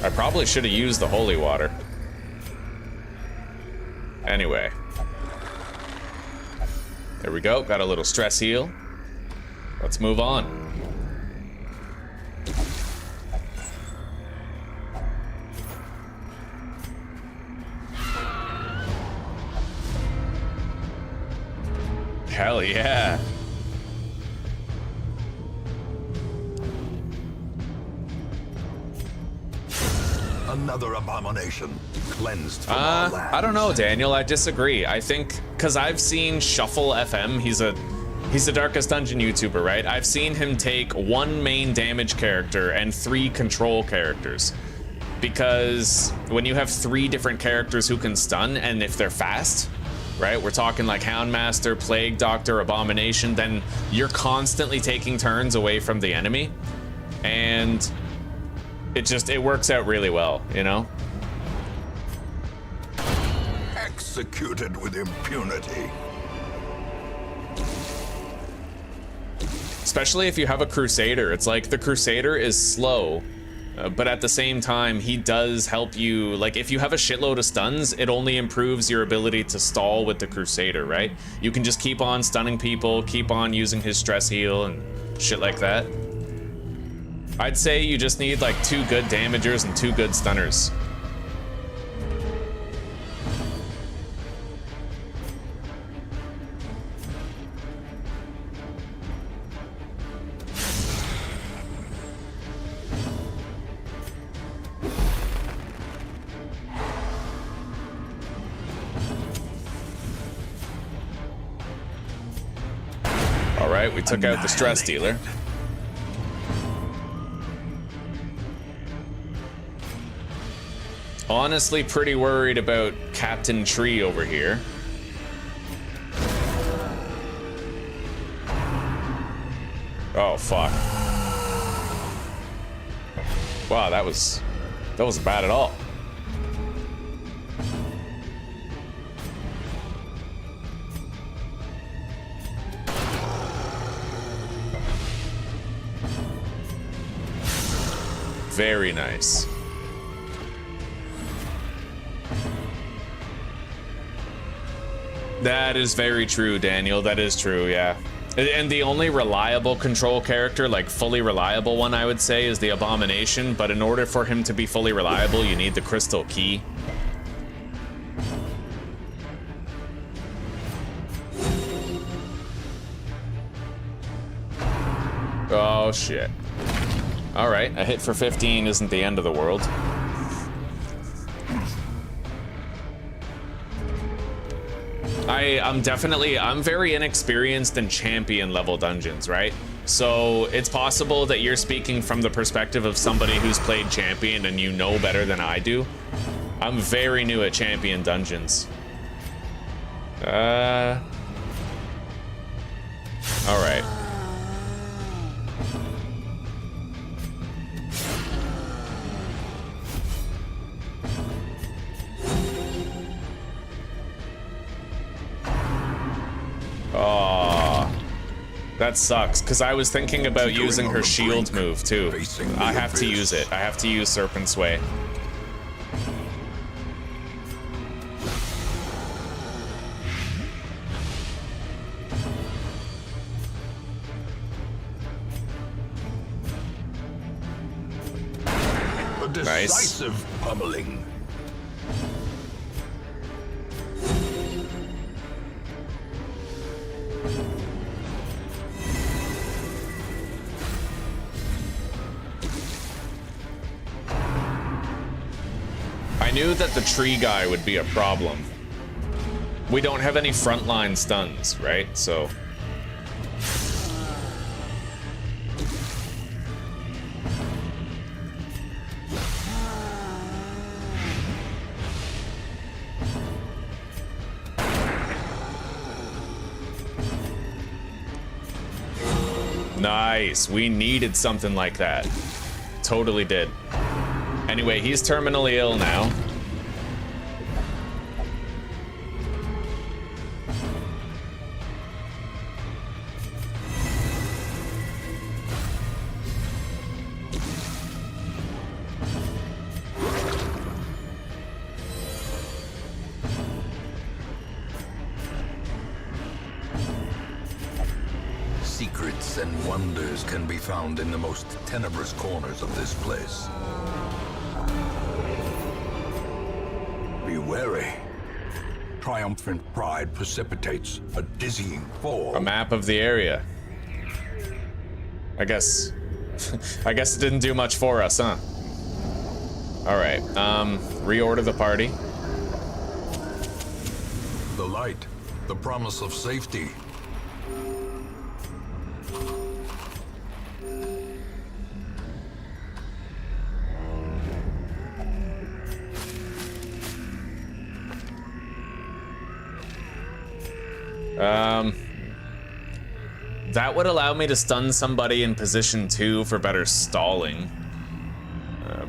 I probably should have used the holy water. Anyway. There we go. Got a little stress heal. Let's move on. Hell yeah. Another abomination cleansed from our lands. I don't know, Daniel. I disagree. I think because I've seen Shuffle FM. He's a Darkest Dungeon YouTuber, right? I've seen him take 1 main damage character and 3 control characters. Because when you have 3 different characters who can stun, and if they're fast, right? We're talking like Houndmaster, Plague Doctor, Abomination, then you're constantly taking turns away from the enemy. And it works out really well, you know? Executed with impunity. Especially if you have a Crusader. It's like the Crusader is slow, but at the same time, he does help you. Like, if you have a shitload of stuns, it only improves your ability to stall with the Crusader, right? You can just keep on stunning people, keep on using his stress heal and shit like that. I'd say you just need like 2 good damagers and 2 good stunners. All right, we took out the stress dealer. Honestly, pretty worried about Captain Tree over here. Oh, fuck. Wow, that wasn't bad at all. Very nice. That is very true, Daniel. That is true, yeah. And the only reliable control character, like fully reliable one, I would say, is the Abomination. But in order for him to be fully reliable, you need the crystal key. Oh, shit. All right, a hit for 15 isn't the end of the world. I'm very inexperienced in champion level dungeons, right? So it's possible that you're speaking from the perspective of somebody who's played champion and you know better than I do. I'm very new at champion dungeons. All right. Oh, that sucks, because I was thinking about using her shield move too. I have to use it. I have to use Serpent's Way. A decisive pummeling. I knew that the tree guy would be a problem. We don't have any frontline stuns, right? So... Nice. We needed something like that. Totally did. Anyway, he's terminally ill now. Secrets and wonders can be found in the most tenebrous corners of this place. Be wary. Triumphant pride precipitates a dizzying fall. A map of the area. I guess it didn't do much for us, huh? All right, reorder the party. The light, the promise of safety. That would allow me to stun somebody in position 2 for better stalling.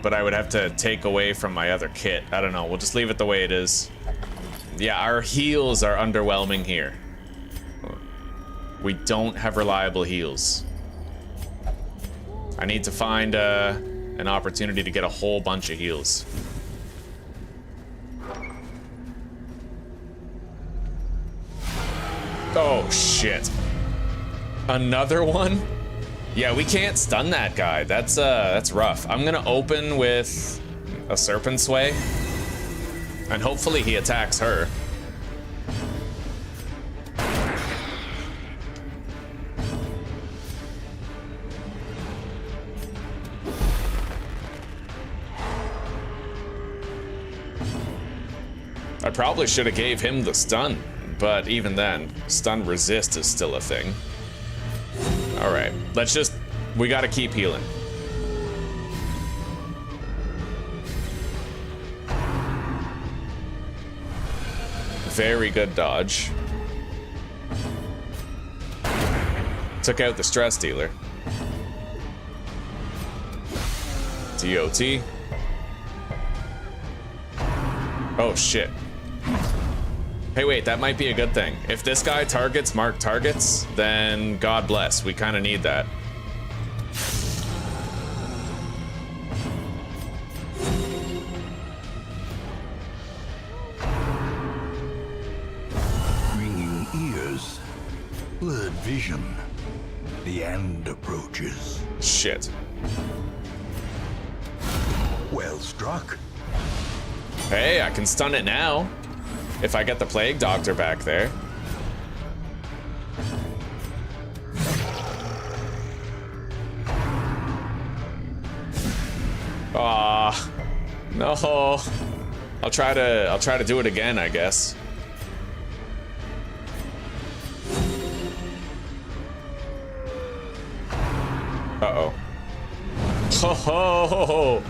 But I would have to take away from my other kit. I don't know, we'll just leave it the way it is. Yeah, our heals are underwhelming here. We don't have reliable heals. I need to find an opportunity to get a whole bunch of heals. Oh, shit. Another one? Yeah, we can't stun that guy. That's rough. I'm gonna open with a Serpent's Way, and hopefully he attacks her. I probably should have gave him the stun, but even then, stun resist is still a thing. All right, we gotta keep healing. Very good dodge. Took out the stress dealer. DOT. Oh shit. Hey, wait, that might be a good thing. If this guy targets marked targets, then God bless. We kind of need that. vision. The end approaches. Shit. Well struck. Hey, I can stun it now. If I get the Plague Doctor back there. Ah, no. I'll try to do it again, I guess. Uh-oh. Ho ho ho ho.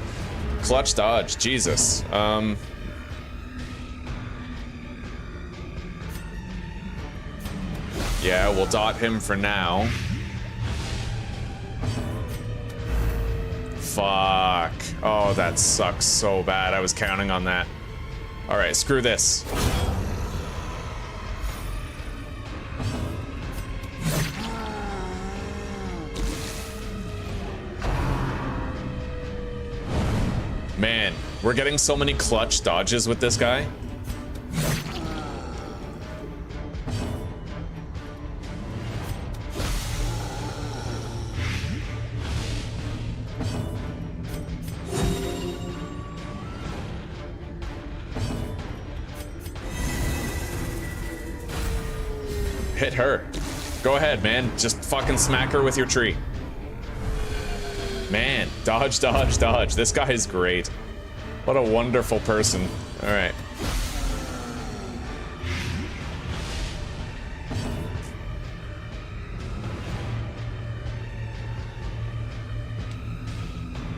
Clutch dodge, Jesus. Yeah, we'll dot him for now. Fuck. Oh, that sucks so bad. I was counting on that. All right, screw this. Man, we're getting so many clutch dodges with this guy. Hit her. Go ahead, man. Just fucking smack her with your tree. Man, dodge, dodge, dodge. This guy is great. What a wonderful person. All right.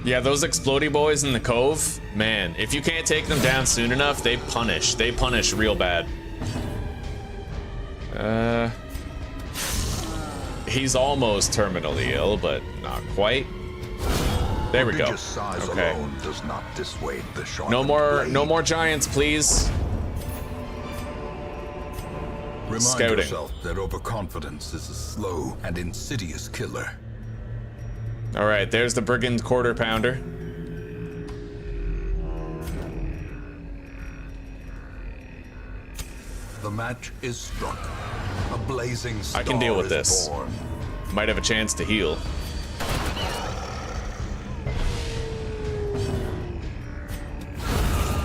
Yeah, those explodey boys in the cove, man, if you can't take them down soon enough, they punish. They punish real bad. He's almost terminally ill, but not quite. There we go. Size okay. alone does not dissuade the No more giants, please. Remind Scouting. yourself that overconfidence is a slow and insidious killer. All right, there's the brigand quarter pounder. The match is struck. A blazing star I can deal with is this. born. Might have a chance to heal.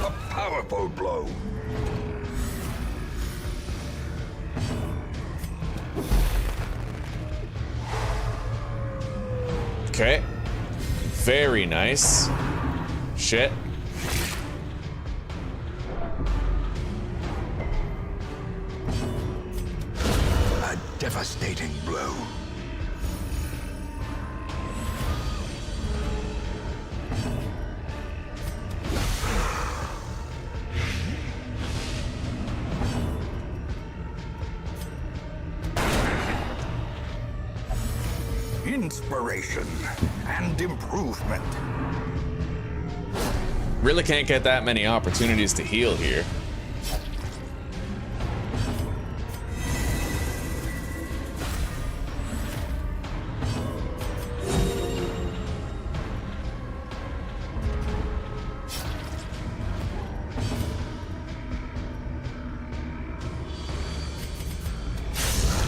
A powerful blow. Okay. Very nice. Shit. A devastating blow. Inspiration and improvement. Really can't get that many opportunities to heal here.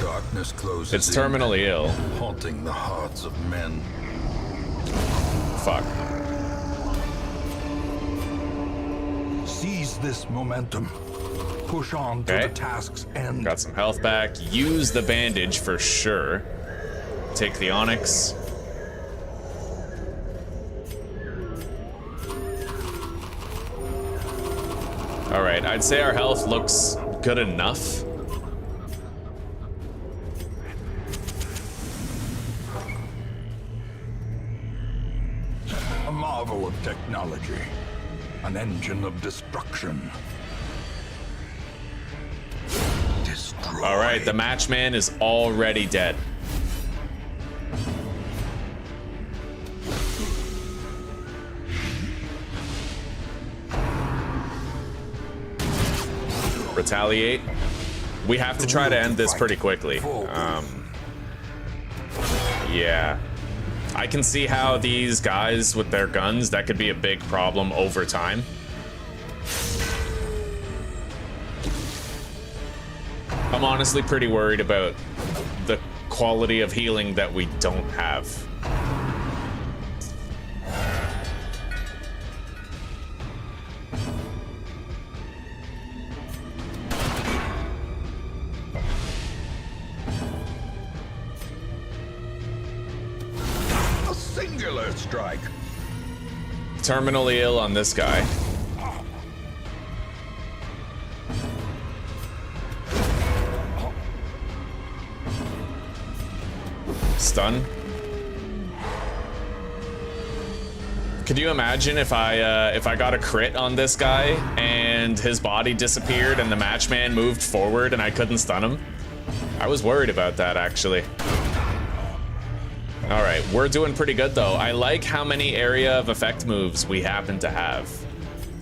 Darkness closes It's in, terminally ill. haunting the hearts of men. Fuck. Seize this momentum. Push on to Okay. the task's end. Got some health back. Use the bandage for sure. Take the onyx. All right, I'd say our health looks good enough. A marvel of technology. An engine of destruction. Destroy. All right, the matchman is already dead. Retaliate. We have to try to end this pretty quickly. Yeah. I can see how these guys with their guns, that could be a big problem over time. I'm honestly pretty worried about the quality of healing that we don't have. A singular strike. Terminally ill on this guy. Stun. Could you imagine if I got a crit on this guy and his body disappeared and the matchman moved forward and I couldn't stun him? I was worried about that, actually. All right, we're doing pretty good though. I like how many area of effect moves we happen to have.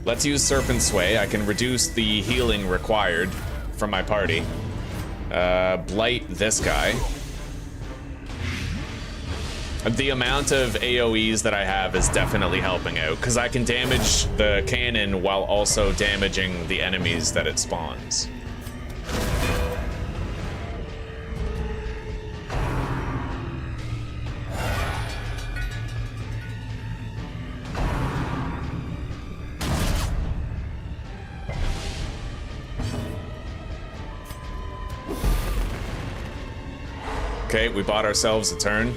Let's use Serpent Sway. I can reduce the healing required from my party. Blight this guy. The amount of AoEs that I have is definitely helping out, because I can damage the cannon while also damaging the enemies that it spawns. Okay, we bought ourselves a turn.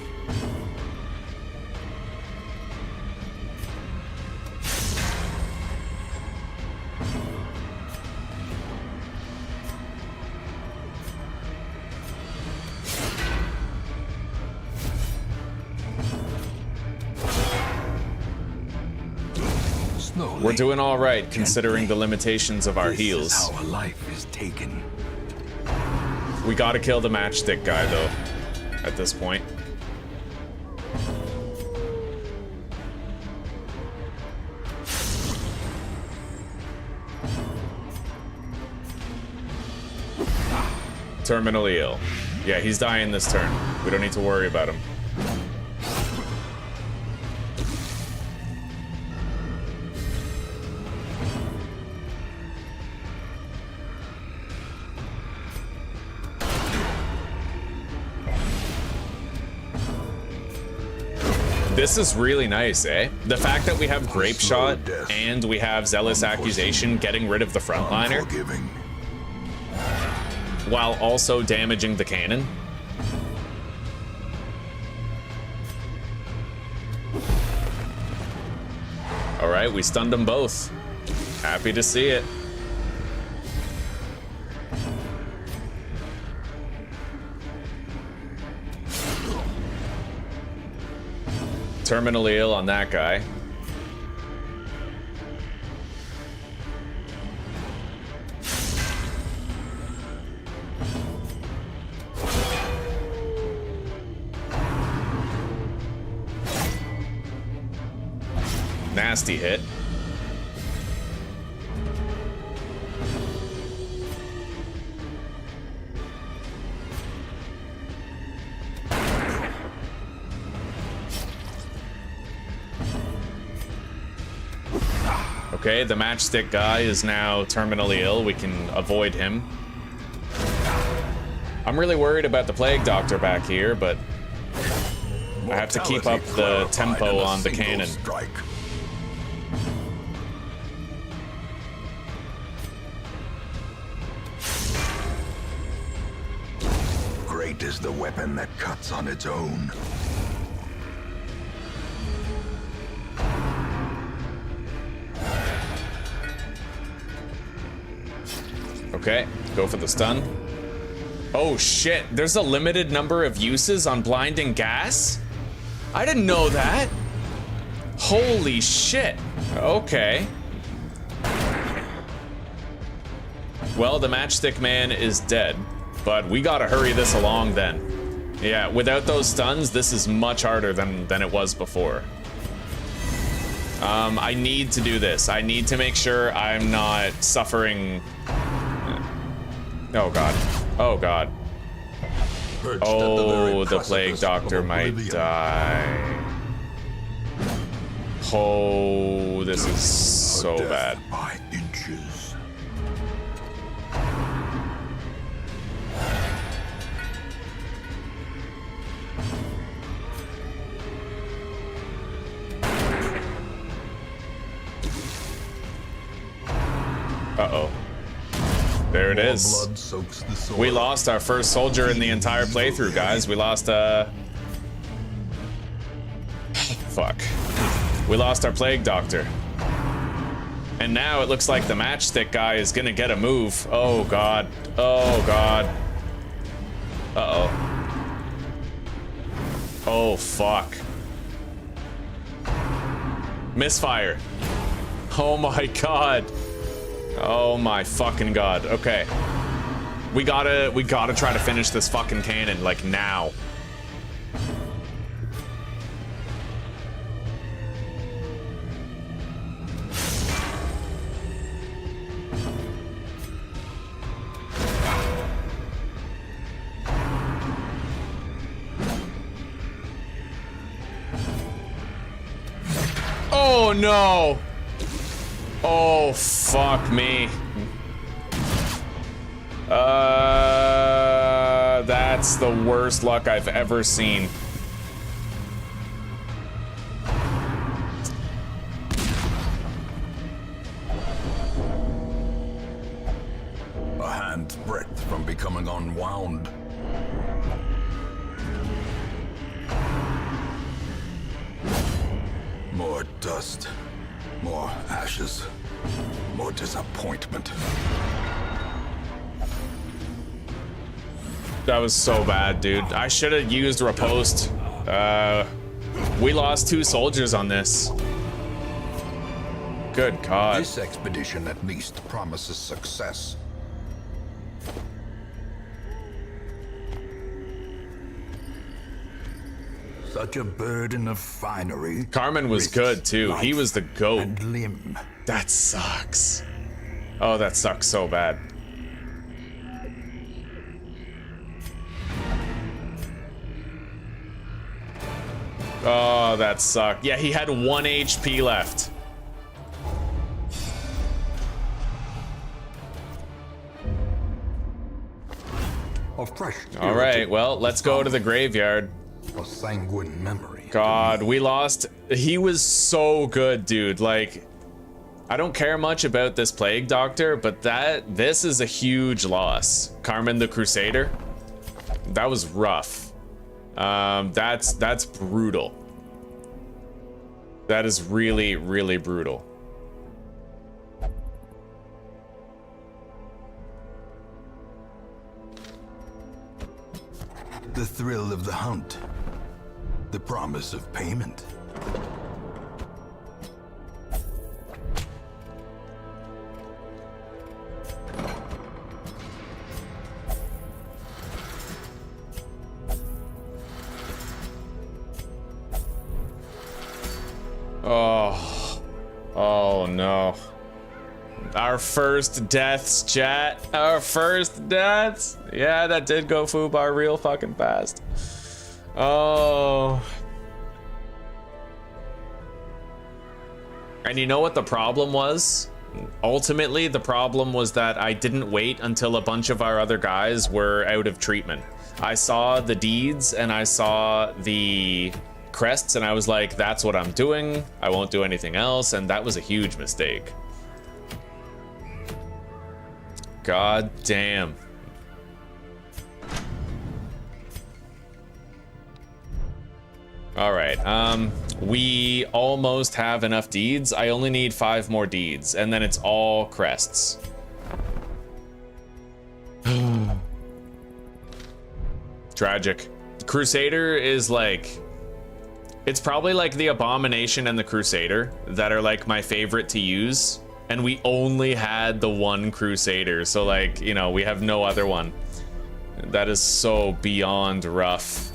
We're doing all right, considering the limitations of our heals. This is how a life is taken. We gotta kill the matchstick guy, though, at this point. Terminally ill. Yeah, he's dying this turn. We don't need to worry about him. This is really nice, eh? The fact that we have Grape Shot and we have Zealous Accusation getting rid of the frontliner while also damaging the cannon. All right, we stunned them both. Happy to see it. Terminally ill on that guy. Nasty hit. Okay, the matchstick guy is now terminally ill. We can avoid him. I'm really worried about the Plague Doctor back here, but I have to keep up the tempo on the cannon. Strike. Great is the weapon that cuts on its own. Okay, go for the stun. Oh shit, there's a limited number of uses on blinding gas? I didn't know that. Holy shit. Okay. Well, the matchstick man is dead, but we gotta hurry this along then. Yeah, without those stuns, this is much harder than it was before. I need to do this. I need to make sure I'm not suffering. Oh god. Oh god. Oh, the Plague Doctor might die. Oh, this is so bad. By inches. Uh-oh. There it is. Blood soaks the soil. We lost our first soldier in the entire playthrough, guys. We lost, fuck. We lost our plague doctor. And now it looks like the matchstick guy is gonna get a move. Oh, God. Oh, God. Uh-oh. Oh, fuck. Misfire. Oh, my God. Oh my fucking God. Okay. We gotta try to finish this fucking cannon, like, now. Oh no! Oh, fuck me. That's the worst luck I've ever seen. A hand's breadth from becoming unwound. More dust. More ashes. More disappointment. That was so bad, dude. I should have used riposte. We lost 2 soldiers on this. Good God. This expedition at least promises success. Such a burden of finery. Carmen was wrists, good too. He life, was the GOAT. and limb. That sucks. Oh, that sucks so bad. Oh, that sucked. Yeah, he had 1 HP left. A fresh All right, well, let's go to the graveyard. A sanguine memory. God, we lost. He was so good, dude. Like, I don't care much about this plague doctor, but this is a huge loss. Carmen the Crusader. That was rough. That's brutal. That is really, really brutal. The thrill of the hunt. The promise of payment. Oh no. Our first deaths, chat. Our first deaths. Yeah, that did go foobar real fucking fast. Oh. And you know what the problem was? Ultimately, the problem was that I didn't wait until a bunch of our other guys were out of treatment. I saw the deeds and I saw the crests and I was like, that's what I'm doing. I won't do anything else. And that was a huge mistake. God damn. All right, we almost have enough deeds. I only need 5 more deeds, and then it's all crests. Tragic. Crusader is like, it's probably like the Abomination and the Crusader that are like my favorite to use, and we only had the one Crusader, so like, you know, we have no other one. That is so beyond rough.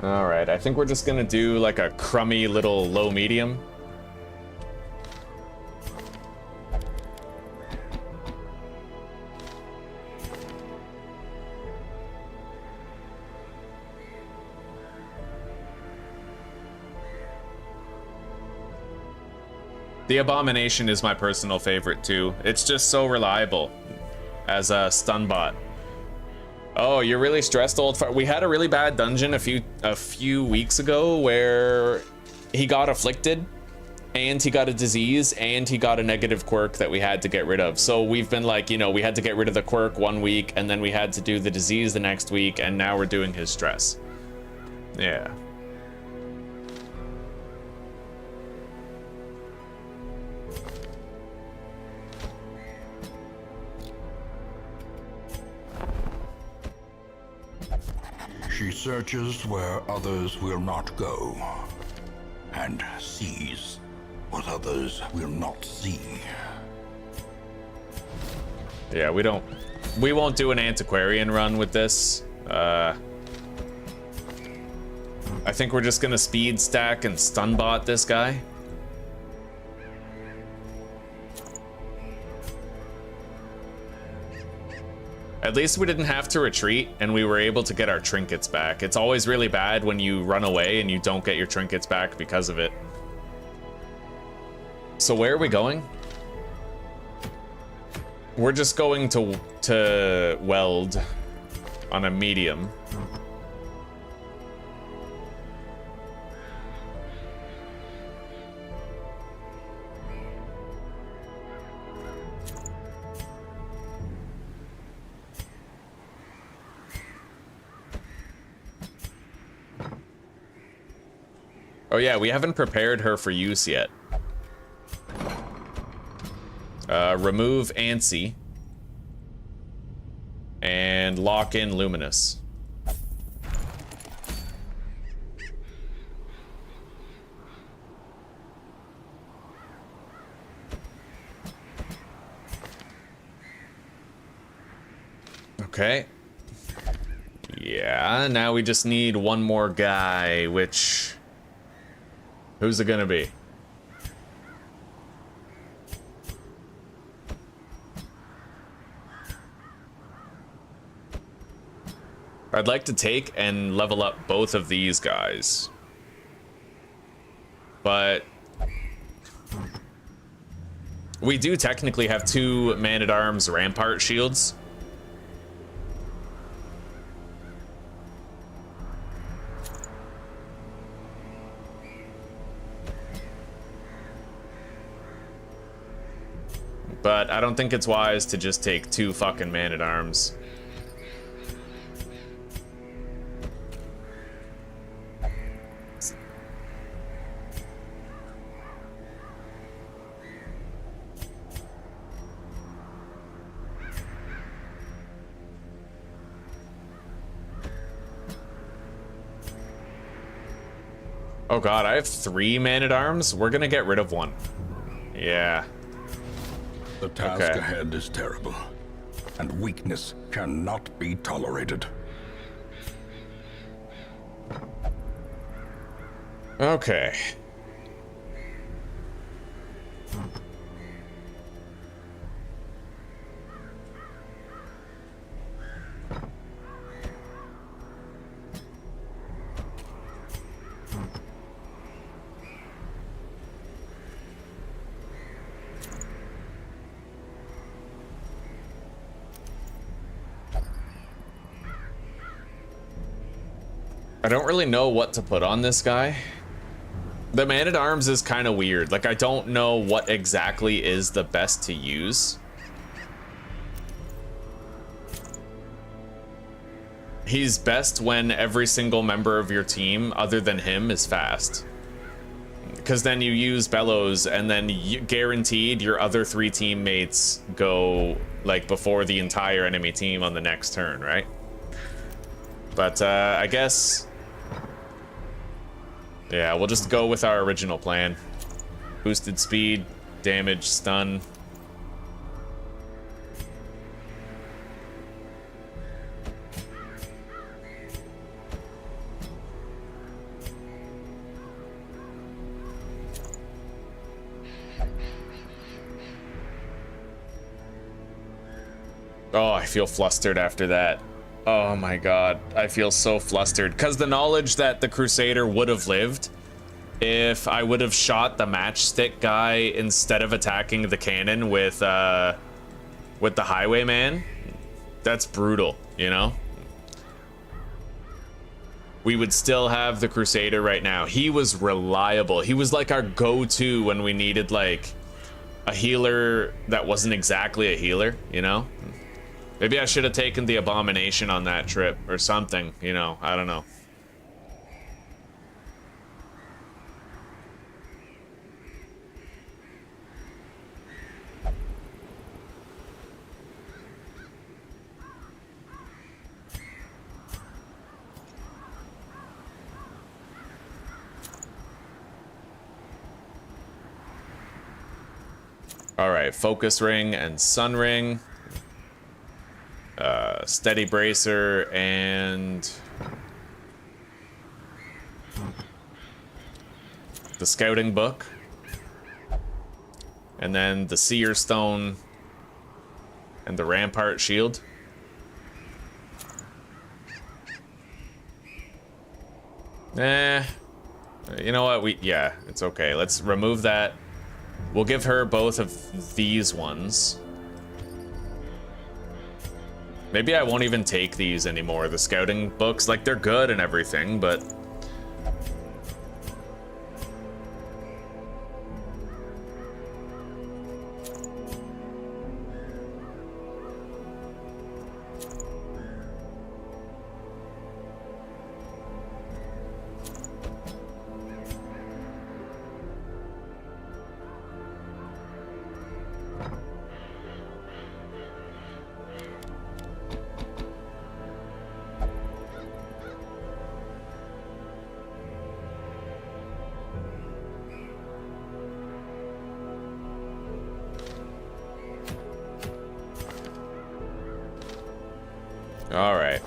All right, I think we're just gonna do like a crummy little low medium. The Abomination is my personal favorite too. It's just so reliable as a stun bot. Oh, you're really stressed, old fart. We had a really bad dungeon a few weeks ago where he got afflicted, and he got a disease, and he got a negative quirk that we had to get rid of. So we've been like, you know, we had to get rid of the quirk 1 week, and then we had to do the disease the next week, and now we're doing his stress. Yeah. She searches where others will not go, and sees what others will not see. Yeah, we won't do an antiquarian run with this. I think we're just gonna speed stack and stun bot this guy. At least we didn't have to retreat, and we were able to get our trinkets back. It's always really bad when you run away and you don't get your trinkets back because of it. So where are we going? We're just going to weld on a medium. Oh yeah, we haven't prepared her for use yet. Remove Ansi. And lock in Luminous. Okay. Yeah, now we just need one more guy, which... Who's it gonna be? I'd like to take and level up both of these guys. But we do technically have 2 Man-at-Arms Rampart shields. But I don't think it's wise to just take 2 fucking Man-at-Arms. Oh god, I have 3 Man-at-Arms? We're gonna get rid of 1. Yeah. The task ahead is terrible, and weakness cannot be tolerated. Okay. I don't really know what to put on this guy. The Man-at-Arms is kind of weird. Like, I don't know what exactly is the best to use. He's best when every single member of your team, other than him, is fast. Because then you use Bellows, and then guaranteed your other 3 teammates go, like, before the entire enemy team on the next turn, right? But, I guess... Yeah, we'll just go with our original plan. Boosted speed, damage, stun. Oh, I feel flustered after that. Oh my god, I feel so flustered. Because the knowledge that the Crusader would have lived if I would have shot the matchstick guy instead of attacking the cannon with the highwayman. That's brutal, you know? We would still have the Crusader right now. He was reliable. He was like our go-to when we needed like a healer that wasn't exactly a healer, you know? Maybe I should have taken the Abomination on that trip or something, you know? I don't know. All right, focus ring and sun ring, steady bracer, and the scouting book, and then the seer stone and the rampart shield. You know what? Yeah, it's okay. Let's remove that. We'll give her both of these ones. Maybe I won't even take these anymore. The scouting books, like, they're good and everything, but... All right.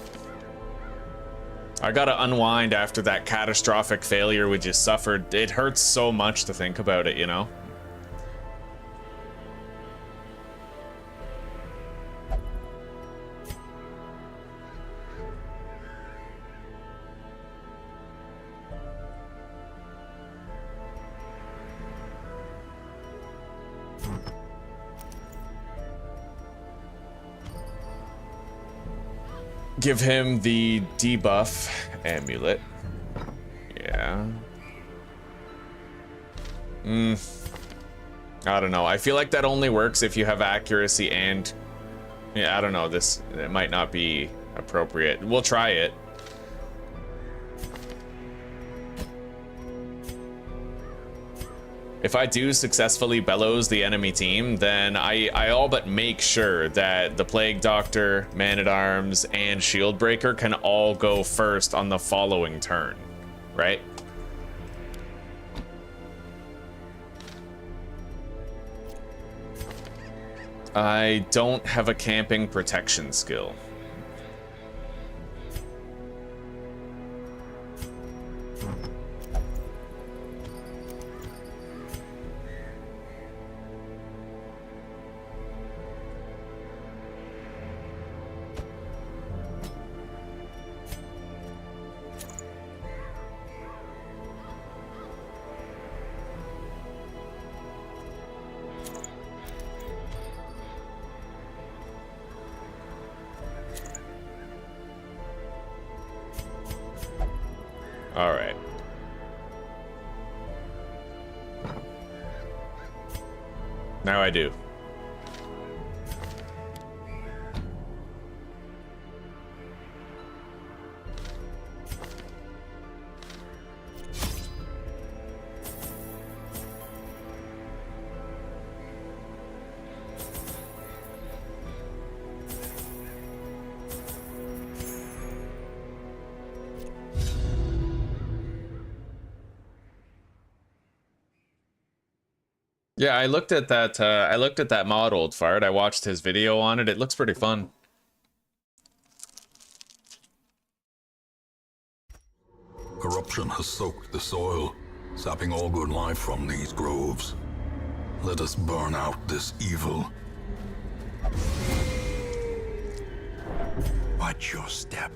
I gotta unwind after that catastrophic failure we just suffered. It hurts so much to think about it, you know? Give him the debuff amulet. Yeah. I don't know. I feel like that only works if you have accuracy and... Yeah, I don't know. It might not be appropriate. We'll try it. If I do successfully bellows the enemy team, then I all but make sure that the Plague Doctor, Man-at-Arms, and Shield Breaker can all go first on the following turn, right? I don't have a camping protection skill. All right. Now I do. Yeah, I looked at that. I looked at that mod, Old Fart. I watched his video on it. It looks pretty fun. Corruption has soaked the soil, sapping all good life from these groves. Let us burn out this evil. Watch your step.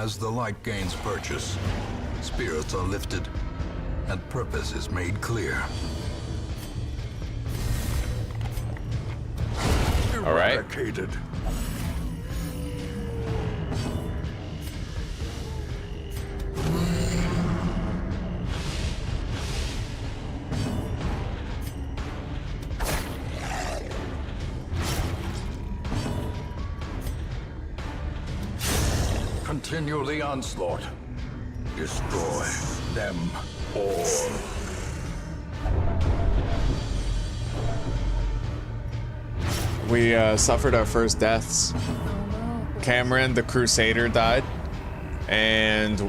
As the light gains purchase, spirits are lifted, and purpose is made clear. All right. Eradicated. Continue the onslaught. Destroy them all. We suffered our first deaths. Cameron, the Crusader, died. And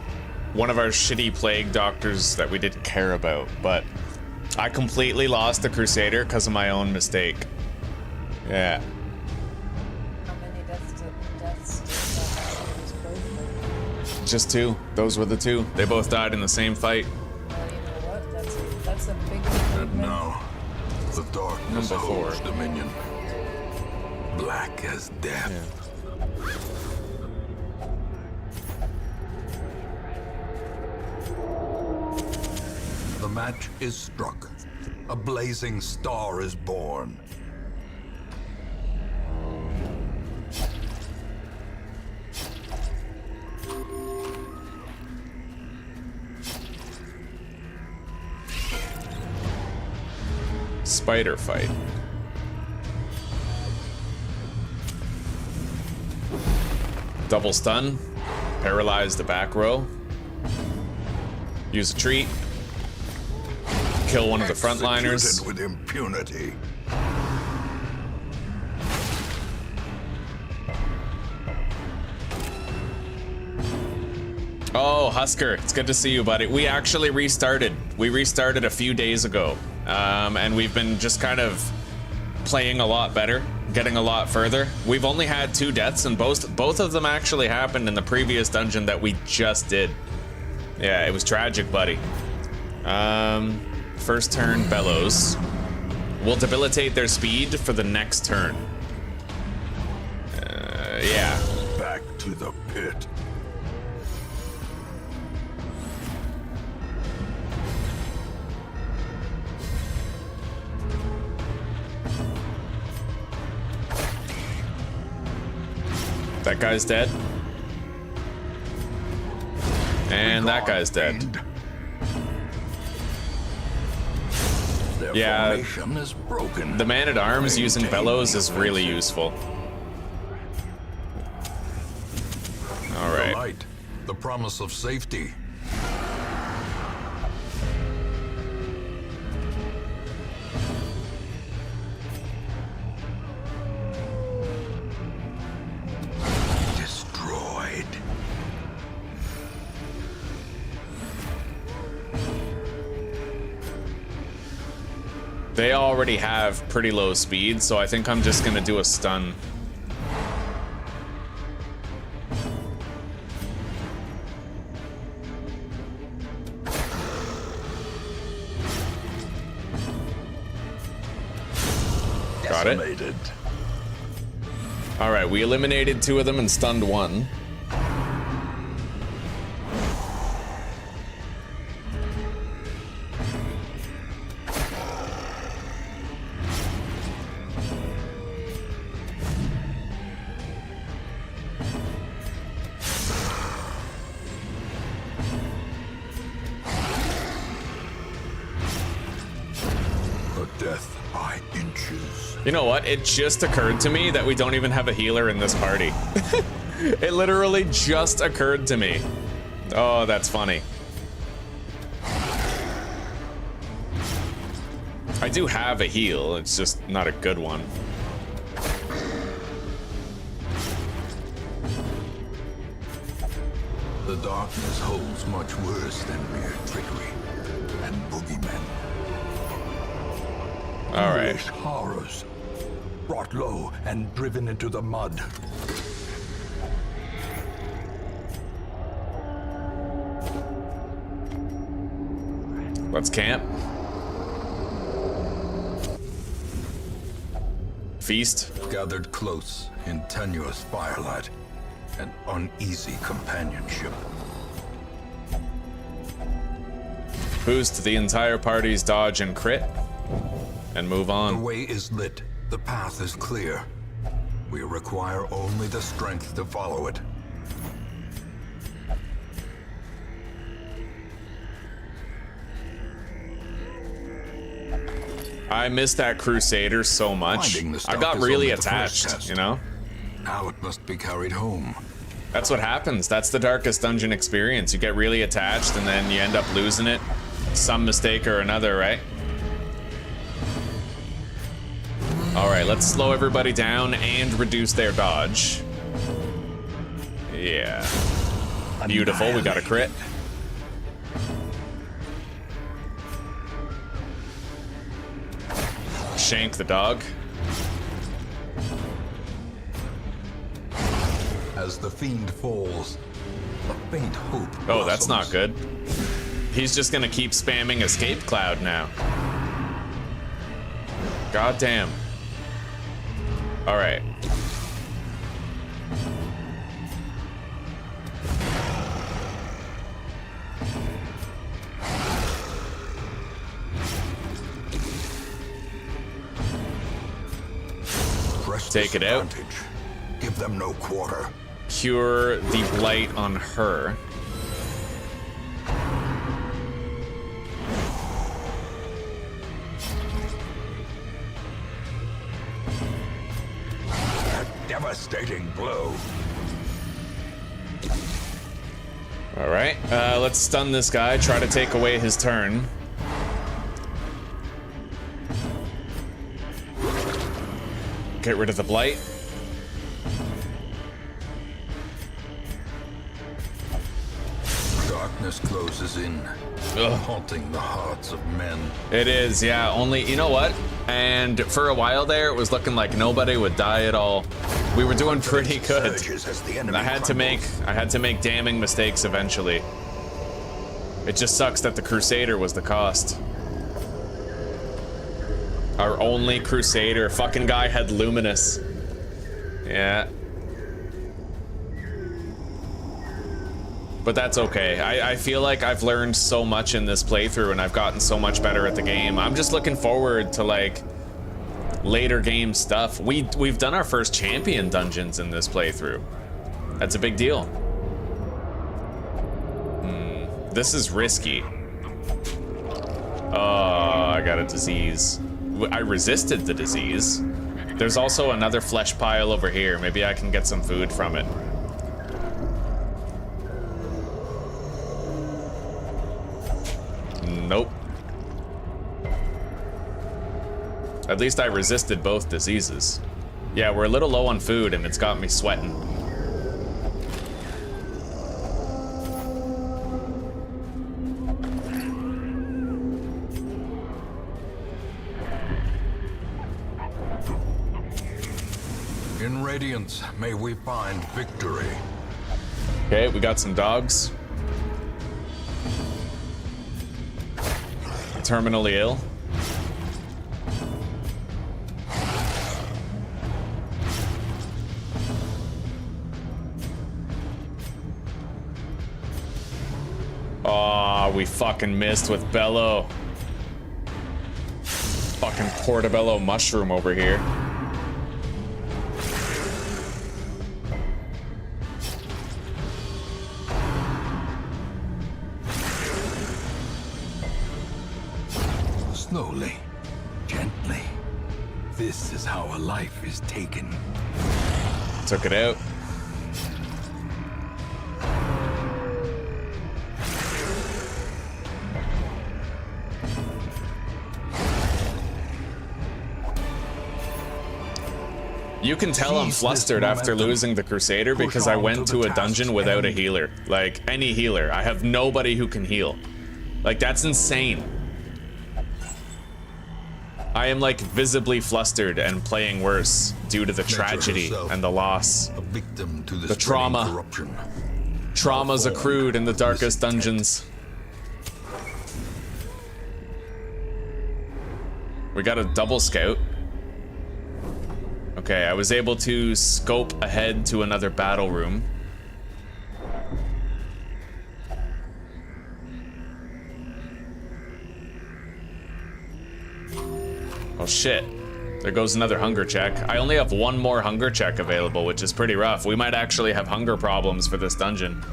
one of our shitty plague doctors that we didn't care about. But I completely lost the Crusader because of my own mistake. Yeah. How many deaths did both? Just 2. Those were the 2. They both died in the same fight. Well, you know what? That's a big And improvement. now, the darkness Number 4. holds dominion. Black as death. Yeah. The match is struck. A blazing star is born. Spider fight. Double stun. Paralyze the back row. Use a treat. Kill one of the frontliners. Executed with impunity. Oh, Husker, it's good to see you, buddy. We actually restarted. We restarted a few days ago. And we've been just kind of playing a lot better, getting a lot further. We've only had 2 deaths, and both of them actually happened in the previous dungeon that we just did. Yeah, it was tragic, buddy. First turn, Bellows. Will debilitate their speed for the next turn. Yeah. Back to the pit. That guy's dead. And that guy's dead. Their Yeah. formation is broken. The man-at-arms using Maintain Bellows is the really offensive. useful. All The right. light, the promise of safety. Destroyed. They already have pretty low speed, so I think I'm just gonna do a stun. Got it. Decimated. All right, we eliminated 2 of them and stunned 1. The death by inches. You know what? It just occurred to me that we don't even have a healer in this party. It literally just occurred to me. Oh, that's funny. I do have a heal, it's just not a good one. The darkness holds much worse than mere trickery and boogeymen. All right. Foolish horrors, brought low and driven into the mud. Let's camp. Feast. Gathered close in tenuous firelight, and uneasy companionship. Boost the entire party's dodge and crit, and move The on. way is lit. The path is clear. We require only the strength to follow it. I miss that Crusader so much. Finding the I stuff got is really only the first attached, test. you know? Now it must be carried home. That's what happens. That's the Darkest Dungeon experience. You get really attached and then you end up losing it. Some mistake or another, right? Alright, let's slow everybody down and reduce their dodge. Yeah. Beautiful, we got a crit. Shank the dog. As the fiend falls, a faint hope. Oh, that's not blossoms. good. He's just gonna keep spamming escape cloud now. God damn. Alright. Press Take it out. disadvantage. Give them no quarter. Cure the blight on her. A devastating blow. Alright, let's stun this guy, try to take away his turn. Get rid of the blight. Darkness closes in, Ugh. haunting the hearts of men. It is, yeah, only, you know what? And for a while there, it was looking like nobody would die at all. We were doing pretty good. Surges as the And enemy I had to make damning mistakes eventually. It just sucks that the Crusader was the cost. Our only Crusader. Fucking guy had Luminous. Yeah. But that's okay. I feel like I've learned so much in this playthrough and I've gotten so much better at the game. I'm just looking forward to like later game stuff. We've done our first champion dungeons in this playthrough. That's a big deal. This is risky. Oh, I got a disease. I resisted the disease. There's also another flesh pile over here. Maybe I can get some food from it. Nope. At least I resisted both diseases. Yeah, we're a little low on food and it's got me sweating. In Radiance, may we find victory. Okay, we got some dogs. Terminally ill. Aw, we fucking missed with Bello. Fucking Portobello mushroom over here. Slowly, gently. This is how a life is taken. Took it out. You can tell I'm Seize this flustered after momentum. losing the Crusader Push because I on went to to the a dungeon task's without a end. healer. Like, any healer. I have nobody who can heal. Like, that's insane. I am, like, visibly flustered and playing worse due to the tragedy herself, and the loss. A victim to The trauma. corruption. Traumas accrued in the darkest dungeons. We got a double scout. Okay, I was able to scope ahead to another battle room. Oh shit. There goes another hunger check. I only have one more hunger check available, which is pretty rough. We might actually have hunger problems for this dungeon.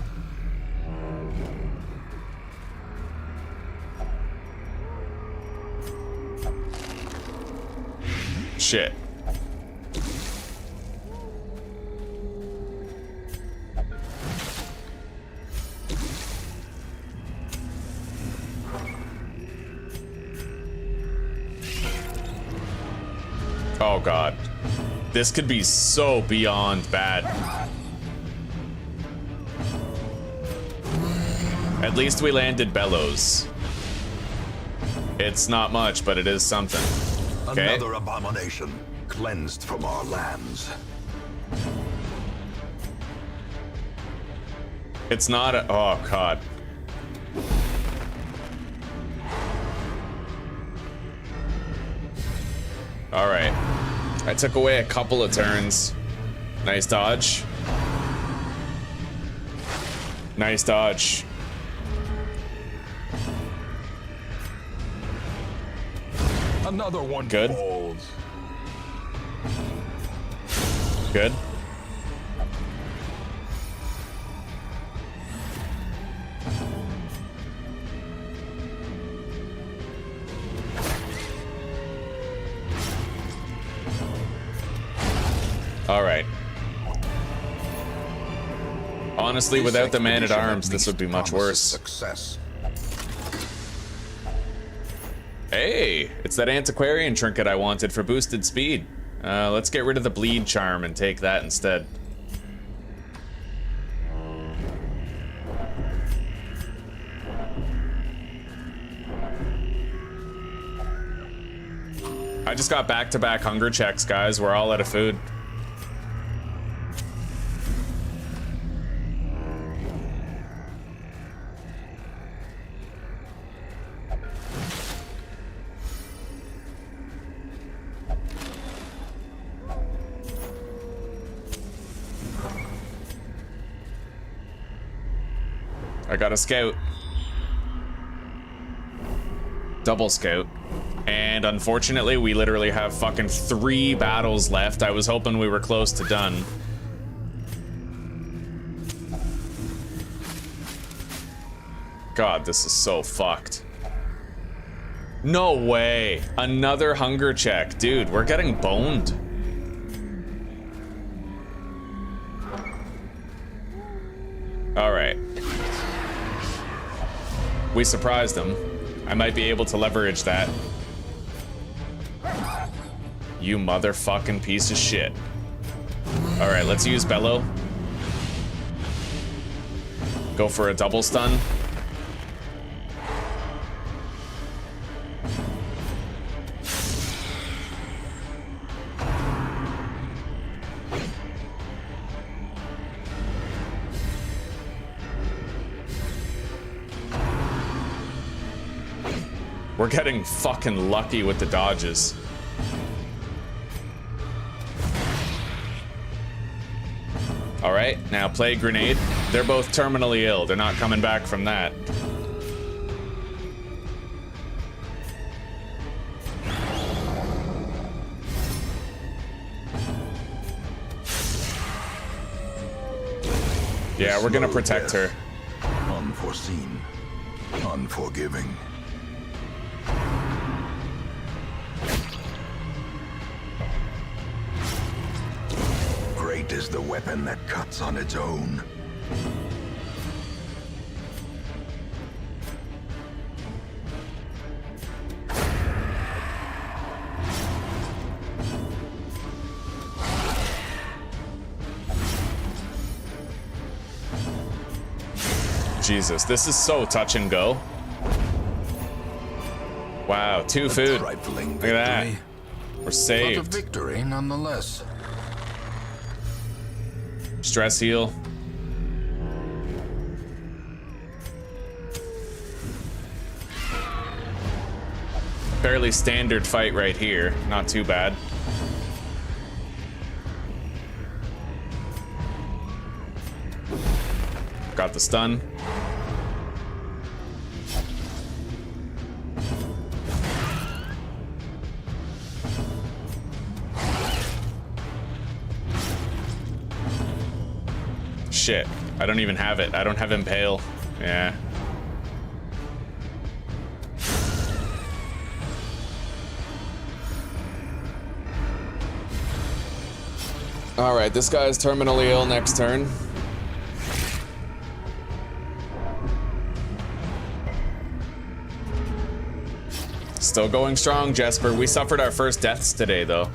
Shit. Oh god. This could be so beyond bad. At least we landed bellows. It's not much, but it is something. Okay. Another abomination cleansed from our lands. It's not a... Oh god. Alright. I took away a couple of turns. Nice dodge. Nice dodge. Another one Good. falls. Good. All right. Honestly, without the man-at-arms, this would be much worse. Success. Hey, it's that antiquarian trinket I wanted for boosted speed. Let's get rid of the bleed charm and take that instead. I just got back-to-back hunger checks, guys. We're all out of food. I got a scout. Double scout. And unfortunately, we literally have fucking 3 battles left. I was hoping we were close to done. God, this is so fucked. No way. Another hunger check. Dude, we're getting boned. All right. We surprised him. I might be able to leverage that. You motherfucking piece of shit. All right, let's use Bellow. Go for a double stun. We're getting fucking lucky with the dodges. All right, now play grenade. They're both terminally ill. They're not coming back from that. Yeah, we're gonna protect her. Unforeseen, unforgiving. Great is the weapon that cuts on its own. Jesus, this is so touch and go. Wow, 2 food. Look at that. We're But a saved. victory nonetheless. Stress heal. Fairly standard fight right here. Not too bad. Got the stun. shit. I don't even have it. I don't have impale. Yeah. Alright, this guy's terminally ill next turn. Still going strong, Jesper. We suffered our first deaths today, though.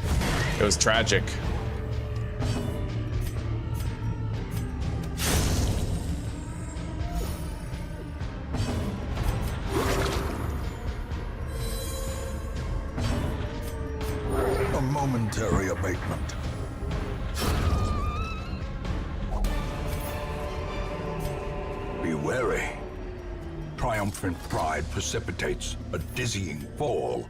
It was tragic. A momentary abatement. Be wary. Triumphant pride precipitates a dizzying fall.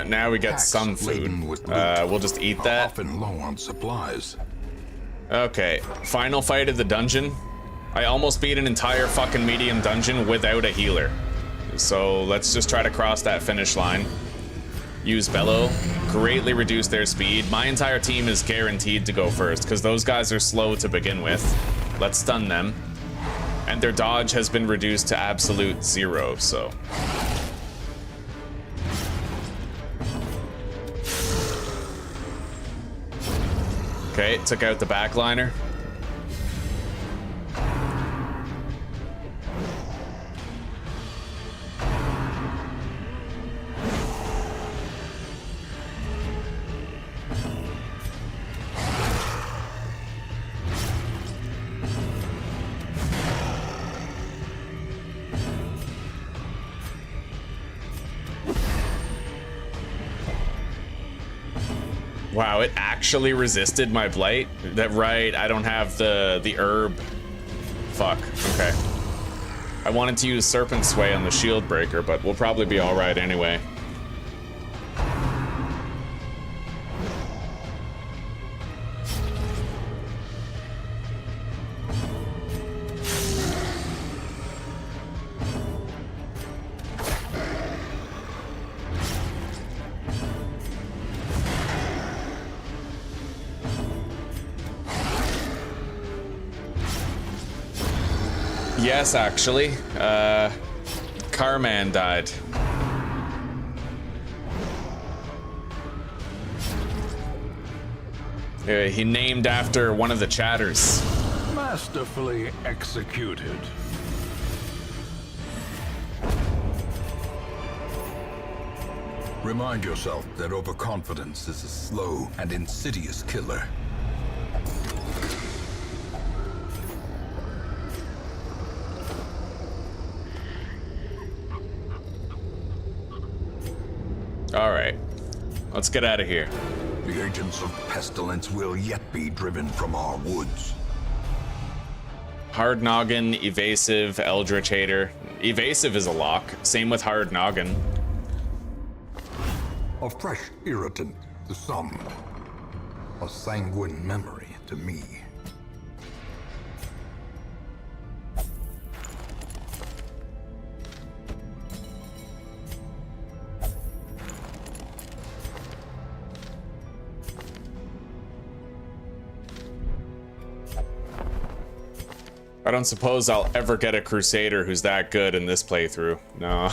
Now we get Packs some food. laden with loot We'll just eat are that. often low on supplies. Okay, final fight of the dungeon. I almost beat an entire fucking medium dungeon without a healer. So let's just try to cross that finish line. Use Bellow, greatly reduce their speed. My entire team is guaranteed to go first because those guys are slow to begin with. Let's stun them. And their dodge has been reduced to absolute 0, so. Okay, took out the backliner. Wow, it actually resisted my blight? That right, I don't have the herb. Fuck, okay. I wanted to use Serpent Sway on the shield breaker, but we'll probably be alright anyway. Yes, actually. Carman died. He named after one of the chatters. Masterfully executed. Remind yourself that overconfidence is a slow and insidious killer. All right, let's get out of here. The agents of pestilence will yet be driven from our woods. Hard Noggin, Evasive, Eldritch Hater. Evasive is a lock. Same with Hard Noggin. A fresh irritant to some. A sanguine memory to me. I don't suppose I'll ever get a Crusader who's that good in this playthrough. No.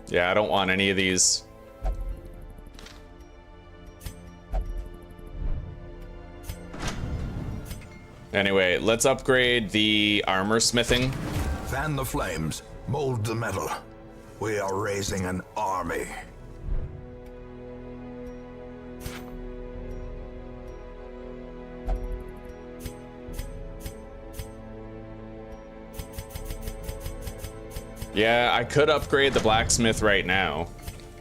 Yeah, I don't want any of these. Anyway, let's upgrade the armor smithing. Fan the flames, mold the metal. We are raising an army. Yeah, I could upgrade the blacksmith right now,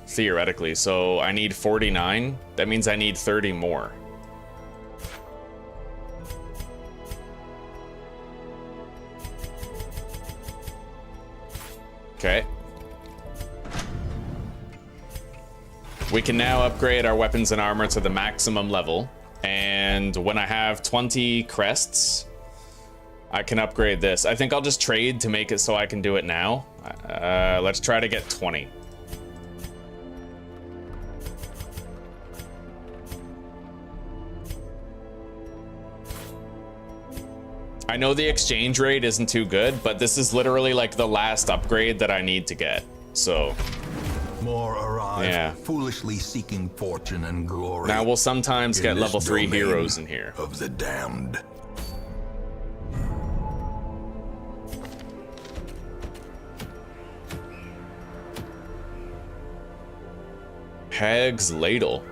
theoretically. So I need 49. That means I need 30 more. Okay. We can now upgrade our weapons and armor to the maximum level. And when I have 20 crests, I can upgrade this. I think I'll just trade to make it so I can do it now. Let's try to get 20. I know the exchange rate isn't too good, but this is literally like the last upgrade that I need to get. So More arrive, Yeah. foolishly seeking fortune and glory. now we'll sometimes in get this level 3 domain heroes in here. of the damned. Hag's Ladle.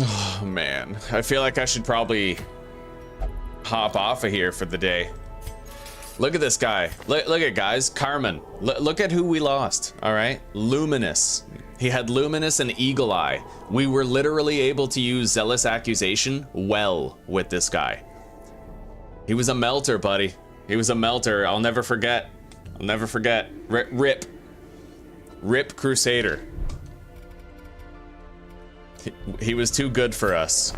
Oh man, I feel like I should probably hop off of here for the day. Look at this guy. Look at guys, Carmen. Look at who we lost. All right, Luminous. He had Luminous and Eagle Eye. We were literally able to use Zealous Accusation well with this guy. He was a melter, buddy. He was a melter. I'll never forget. I'll never forget. Rip Crusader. He was too good for us.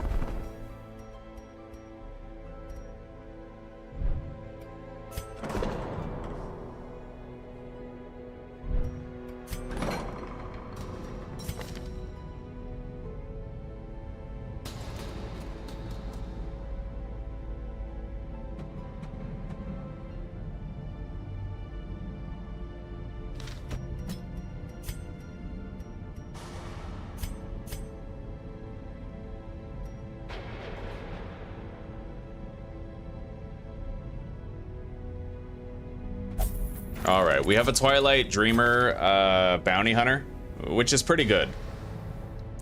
All right, we have a Twilight Dreamer bounty hunter, which is pretty good.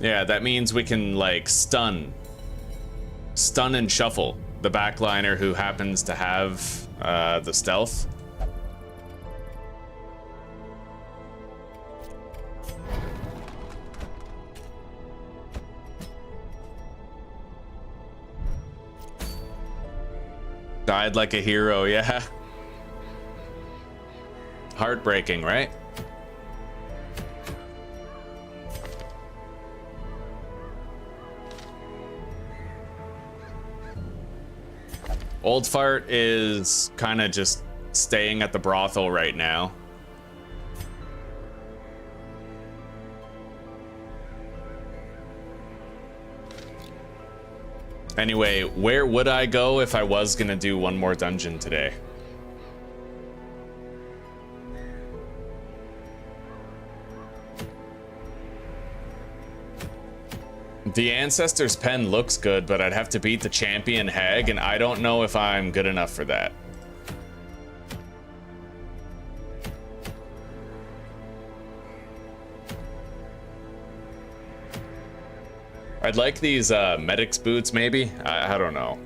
Yeah, that means we can like stun and shuffle the backliner who happens to have the stealth. Died like a hero, yeah. Heartbreaking, right? Old Fart is kind of just staying at the brothel right now. Anyway, where would I go if I was gonna do one more dungeon today? The Ancestor's Pen looks good, but I'd have to beat the champion Hag, and I don't know if I'm good enough for that. I'd like these medic's boots, maybe? I don't know.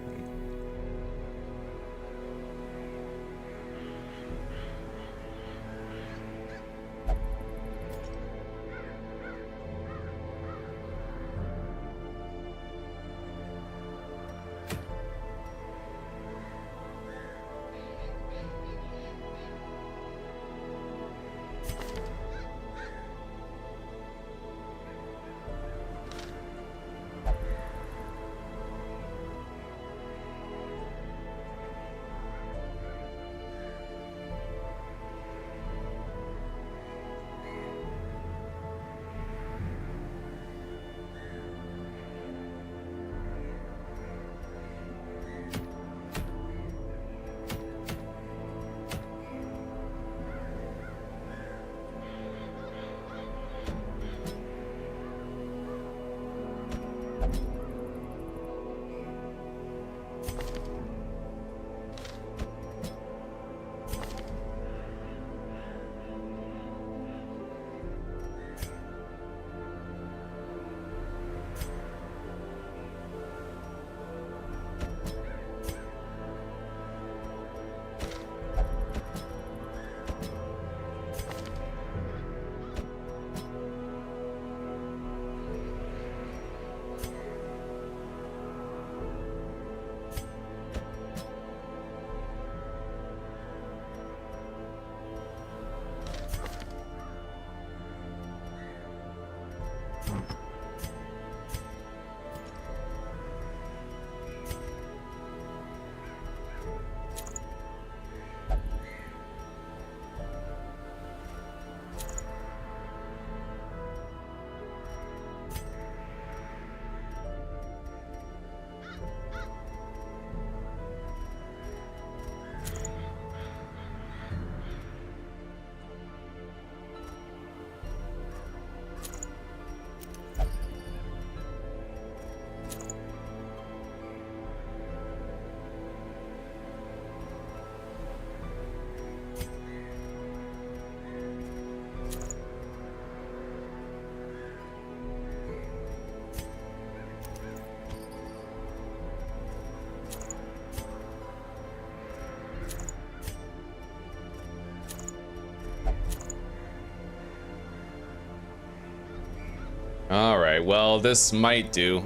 Alright, well, this might do.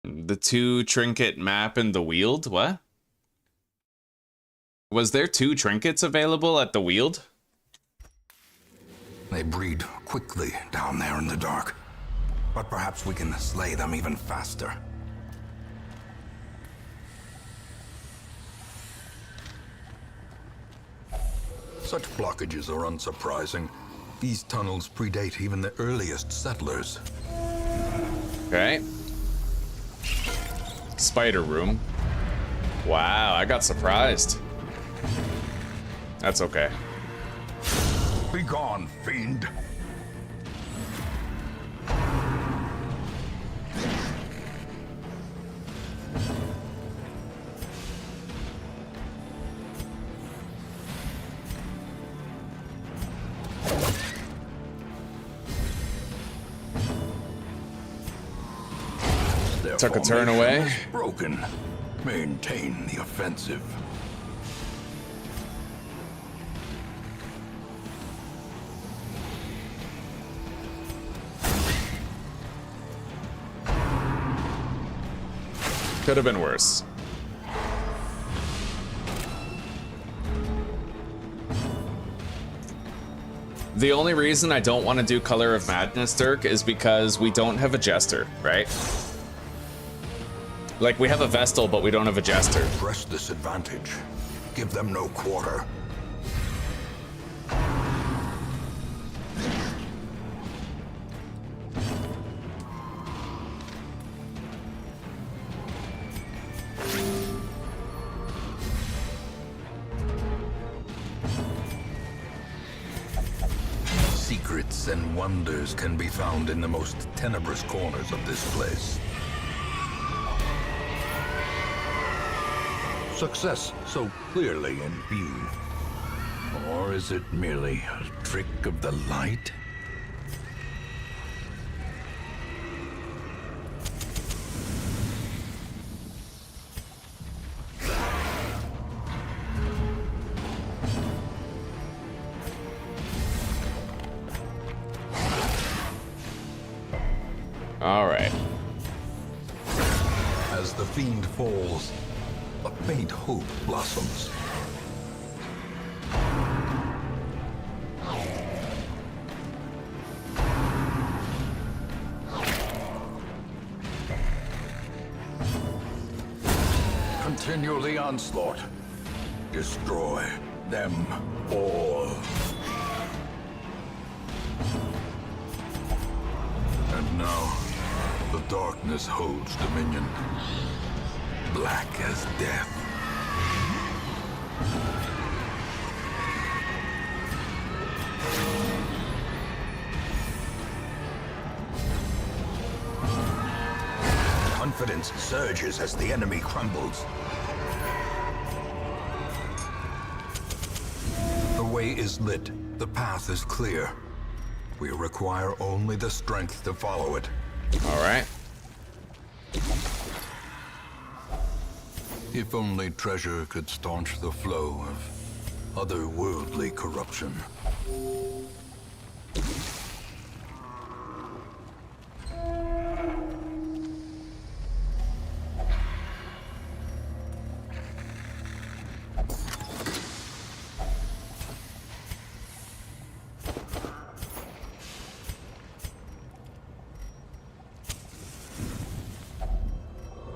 The 2 trinket map and the wield? What? Was there 2 trinkets available at the wield? They breed quickly down there in the dark. But perhaps we can slay them even faster. Such blockages are unsurprising. These tunnels predate even the earliest settlers. Okay. Spider room. Wow, I got surprised. That's okay. Be gone, fiend. Took a turn away. Broken. Maintain the offensive. Could have been worse. The only reason I don't want to do Color of Madness, Dirk, is because we don't have a Jester, right? Like, we have a Vestal, but we don't have a Jester. Press this advantage. Give them no quarter. Secrets and wonders can be found in the most tenebrous corners of this place. Success so clearly in view. Or is it merely a trick of the light? All right. As the fiend falls, a faint hope blossoms. Continue the onslaught. Destroy them all. And now, the darkness holds dominion. Black as death. Confidence surges as the enemy crumbles. The way is lit. The path is clear. We require only the strength to follow it. All right. If only treasure could staunch the flow of otherworldly corruption.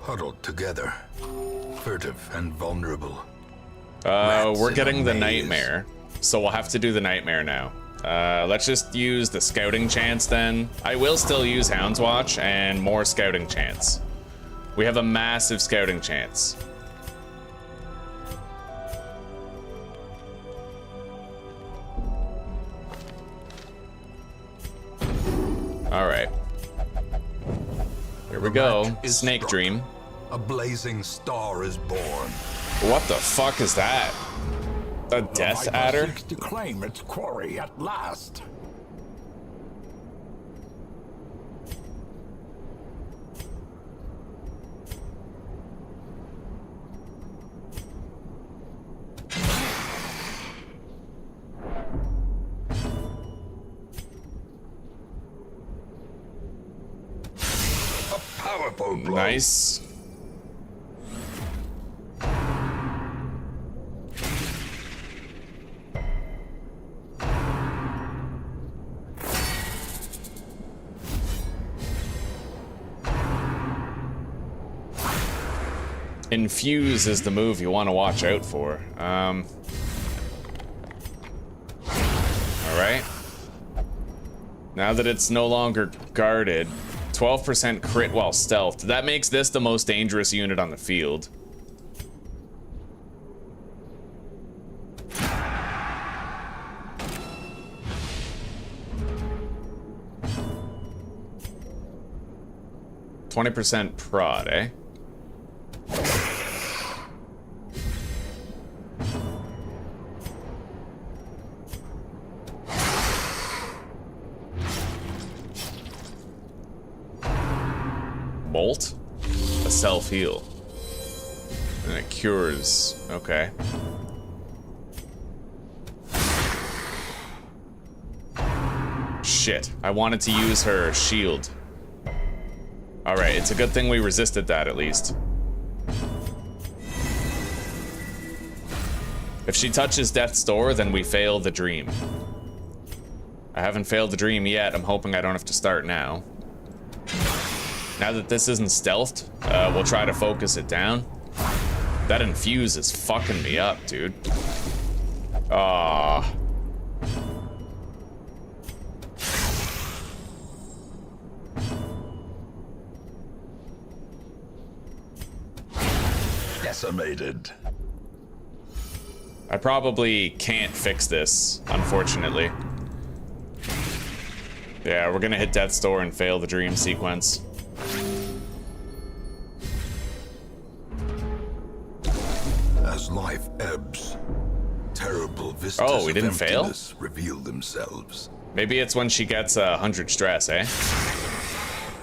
Huddled together, furtive and vulnerable. We're in getting a the maze. nightmare. so we'll have to do the nightmare now. Let's just use the scouting chance then. I will still use Hound's Watch and more scouting chance. We have a massive scouting chance. All right. Here we go. Snake struck. Dream. A blazing star is born. What the fuck is that? A death adder? Seeks to claim its quarry at last. A powerful blow. Nice. Infuse is the move you want to watch out for. Alright. Now that it's no longer guarded, 12% crit while stealthed. That makes this the most dangerous unit on the field. %, prod, eh? Bolt? A self-heal. And it cures. Okay. Shit. I wanted to use her shield. Alright, it's a good thing we resisted that at least. If she touches Death's Door, then we fail the dream. I haven't failed the dream yet. I'm hoping I don't have to start now. Now that this isn't stealthed, we'll try to focus it down. That infuse is fucking me up, dude. Ah. Decimated. I probably can't fix this, unfortunately. Yeah, we're gonna hit Death's Door and fail the dream sequence. As life ebbs, terrible vistas we of didn't fail? emptiness reveal themselves. Maybe it's when she gets 100 stress, eh?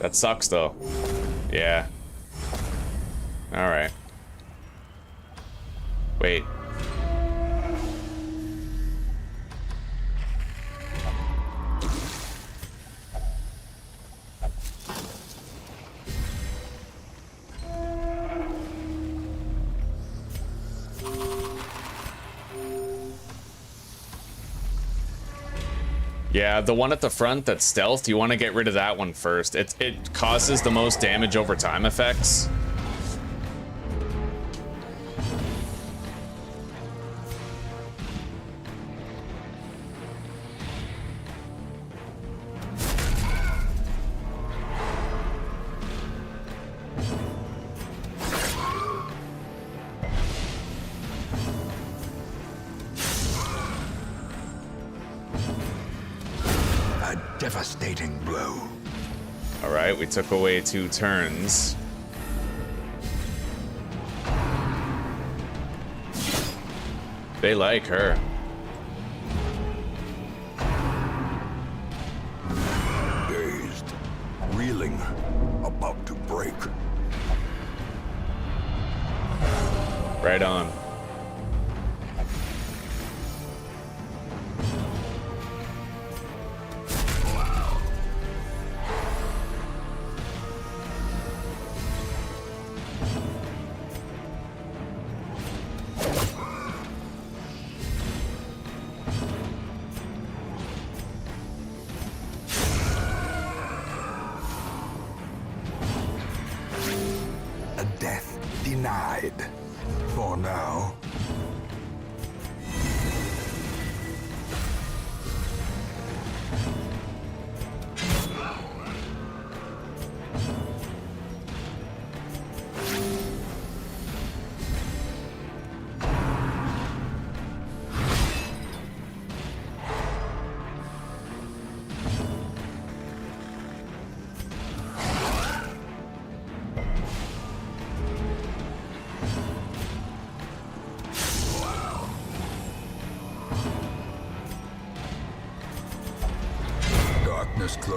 That sucks, though. Yeah. Alright. Wait. Yeah, the one at the front that's stealth, you want to get rid of that one first. It causes the most damage over time effects. Devastating blow. Alright, we took away 2 turns. They like her. Dazed, reeling, about to break. Right on. A death denied. For now.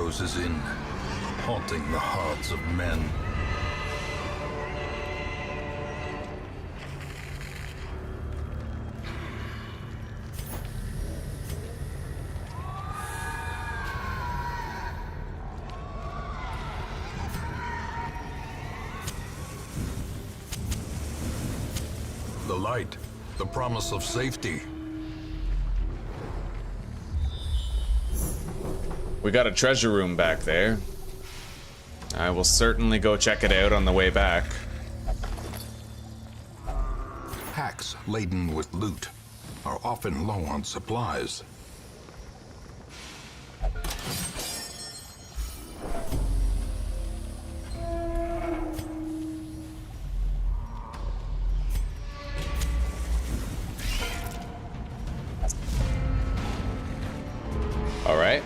closes in, haunting the hearts of men. The light, the promise of safety. We got a treasure room back there. I will certainly go check it out on the way back. Packs laden with loot are often low on supplies. All right.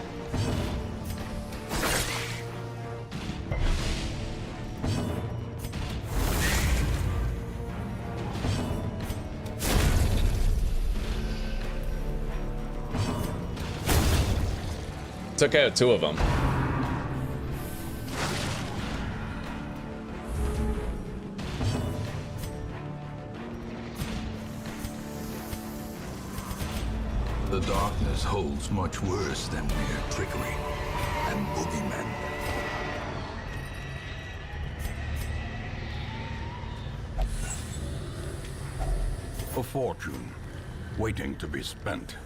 Took out 2 of them. The darkness holds much worse than mere trickery and boogeymen. A fortune waiting to be spent.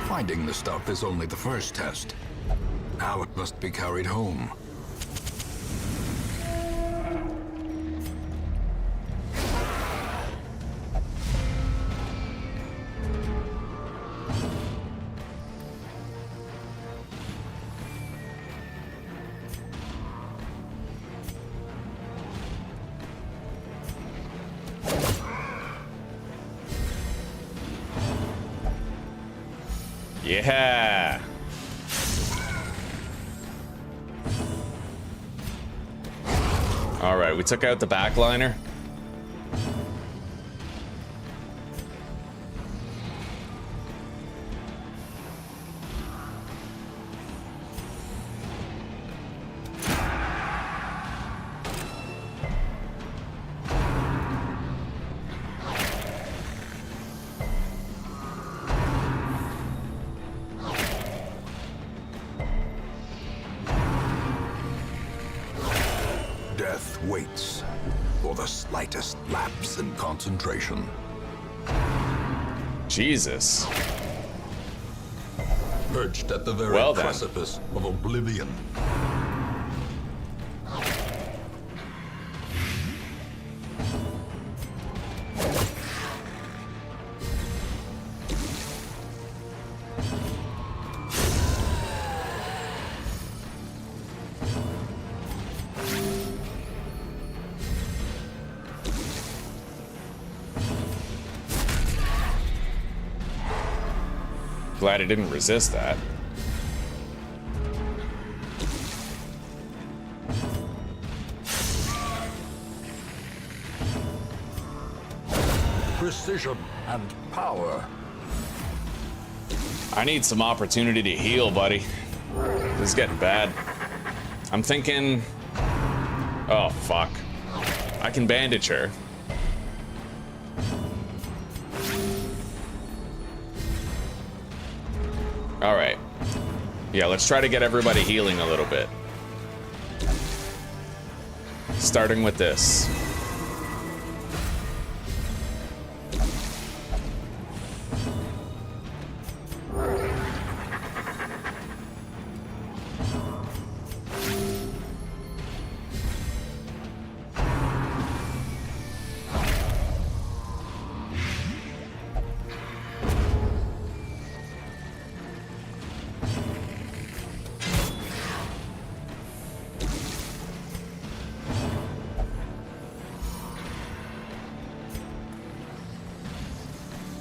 Finding the stuff is only the first test. Now it must be carried home. Yeah. All right, we took out the backliner. Death waits for the slightest lapse in concentration. Jesus. Perched at the very Well then. precipice of oblivion. Glad it didn't resist that. Precision and power. I need some opportunity to heal, buddy. This is getting bad. I'm thinking... Oh, fuck. I can bandage her. All right. Yeah, let's try to get everybody healing a little bit. Starting with this.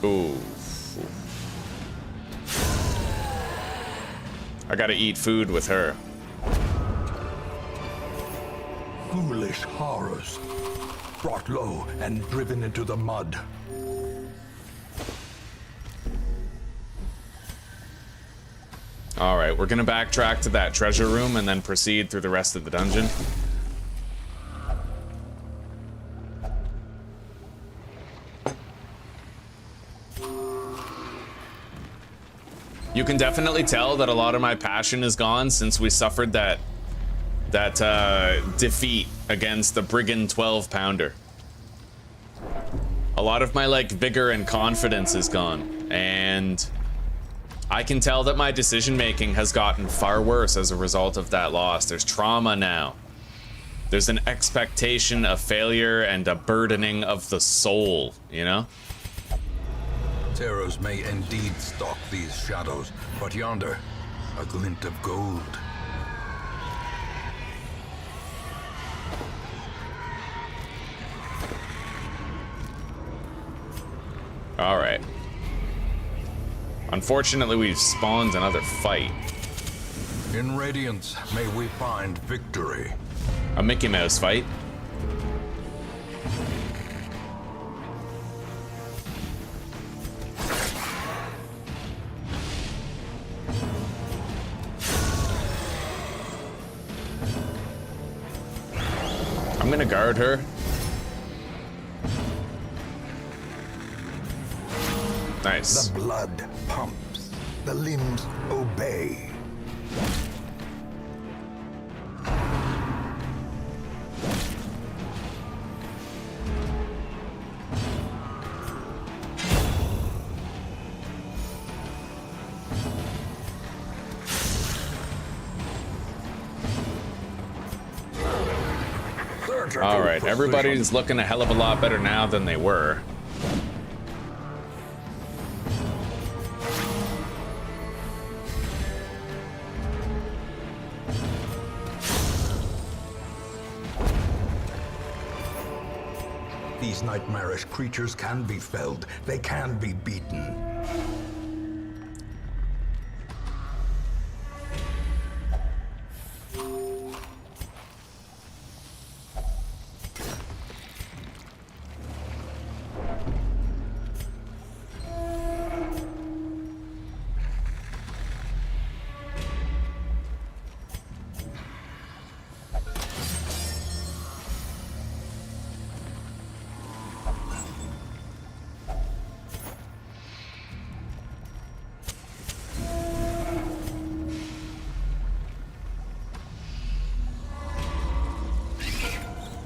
Ooh. I gotta eat food with her. Foolish horrors. brought low and driven into the mud. Alright, we're gonna backtrack to that treasure room and then proceed through the rest of the dungeon. You can definitely tell that a lot of my passion is gone since we suffered that defeat against the brigand 12-pounder. A lot of my like vigor and confidence is gone, and I can tell that my decision making has gotten far worse as a result of that loss. There's trauma now. There's an expectation of failure and a burdening of the soul, you know? Terrors may indeed stalk these shadows, but yonder, a glint of gold. Alright. Unfortunately, we've spawned another fight. In Radiance, may we find victory. A Mickey Mouse fight. I'm gonna guard her. Nice. The blood pumps, the limbs obey. All right, everybody's looking a hell of a lot better now than they were. These nightmarish creatures can be felled. They can be beaten.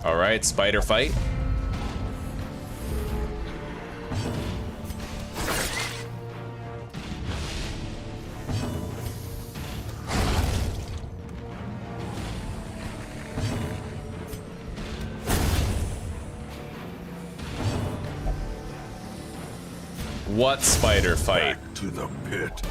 All right, spider fight. What spider fight? Back to the pit.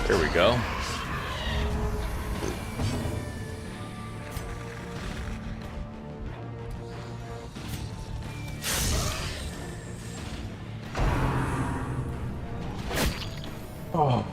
Here we go. Oh.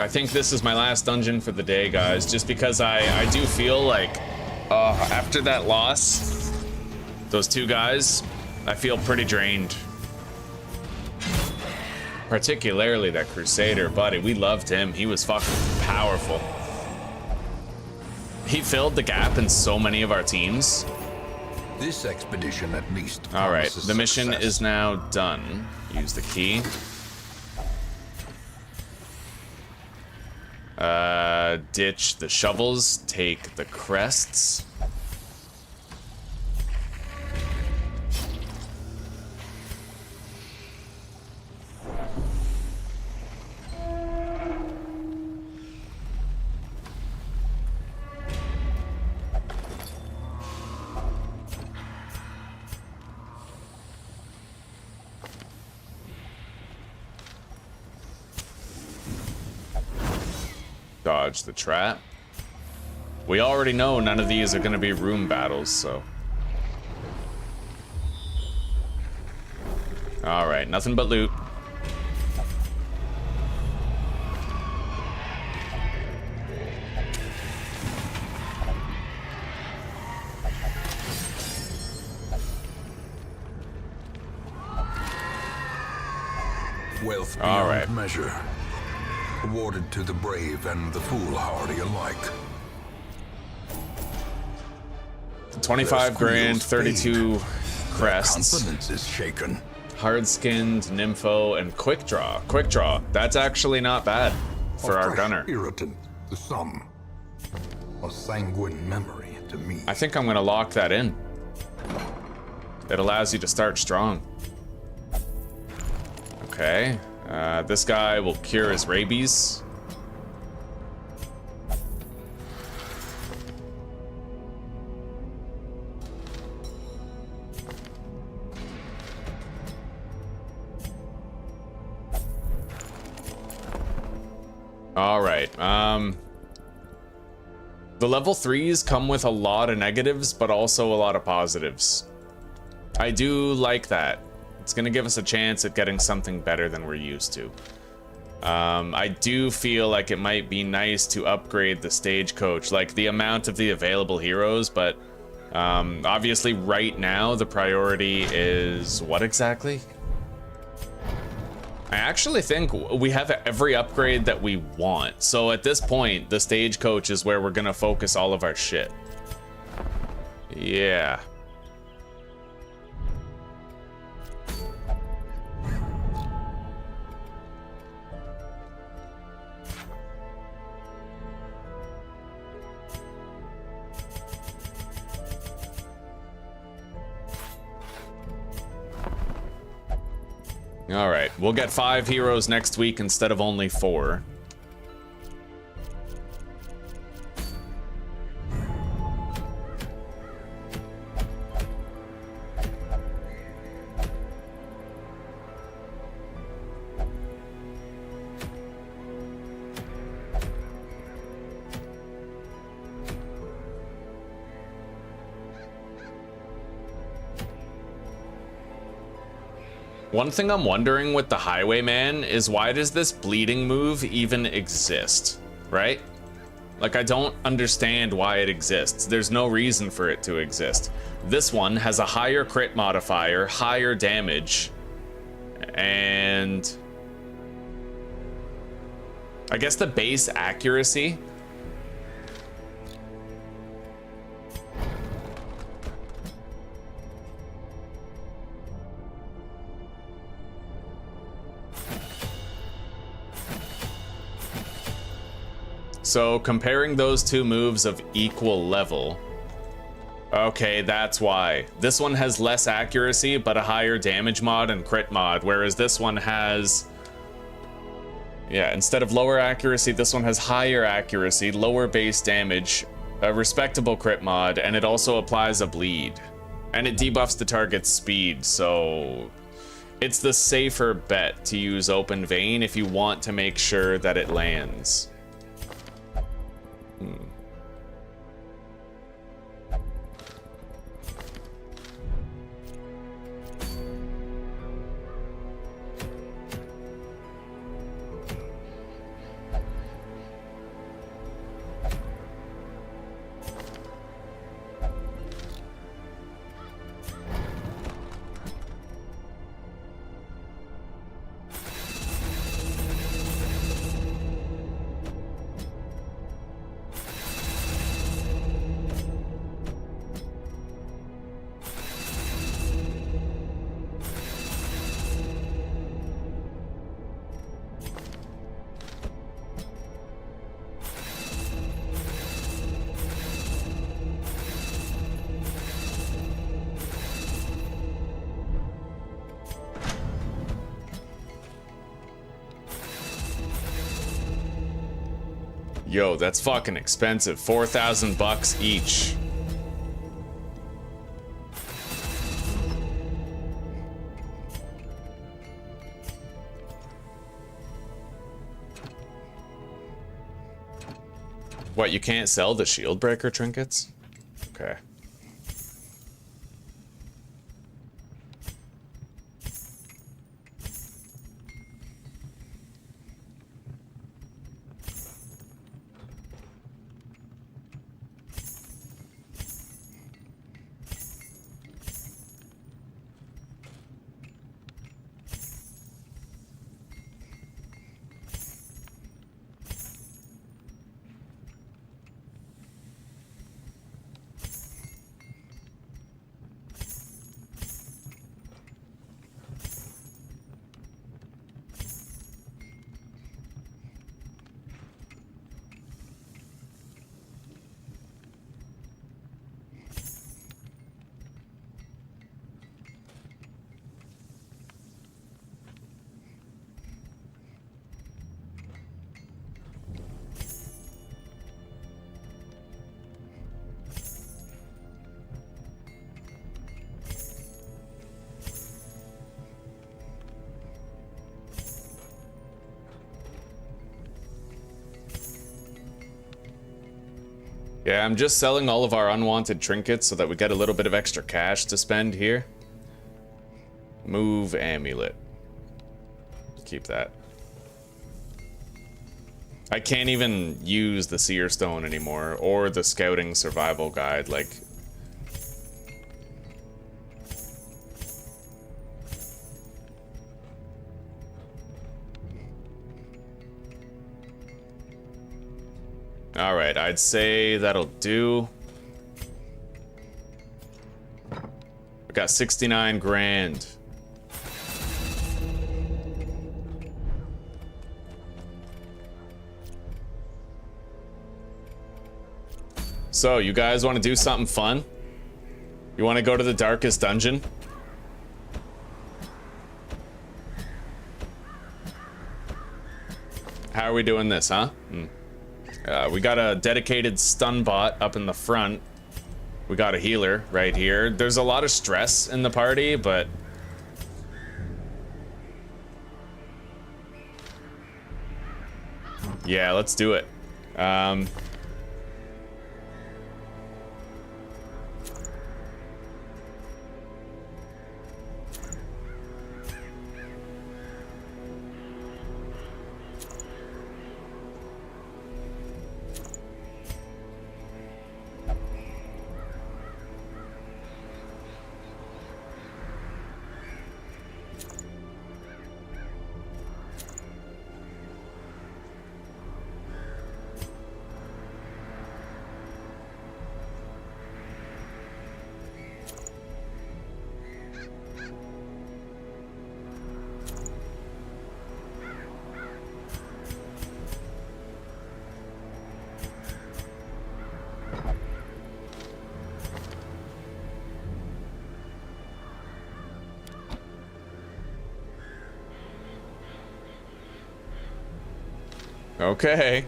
I think this is my last dungeon for the day, guys, just because I do feel like after that loss, those two guys, I feel pretty drained. Particularly that Crusader, buddy. We loved him. He was fucking powerful. He filled the gap in so many of our teams. This expedition at least. All right, promises the mission success. is now done. Use the key. Ditch the shovels, take the crests. Dodge the trap. We already know none of these are going to be room battles, so. Alright, nothing but loot. Wealth All beyond right. measure. Awarded to the brave and the foolhardy alike. 25 grand, 32 crests. Confidence is shaken. Hard-skinned, nympho, and quick draw. Quick draw. That's actually not bad for A our fresh gunner. irritant to some. A sanguine memory to me. I think I'm going to lock that in. That allows you to start strong. Okay. This guy will cure his rabies. All right. The level 3s come with a lot of negatives, but also a lot of positives. I do like that. It's gonna give us a chance at getting something better than we're used to. I do feel like it might be nice to upgrade the stagecoach, like the amount of the available heroes, but obviously right now the priority is what exactly? I actually think we have every upgrade that we want. So at this point, the stagecoach is where we're gonna focus all of our shit. Yeah. All right, we'll get 5 heroes next week instead of only 4. One thing I'm wondering with the Highwayman is why does this bleeding move even exist, right? Like, I don't understand why it exists. There's no reason for it to exist. This one has a higher crit modifier, higher damage, and I guess the base accuracy. So comparing those two moves of equal level, okay, that's why. This one has less accuracy, but a higher damage mod and crit mod, whereas this one has, yeah, instead of lower accuracy, this one has higher accuracy, lower base damage, a respectable crit mod, and it also applies a bleed. And it debuffs the target's speed, so it's the safer bet to use Open Vein if you want to make sure that it lands. Yo, that's fucking expensive. 4,000 bucks each. What, you can't sell the shield breaker trinkets? Okay. Yeah, I'm just selling all of our unwanted trinkets so that we get a little bit of extra cash to spend here. Move amulet. Keep that. I can't even use the seer stone anymore or the scouting survival guide, like. All right, I'd say that'll do. We got 69 grand. So, you guys want to do something fun? You want to go to the darkest dungeon? How are we doing this, huh? We got a dedicated stun bot up in the front. We got a healer right here. There's a lot of stress in the party, but... yeah, let's do it. Okay.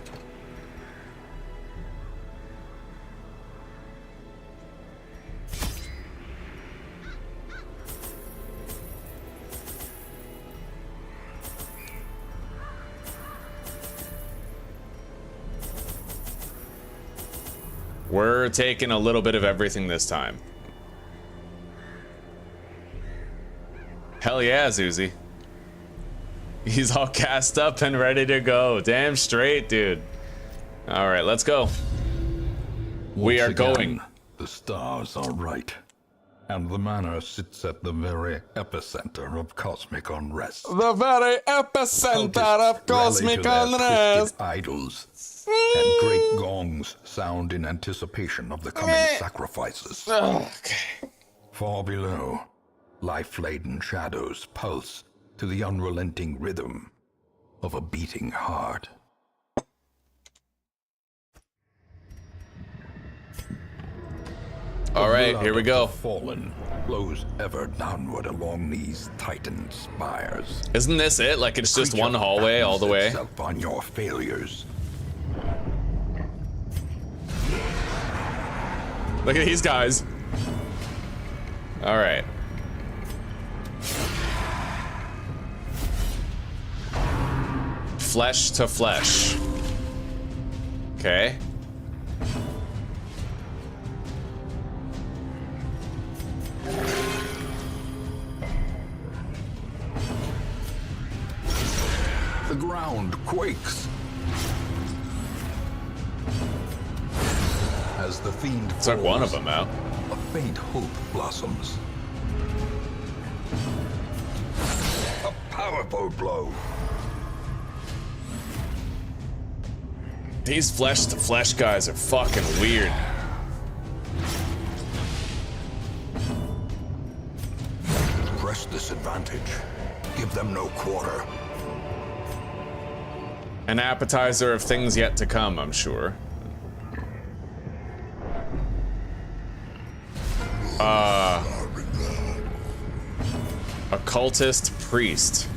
We're taking a little bit of everything this time. Hell yeah, Zuzi. He's all cast up and ready to go. Damn straight, dude. All right, let's go. We are going. The stars are right, and the manor sits at the very epicenter of cosmic unrest. The very epicenter of cosmic unrest. Idols and great gongs sound in anticipation of the coming sacrifices. Okay. Far below, life-laden shadows pulse to the unrelenting rhythm of a beating heart. All right, here we go. The fallen flows ever downward along these titan spires. Isn't this it? Like it's just one hallway all the way? On your failures. Look at these guys. All right. Flesh to flesh. Okay. The ground quakes as the fiend Took one of falls. them out. A faint hope blossoms. A powerful blow. These flesh to flesh guys are fucking weird. Press this advantage. Give them no quarter. An appetizer of things yet to come, I'm sure. Occultist priest.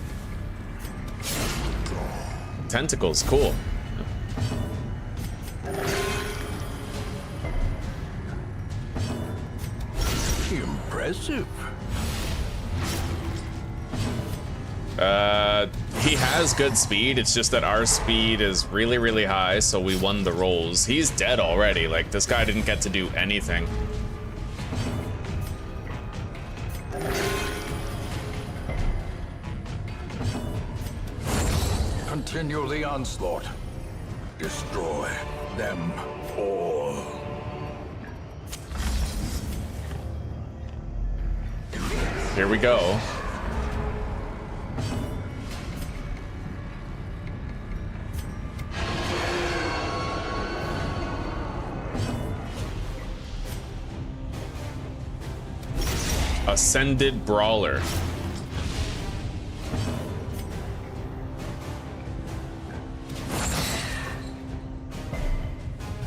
Tentacles, cool. Impressive. He has good speed, it's just that our speed is really, really high, so we won the rolls. He's dead already, like, this guy didn't get to do anything. Continue the onslaught. Destroy them all. Here we go. Ascended Brawler.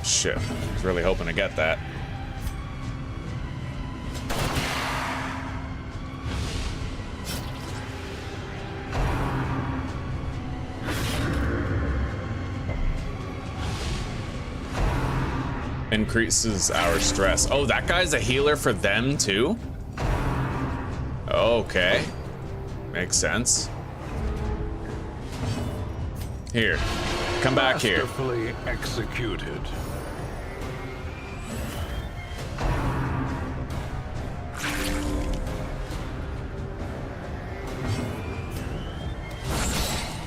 Shit, I was really hoping to get that. Increases our stress. Oh, that guy's a healer for them too? Okay. Makes sense. Here. Come back here. Masterfully executed.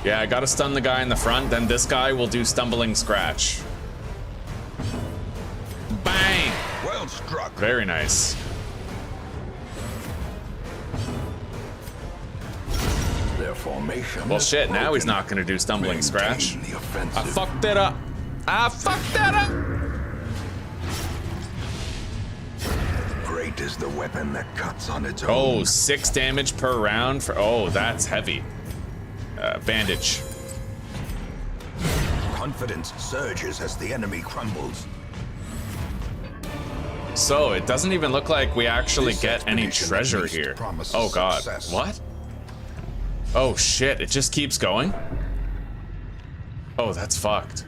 Yeah, I gotta stun the guy in the front, then this guy will do stumbling scratch. Bang! Well struck. Very nice. Their formation. Well, is shit, now he's broken. not gonna do stumbling scratch. Maintain the offensive. I fucked it up. I fucked that up! Great is the weapon that cuts on its Oh, own. 6 damage per round for. Oh, that's heavy. Bandage. Confidence surges as the enemy crumbles. So, it doesn't even look like we actually This get any expedition treasure at least here. promises Oh god. success. What? Oh shit, it just keeps going? Oh, that's fucked.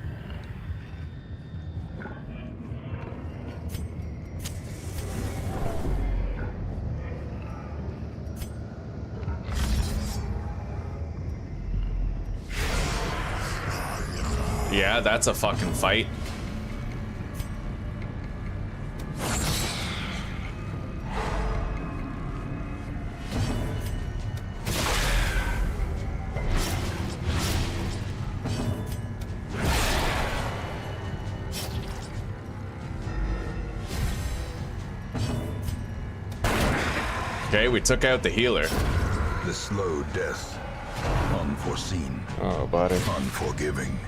Yeah, that's a fucking fight. Okay, we took out the healer. The slow death. Unforeseen. Oh, buddy. Unforgiving.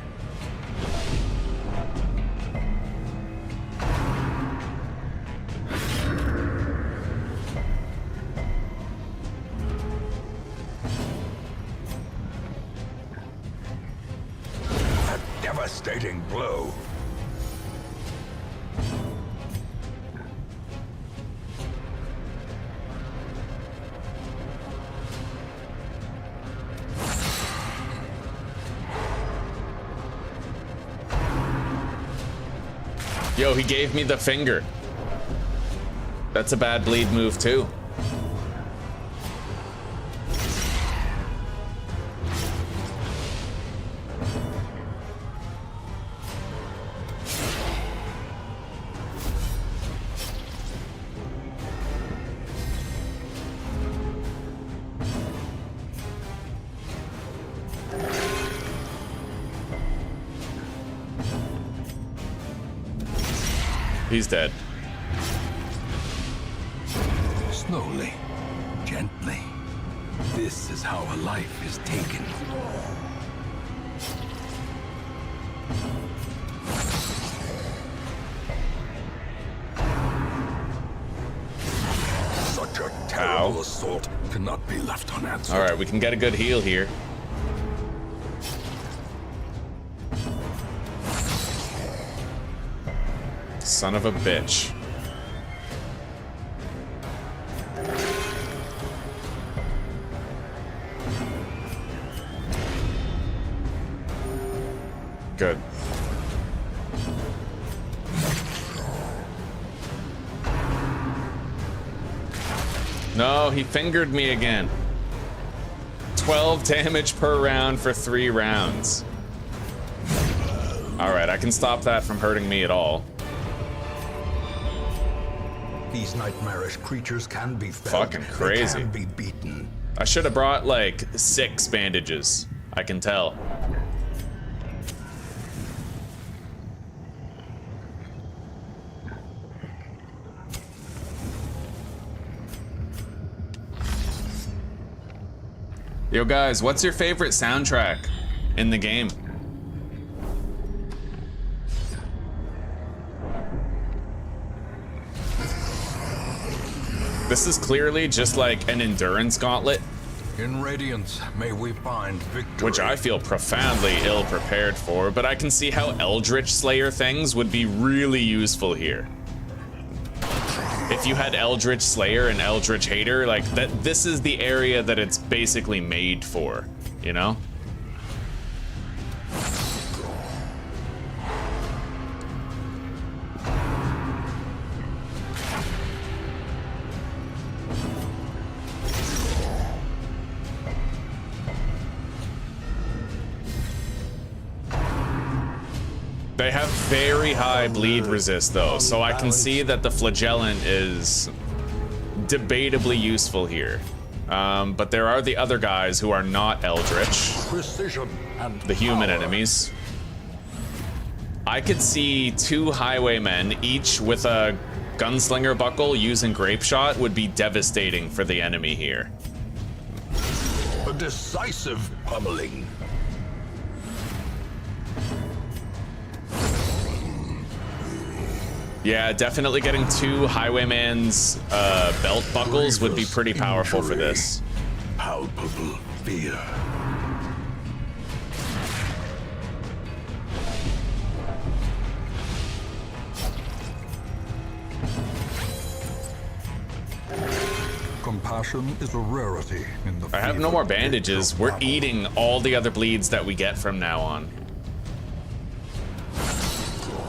A devastating blow. Yo, he gave me the finger. That's a bad bleed move too. He's dead. Slowly, gently. This is how a life is taken. Such a terrible assault cannot be left unanswered. All right, we can get a good heal here. Son of a bitch. Good. No, he fingered me again. 12 damage per round for 3 rounds. All right, I can stop that from hurting me at all. These nightmarish creatures can be felled. Fucking crazy. They can be beaten. I should have brought like 6 bandages. I can tell. Yo guys, what's your favorite soundtrack in the game? This is clearly just like an endurance gauntlet, In Radiance, may we find victory. which I feel profoundly ill-prepared for, but I can see how Eldritch Slayer things would be really useful here. If you had Eldritch Slayer and Eldritch Hater, like that, this is the area that it's basically made for, you know? They have very high bleed resist though, so I can see that the flagellant is debatably useful here. But there are the other guys who are not Eldritch, Precision and the human power. enemies. I could see 2 highwaymen, each with a gunslinger buckle using grape shot would be devastating for the enemy here. A decisive pummeling. Yeah, definitely getting 2 highwayman's belt buckles would be pretty powerful for this. Palpable fear. Compassion is a rarity in the I have no fevered more pitch bandages. of We're battle. eating all the other bleeds that we get from now on.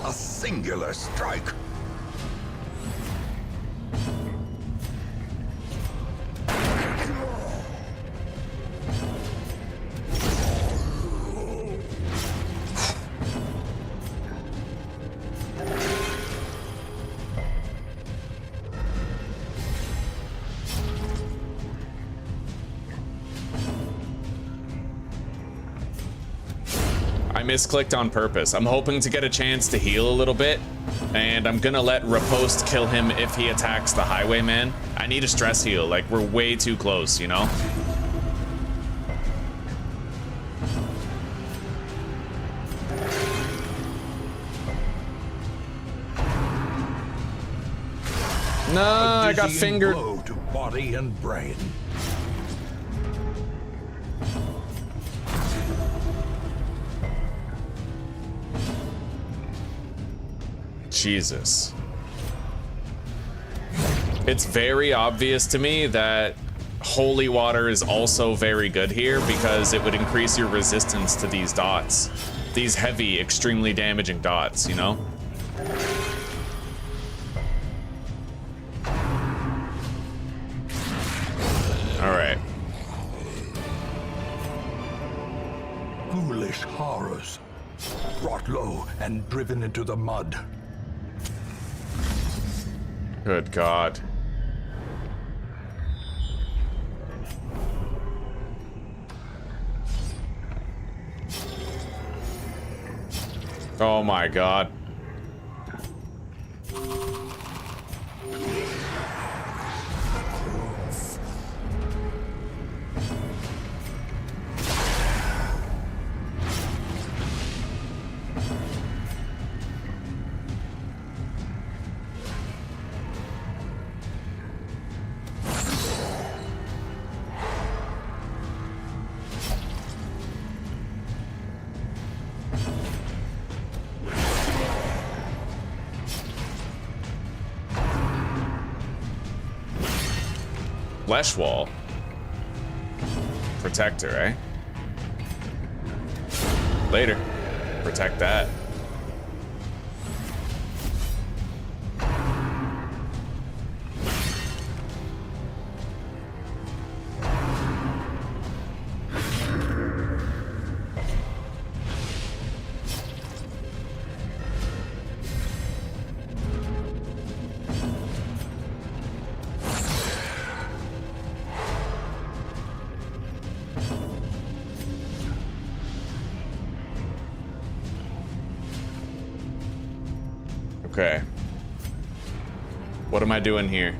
A singular strike. I misclicked on purpose. I'm hoping to get a chance to heal a little bit, and I'm gonna let Riposte kill him if he attacks the highwayman. I need a stress heal, like we're way too close, you know? No, I got Dizzying fingered. blow to body and brain. Jesus. It's very obvious to me that holy water is also very good here because it would increase your resistance to these dots. These heavy, extremely damaging dots, you know? horrors, brought low and driven into the mud. Good God. Oh my God. Flesh wall. Protector, eh? Later. Protect that. Okay. What am I doing here?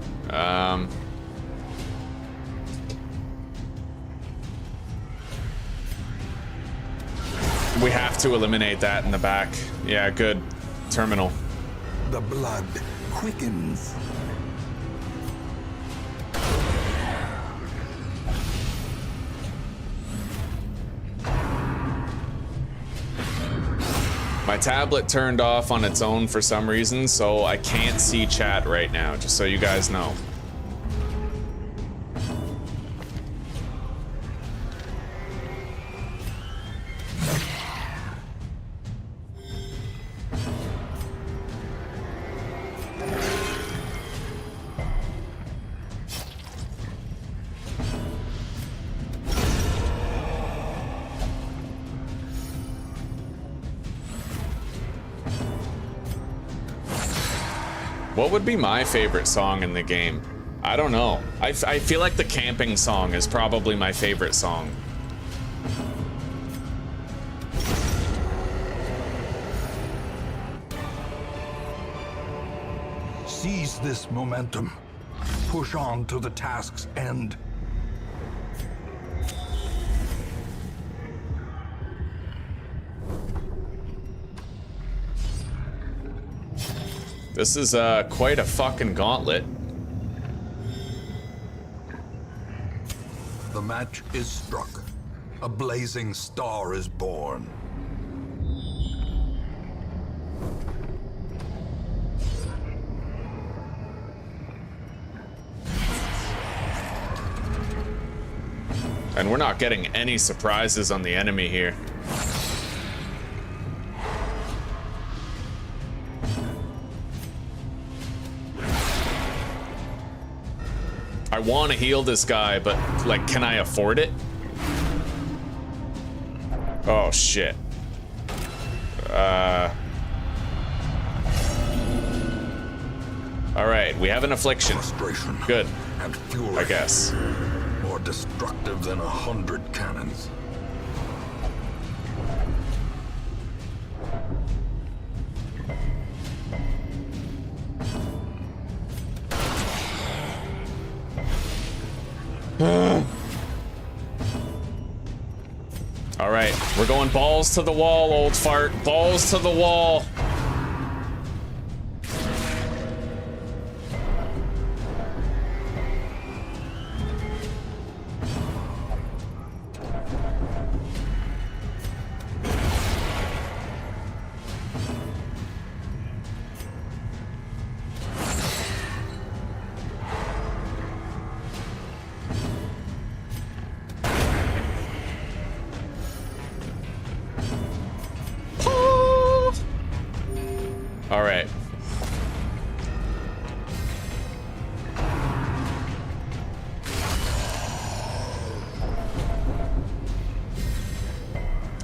We have to eliminate that in the back. Yeah, good. Terminal. The blood quickens. My tablet turned off on its own for some reason, so I can't see chat right now, just so you guys know. What would be my favorite song in the game? I don't know. I feel like the camping song is probably my favorite song. Seize this momentum. Push on to the task's end. This is quite a fucking gauntlet. The match is struck. A blazing star is born. And we're not getting any surprises on the enemy here. I want to heal this guy, but, like, can I afford it? Oh, shit. Alright, we have an affliction. Frustration. Good. And fury. I guess. More destructive than 100 cannons. All right, we're going balls to the wall, old fart. Balls to the wall.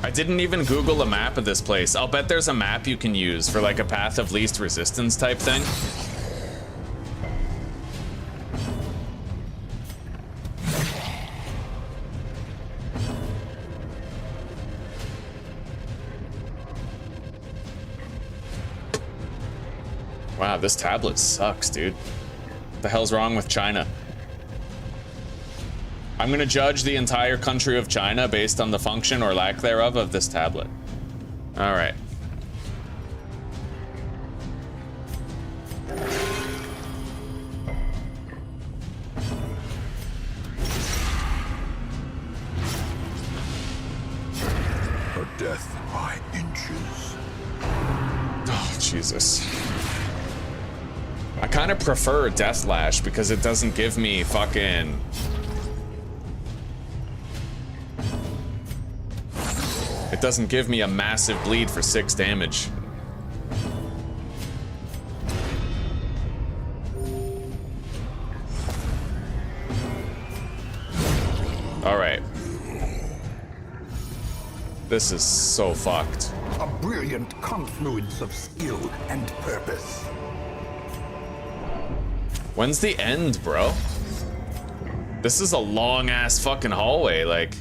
I didn't even Google a map of this place. I'll bet there's a map you can use for like a path of least resistance type thing. Wow, this tablet sucks, dude. What the hell's wrong with China? I'm gonna judge the entire country of China based on the function or lack thereof of this tablet. All right. Her death by inches. Oh, Jesus. I kind of prefer Deathlash because it doesn't give me fucking... It doesn't give me a massive bleed for 6 damage. All right. This is so fucked. A brilliant confluence of skill and purpose. When's the end, bro? This is a long ass fucking hallway, like.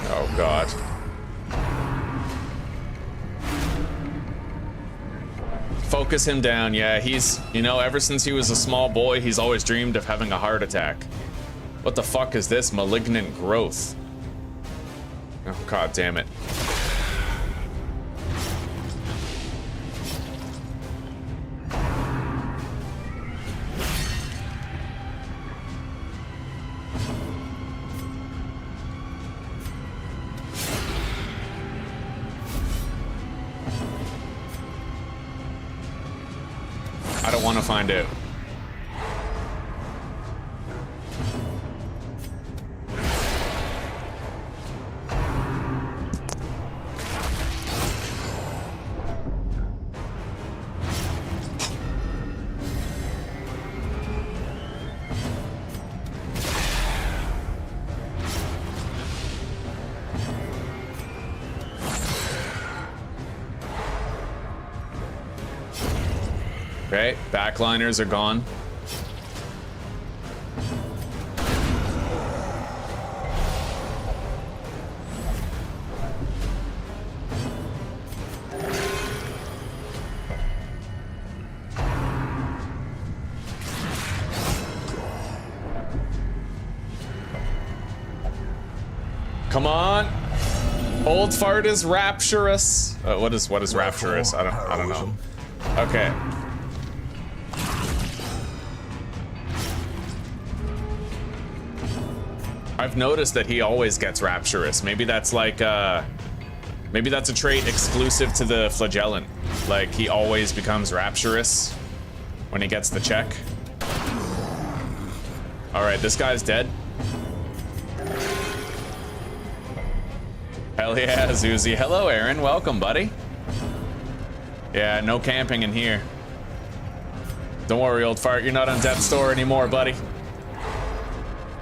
Oh God. Focus him down. Yeah, he's, you know, ever since he was a small boy, he's always dreamed of having a heart attack. What the fuck is this? Malignant growth. Oh, God damn it. I don't want to find out. Okay, backliners are gone. Come on. Old fart is rapturous. What is rapturous? I don't know. Okay. I've noticed that he always gets rapturous. Maybe that's like maybe that's a trait exclusive to the flagellant. Like he always becomes rapturous when he gets the check. All right, this guy's dead. Hell yeah, Zuzi. Hello, Aaron. Welcome, buddy. Yeah, no camping in here. Don't worry, old fart. You're not on death's door anymore, buddy.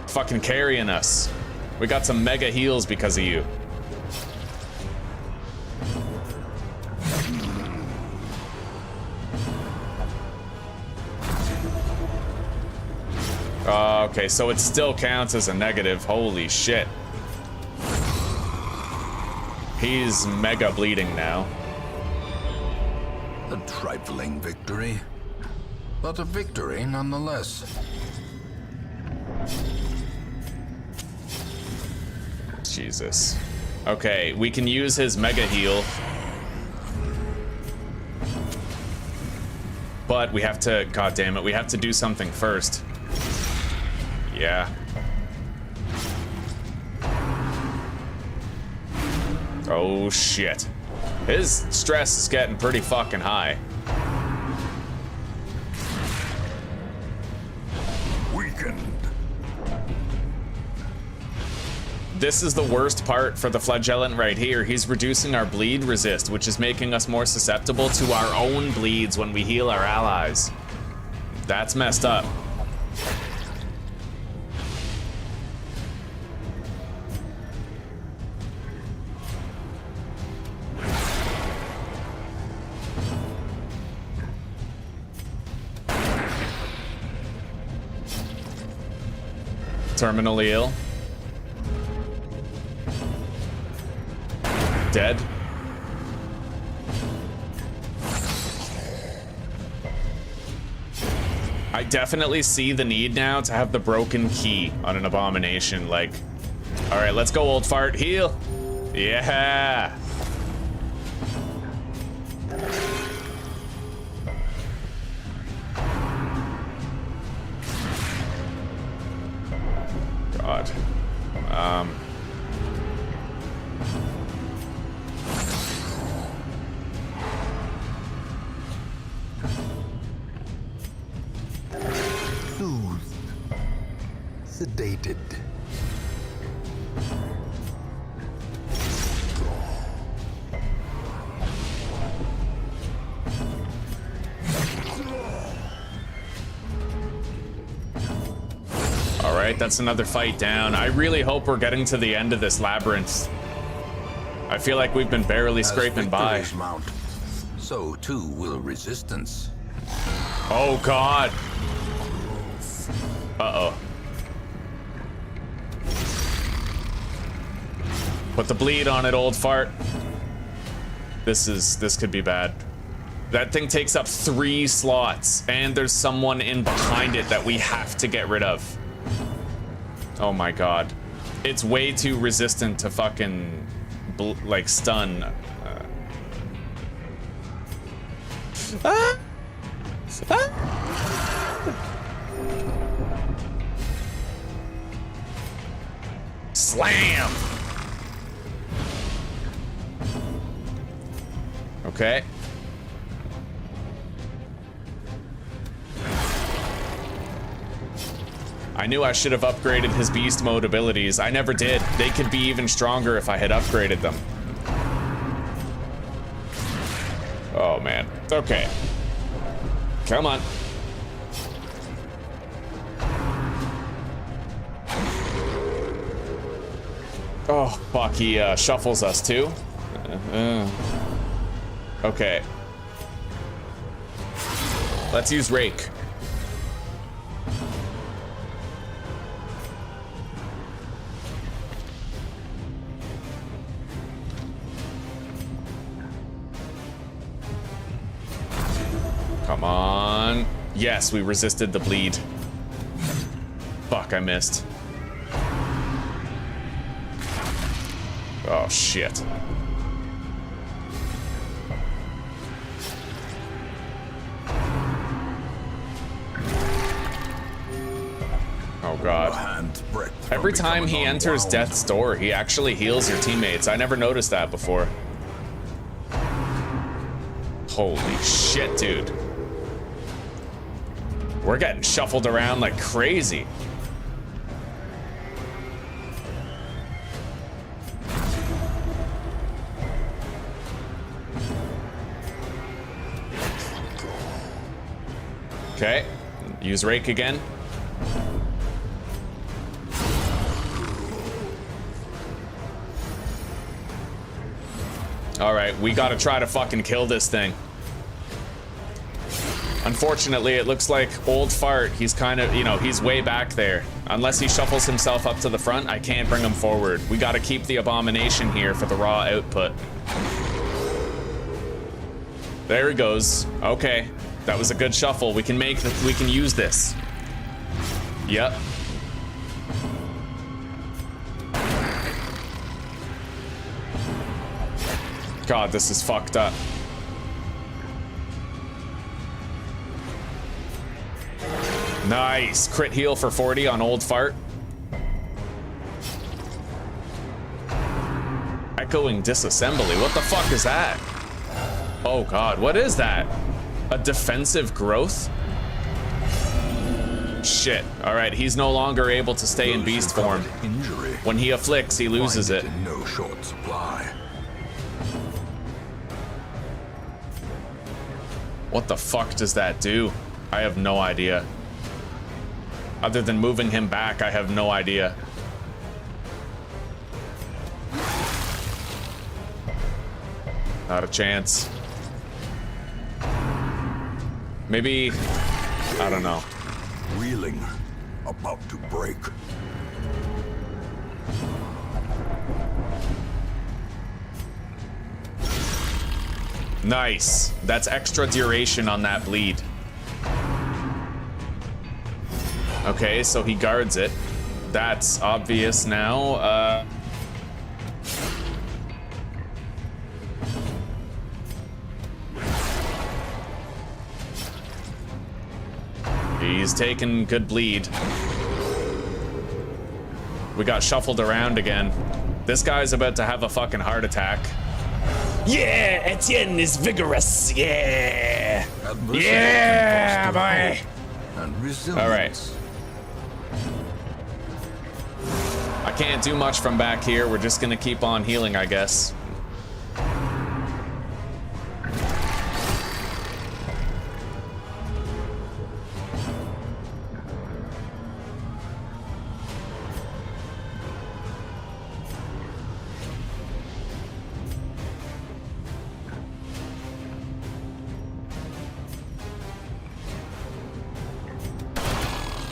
Fucking carrying us. We got some mega heals because of you. Okay, so it still counts as a negative. Holy shit. He's mega bleeding now. A trifling victory, but a victory nonetheless. Jesus. Okay, we can use his mega heal. But we have to, god damn it, we have to do something first. Yeah. Oh shit. His stress is getting pretty fucking high. this is the worst part for the flagellant right here. He's reducing our bleed resist, which is making us more susceptible to our own bleeds when we heal our allies. That's messed up. Terminally ill. Dead. I definitely see the need now to have the broken key on an abomination. Like, all right, let's go, old fart. Heal. Yeah. God. Soothed. Sedated. All right, that's another fight down. I really hope we're getting to the end of this labyrinth. I feel like we've been barely scraping by. As victories mount, so too will resistance. Oh, God. Uh-oh. Put the bleed on it, old fart. This could be bad. That thing takes up 3 slots, and there's someone in behind it that we have to get rid of. Oh my God. It's way too resistant to fucking, like, stun. Ah! Ah! Slam! Okay. I knew I should have upgraded his beast mode abilities. I never did. They could be even stronger if I had upgraded them. Oh man. Okay. Come on. Oh, fuck, he shuffles us too. Okay. Let's use Rake. Come on. Yes, we resisted the bleed. Fuck, I missed. Oh, shit. Oh, God. Every time he enters death's door, he actually heals your teammates. I never noticed that before. Holy shit, dude. We're getting shuffled around like crazy. Okay, use Rake again. All right, we gotta try to fucking kill this thing. Unfortunately, it looks like old fart, he's kind of, you know, he's way back there. Unless he shuffles himself up to the front, I can't bring him forward. We gotta keep the abomination here for the raw output. There he goes. Okay, that was a good shuffle. We can use this. Yep. God, this is fucked up. Nice. Crit heal for 40 on old fart. Echoing disassembly. What the fuck is that? Oh God, what is that? A defensive growth? shit. All right, he's no longer able to stay in beast form. Injury. When he afflicts, he loses it. In no short supply. What the fuck does that do? I have no idea. Other than moving him back, I have no idea. Not a chance. Maybe, I don't know. Reeling. About to break. Nice. That's extra duration on that bleed. Okay, so he guards it. That's obvious now. He's taking good bleed. We got shuffled around again. This guy's about to have a fucking heart attack. Yeah, Etienne is vigorous. Yeah. Yeah, boy. And resilience. All right. I can't do much from back here. We're just gonna keep on healing, I guess.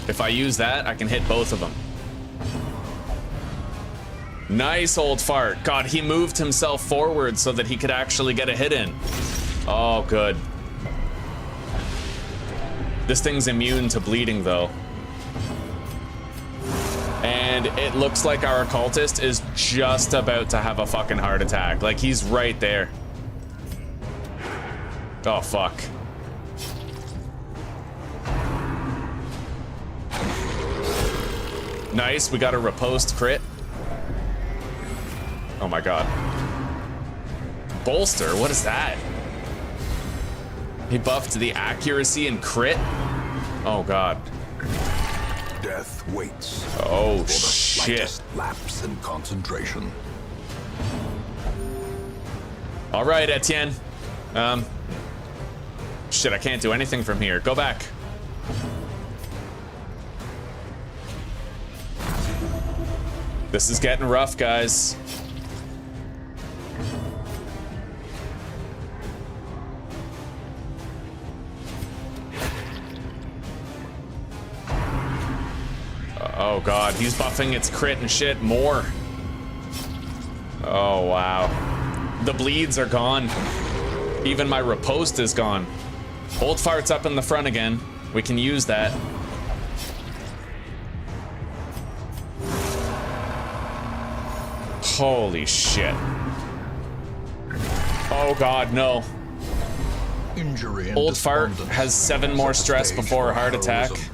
If I use that, I can hit both of them. Nice old fart. God, he moved himself forward so that he could actually get a hit in. Oh, good. This thing's immune to bleeding, though. And it looks like our occultist is just about to have a fucking heart attack. Like, he's right there. Oh, fuck. Nice, we got a riposte crit. Oh my god. Bolster, what is that? He buffed the accuracy and crit? Oh god. Death waits. Oh for the shit. slightest lapse in concentration. Alright, Etienne. Shit, I can't do anything from here. Go back. This is getting rough, guys. Oh god, he's buffing its crit and shit more. Oh wow. The bleeds are gone. Even my riposte is gone. Old fart's up in the front again. We can use that. Holy shit. Oh god, no. Injury and Old fart despondence has 7 more set the stress stage before a for heart attack. heroism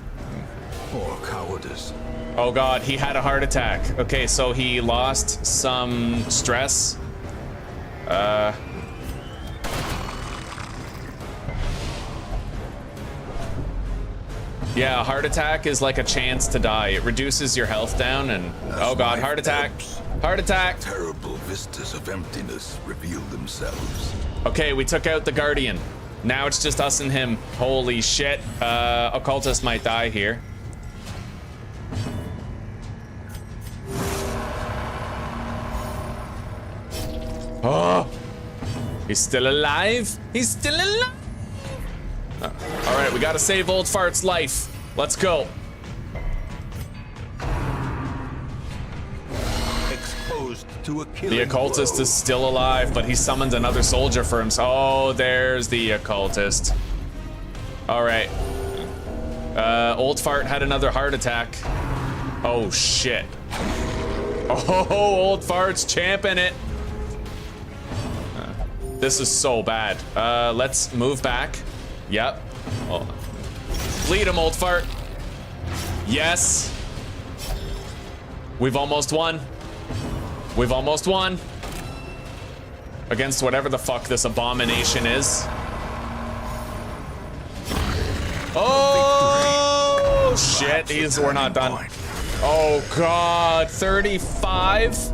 or cowardice. Oh god, he had a heart attack. Okay, so he lost some stress. Yeah, a heart attack is like a chance to die. It reduces your health down and... Oh god, heart attack. Heart attack. Terrible vistas of emptiness reveal themselves. Okay, we took out the Guardian. Now it's just us and him. Holy shit. Occultist might die here. Oh! He's still alive? He's still alive? Alright, we gotta save Old Fart's life. Let's go. Exposed to a killing The occultist blow. is still alive, but he summoned another soldier for himself. Oh, there's the occultist. Alright. Old Fart had another heart attack. Oh, shit. Oh, Old Fart's champing it. This is so bad. Let's move back. Yep. Oh. Bleed him, Old Fart. Yes. We've almost won. We've almost won. Against whatever the fuck this abomination is. Oh, shit, we're not done. Oh god, 35?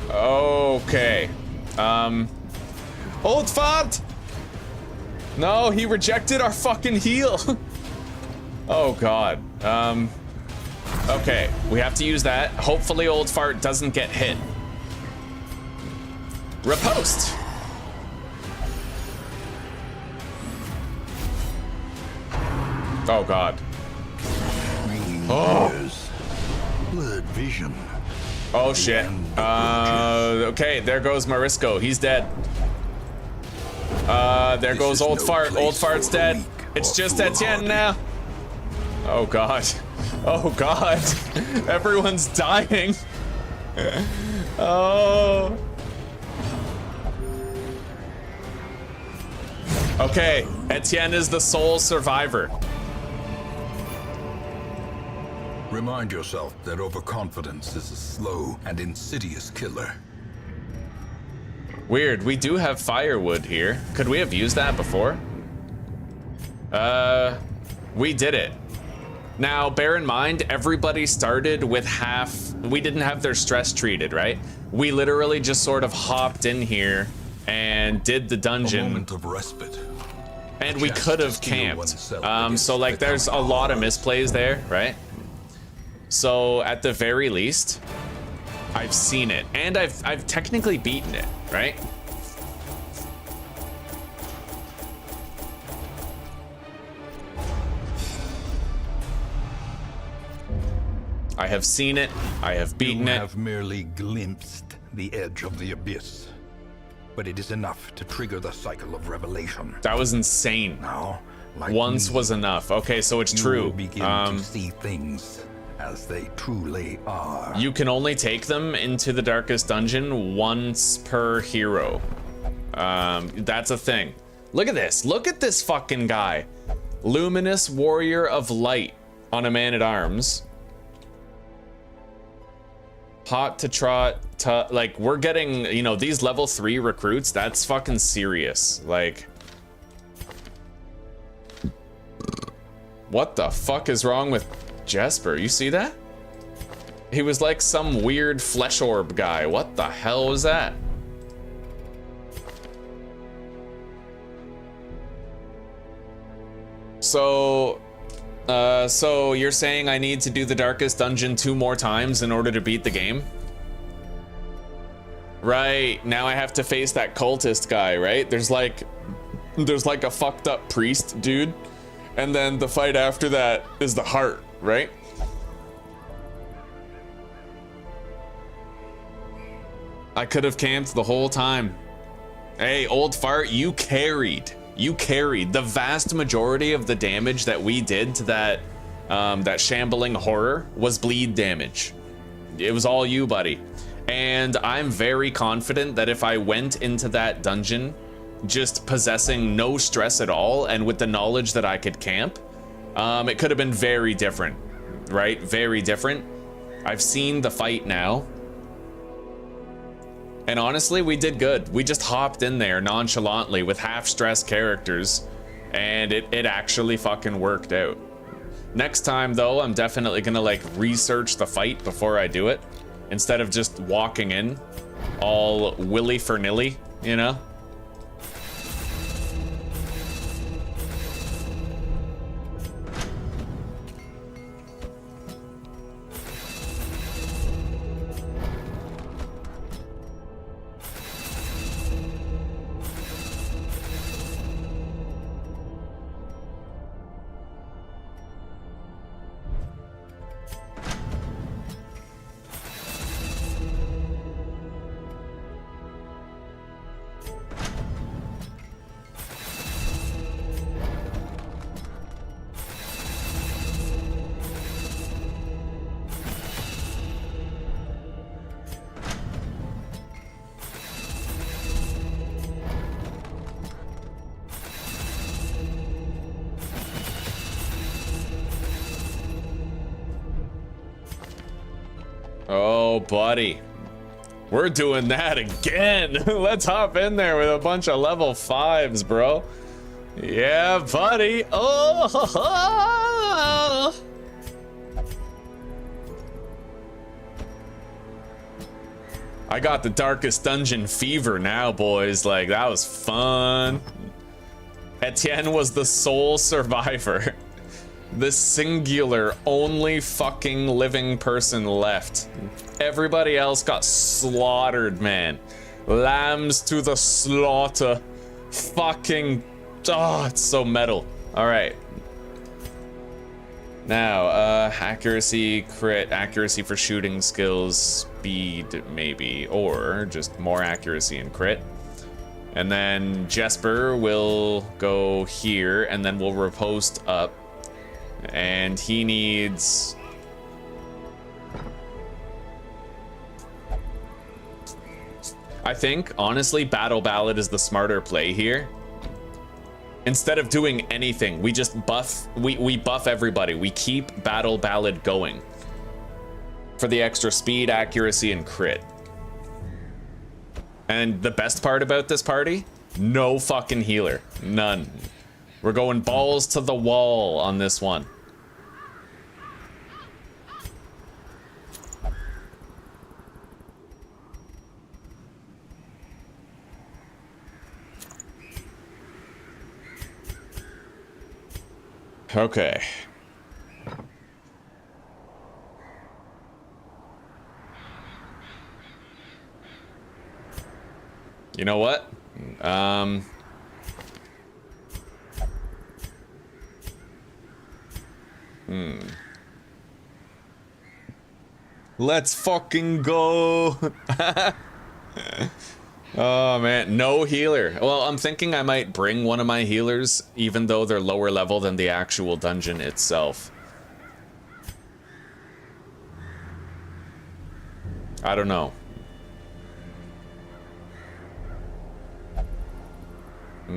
Okay. Old fart! No, he rejected our fucking heal. Oh god. Okay, we have to use that. Hopefully old fart doesn't get hit. Riposte! Oh god. Oh. Blurred vision. Oh shit. Okay, there goes Marisco. He's dead. There goes old fart. Old fart's dead. It's just Etienne now. Oh god. Oh god. Everyone's dying. Oh. Okay, Etienne is the sole survivor. Remind yourself that overconfidence is a slow and insidious killer. Weird, we do have firewood here. Could we have used that before? We did it. Now, bear in mind, everybody started with half. We didn't have their stress treated, right? We literally just sort of hopped in here and did the dungeon. A moment of respite. And we could have camped. So like there's a lot of misplays there, right? So at the very least, I've seen it. And I've technically beaten it, right? I have seen it. I have beaten it. You have merely glimpsed the edge of the abyss. But it is enough to trigger the cycle of revelation. That was insane. Now, like once me, was enough. Okay, so it's you true. will begin to see things as they truly are. You can only take them into the darkest dungeon once per hero. That's a thing. Look at this. Look at this fucking guy. Luminous Warrior of Light on a man-at-arms. Hot to trot to, like, we're getting, you know, these level 3 recruits, that's fucking serious. Like, what the fuck is wrong with Jesper? You see that? He was like some weird flesh orb guy. What the hell was that? So you're saying I need to do the darkest dungeon 2 more times in order to beat the game? Right, now I have to face that cultist guy, right? There's like a fucked up priest dude, and then the fight after that is the heart, right? I could have camped the whole time. Hey, old fart, you carried. You carried the vast majority of the damage that we did to that that shambling horror was bleed damage. It was all you, buddy. And I'm very confident that if I went into that dungeon just possessing no stress at all and with the knowledge that I could camp, it could have been very different, right? Very different. I've seen the fight now. And honestly, we did good. We just hopped in there nonchalantly with half-stressed characters, and it actually fucking worked out. Next time, though, I'm definitely gonna, like, research the fight before I do it, instead of just walking in all willy-for-nilly, you know? Oh, buddy. We're doing that again. Let's hop in there with a bunch of level 5s, bro. Yeah, buddy. Oh, I got the darkest dungeon fever now, boys. Like, that was fun. Etienne was the sole survivor. The singular only fucking living person left. Everybody else got slaughtered, man. Lambs to the slaughter. Fucking, oh, it's so metal. All right. Now, accuracy, crit, accuracy for shooting skills, speed maybe, or just more accuracy and crit. And then Jesper will go here, and then we'll riposte up. And he needs... I think, honestly, Battle Ballad is the smarter play here. Instead of doing anything, we just buff, we buff everybody. We keep Battle Ballad going. For the extra speed, accuracy, and crit. And the best part about this party? No fucking healer. None. We're going balls to the wall on this one. Okay. You know what? Let's fucking go. Oh man, no healer. Well, I'm thinking I might bring one of my healers, even though they're lower level than the actual dungeon itself. I don't know.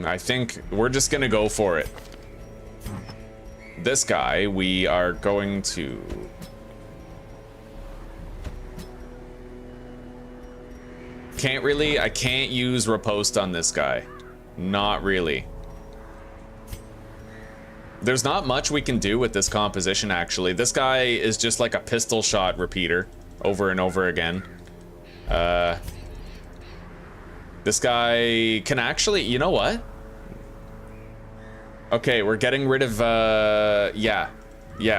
I think we're just gonna go for it. This guy, we are going to... I can't use riposte on this guy. Not really. There's not much we can do with this composition, actually. This guy is just like a pistol shot repeater over and over again. This guy can actually, you know what? Okay, we're getting rid of, yeah,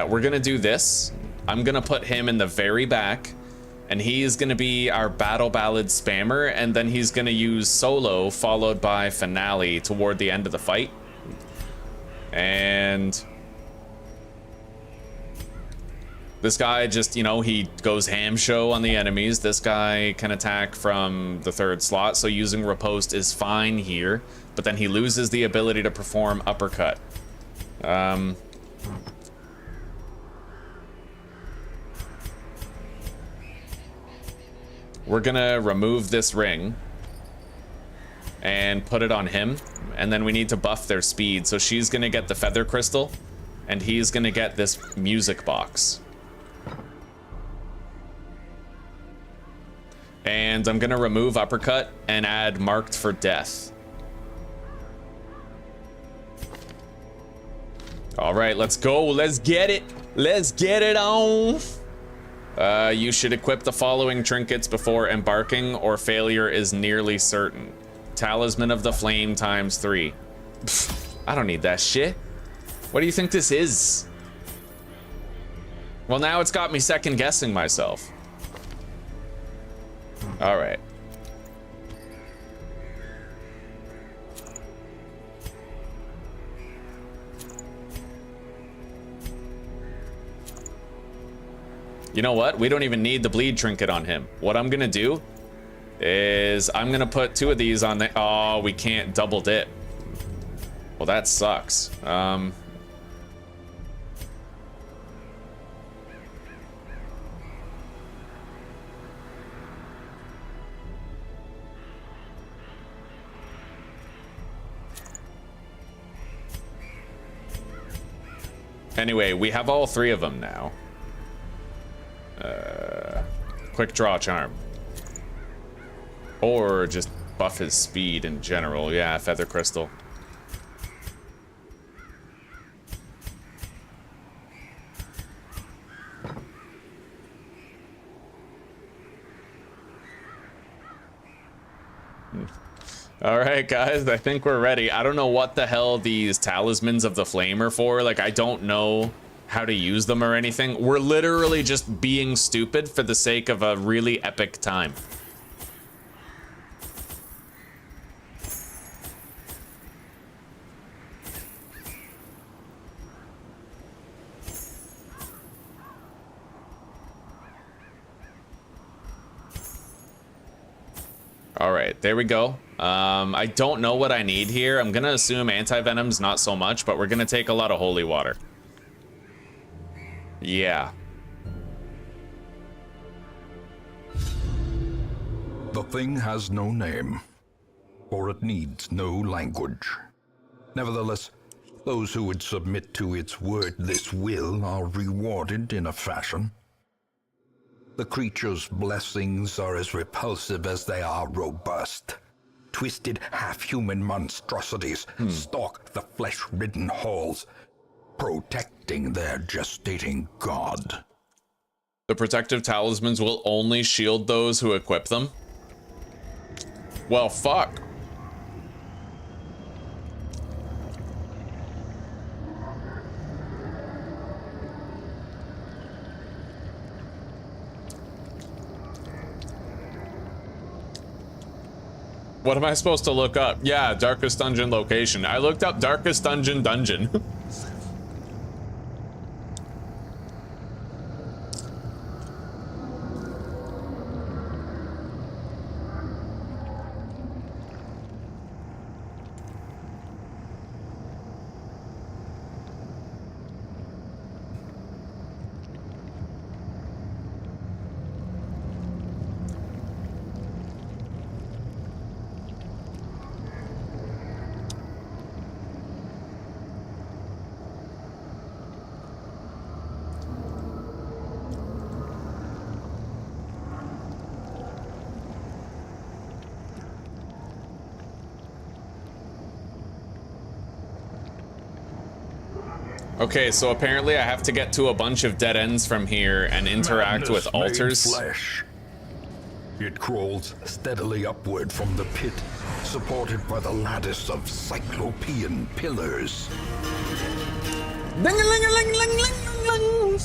we're gonna do this. I'm gonna put him in the very back, and he's gonna be our Battle Ballad spammer, and then he's gonna use solo followed by finale toward the end of the fight. And this guy just, you know, he goes ham show on the enemies. This guy can attack from the third slot, so using riposte is fine here, but then he loses the ability to perform uppercut. We're gonna remove this ring and put it on him, and then we need to buff their speed, so she's gonna get the feather crystal and he's gonna get this music box. And I'm gonna remove uppercut and add marked for death. All right, let's go. Let's get it. Let's get it on. You should equip the following trinkets before embarking, or failure is nearly certain. Talisman of the Flame ×3. Pfft, I don't need that shit. What do you think this is? Well, now it's got me second guessing myself. All right. You know what? We don't even need the bleed trinket on him. What I'm gonna do is I'm gonna put 2 of these on the... Oh, we can't double dip. Well, that sucks. Anyway, we have all 3 of them now. Quick draw charm. Or just buff his speed in general. Yeah, feather crystal. All right, guys, I think we're ready. I don't know what the hell these talismans of the flame are for. Like, I don't know how to use them or anything. We're literally just being stupid for the sake of a really epic time. All right, there we go. I don't know what I need here. I'm gonna assume anti-venom's not so much, but we're gonna take a lot of holy water. Yeah. The thing has no name, for it needs no language. Nevertheless, those who would submit to its wordless will are rewarded in a fashion. The creature's blessings are as repulsive as they are robust. Twisted, half-human monstrosities stalk the flesh-ridden halls, protecting their gestating god. The protective talismans will only shield those who equip them? Well, fuck. What am I supposed to look up? Yeah, darkest dungeon location. I looked up darkest dungeon. Okay, so apparently I have to get to a bunch of dead ends from here and interact with altars. Flesh. It crawls steadily upward from the pit, supported by the lattice of cyclopean pillars. Ding-a-ling-a-ling-ling-ling-ling-ling.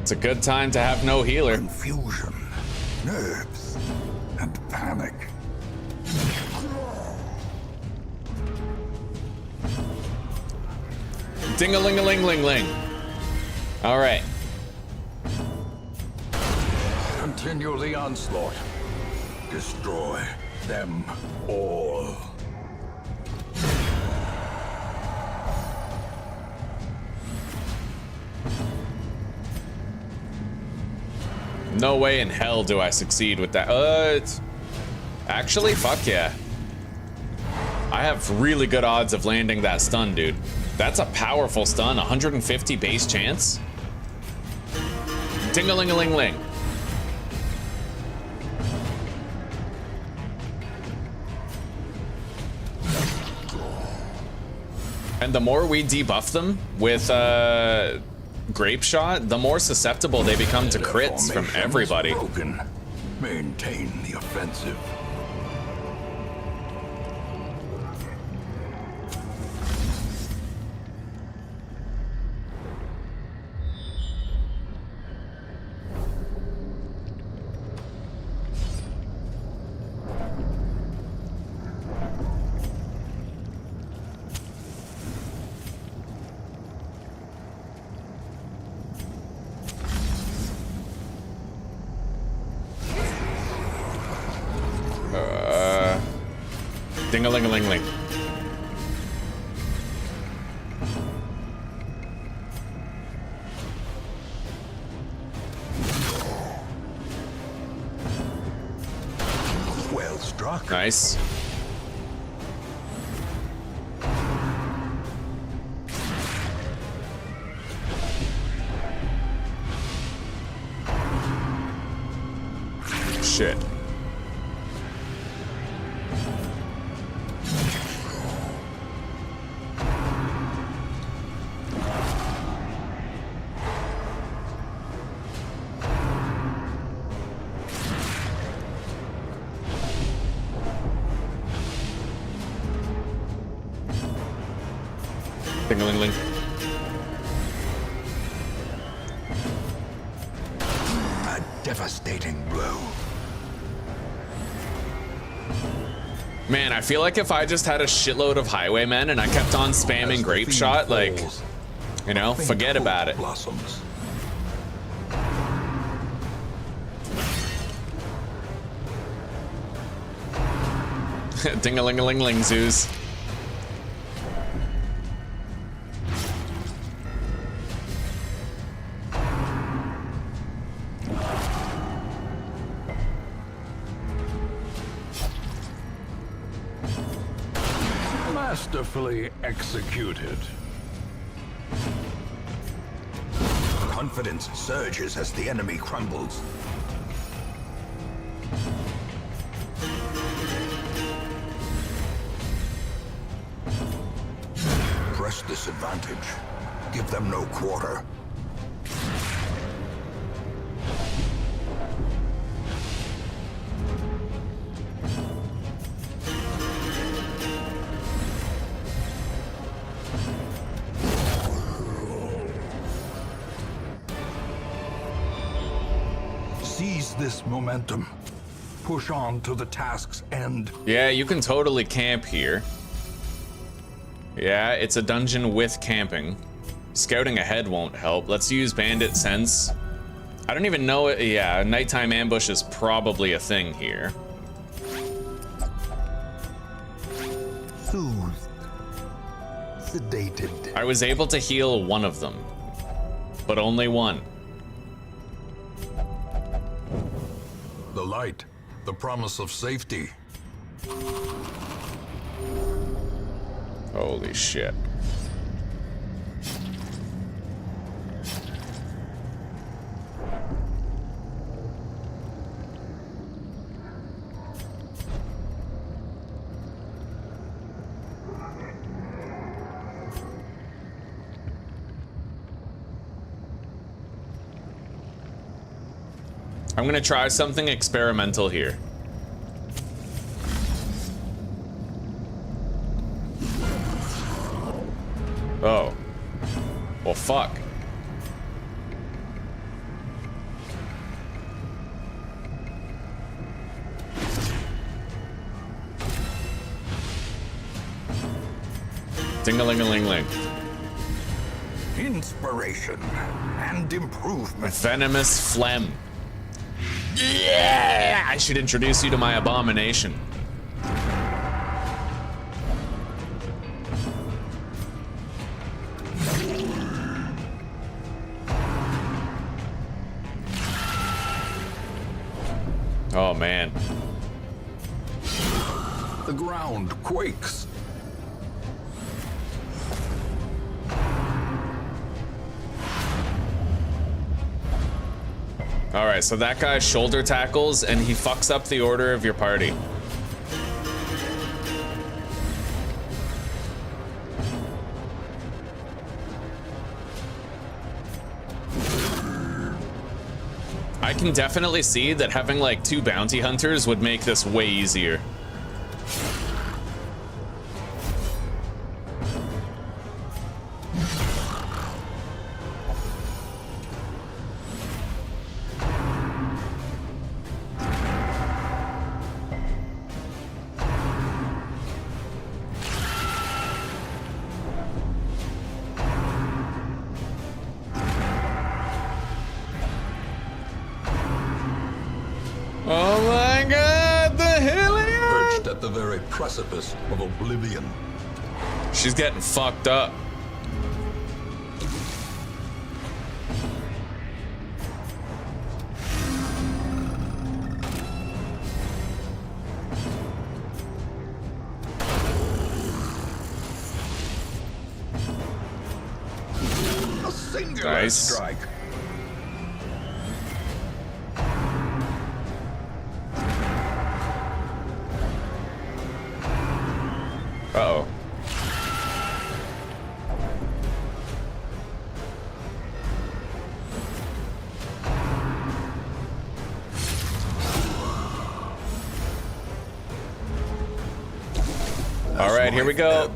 It's a good time to have no healer. Confusion, nerves, and panic. Ding-a-ling-a-ling-ling-ling. All right. Continue the onslaught. Destroy them all. No way in hell do I succeed with that. Actually, fuck yeah. I have really good odds of landing that stun, dude. That's a powerful stun, 150 base chance. Ding-a-ling-a-ling-ling. And the more we debuff them with grape shot, the more susceptible they become to crits from everybody. Broken. Maintain the offensive. Ding-a-ling-a-ling-ling. Well struck. Nice. Shit. Ding-a-ling-ling. A devastating blow. Man, I feel like if I just had a shitload of highwaymen and I kept on spamming grape shot, like, you know, forget about it. Blossoms. Ding-a-ling-a-ling-ling, Zeus. Masterfully executed. Confidence surges as the enemy crumbles. Press this advantage. Give them no quarter. Seize this momentum. Push on to the task's end. Yeah, you can totally camp here. Yeah, it's a dungeon with camping. Scouting ahead won't help. Let's use bandit sense. I don't even know it. Yeah, nighttime ambush is probably a thing here. Soothed. Sedated. I was able to heal one of them, but only one. The light. The promise of safety. Holy shit. I'm gonna try something experimental here. Oh. Well, fuck. Ding-a-ling-a-ling-ling. Inspiration and improvement. Venomous phlegm. Yeah! I should introduce you to my abomination. Oh, man. The ground quakes. Alright, so that guy shoulder tackles and he fucks up the order of your party. I can definitely see that having like 2 bounty hunters would make this way easier. Oh my god, the Helios! the very precipice of oblivion. She's getting fucked up. A singular Nice. strike. Uh-oh. All right, here we go.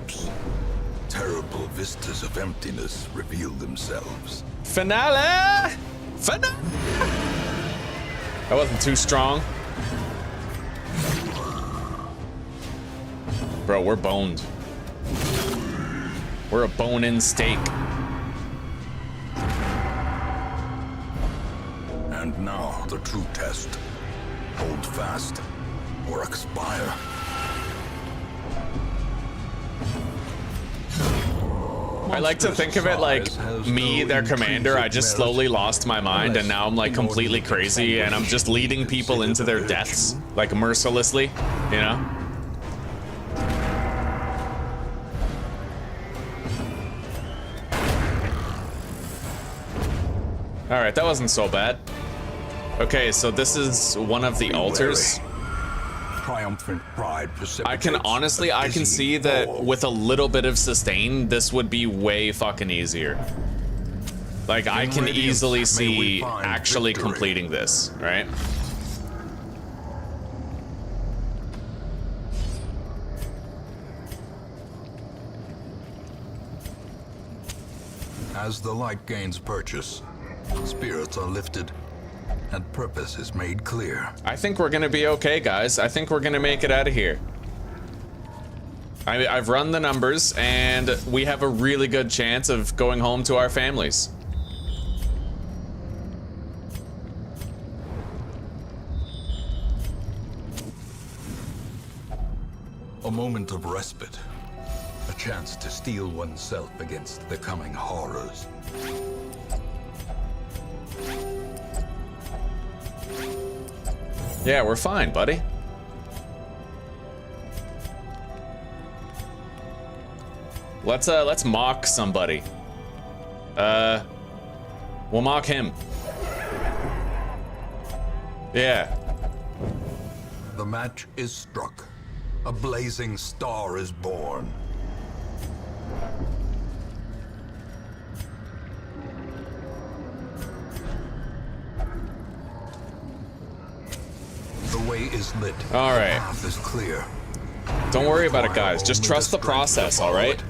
Terrible vistas of emptiness reveal themselves. Finale! Finale! That wasn't too strong. Bro, we're boned. We're a bone-in steak. And now the true test. Hold fast or expire. I like to think of it like me, their commander. I just slowly lost my mind, and now I'm like completely crazy, and I'm just leading people into their deaths, like mercilessly, you know? All right, that wasn't so bad. Okay, so this is one of the altars. Triumphant pride I can honestly, I can see that with a little bit of sustain, this would be way fucking easier. Like, I can easily see actually completing this, right? As the light gains purchase, spirits are lifted, and purpose is made clear. I think we're gonna be okay, guys. I think we're gonna make it out of here. I've run the numbers, and we have a really good chance of going home to our families. A moment of respite. A chance to steel oneself against the coming horrors. Yeah, we're fine, buddy. Let's mock somebody. We'll mock him. Yeah. The match is struck. A blazing star is born. The way is lit. All right. The path is clear. Don't worry about it, guys. Just trust the process, all right?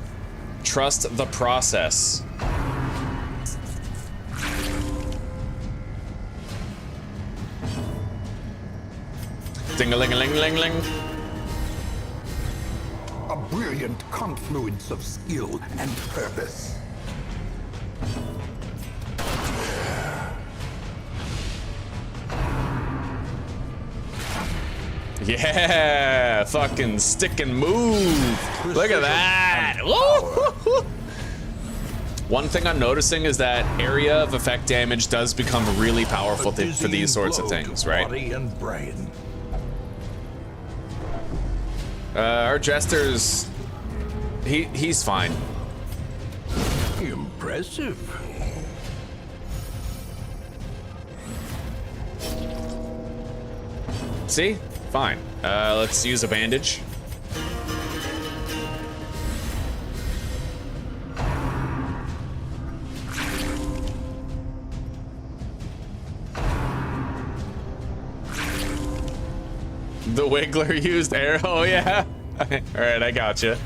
Trust the process. Ding-a-ling-a-ling-ling-ling. A brilliant confluence of skill and purpose. Yeah, fucking stick and move. Look at that. Woo! One thing I'm noticing is that area of effect damage does become really powerful for these sorts of things, right? Body and brain. Our jester's he's fine. Impressive. See? Fine. Let's use a bandage. The Wiggler used arrow, oh, yeah. Alright, I gotcha.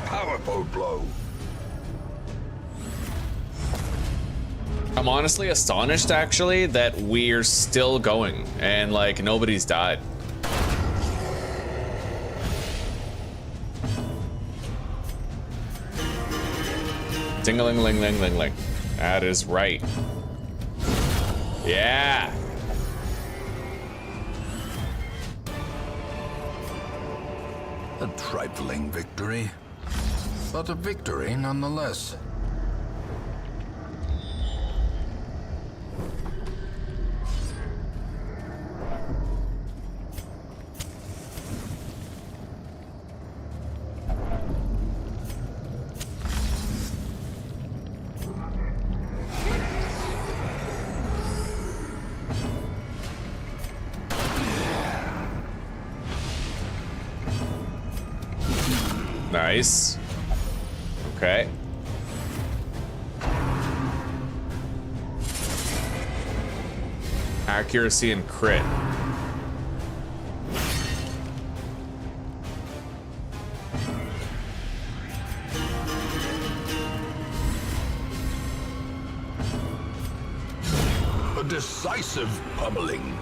Powerful blow. I'm honestly astonished, actually, that we're still going and, like, nobody's died. Ding-a-ling-ling-ling-ling-ling. That is right. Yeah. A trifling victory, but a victory nonetheless. Nice. Okay. Accuracy and crit. A decisive pummeling.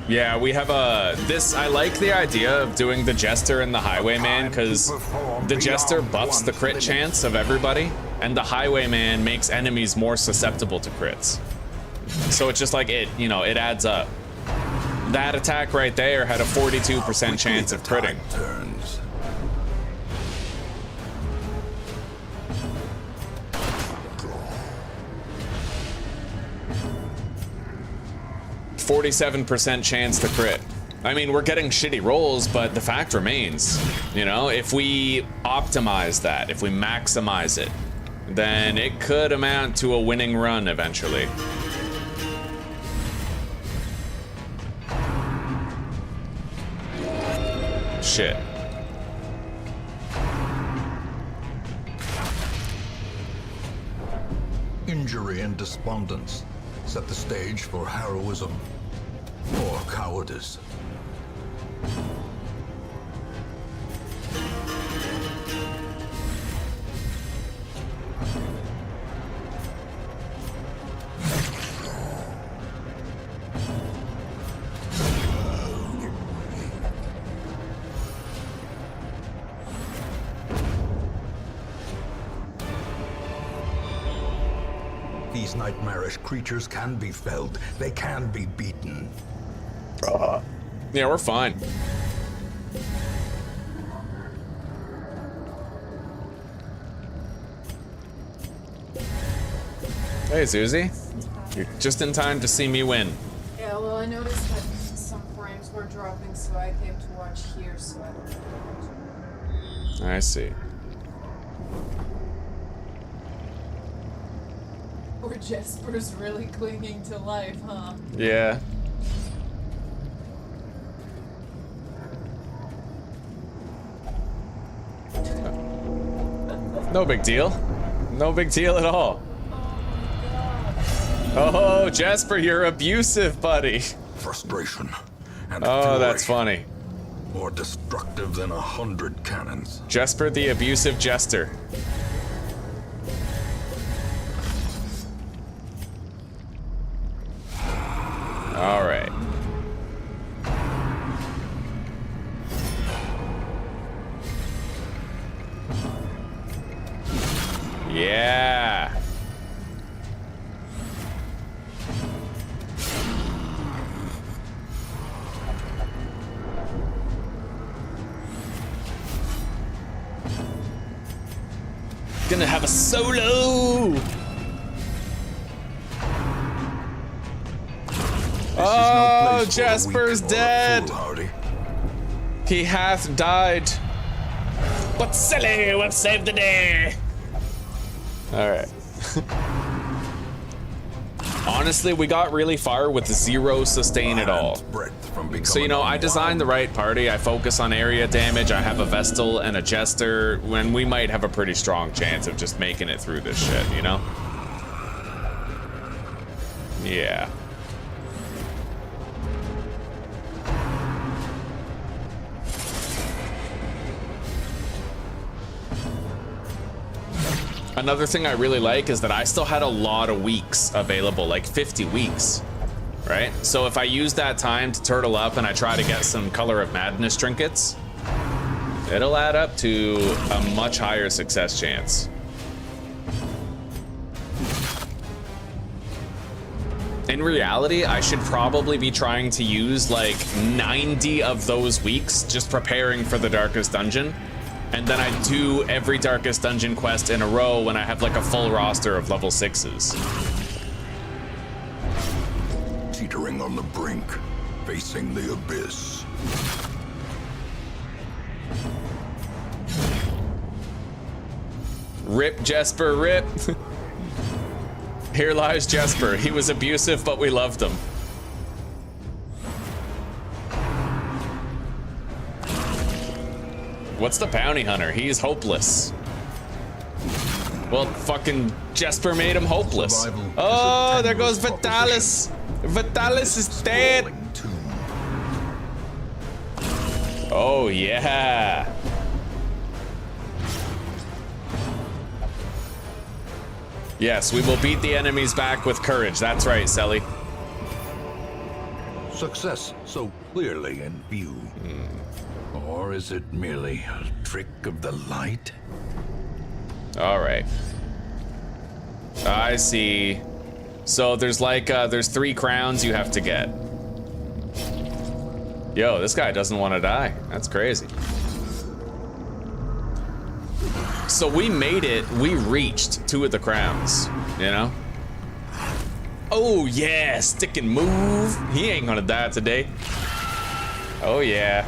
Yeah, we have this, I like the idea of doing the Jester and the Highwayman, because the Jester buffs the crit chance of everybody, and the Highwayman makes enemies more susceptible to crits. So it's just like it adds up. That attack right there had a 42% chance of critting. Turns. 47% chance to crit. I mean, we're getting shitty rolls, but the fact remains, if we optimize that, if we maximize it, then it could amount to a winning run eventually. Shit. Injury and despondence set the stage for heroism or cowardice. These nightmarish creatures can be felled. They can be beaten. Yeah, we're fine. Hey, Susie. You're just in time to see me win. Yeah, well, I noticed that some frames were dropping, so I came to watch here, so I don't know. I see. Poor Jesper's really clinging to life, huh? Yeah. No big deal. No big deal at all. Oh, Jasper, you're abusive, buddy. Frustration and Oh, fury, that's funny. more destructive than 100 cannons. Jasper the abusive jester. All right. Yeah. Gonna have a solo. Oh, Jasper's dead. He hath died. But silly will save the day. All right. Honestly, we got really far with 0 sustain at all. So, I designed the right party. I focus on area damage. I have a Vestal and a Jester, when we might have a pretty strong chance of just making it through this shit, Yeah. Another thing I really like is that I still had a lot of weeks available, like 50 weeks, right? So if I use that time to turtle up and I try to get some Color of Madness trinkets, it'll add up to a much higher success chance. In reality, I should probably be trying to use like 90 of those weeks just preparing for the Darkest Dungeon. And then I do every Darkest Dungeon quest in a row when I have like a full roster of level 6s. Teetering on the brink, facing the abyss. Rip Jesper, rip. Here lies Jesper. He was abusive, but we loved him. What's the bounty hunter? He's hopeless. Well, fucking Jesper made him hopeless. Oh, there goes Vitalis. Vitalis is dead. Oh, yeah. Yes, we will beat the enemies back with courage. That's right, Selly. Success so clearly in view. Or is it merely a trick of the light? All right. I see. So there's like, there's 3 crowns you have to get. Yo, this guy doesn't want to die. That's crazy. So we made it, we reached 2 of the crowns, you know? Oh yeah, stick and move. He ain't gonna die today. Oh yeah.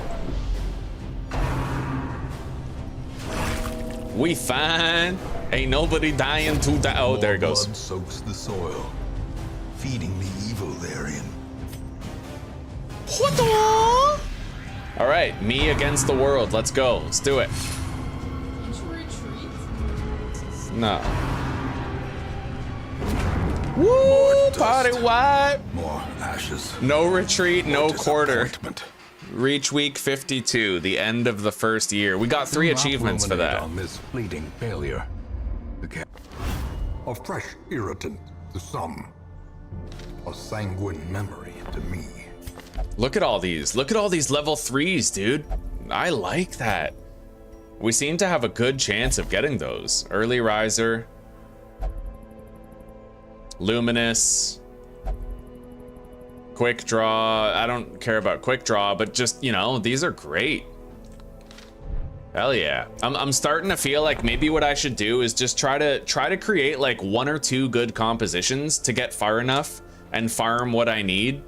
We fine. Ain't nobody dying to die. Oh, there it goes. Blood soaks the soil, feeding the evil therein. What the? All right, me against the world. Let's go. Let's do it. Can't you retreat? No. Woo! Party wipe. More ashes. No retreat, no More quarter. disappointment. Reach week 52, the end of the first year. We got 3 Do not achievements for ruminate that. On this fleeting failure. A fresh irritant to some. A sanguine memory to me. Look at all these. Look at all these level 3s, dude. I like that. We seem to have a good chance of getting those. Early Riser. Luminous. Quick Draw. I don't care about Quick Draw, but just, you know, these are great. Hell yeah. I'm starting to feel like maybe what I should do is just try to create like 1 or 2 good compositions to get far enough and farm what I need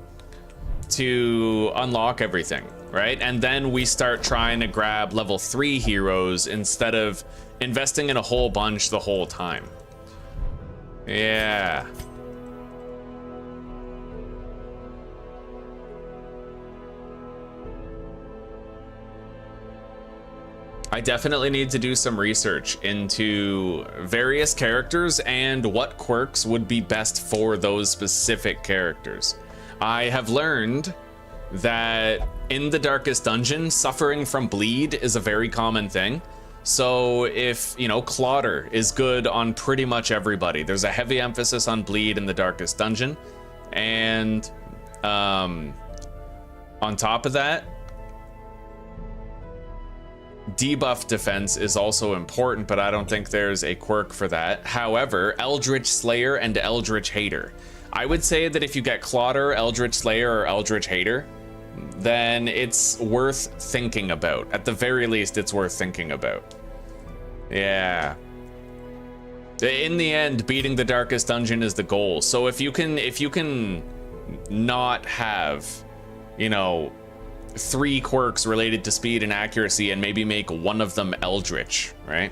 to unlock everything, right? And then we start trying to grab level 3 heroes instead of investing in a whole bunch the whole time. Yeah. I definitely need to do some research into various characters and what quirks would be best for those specific characters. I have learned that in the Darkest Dungeon, suffering from bleed is a very common thing. So if, you know, Clotter is good on pretty much everybody. There's a heavy emphasis on bleed in the Darkest Dungeon. And on top of that, debuff defense is also important, but I don't think there's a quirk for that. However, Eldritch Slayer and Eldritch Hater. I would say that if you get Clotter, Eldritch Slayer, or Eldritch Hater, then it's worth thinking about. At the very least, it's worth thinking about. Yeah. In the end, beating the Darkest Dungeon is the goal. So if you can not have, you know, 3 quirks related to speed and accuracy and maybe make one of them Eldritch, right?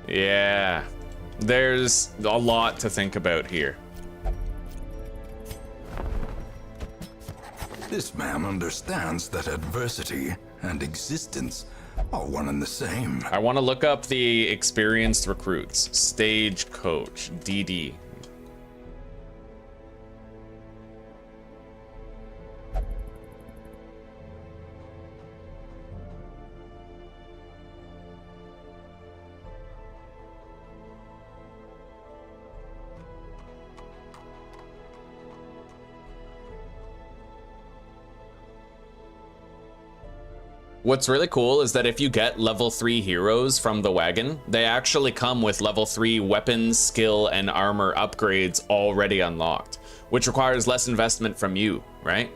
Yeah. There's a lot to think about here. This man understands that adversity and existence are one and the same. I want to look up the experienced recruits. Stagecoach, DD. What's really cool is that if you get level 3 heroes from the wagon, they actually come with level 3 weapons, skill, and armor upgrades already unlocked, which requires less investment from you, right?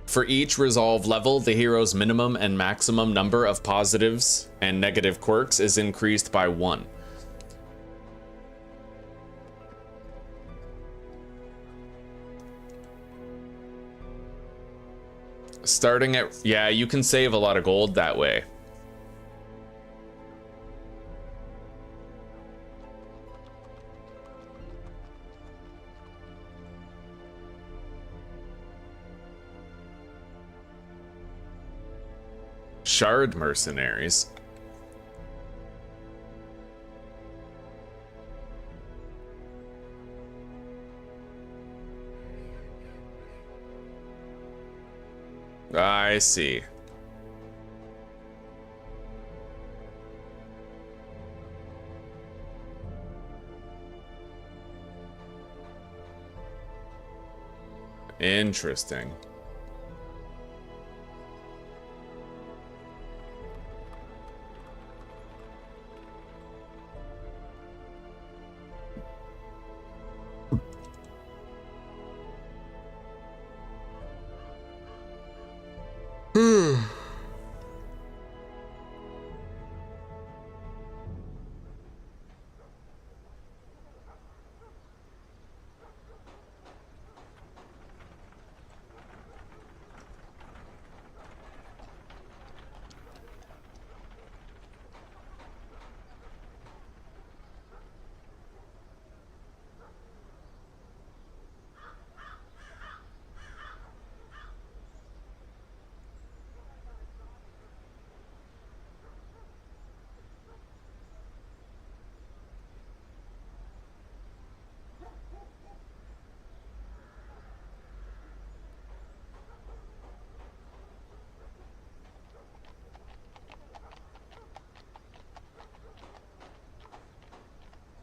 For each resolve level, the hero's minimum and maximum number of positives and negative quirks is increased by 1. Starting at, yeah, you can save a lot of gold that way. Shard mercenaries. I see. Interesting.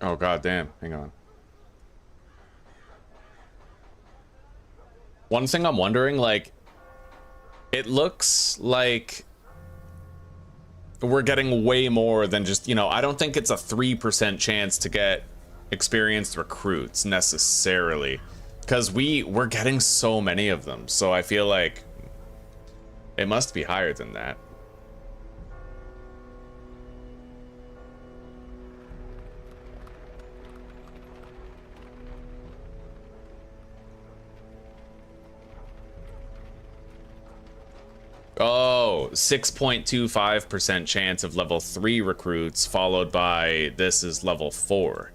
Oh, god damn. Hang on. One thing I'm wondering, like, it looks like we're getting way more than just, you know, I don't think it's a 3% chance to get experienced recruits necessarily, because we're getting so many of them. So I feel like it must be higher than that. Oh, 6.25% chance of level 3 recruits, followed by this is level 4.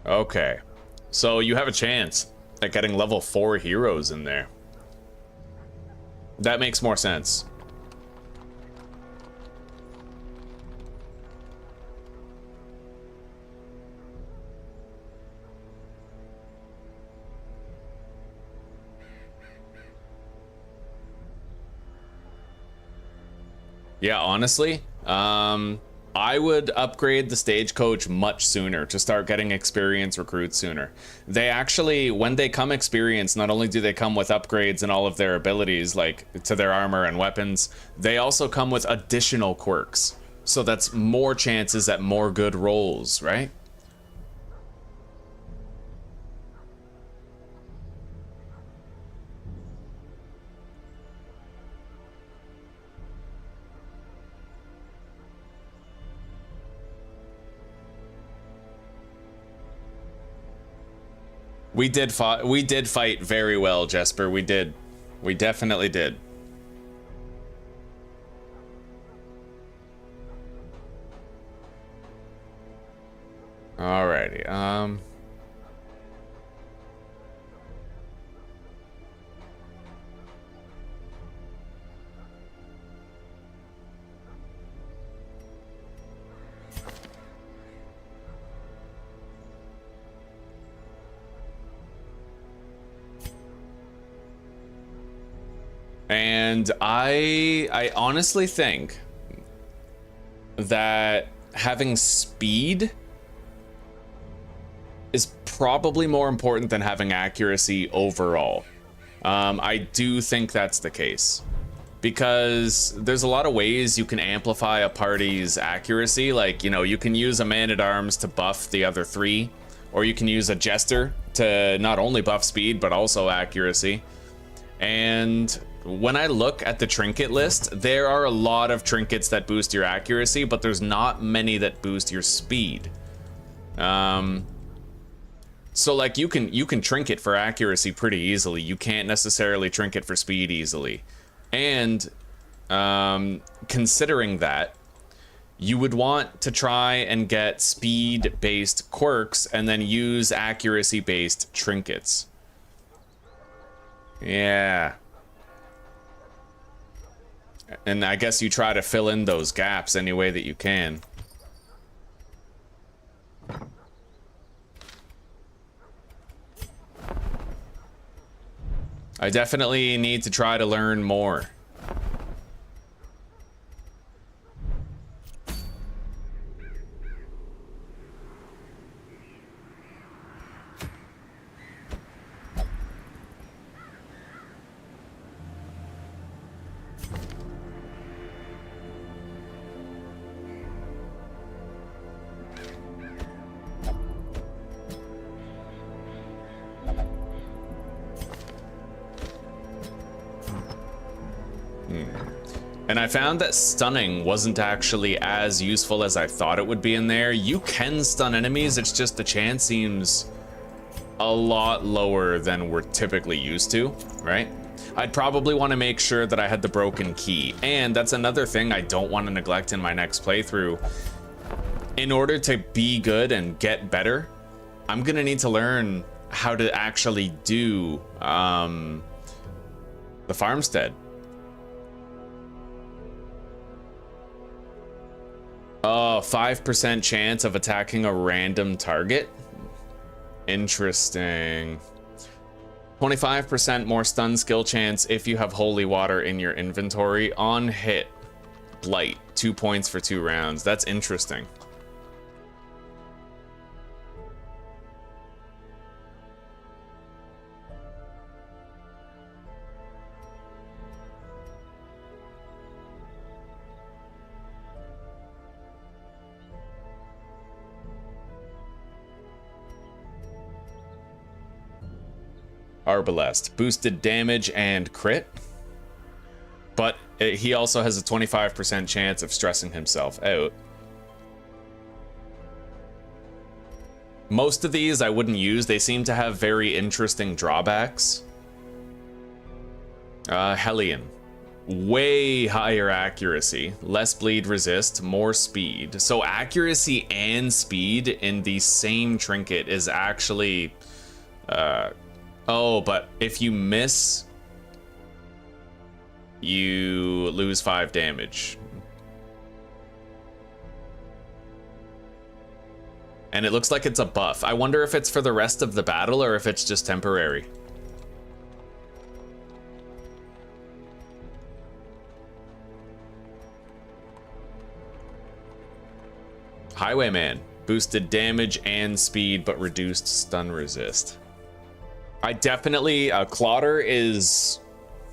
Okay. So you have a chance at getting level 4 heroes in there. That makes more sense. Yeah, honestly, I would upgrade the stagecoach much sooner to start getting experience recruits sooner. They actually, when they come experienced, not only do they come with upgrades and all of their abilities, like to their armor and weapons, they also come with additional quirks. So that's more chances at more good rolls, right? We did fight very well, Jesper. We did. We definitely did. Alrighty. And I honestly think that having speed is probably more important than having accuracy overall. I do think that's the case. Because there's a lot of ways you can amplify a party's accuracy. Like, you know, you can use a man-at-arms to buff the other 3. Or you can use a jester to not only buff speed, but also accuracy. And when I look at the trinket list, there are a lot of trinkets that boost your accuracy, but there's not many that boost your speed. So like you can trinket for accuracy pretty easily. You can't necessarily trinket for speed easily. And considering that, you would want to try and get speed-based quirks and then use accuracy-based trinkets. Yeah. And I guess you try to fill in those gaps any way that you can. I definitely need to try to learn more. And I found that stunning wasn't actually as useful as I thought it would be in there. You can stun enemies, it's just the chance seems a lot lower than we're typically used to, right? I'd probably want to make sure that I had the broken key. And that's another thing I don't want to neglect in my next playthrough. In order to be good and get better, I'm gonna need to learn how to actually do the farmstead. Oh, 5% chance of attacking a random target. Interesting. 25% more stun skill chance if you have holy water in your inventory. On hit, blight, 2 points for 2 rounds. That's interesting. Arbalest, boosted damage and crit, but he also has a 25% chance of stressing himself out. Most of these I wouldn't use. They seem to have very interesting drawbacks. Hellion, way higher accuracy, less bleed resist, more speed. So accuracy and speed in the same trinket is actually oh, but if you miss, you lose 5 damage. And it looks like it's a buff. I wonder if it's for the rest of the battle or if it's just temporary. Highwayman, boosted damage and speed, but reduced stun resist. I definitely Clotter is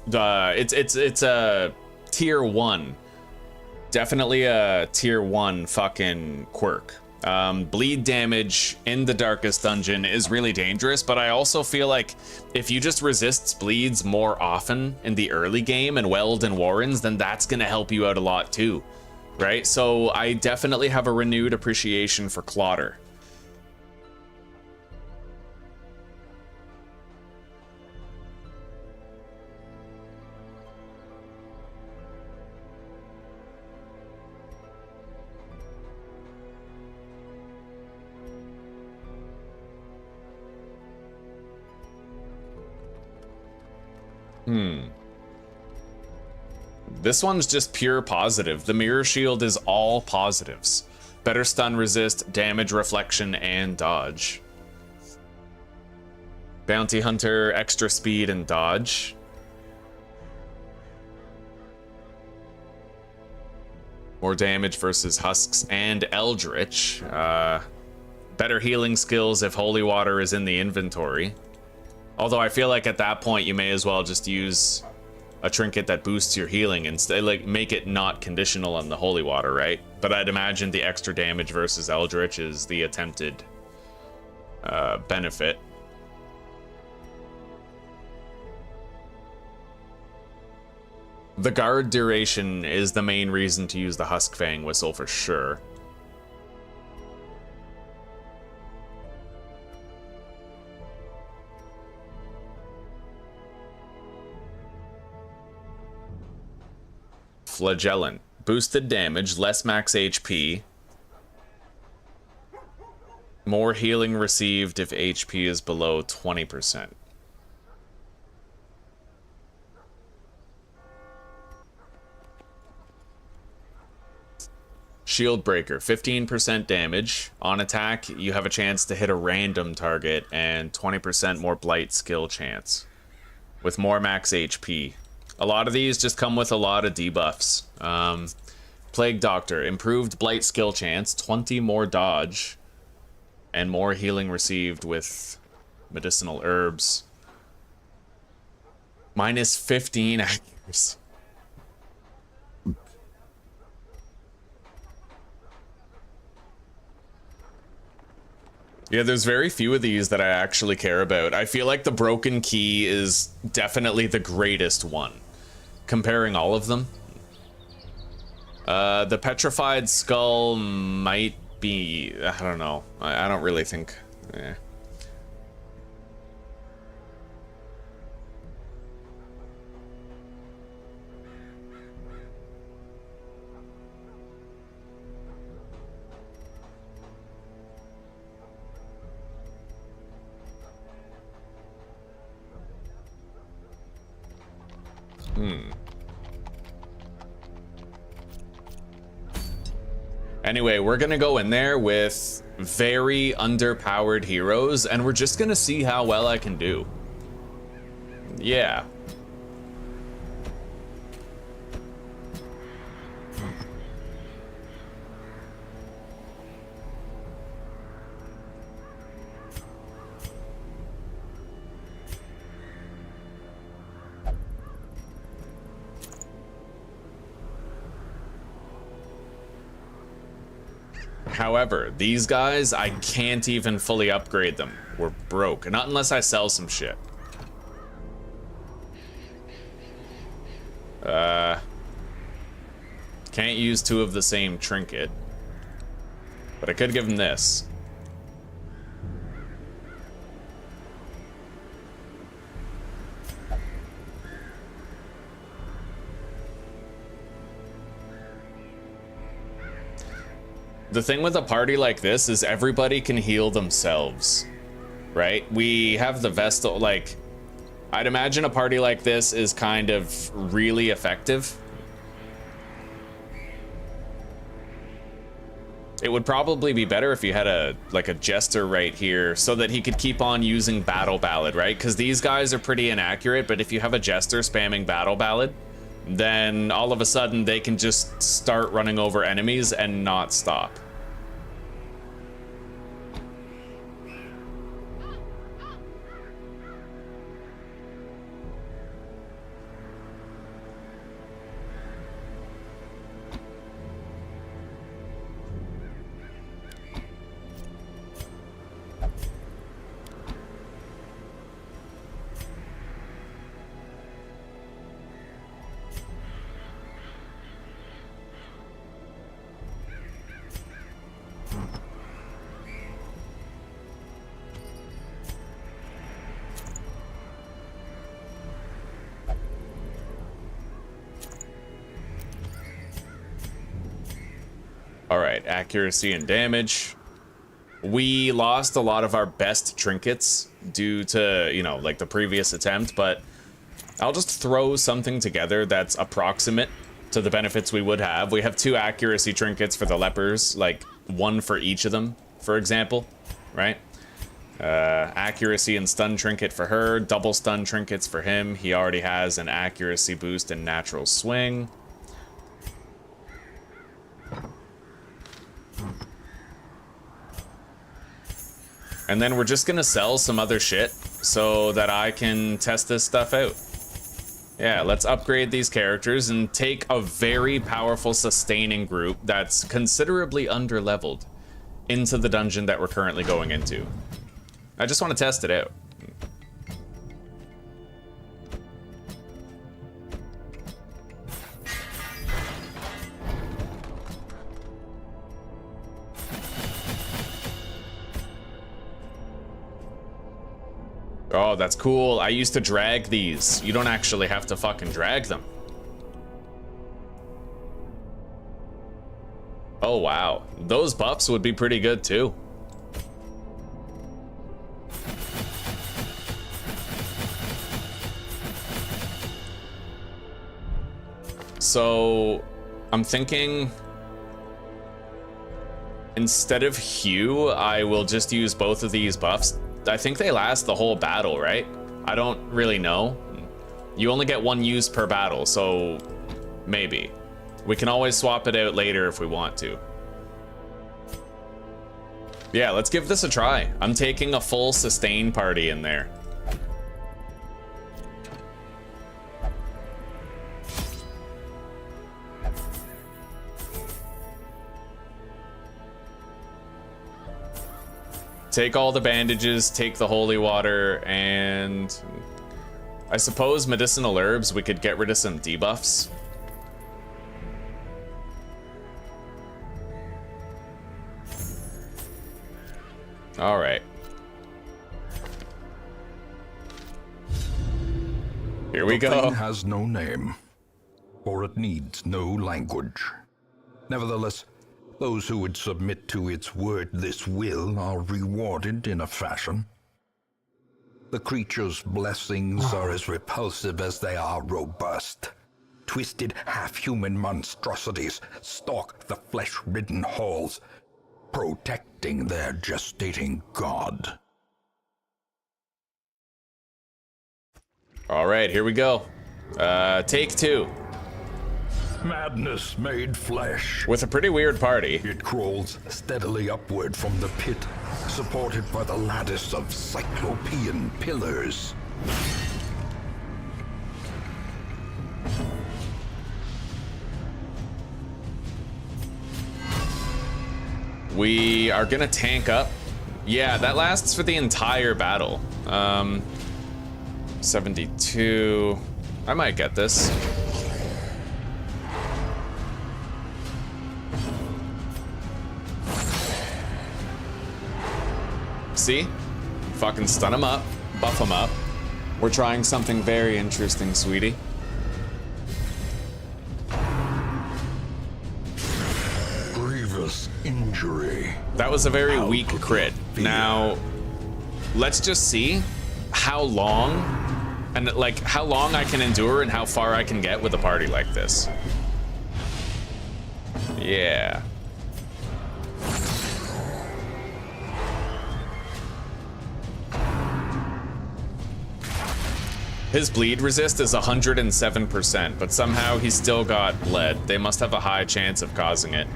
it's a tier 1. Definitely a tier 1 fucking quirk. Bleed damage in the darkest dungeon is really dangerous, but I also feel like if you just resist bleeds more often in the early game and Weld and Warrens, then that's gonna help you out a lot too, right? So I definitely have a renewed appreciation for Clotter. This one's just pure positive. The mirror shield is all positives. Better stun resist, damage reflection, and dodge. Bounty Hunter, extra speed and dodge. More damage versus Husks and Eldritch. Better healing skills if holy water is in the inventory. Although I feel like at that point you may as well just use a trinket that boosts your healing instead, like make it not conditional on the holy water, right? But I'd imagine the extra damage versus Eldritch is the attempted benefit. The guard duration is the main reason to use the Huskfang whistle for sure. Flagellant. Boosted damage, less max HP. More healing received if HP is below 20%. Shield Breaker, 15% damage. On attack, you have a chance to hit a random target and 20% more Blight skill chance with more max HP. A lot of these just come with a lot of debuffs. Plague Doctor, improved Blight skill chance, 20 more dodge, and more healing received with medicinal herbs. Minus 15 accuracy. Yeah, there's very few of these that I actually care about. I feel like the Broken Key is definitely the greatest one, comparing all of them. The Petrified Skull might be... I don't know. I don't really think... Eh. Anyway, we're gonna go in there with very underpowered heroes, and we're just gonna see how well I can do. Yeah. However, these guys, I can't even fully upgrade them. We're broke. Not unless I sell some shit. Can't use two of the same trinket. But I could give him this. The thing with a party like this is everybody can heal themselves, right? We have the Vestal, like, I'd imagine a party like this is kind of really effective. It would probably be better if you had a jester right here so that he could keep on using Battle Ballad, right? Because these guys are pretty inaccurate, but if you have a jester spamming Battle Ballad, then all of a sudden they can just start running over enemies and not stop. Alright, accuracy and damage. We lost a lot of our best trinkets due to, you know, like the previous attempt, but I'll just throw something together that's approximate to the benefits we would have. We have 2 accuracy trinkets for the lepers, like 1 for each of them, for example, right? Accuracy and stun trinket for her, double stun trinkets for him. He already has an accuracy boost and natural swing. And then we're just gonna sell some other shit so that I can test this stuff out. Yeah, let's upgrade these characters and take a very powerful sustaining group that's considerably under-leveled into the dungeon that we're currently going into. I just want to test it out. Oh, that's cool. I used to drag these. You don't actually have to fucking drag them. Oh, wow. Those buffs would be pretty good, too. So, I'm thinking... instead of Hue, I will just use both of these buffs. I think they last the whole battle, right? I don't really know. You only get one use per battle, so maybe. We can always swap it out later if we want to. Yeah, let's give this a try. I'm taking a full sustain party in there. Take all the bandages, take the holy water, and I suppose medicinal herbs, we could get rid of some debuffs. All right. Here we go. The thing has no name, for it needs no language. Nevertheless, those who would submit to its word, this will, are rewarded in a fashion. The creature's blessings are as repulsive as they are robust. Twisted, half-human monstrosities stalk the flesh-ridden halls, protecting their gestating god. All right, here we go. Take two. Madness made flesh. With a pretty weird party. It crawls steadily upward from the pit, supported by the lattice of cyclopean pillars. We are gonna tank up. Yeah, that lasts for the entire battle. 72. I might get this. See? Fucking stun him up, buff him up. We're trying something very interesting, sweetie. Grievous injury. That was a very weak crit. Now, let's just see how long, and like how long I can endure and how far I can get with a party like this. Yeah. His bleed resist is 107%, but somehow he's still got bled. They must have a high chance of causing it.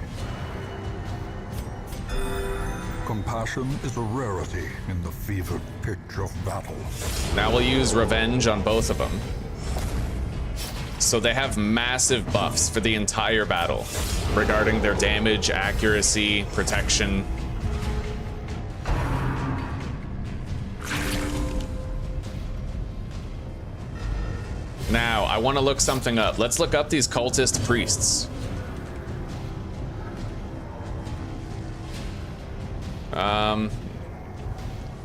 Compassion is a rarity in the fevered pitch of battle. Now we'll use revenge on both of them. So they have massive buffs for the entire battle regarding their damage, accuracy, protection. Now, I want to look something up. Let's look up these cultist priests.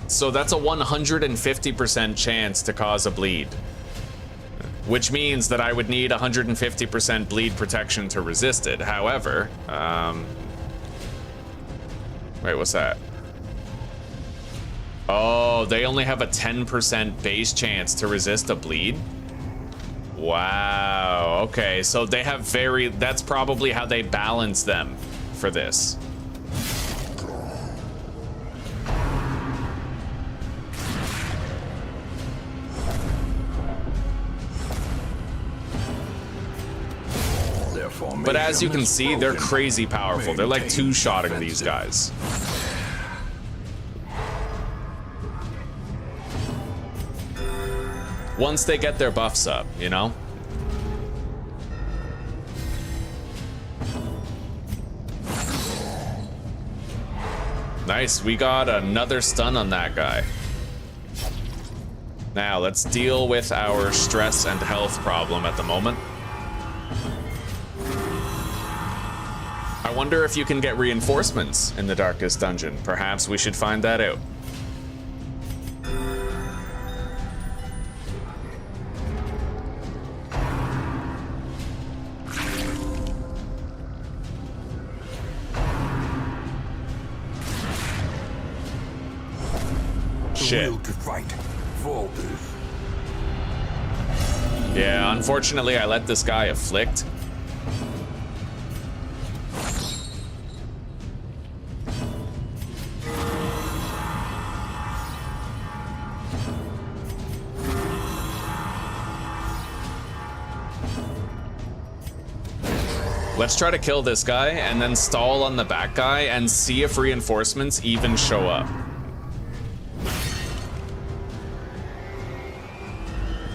So that's a 150% chance to cause a bleed, which means that I would need 150% bleed protection to resist it. However, wait, what's that? Oh, they only have a 10% base chance to resist a bleed? Wow, okay, so they have that's probably how they balance them for this. But as you can see, they're crazy powerful. They're like two-shotting these guys. once they get their buffs up, you know? Nice, we got another stun on that guy. Now, let's deal with our stress and health problem at the moment. I wonder if you can get reinforcements in the Darkest Dungeon. Perhaps we should find that out. Shit. Will to fight. Falters. Yeah, unfortunately, I let this guy afflict. Let's try to kill this guy and then stall on the back guy and see if reinforcements even show up.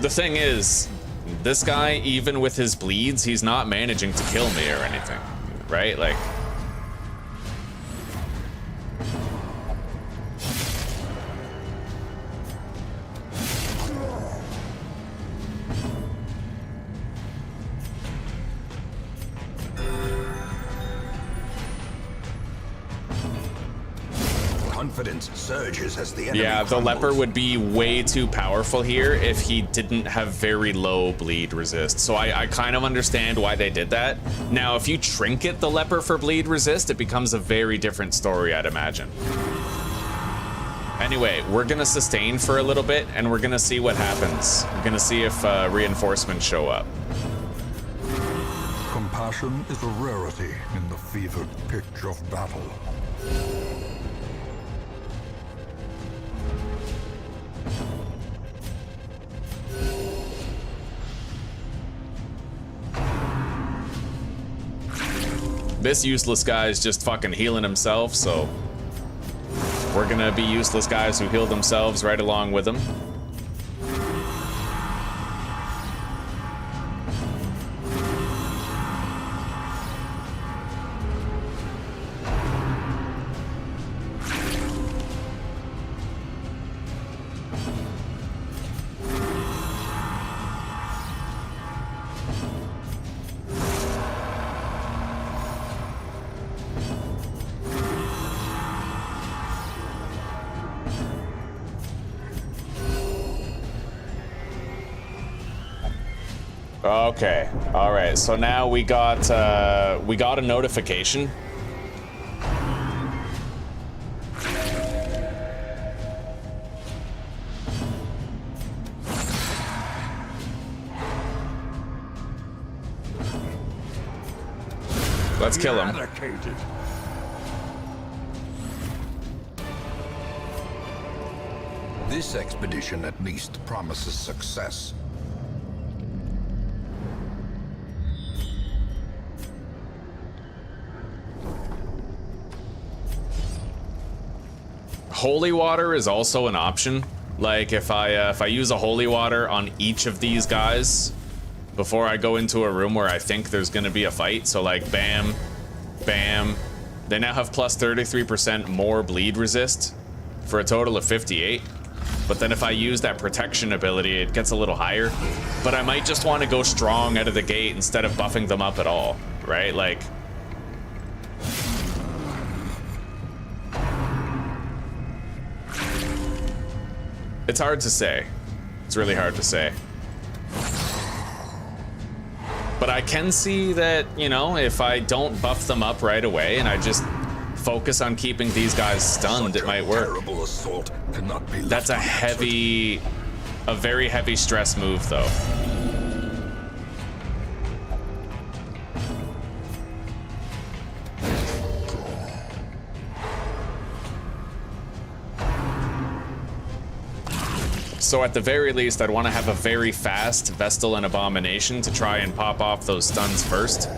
The thing is, this guy, even with his bleeds, he's not managing to kill me or anything, right? Like... Confidence surges as the enemy Yeah, the crumbles. leper would be way too powerful here if he didn't have very low bleed resist. So I kind of understand why they did that. Now, if you trinket the leper for bleed resist, it becomes a very different story, I'd imagine. Anyway, we're gonna sustain for a little bit and we're gonna see what happens. We're gonna see if reinforcements show up. Compassion is a rarity in the fevered pitch of battle. This useless guy is just fucking healing himself, so we're gonna be useless guys who heal themselves right along with him. Okay, all right. So now we got a notification. Let's kill him. Eradicated. This expedition at least promises success. Holy water is also an option. Like if I use a holy water on each of these guys before I go into a room where I think there's gonna be a fight. So like bam, bam. They now have plus 33% more bleed resist for a total of 58. But then if I use that protection ability, it gets a little higher. But I might just want to go strong out of the gate instead of buffing them up at all, right? Like... It's hard to say. It's really hard to say. But I can see that, you know, if I don't buff them up right away and I just focus on keeping these guys stunned, it might work. Terrible assault cannot be left That's a unanswered. very heavy stress move, though. So at the very least, I'd want to have a very fast Vestal and Abomination to try and pop off those stuns first.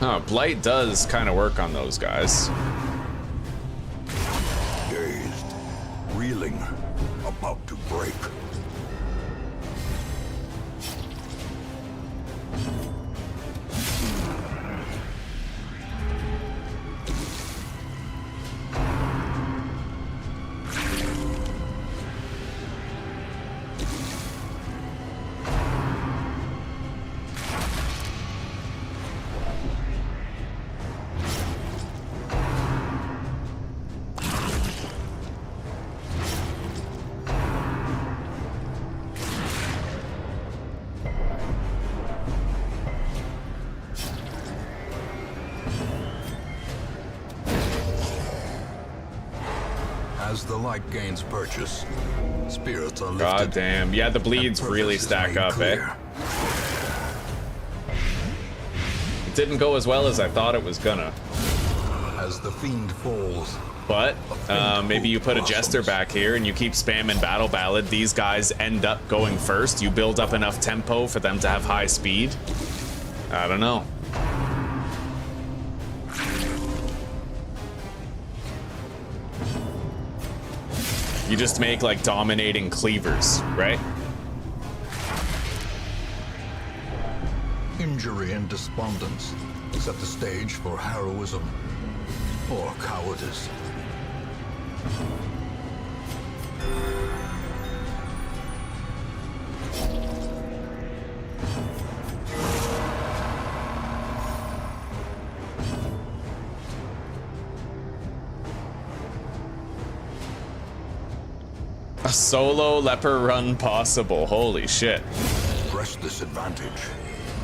Huh, Blight does kind of work on those guys. Dazed, reeling, about to break. As the light gains purchase, spirits are lifted. God damn. Yeah, the bleeds really stack up, eh? It didn't go as well as I thought it was gonna. As the fiend falls, But maybe you put a jester back here and you keep spamming Battle Ballad. These guys end up going first. You build up enough tempo for them to have high speed. I don't know. You just make like dominating cleavers, right? injury and despondence set the stage for heroism or cowardice. A solo leper run possible. Holy shit. Press this advantage.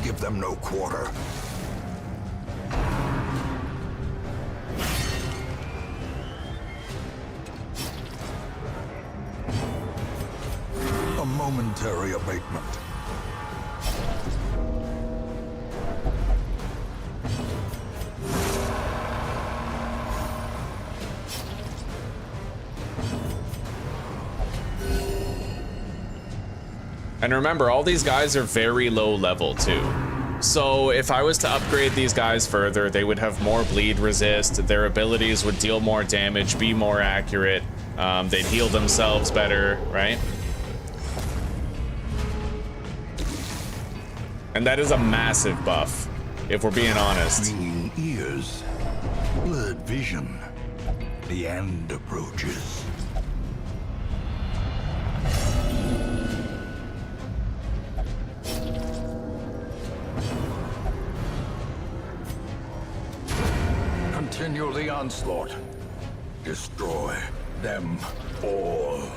Give them no quarter. A momentary abatement. And remember, all these guys are very low level too. So if I was to upgrade these guys further, they would have more bleed resist, their abilities would deal more damage, be more accurate, they'd heal themselves better, right? And that is a massive buff, if we're being honest. Ringing ears, blurred vision. The end approaches. Continue the onslaught. Destroy them all.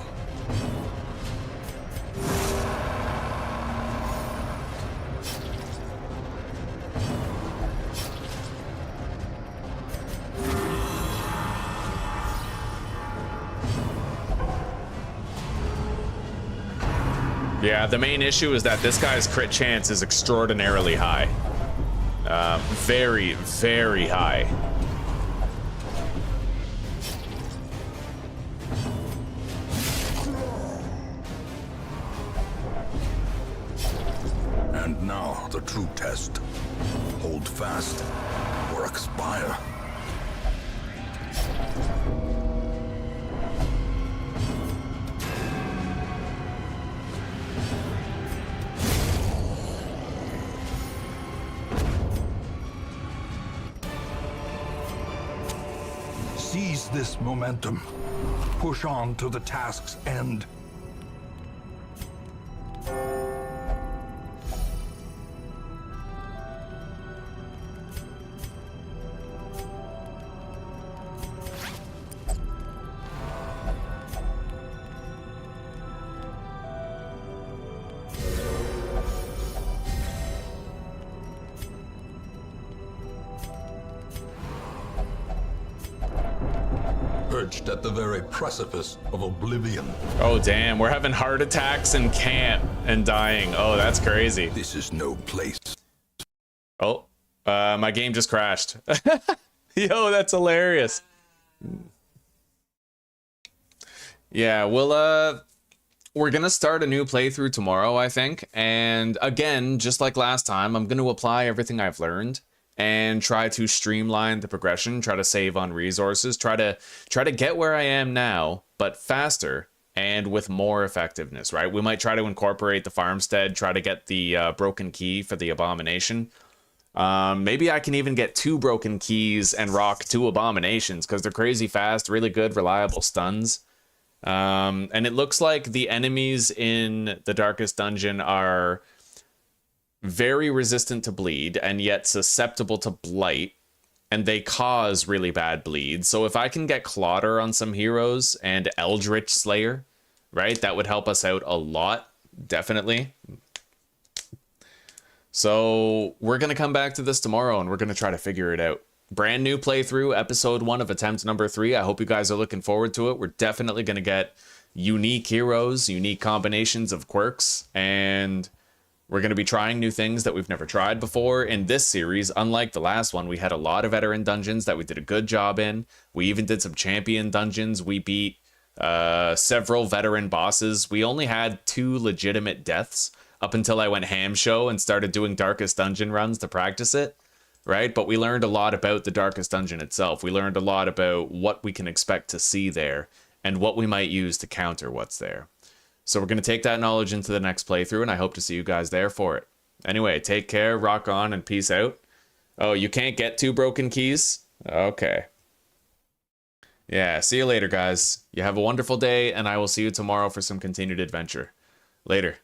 Yeah, the main issue is that this guy's crit chance is extraordinarily high. Very, very high. And now the true test. Hold fast or expire. Seize this momentum. Push on to the task's end. Perched at the very precipice of oblivion. Oh damn, we're having heart attacks in camp and dying. Oh, that's crazy. This is no place. Oh, my game just crashed. Yo, that's hilarious. Yeah, we're gonna start a new playthrough tomorrow, I think. And again, just like last time, I'm gonna apply everything I've learned. and try to streamline the progression, try to save on resources, try to get where I am now, but faster and with more effectiveness, right? We might try to incorporate the farmstead, try to get the broken key for the abomination. Maybe I can even get 2 broken keys and rock 2 abominations because they're crazy fast, really good, reliable stuns. And it looks like the enemies in the Darkest Dungeon are very resistant to bleed and yet susceptible to blight, and they cause really bad bleed. So if I can get Clodder on some heroes and Eldritch Slayer, right, that would help us out a lot, definitely. So we're going to come back to this tomorrow and we're going to try to figure it out. Brand new playthrough, episode 1 of attempt number 3. I hope you guys are looking forward to it. We're definitely going to get unique heroes, unique combinations of quirks, and we're going to be trying new things that we've never tried before in this series. Unlike the last one, we had a lot of veteran dungeons that we did a good job in. We even did some champion dungeons. We beat several veteran bosses. We only had 2 legitimate deaths up until I went ham show and started doing Darkest Dungeon runs to practice it, right? But we learned a lot about the Darkest Dungeon itself. We learned a lot about what we can expect to see there and what we might use to counter what's there. So we're going to take that knowledge into the next playthrough, and I hope to see you guys there for it. Anyway, take care, rock on, and peace out. Oh, you can't get 2 broken keys? Okay. Yeah, see you later, guys. You have a wonderful day, and I will see you tomorrow for some continued adventure. Later.